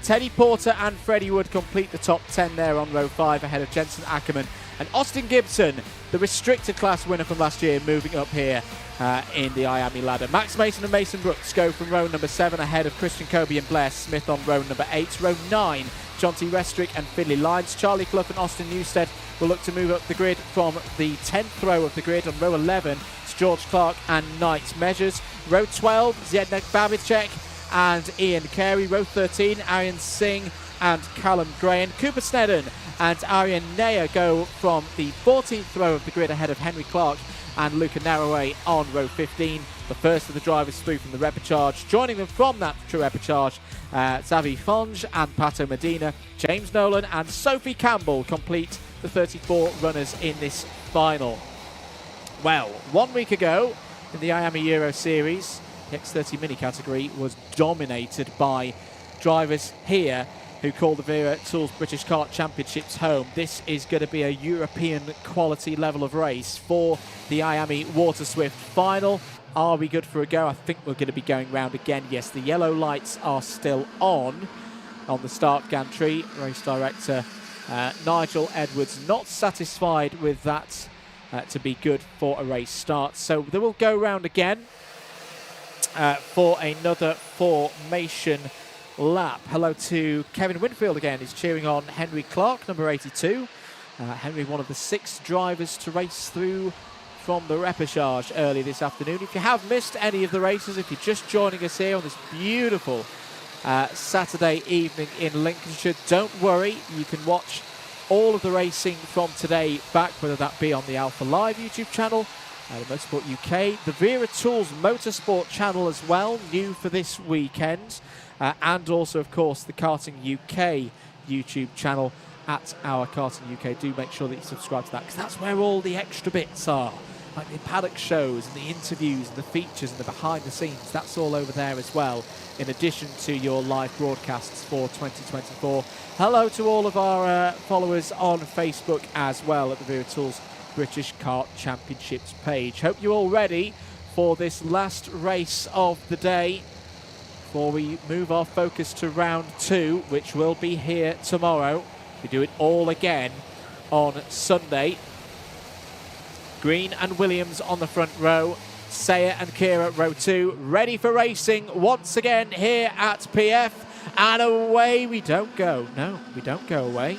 Speaker 2: Teddy Porter and Freddie Wood complete the top 10 there on row 5 ahead of Jensen Ackerman. And Austin Gibson, the restricted class winner from last year, moving up here in the IAME ladder. Max Mason and Mason Brooks go from row number 7 ahead of Christian Kobe and Blair Smith on row number 8. Row 9, John T. Restrick and Finley Lyons. Charlie Clough and Austin Newstead will look to move up the grid from the 10th row of the grid. On row 11, it's George Clark and Knight Measures. Row 12, Zednek Babicek and Ian Carey. Row 13, Arian Singh and Callum Graham. Cooper Snedden and Aryan Naya go from the 14th row of the grid ahead of Henry Clark and Luca Narroway on row 15. The first of the drivers through from the repechage. Joining them from that true repechage, Xavi Fonge and Pato Medina. James Nolan and Sophie Campbell complete the 34 runners in this final. Well, 1 week ago in the IAME Euro Series, the X30 Mini category was dominated by drivers here who call the Wera Tools British Kart Championships home. This is going to be a European quality level of race for the IAME Water Swift final. Are we good for a go? I think we're going to be going round again. Yes, the yellow lights are still on the start gantry. Race director Nigel Edwards not satisfied with that to be good for a race start. So they will go round again for another formation lap. Hello to Kevin Winfield again. He's cheering on Henry Clark, number 82. Henry, one of the 6 drivers to race through from the repechage early this afternoon. If you have missed any of the races, if you're just joining us here on this beautiful Saturday evening in Lincolnshire, don't worry. You can watch all of the racing from today back, whether that be on the Alpha Live YouTube channel, the Motorsport UK, the Wera Tools Motorsport channel as well, new for this weekend, and also, of course, the Karting UK YouTube channel at our Karting UK. Do make sure that you subscribe to that, because that's where all the extra bits are, like the Paddock shows and the interviews and the features and the behind the scenes. That's all over there as well, in addition to your live broadcasts for 2024. Hello to all of our followers on Facebook as well at the Wera Tools British Kart Championships page. Hope you're all ready for this last race of the day before we move our focus to round 2, which will be here tomorrow. We do it all again on Sunday. Green and Williams on the front row. Sayer and Kira row 2, ready for racing once again here at PF. And away we don't go. No, we don't go away,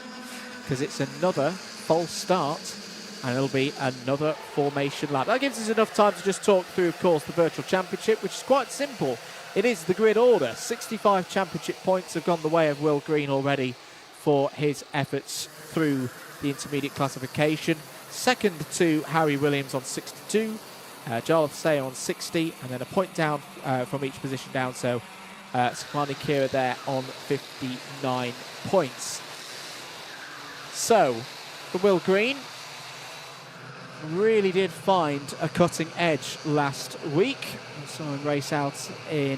Speaker 2: because it's another false start. And it'll be another formation lap. That gives us enough time to just talk through, of course, the Virtual Championship, which is quite simple. It is the grid order. 65 championship points have gone the way of Will Green already for his efforts through the intermediate classification. Second to Harry Williams on 62, Jarlath Sayer on 60, and then a point down from each position down. So Sukhmani Kira there on 59 points. So for Will Green, really did find a cutting edge last week. We saw him race out in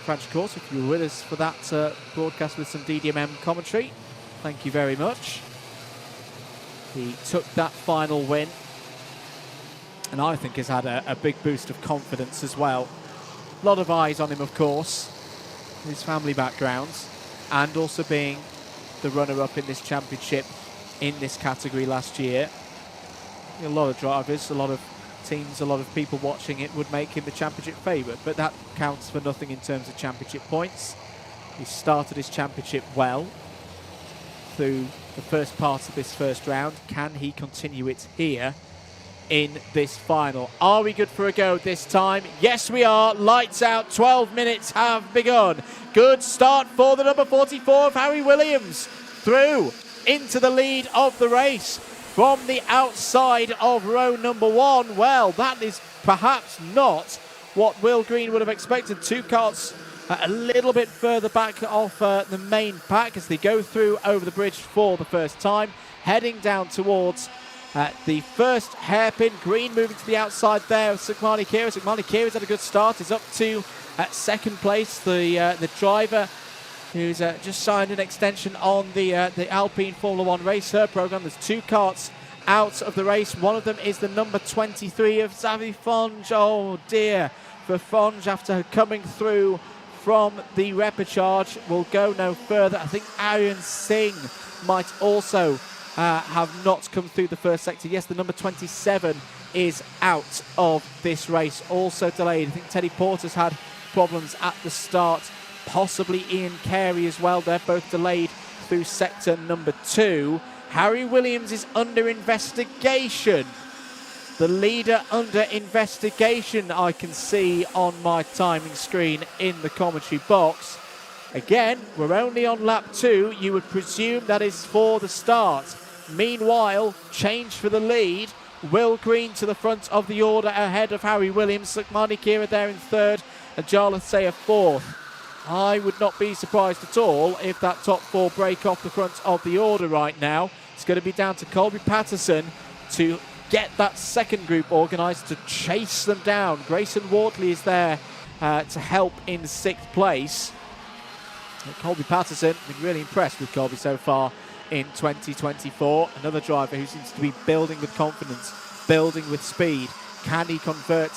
Speaker 2: French Quarter. If you were with us for that broadcast with some DDMM commentary, thank you very much. He took that final win, and I think has had a big boost of confidence as well. A lot of eyes on him, of course, his family background, and also being the runner-up in this championship in this category last year. A lot of drivers, a lot of teams, a lot of people watching it would make him the championship favourite, but that counts for nothing in terms of championship points. He started his championship well through the first part of this first round. Can he continue it here in this final? Are we good for a go this time? Yes, we are. Lights out. 12 minutes have begun. Good start for the number 44 of Harry Williams. Through into the lead of the race from the outside of row number 1. Well, that is perhaps not what Will Green would have expected. Two karts a little bit further back off the main pack as they go through over the bridge for the first time, heading down towards the first hairpin. Green moving to the outside there of Sukhmani Kira. Sukhmani Kira's had a good start. Is up to second place. The driver who's just signed an extension on the Alpine Formula 1 race her program. There's two karts out of the race. One of them is the number 23 of Xavi Fonge. Oh dear, for Fonge after coming through from the repechage will go no further. I think Aryan Singh might also have not come through the first sector. Yes, the number 27 is out of this race, also delayed. I think Teddy Porter's had problems at the start, possibly Ian Carey as well. They're both delayed through sector number 2. Harry Williams is under investigation. The leader under investigation, I can see on my timing screen in the commentary box. Again, we're only on lap 2. You would presume that is for the start. Meanwhile, change for the lead. Will Green to the front of the order ahead of Harry Williams. Sukhmani Kira there in third and Jarlath Sayer fourth. I would not be surprised at all if that top 4 break off the front of the order right now. It's going to be down to Colby Patterson to get that second group organised, to chase them down. Grayson Wortley is there to help in 6th place. And Colby Patterson, been really impressed with Colby so far in 2024. Another driver who seems to be building with confidence, building with speed. Can he convert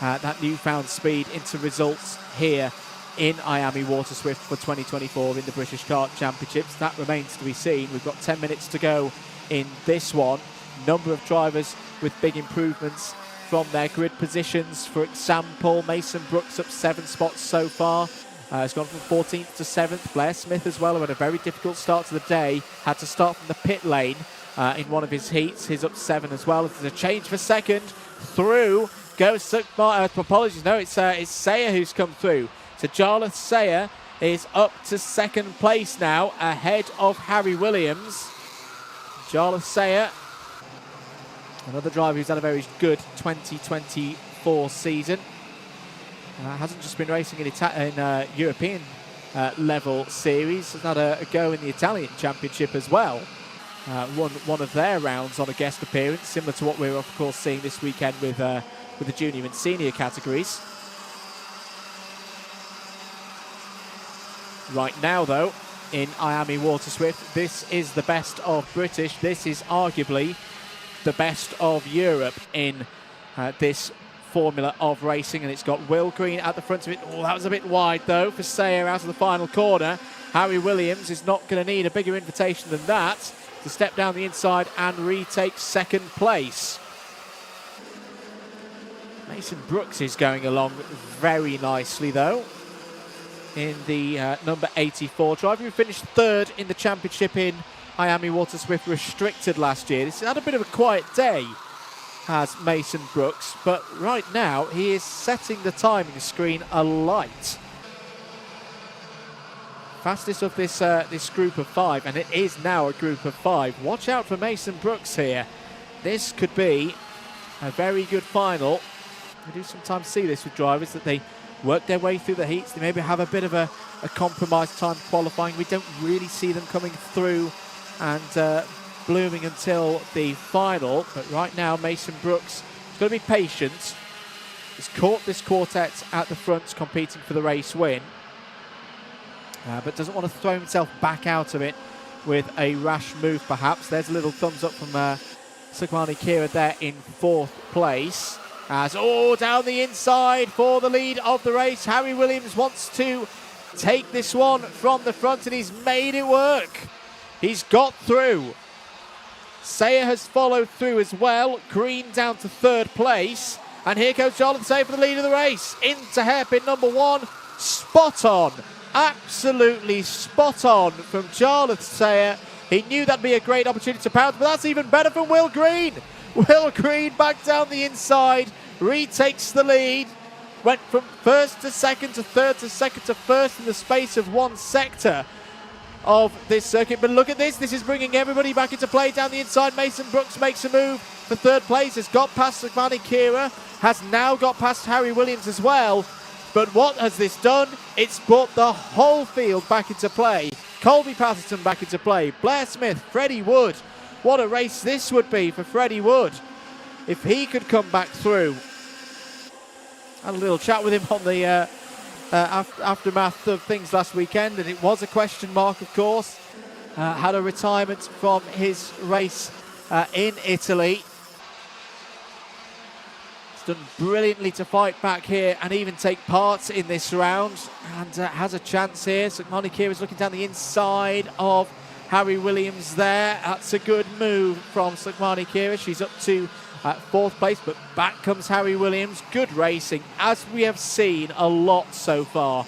Speaker 2: that newfound speed into results here in IAME Water Swift for 2024 in the British Kart Championships? That remains to be seen. We've got 10 minutes to go in this one. Number of drivers with big improvements from their grid positions. For example, Mason Brooks up 7 spots so far. Has gone from 14th to 7th. Blair Smith as well, who had a very difficult start to the day. Had to start from the pit lane in one of his heats. He's up 7 as well. There's a change for second. Through goes apologies, no, it's Sayer who's come through. So Jarlath Sayer is up to second place now, ahead of Harry Williams. Jarlath Sayer, another driver who's had a very good 2024 season. Hasn't just been racing in European level series. Has had a go in the Italian Championship as well. Won one of their rounds on a guest appearance, similar to what we're of course seeing this weekend with the junior and senior categories. Right now, though, in IAME Water Swift, this is the best of British. This is arguably the best of Europe in this formula of racing, and it's got Will Green at the front of it. Oh, that was a bit wide, though, for Sayer out of the final corner. Harry Williams is not going to need a bigger invitation than that to step down the inside and retake second place. Mason Brooks is going along very nicely, though, in the number 84 driver who finished third in the championship in IAME Water Swift Restricted last year. This had a bit of a quiet day, has Mason Brooks, but right now he is setting the timing screen alight. Fastest of this group of 5, and it is now a group of 5. Watch out for Mason Brooks here. This could be a very good final. We do sometimes see this with drivers, that they work their way through the heats. They maybe have a bit of a compromised time qualifying. We don't really see them coming through and blooming until the final. But right now, Mason Brooks is going to be patient. He's caught this quartet at the front competing for the race win, but doesn't want to throw himself back out of it with a rash move, perhaps. There's a little thumbs up from Sukhmani Kira there in 4th place. As down the inside for the lead of the race. Harry Williams wants to take this one from the front, and he's made it work. He's got through. Sayer has followed through as well. Green down to third place. And here goes Charlotte Sayer for the lead of the race. Into hairpin number 1. Spot on. Absolutely spot on from Charlotte Sayer. He knew that'd be a great opportunity to pounce, but that's even better from Will Green. Will Green back down the inside, retakes the lead. Went from first to second to third to second to first in the space of one sector of this circuit. But look at this. This is bringing everybody back into play down the inside. Mason Brooks makes a move for third place. Has got past Sagmani Kira. Has now got past Harry Williams as well. But what has this done? It's brought the whole field back into play. Colby Patterson back into play. Blair Smith, Freddie Wood. What a race this would be for Freddie Wood if he could come back through. Had a little chat with him on the aftermath of things last weekend, and it was a question mark, of course. Had a retirement from his race in Italy. He's done brilliantly to fight back here and even take part in this round, and has a chance here. Sagmani Kira is looking down the inside of Harry Williams there. That's a good move from Sagmani Kira. She's up to fourth place, but back comes Harry Williams. Good racing, as we have seen a lot so far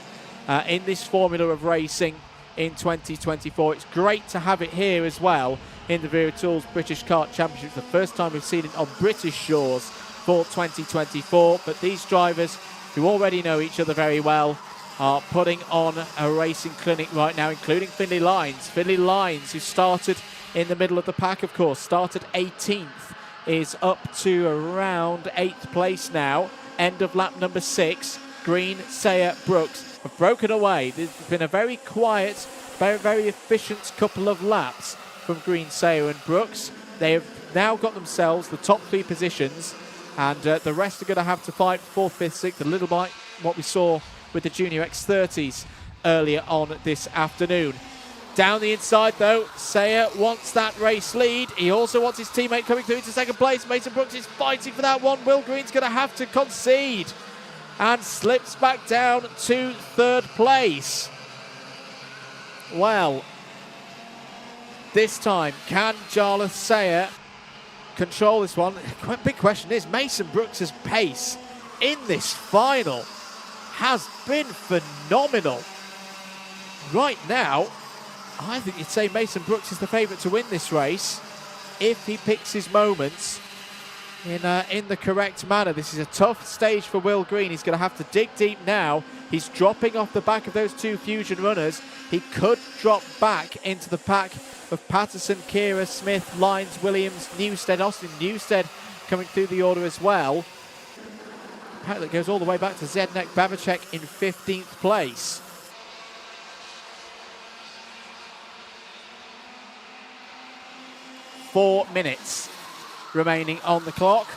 Speaker 2: in this formula of racing in 2024. It's great to have it here as well in the Vera Tools British Kart Championship. It's the first time we've seen it on British shores for 2024, but these drivers who already know each other very well are putting on a racing clinic right now, including Finley Lines. Finley Lines, who started in the middle of the pack, of course, started 18th, is up to around 8th place now. End of lap number 6. Green, Sayer, Brooks have broken away. There's been a very quiet, very, very efficient couple of laps from Green, Sayer and Brooks. They have now got themselves the top 3 positions, and the rest are going to have to fight 4th, 5th, 6th, a little bit what we saw with the Junior X30s earlier on this afternoon. Down the inside, though, Sayer wants that race lead. He also wants his teammate coming through into second place. Mason Brooks is fighting for that one. Will Green's going to have to concede and slips back down to third place. Well, this time, can Charlotte Sayer control this one? The big question is, Mason Brooks' pace in this final has been phenomenal. Right now, I think you'd say Mason Brooks is the favourite to win this race if he picks his moments in the correct manner. This is a tough stage for Will Green. He's going to have to dig deep now. He's dropping off the back of those 2 Fusion runners. He could drop back into the pack of Patterson, Kira, Smith, Lines, Williams, Newstead, Austin Newstead coming through the order as well. Paddock goes all the way back to Zednek Babacek in 15th place. Four minutes remaining on the clock.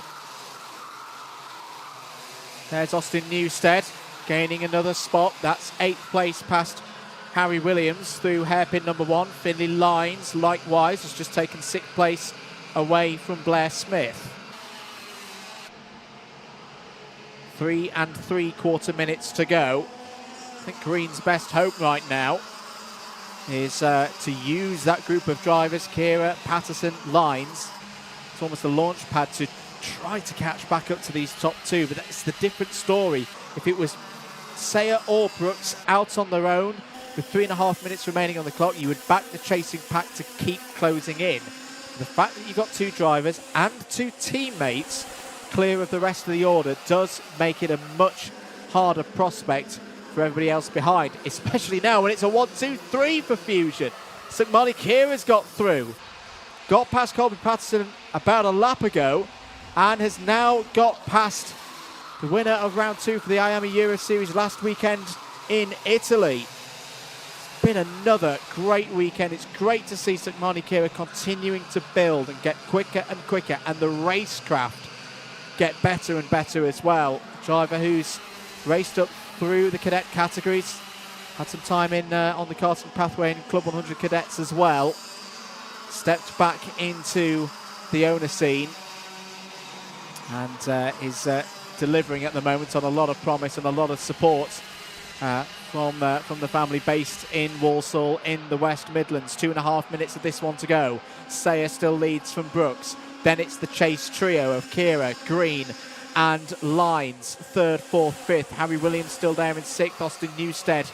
Speaker 2: There's Austin Newstead gaining another spot. That's 8th place past Harry Williams through hairpin number 1. Finley Lines, likewise, has just taken 6th place away from Blair Smith. 3 3/4 minutes to go. I think Green's best hope right now is to use that group of drivers, Kira, Patterson, Lines. It's almost a launch pad to try to catch back up to these top 2, but that's the different story. If it was Sayer or Brooks out on their own with 3.5 minutes remaining on the clock, you would back the chasing pack to keep closing in. The fact that you've got 2 drivers and 2 teammates clear of the rest of the order does make it a much harder prospect for everybody else behind, especially now when it's a 1-2-3 for Fusion. Sagmani Kira's got through, got past Colby Patterson about a lap ago, and has now got past the winner of round 2 for the IAME Euro Series last weekend in Italy. It's been another great weekend. It's great to see Sagmani Kira continuing to build and get quicker and quicker, and the racecraft get better and better as well. A driver who's raced up through the cadet categories, had some time in on the karting pathway in Club 100 cadets as well, stepped back into the owner scene, and is delivering at the moment on a lot of promise and a lot of support from the family based in Walsall in the West Midlands. 2.5 minutes of this one to go. Sayer still leads from Brooks. Then it's the chase trio of Kira, Green and Lines. 3rd, 4th, 5th. Harry Williams still there in 6th. Austin Newstead.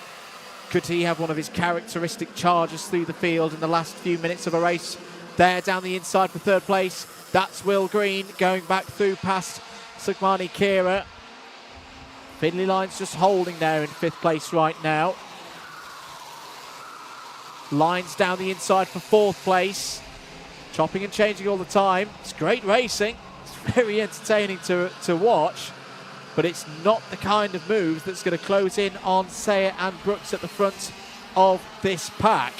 Speaker 2: Could he have one of his characteristic charges through the field in the last few minutes of a race? There down the inside for 3rd place. That's Will Green going back through past Sugmani Kira. Finley Lines just holding there in 5th place right now. Lines down the inside for 4th place. Chopping and changing all the time. It's great racing. It's very entertaining to watch. But it's not the kind of move that's going to close in on Sayer and Brooks at the front of this pack.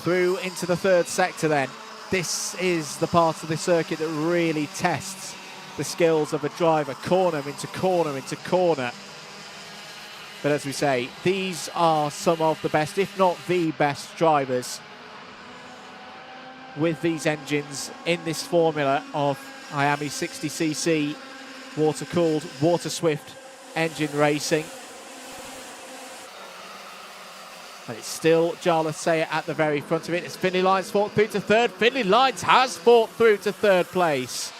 Speaker 2: Through into the 3rd sector then. This is the part of the circuit that really tests the skills of a driver. Corner into corner into corner. But as we say, these are some of the best, if not the best drivers with these engines in this formula of IAME 60cc water-cooled, water-swift engine racing. But it's still Jarlath Sayer at the very front of it. It's Finley Lines fought through to 3rd. Finley Lines has fought through to 3rd place.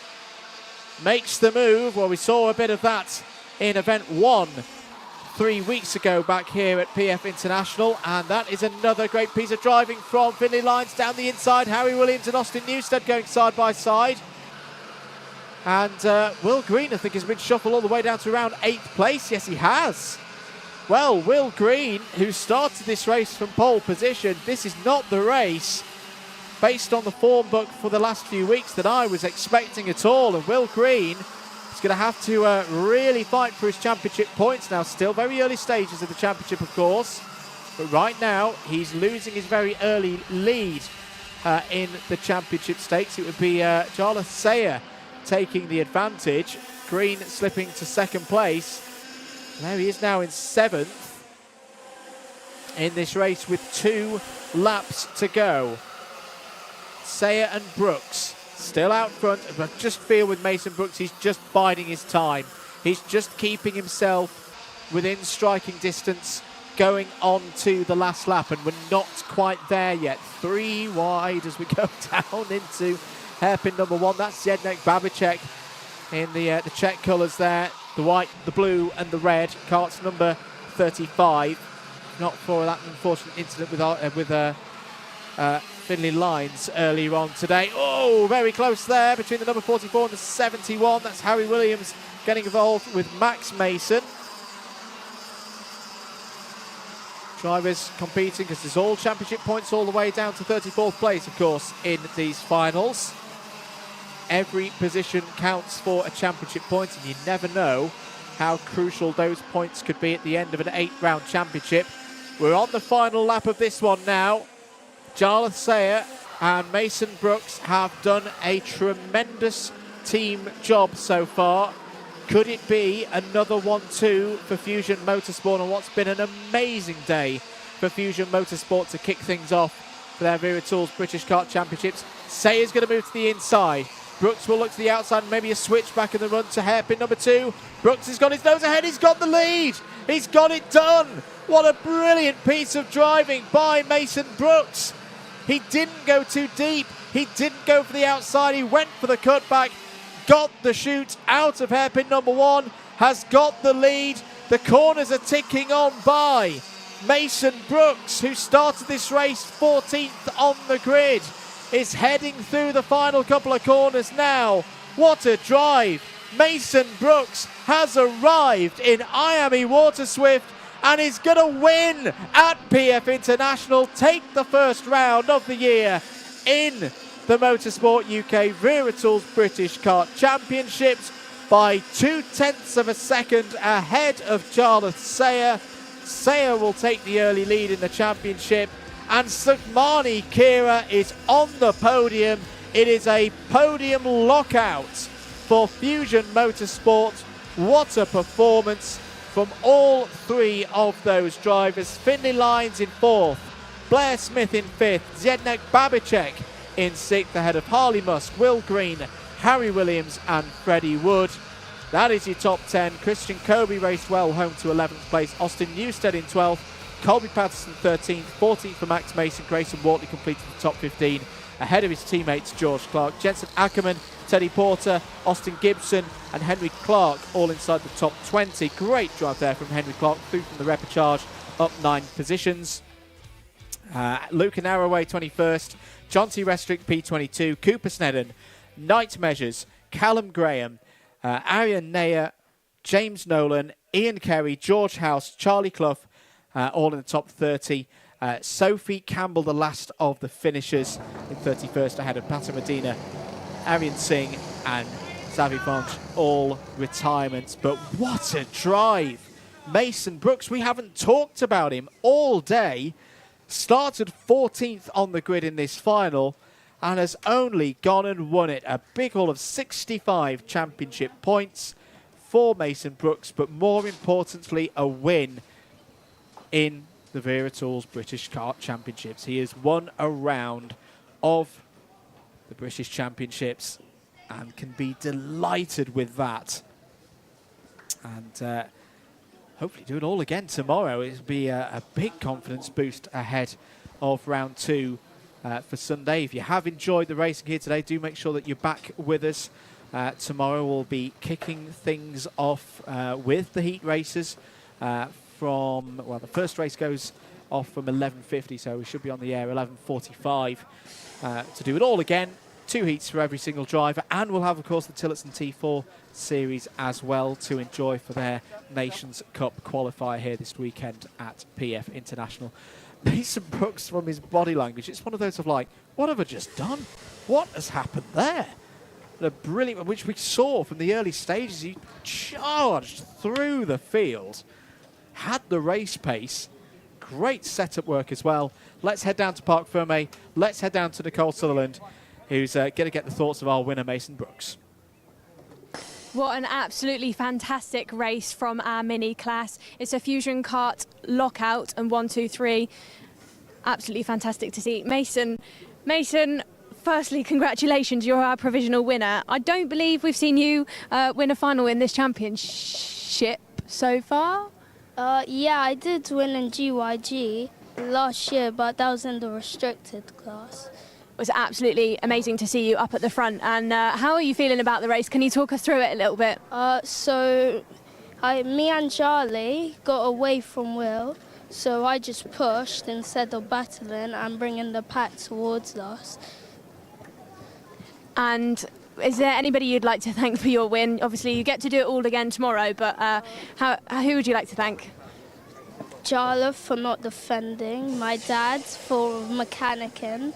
Speaker 2: Makes the move. Well, we saw a bit of that in event 1 3 weeks ago back here at PF International, and that is another great piece of driving from Finley Lines down the inside. Harry Williams and Austin Newstead going side by side. And Will Green, I think, has been shuffled all the way down to around 8th place. Yes, he has. Well, Will Green, who started this race from pole position, this is not the race, based on the form book for the last few weeks, that I was expecting at all. And Will Green is going to have to really fight for his championship points now. Still very early stages of the championship, of course. But right now, he's losing his very early lead in the championship stakes. It would be Jarlath Sayer taking the advantage. Green slipping to 2nd place. There he is now in 7th in this race with 2 laps to go. Sayer and Brooks still out front, but I just feel with Mason Brooks, he's just biding his time. He's just keeping himself within striking distance going on to the last lap, and we're not quite there yet. 3 wide as we go down into hairpin number 1. That's Zdeněk Babicek in the Czech colours there. The white, the blue and the red. Kart's number 35. Not for that unfortunate incident with Finley Lines earlier on today. Oh, very close there between the number 44 and the 71. That's Harry Williams getting involved with Max Mason. Drivers competing because there's all championship points all the way down to 34th place, of course, in these finals. Every position counts for a championship point, and you never know how crucial those points could be at the end of an 8-round championship. We're on the final lap of this one now. Jarlath Sayer and Mason Brooks have done a tremendous team job so far. Could it be another 1-2 for Fusion Motorsport on what's been an amazing day for Fusion Motorsport to kick things off for their Wera Tools British Kart Championships? Sayer's going to move to the inside. Brooks will look to the outside, maybe a switch back in the run to hairpin number 2. Brooks has got his nose ahead, he's got the lead. He's got it done. What a brilliant piece of driving by Mason Brooks. He didn't go too deep. He didn't go for the outside. He went for the cutback, got the chute out of hairpin number 1, has got the lead. The corners are ticking on by. Mason Brooks, who started this race 14th on the grid, is heading through the final couple of corners now. What a drive. Mason Brooks has arrived in IAME Water Swift and is going to win at PF International, take the first round of the year in the Motorsport UK Wera Tools British Kart Championships by 0.2 of a second ahead of Jarlath Sayer. Sayer will take the early lead in the championship, and Sugmani Kira is on the podium. It is a podium lockout for Fusion Motorsport. What a performance from all 3 of those drivers. Finley Lines in 4th, Blair Smith in 5th, Zdeněk Babicek in 6th, ahead of Harley Musk, Will Green, Harry Williams and Freddie Wood. That is your top 10. Christian Kobe raced well, home to 11th place. Austin Newstead in 12th. Colby Patterson 13th. 14th for Max Mason. Grayson Wortley completed the top 15 ahead of his teammates George Clark. Jensen Ackerman, Teddy Porter, Austin Gibson and Henry Clark all inside the top 20. Great drive there from Henry Clark, through from the repechage, up 9 positions. Luke Arroway 21st. John T. Restrick P22. Cooper Snedden, Knight Measures, Callum Graham, Arian Nair, James Nolan, Ian Kerry, George House, Charlie Clough, all in the top 30. Sophie Campbell, the last of the finishers, in 31st ahead of Pata Medina, Arian Singh and Xavi Fonch, all retirements. But what a drive! Mason Brooks, we haven't talked about him all day. Started 14th on the grid in this final and has only gone and won it. A big haul of 65 championship points for Mason Brooks, but more importantly, a win in the Wera Tools British Kart Championships. He has won a round of the British Championships and can be delighted with that. And hopefully do it all again tomorrow. It'll be a big confidence boost ahead of round 2 for Sunday. If you have enjoyed the racing here today, do make sure that you're back with us. Tomorrow we'll be kicking things off with the heat races from, well, the first race goes off from 11:50, so we should be on the air 11:45 to do it all again. 2 heats for every single driver, and we'll have, of course, the Tillotson T4 series as well to enjoy for their Nations Cup qualifier here this weekend at PF International. Mason Brooks, from his body language, it's one of those of like, what have I just done? What has happened there? The brilliant, which we saw from the early stages. He charged through the field, had the race pace, great setup work as well. Let's head down to Parc Fermé. Let's head down to Nicole Sutherland, who's going to get the thoughts of our winner, Mason Brooks.
Speaker 3: What an absolutely fantastic race from our mini class. It's a Fusion Kart lockout and 1, 2, 3. Absolutely fantastic to see. Mason, firstly, congratulations, you're our provisional winner. I don't believe we've seen you win a final in this championship so far.
Speaker 8: Yeah, I did win in GYG last year, but that was in the restricted class.
Speaker 3: It was absolutely amazing to see you up at the front. And how are you feeling about the race? Can you talk us through it a little bit?
Speaker 8: Me and Charlie got away from Will, so I just pushed instead of battling and bringing the pack towards us.
Speaker 3: And is there anybody you'd like to thank for your win? Obviously, you get to do it all again tomorrow, but who would you like to thank?
Speaker 8: Jarlath for not defending, my dad for mechanicking,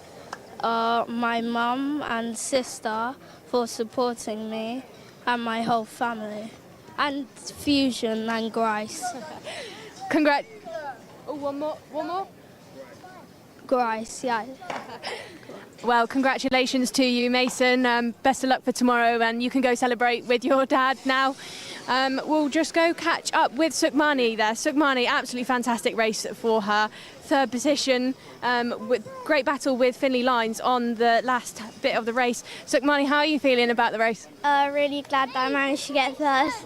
Speaker 8: my mum and sister for supporting me, and my whole family, and Fusion and Grice.
Speaker 3: Oh, one more?
Speaker 8: Grice, yeah.
Speaker 3: Well, congratulations to you, Mason. Best of luck for tomorrow, and you can go celebrate with your dad now. We'll just go catch up with Sukhmani there. Sukhmani, absolutely fantastic race for her. 3rd position, with great battle with Finley Lines on the last bit of the race. Sukhmani, how are you feeling about the race?
Speaker 7: Really glad that I managed to get first.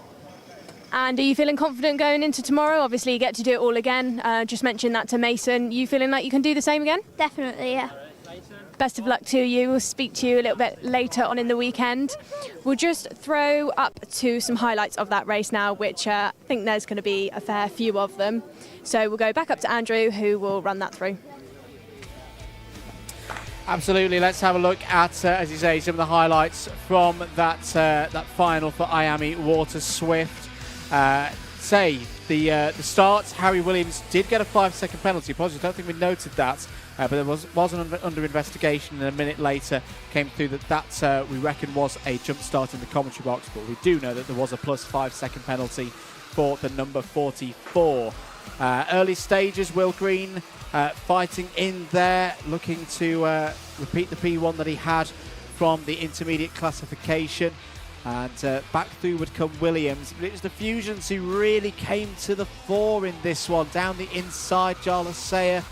Speaker 3: And are you feeling confident going into tomorrow? Obviously, you get to do it all again. Just mentioned that to Mason. You feeling like you can do the same again?
Speaker 7: Definitely, yeah.
Speaker 3: Best of luck to you. We'll speak to you a little bit later on in the weekend. We'll just throw up to some highlights of that race now, which I think there's going to be a fair few of them. So we'll go back up to Andrew, who will run that through.
Speaker 2: Absolutely. Let's have a look at, as you say, some of the highlights from that final for IAME Water Swift. The start, Harry Williams did get a 5-second penalty. Apologies, I don't think we noted that. But there was under investigation, and a minute later came through that we reckon was a jump start in the commentary box. But we do know that there was a plus 5-second penalty for the number 44. Early stages, Will Green fighting in there, looking to repeat the P1 that he had from the intermediate classification. And back through would come Williams. But it was the Fusions who really came to the fore in this one. Down the inside, Jarlath Sayer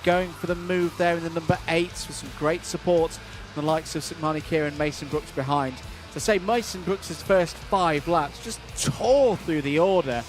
Speaker 2: going for the move there in the number 8 with some great support from the likes of Sukhmani Kira and Mason Brooks behind. To say Mason Brooks' first 5 laps just tore through the order,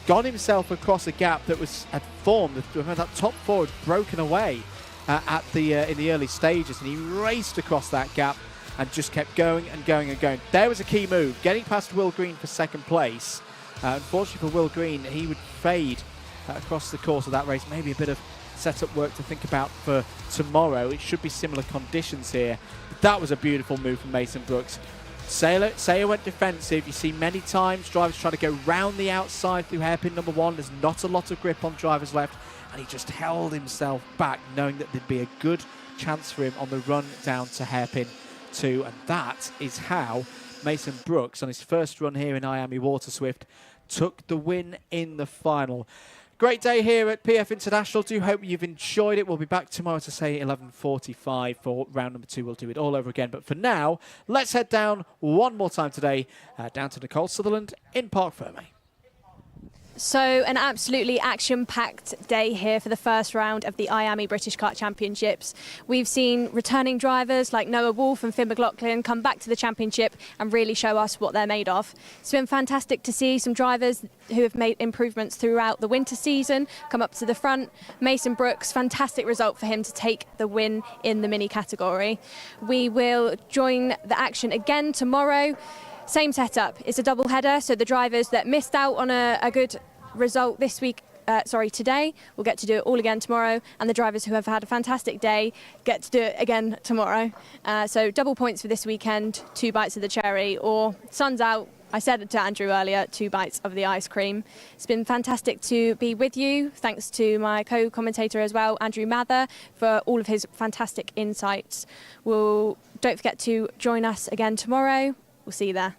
Speaker 2: got himself across a gap that had formed. Remember, that top 4 had broken away in the early stages, and he raced across that gap and just kept going and going and going. There was a key move, getting past Will Green for second place. Unfortunately for Will Green, he would fade across the course of that race. Maybe a bit of setup work to think about for tomorrow. It should be similar conditions here. But that was a beautiful move from Mason Brooks. Sayer went defensive. You see many times drivers trying to go round the outside through hairpin number 1. There's not a lot of grip on drivers left, and he just held himself back, knowing that there'd be a good chance for him on the run down to hairpin 2. And that is how Mason Brooks, on his first run here in IAME Water Swift, took the win in the final. Great day here at PF International. Do hope you've enjoyed it. We'll be back tomorrow to say 11:45 for round number 2. We'll do it all over again. But for now, let's head down one more time today, down to Nicole Sutherland in Parc Fermé.
Speaker 3: So an absolutely action-packed day here for the first round of the IAME British Kart Championships. We've seen returning drivers like Noah Wolf and Finn McLaughlin come back to the championship and really show us what they're made of. It's been fantastic to see some drivers who have made improvements throughout the winter season come up to the front. Mason Brooks, fantastic result for him to take the win in the mini category. We will join the action again tomorrow. Same setup. It's a double header, so the drivers that missed out on a good result this week, today, will get to do it all again tomorrow, and the drivers who have had a fantastic day get to do it again tomorrow. So double points for this weekend, 2 bites of the cherry, or sun's out. I said it to Andrew earlier, 2 bites of the ice cream. It's been fantastic to be with you. Thanks to my co-commentator as well, Andrew Mather, for all of his fantastic insights. Don't forget to join us again tomorrow. We'll see you there.